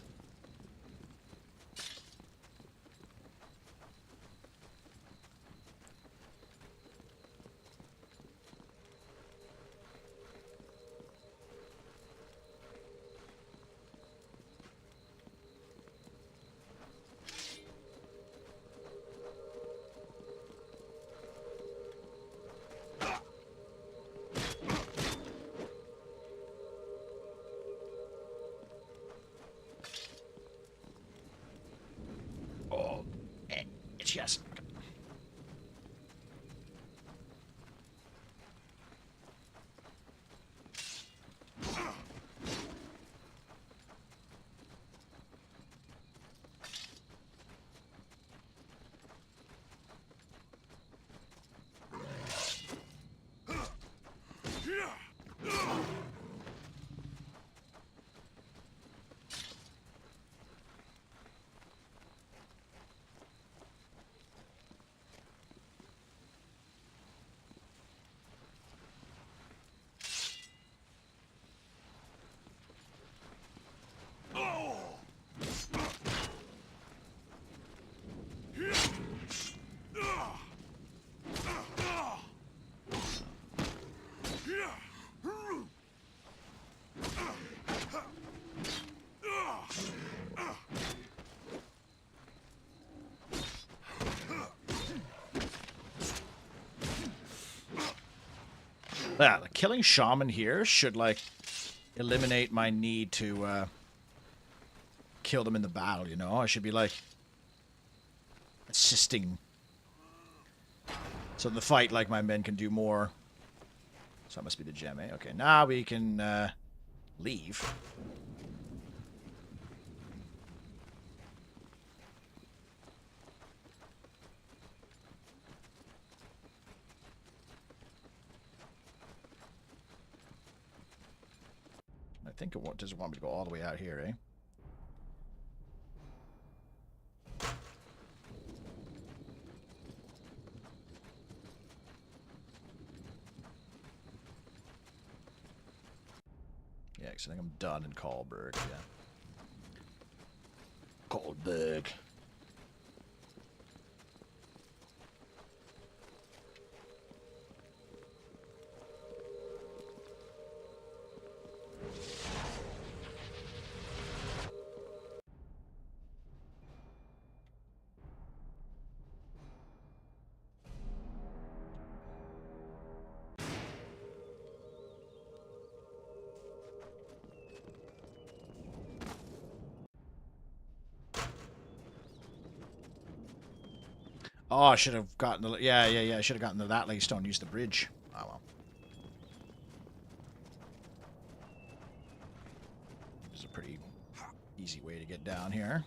it, yes. Okay. Yeah, the killing shaman here should, like, eliminate my need to kill them in the battle, you know? I should be, like, assisting. So in the fight, like, my men can do more. So that must be the gem, eh? Okay, now we can leave. I think it doesn't want me to go all the way out here, eh? Yeah, because I think I'm done in Karlberg, yeah. Karlberg. Oh, I should have gotten the... Yeah. I should have gotten to that laystone, use the bridge. Oh, well. This is a pretty easy way to get down here.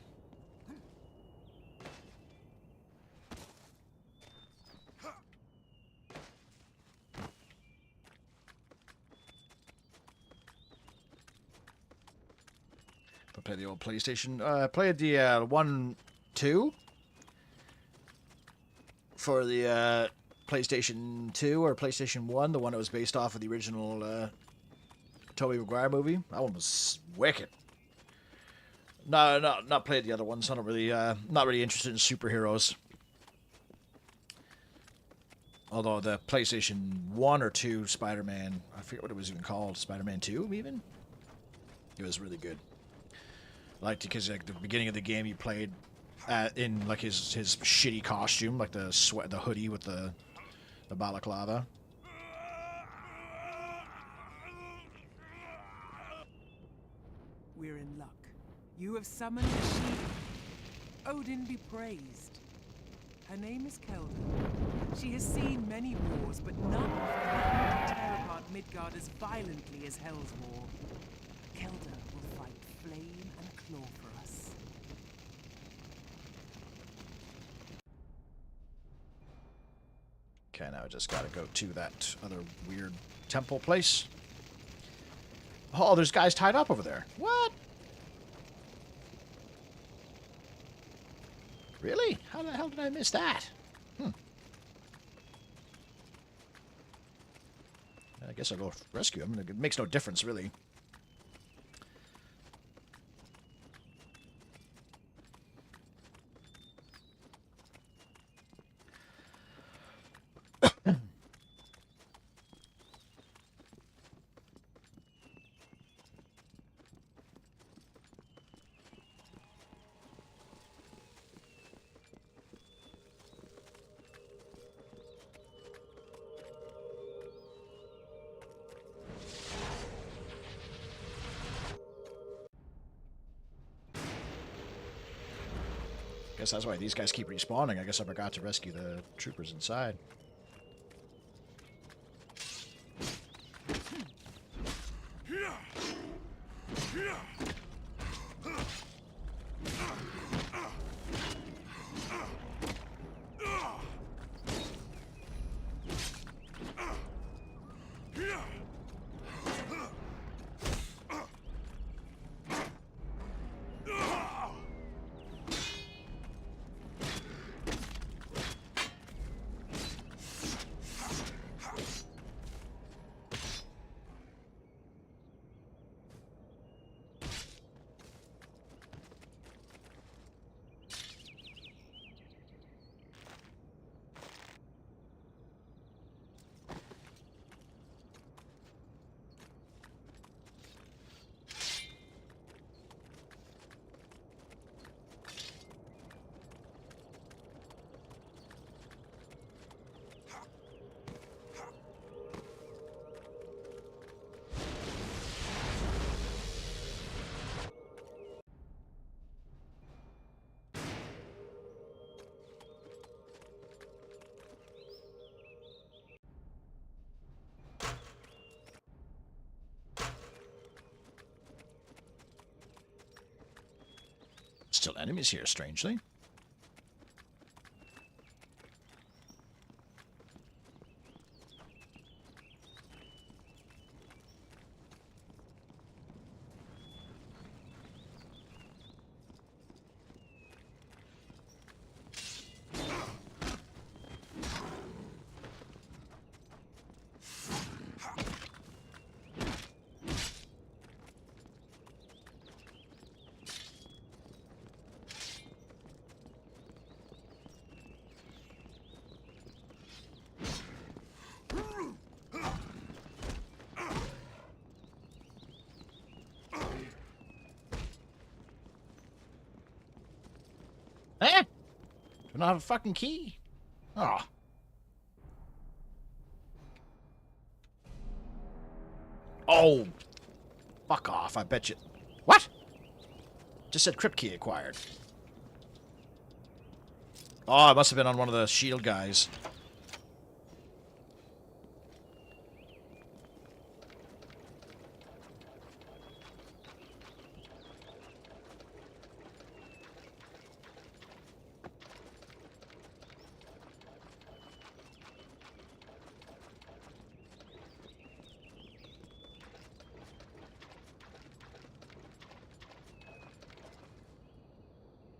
I played the old PlayStation. I played the 1-2 for the PlayStation 2 or PlayStation 1, the one that was based off of the original Tobey Maguire movie. That one was wicked. No, not played the other ones. I'm not really interested in superheroes. Although the PlayStation 1 or 2 Spider-Man, I forget what it was even called, Spider-Man 2 even? It was really good. I liked it because like the beginning of the game you played in like his shitty costume, like the hoodie with the balaclava. We're in luck. You have summoned a she. Odin be praised. Her name is Kelda. She has seen many wars, but none have to tear apart Midgard as violently as Hell's War. Kelda will fight flame and claw for us. Okay, now I just gotta go to that other weird temple place. Oh, there's guys tied up over there. What? Really? How the hell did I miss that? I guess I'll go rescue him. It makes no difference, really. Guess that's why these guys keep respawning. I guess I forgot to rescue the troopers inside. Still enemies here, strangely. Eh? Do not have a fucking key. Oh. Oh. Fuck off, I bet you. What? Just said crypt key acquired. Oh, it must have been on one of the shield guys.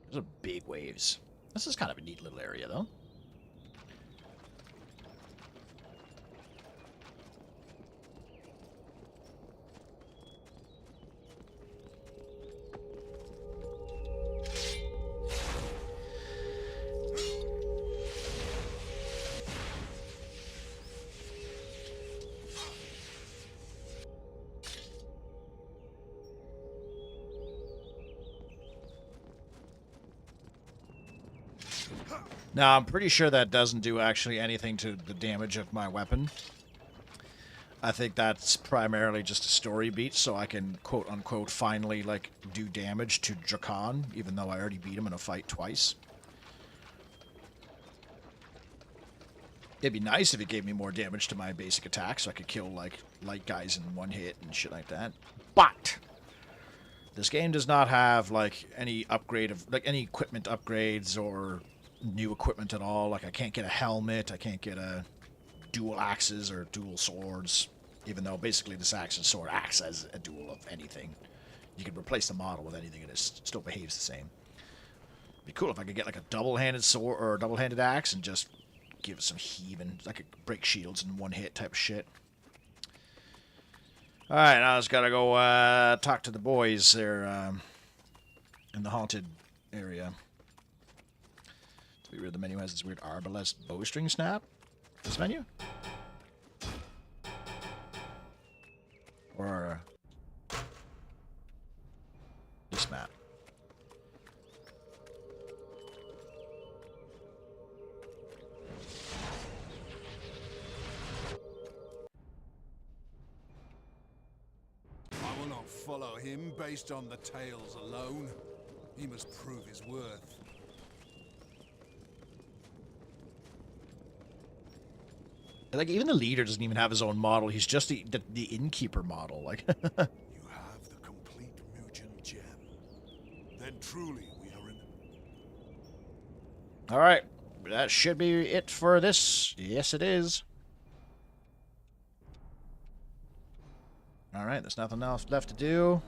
Those are big waves. This is kind of a neat little area, though. Now, I'm pretty sure that doesn't do actually anything to the damage of my weapon. I think that's primarily just a story beat, so I can, quote-unquote, finally, like, do damage to Drakon, even though I already beat him in a fight twice. It'd be nice if it gave me more damage to my basic attack, so I could kill, like, light guys in one hit and shit like that. But this game does not have, like, any upgrade of, like, any equipment upgrades or new equipment at all. Like, I can't get a helmet, I can't get a dual axes or dual swords, even though basically this axe and sword acts as a dual of anything. You could replace the model with anything and it still behaves the same. It'd be cool if I could get like a double-handed sword or a double-handed axe and just give it some heaving. I could break shields in one hit type of shit. Alright, now I just gotta go talk to the boys there in the haunted area. It's weird, the menu has this weird arbalest bowstring snap. This menu? Or this map? I will not follow him based on the tales alone. He must prove his worth. Like, even the leader doesn't even have his own model. He's just the innkeeper model. Like, You have the complete Mugen gem. Then truly we are in... all right, that should be it for this. Yes, it is. All right, there's nothing else left to do.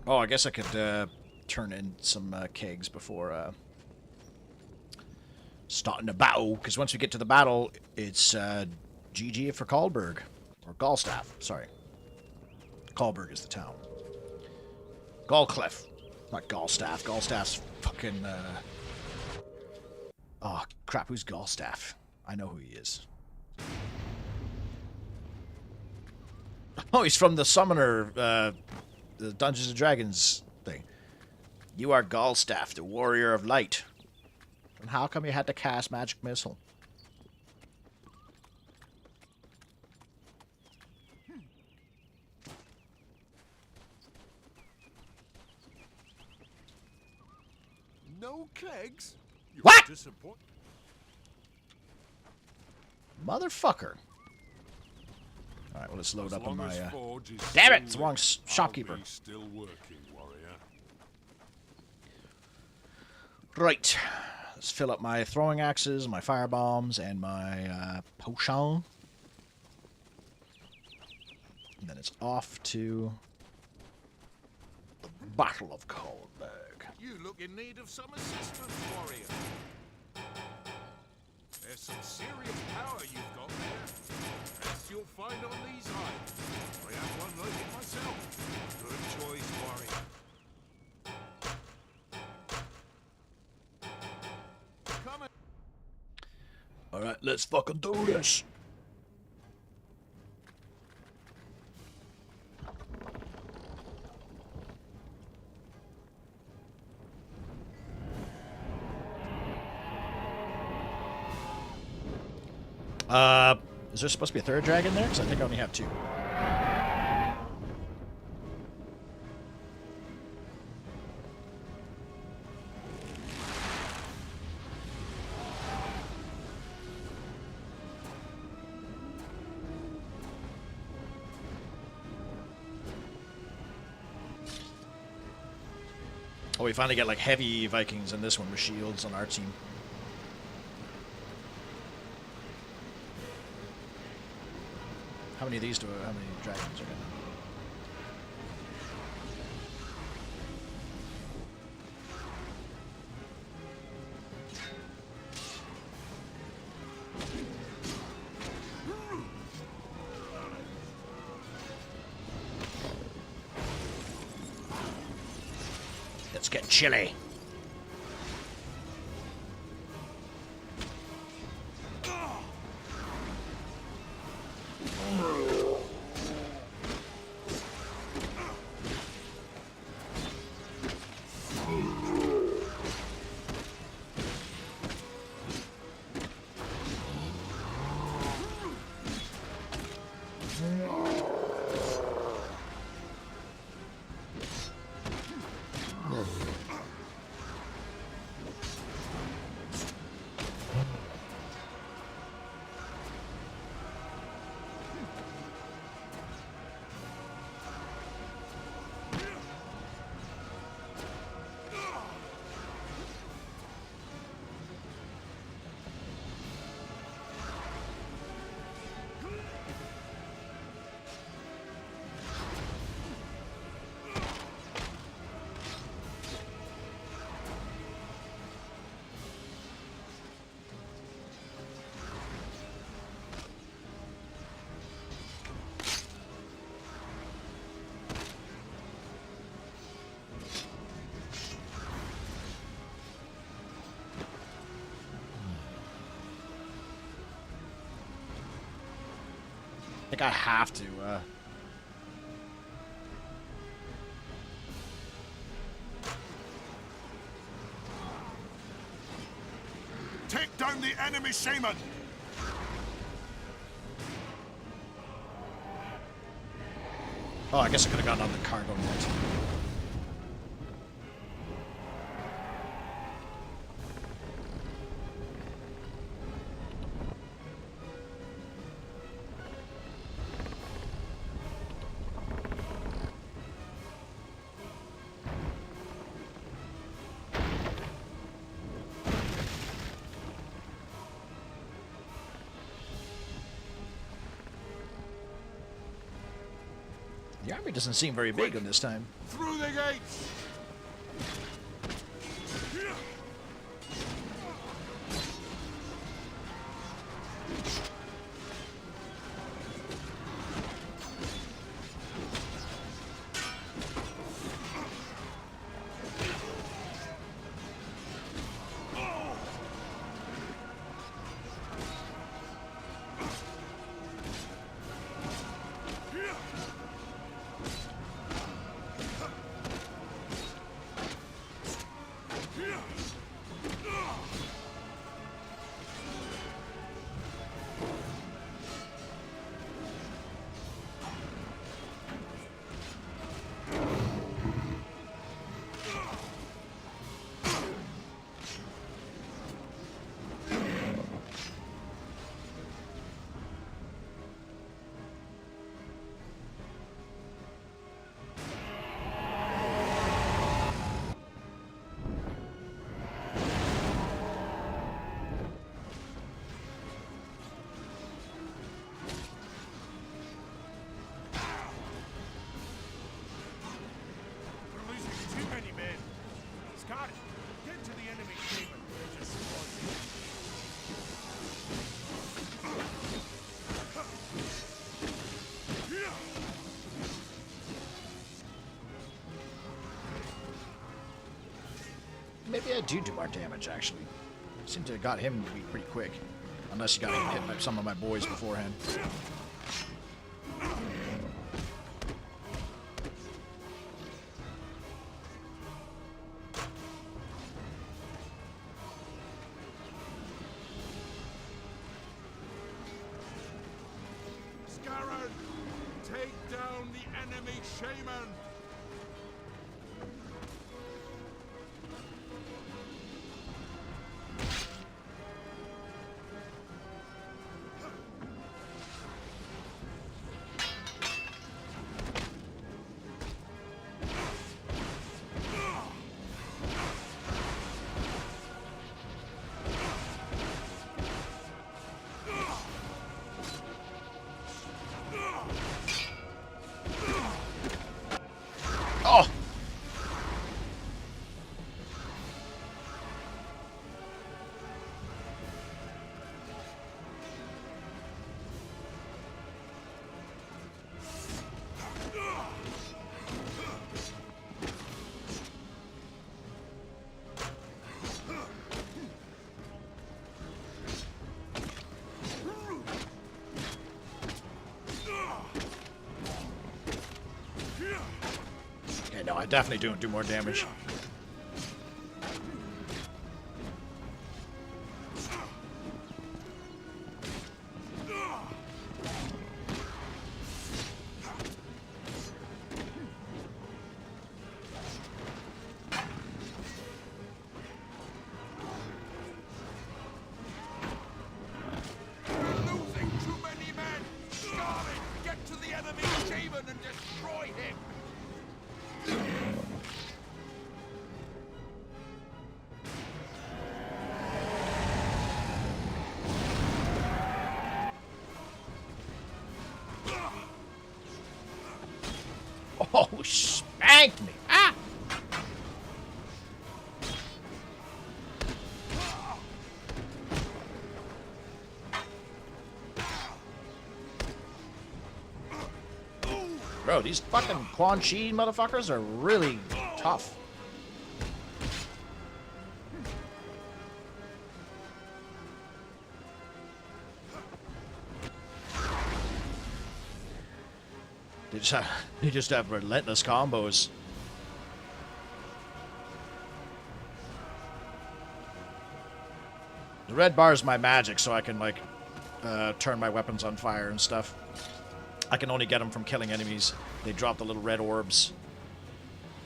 Oh, I guess I could turn in some kegs before starting the battle, because once we get to the battle, it's GG for Karlberg. Or Gallstaff, sorry. Karlberg is the town. Gallclef. Not Gallstaff. Gallstaff's fucking... Oh, crap, who's Gallstaff? I know who he is. Oh, he's from the Summoner, the Dungeons and Dragons thing. You are Gallstaff, the Warrior of Light. And how come you had to cast Magic Missile? No kegs? What? Disappoint. Motherfucker. Alright, well, let's load As up on long my... as Forge is Damn it! still It's the wrong lit, shopkeeper. I'll be still working, warrior. Right. Let's fill up my throwing axes, my fire bombs, and my potion. And then it's off to the Battle of Karlberg. You look in need of some assistance, warrior. There's some serious power you've got there. As you'll find on these islands. I have one like it myself. Good choice, warrior. Come and... Alright, let's fucking do this. Is there supposed to be a third dragon there? Because I think I only have two. Oh, we finally get like heavy Vikings in this one with shields on our team. How many of these how many dragons are gonna... Let's get chilly. I think I have to, Take down the enemy shaman! Oh, I guess I could have gotten on the cargo net. The army doesn't seem very big on this time. Through the gates! We're losing too many men. Scott, get to the enemy shaman. Just Maybe I do more damage, actually. Seem to have got him to be pretty quick. Unless you got hit by some of my boys beforehand. Scarron, take down the enemy shaman! Oh! Okay, no, I definitely don't do more damage. Losing too many men! Scarlet, get to the enemy shaman and destroy him! Oh, spanked me! Ah! Bro, these fucking Quan Chi motherfuckers are really tough. They just have relentless combos. The red bar is my magic, so I can like turn my weapons on fire and stuff. I can only get them from killing enemies. They drop the little red orbs.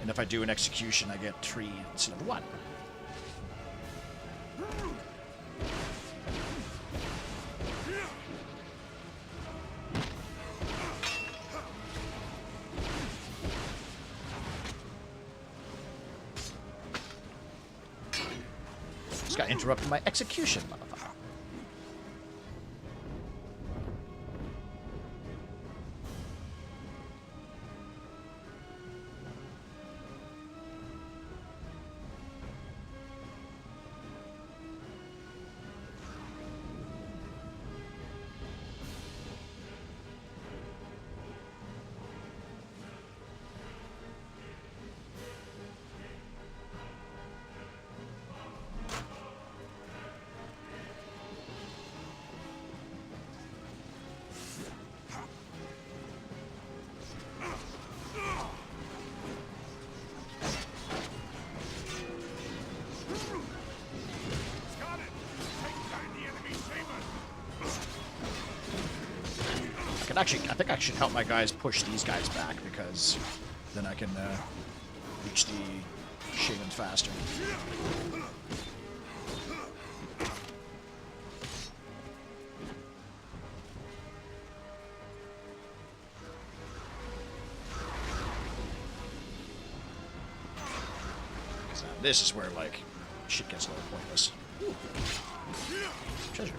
And if I do an execution, I get 3 instead of 1. This guy interrupted my execution, motherfucker. I think I should help my guys push these guys back, because then I can reach the shaman faster. This is where, like, shit gets a little pointless. Ooh. Treasure.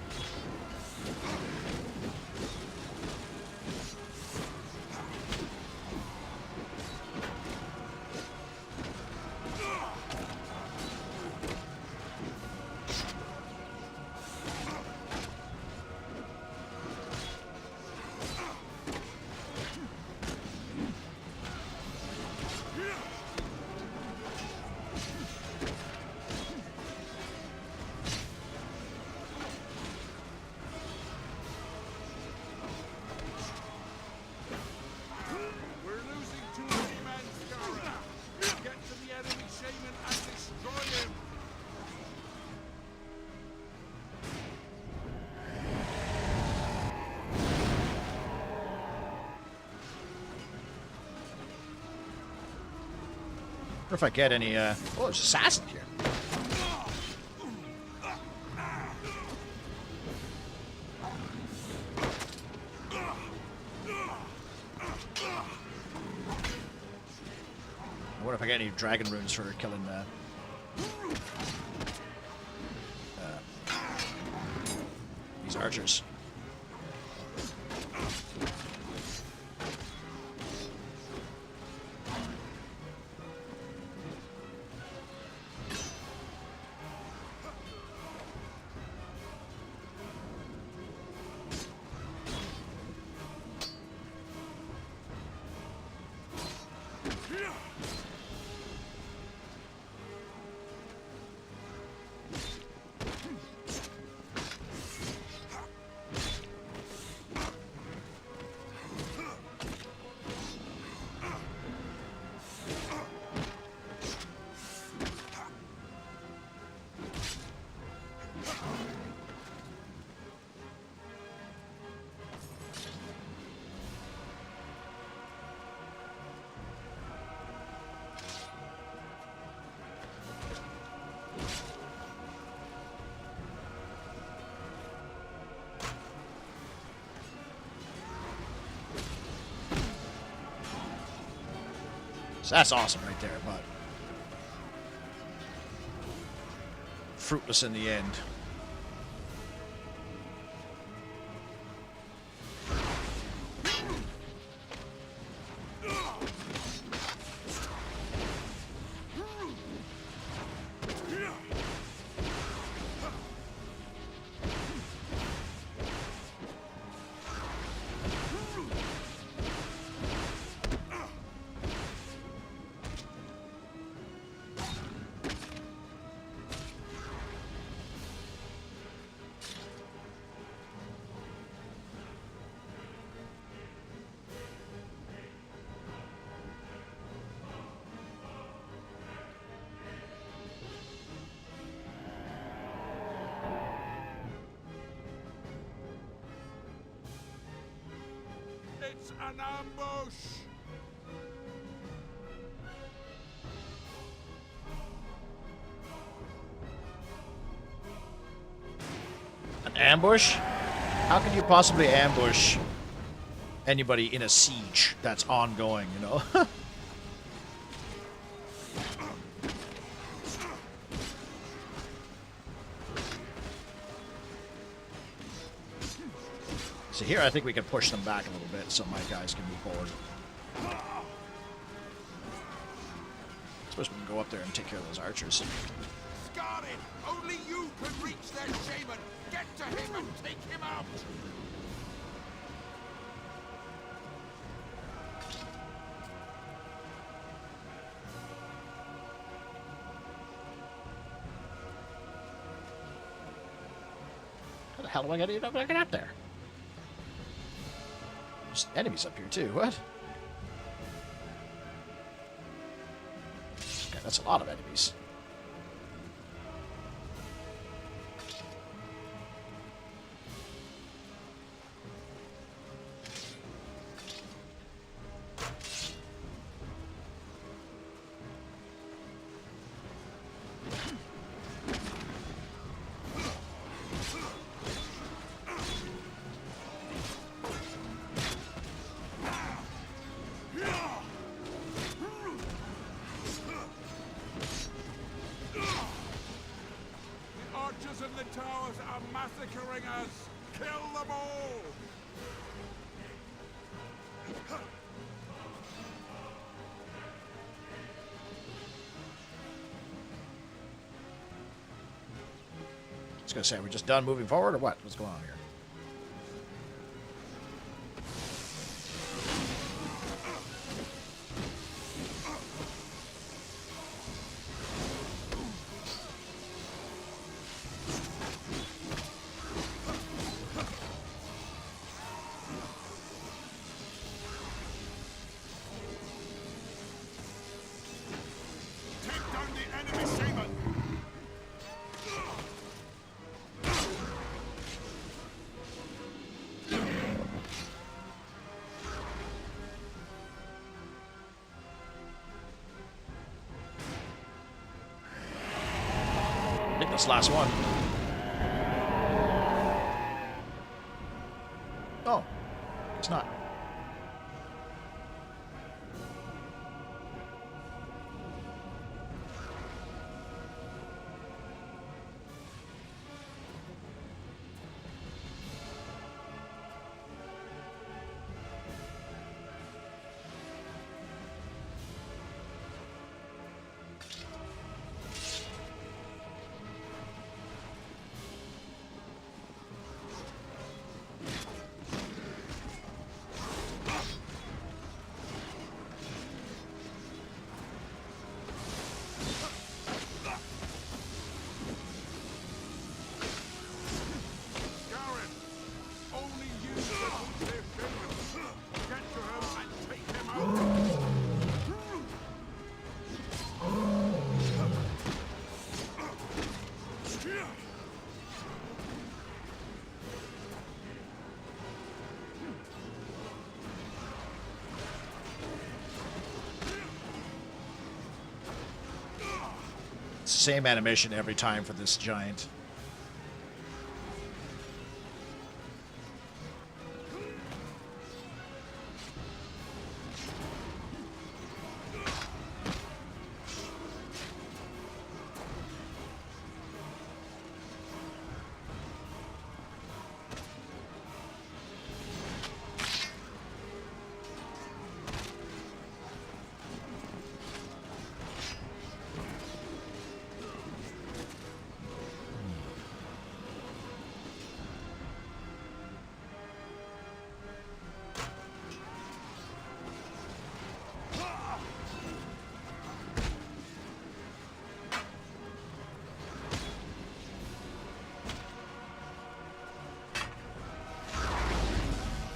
If I get any, oh, there's assassin here. I wonder if I get any dragon runes for killing, these archers. So that's awesome right there, but fruitless in the end. It's an ambush! An ambush? How can you possibly ambush anybody in a siege that's ongoing, you know? So here I think we can push them back a little bit so my guys can move forward. I suppose we can go up there and take care of those archers. Scarred! Only you can reach that shaman! Get to him and take him out! How the hell am I gonna get up there? There's enemies up here too, what? Okay, that's a lot of enemies. in the towers are massacring us! Kill them all! I was gonna say, are we just done moving forward or what? What's going on here? Take down the enemy shaman! I think this last one. Oh, it's not. Garen! Only you can save Shaman! Get to him and take him out! It's the same animation every time for this giant.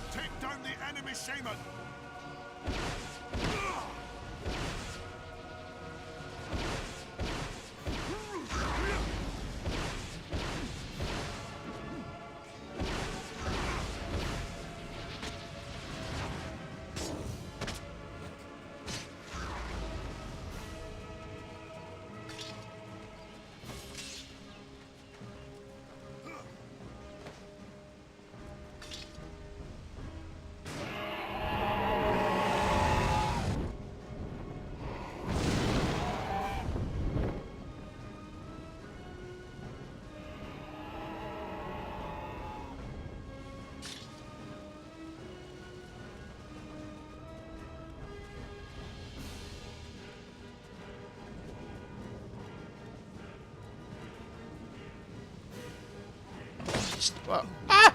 Take down the enemy shaman! Well, ah!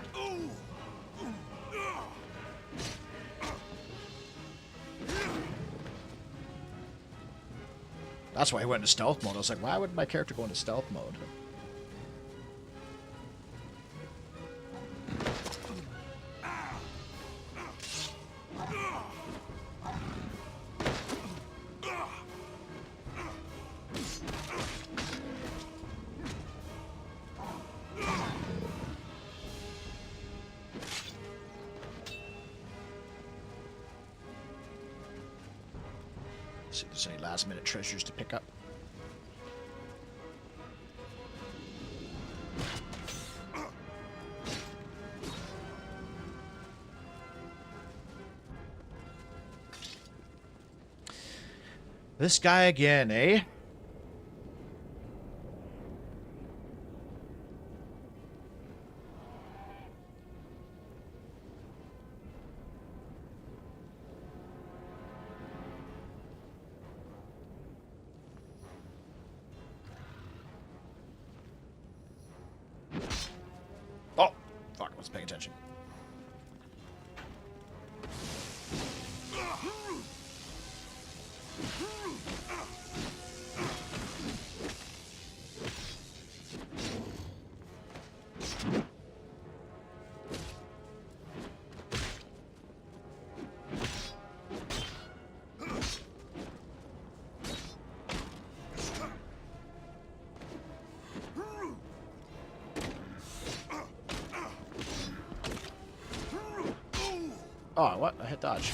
That's why he went into stealth mode. I was like, why would my character go into stealth mode? See if there's any last minute treasures to pick up. This guy again, eh? Oh, what? I hit dodge.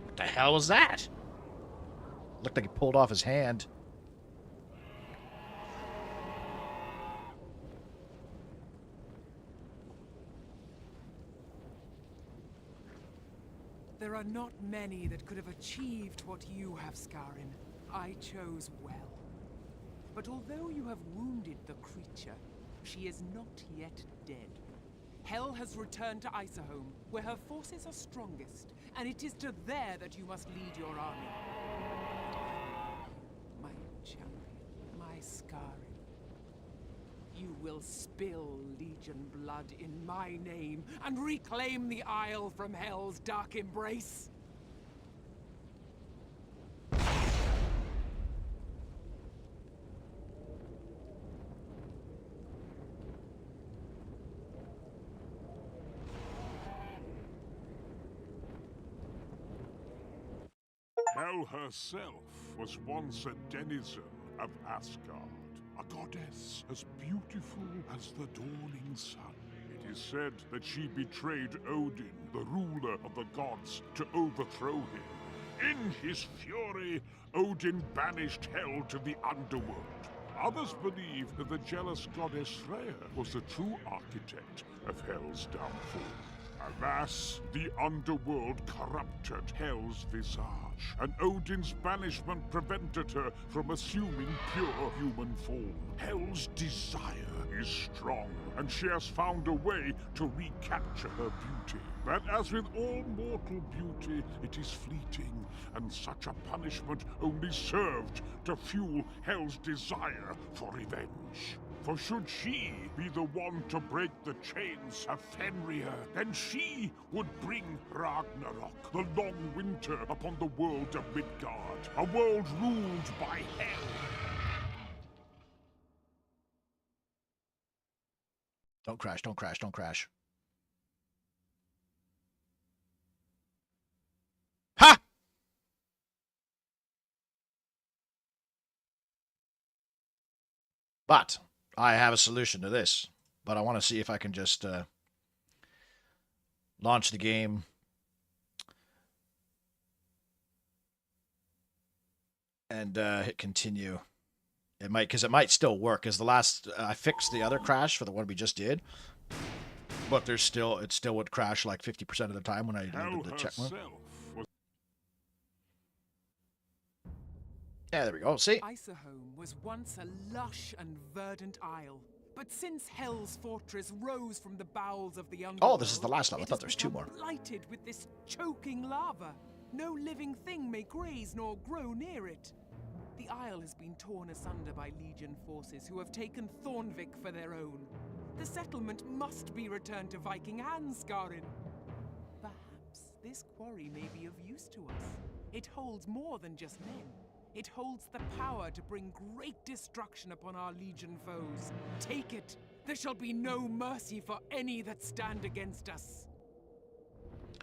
What the hell was that? Looked like he pulled off his hand. There are not many that could have achieved what you have, Scarin. I chose well. But although you have wounded the creature, she is not yet dead. Hel has returned to Iserholm, where her forces are strongest, and it is to there that you must lead your army. My champion, my Scarin. You will spill Legion blood in my name and reclaim the Isle from Hel's dark embrace. Hel herself was once a denizen of Asgard, a goddess as beautiful as the dawning sun. It is said that she betrayed Odin, the ruler of the gods, to overthrow him. In his fury, Odin banished Hel to the underworld. Others believe that the jealous goddess Freya was the true architect of Hel's downfall. Alas, the underworld corrupted Hel's visage, and Odin's banishment prevented her from assuming pure human form. Hel's desire is strong, and she has found a way to recapture her beauty. But as with all mortal beauty, it is fleeting, and such a punishment only served to fuel Hel's desire for revenge. For should she be the one to break the chains of Fenrir, then she would bring Ragnarok, the long winter upon the world of Midgard, a world ruled by Hel. Don't crash, don't crash, don't crash. Ha! But I have a solution to this. But I want to see if I can just launch the game. And hit continue. It might, because it might still work. Because the last, I fixed the other crash for the one we just did. But there's still, it still would crash like 50% of the time when I did the check mark. Yeah, there we go. See? Iserholm was once a lush and verdant isle, but since Hel's fortress rose from the bowels of the underworld, Oh, this is the last level. I thought there was two more. Blighted with this choking lava. No living thing may graze nor grow near it. The isle has been torn asunder by Legion forces who have taken Thornvik for their own. The settlement must be returned to Viking hands, Scarin. Perhaps this quarry may be of use to us. It holds more than just men. It holds the power to bring great destruction upon our Legion foes. Take it. There shall be no mercy for any that stand against us.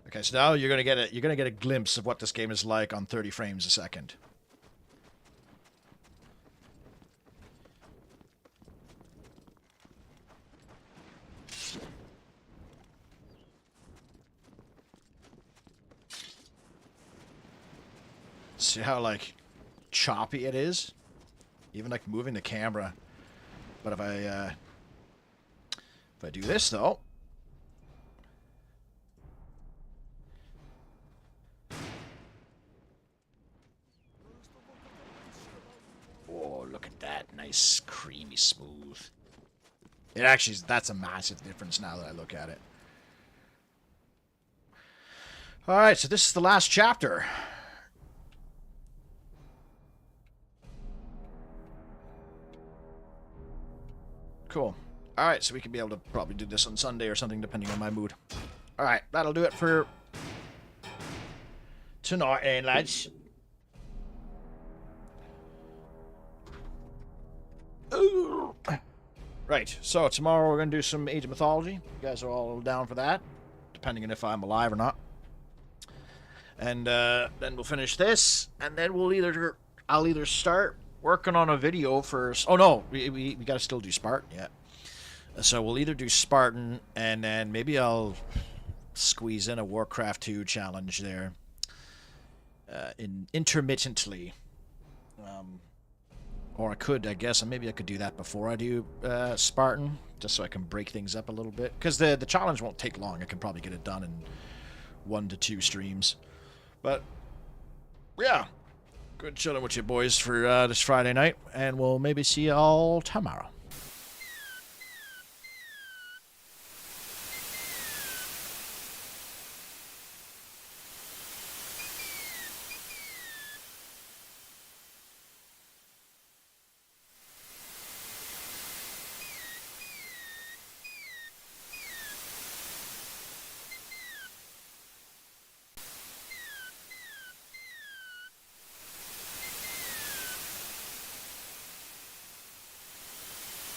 Okay, so now you're gonna get a glimpse of what this game is like on 30 frames a second. See how like choppy it is? Even like moving the camera. But if I do this though. Oh, look at that. Nice, creamy, smooth. It actually, that's a massive difference now that I look at it. Alright, so this is the last chapter. Cool. Alright, so we can be able to probably do this on Sunday or something, depending on my mood. Alright, that'll do it for tonight, lads. Right, so tomorrow we're going to do some Age of Mythology. You guys are all down for that, depending on if I'm alive or not. And then we'll finish this, and then I'll either start working on a video for... Oh no, we got to still do Spartan yet. So we'll either do Spartan, and then maybe I'll squeeze in a Warcraft 2 challenge there. Intermittently. Or I could, I guess, and maybe I could do that before I do Spartan, just so I can break things up a little bit. Because the challenge won't take long. I can probably get it done in 1 to 2 streams. But, yeah. Good chilling with you boys for this Friday night, and we'll maybe see you all tomorrow.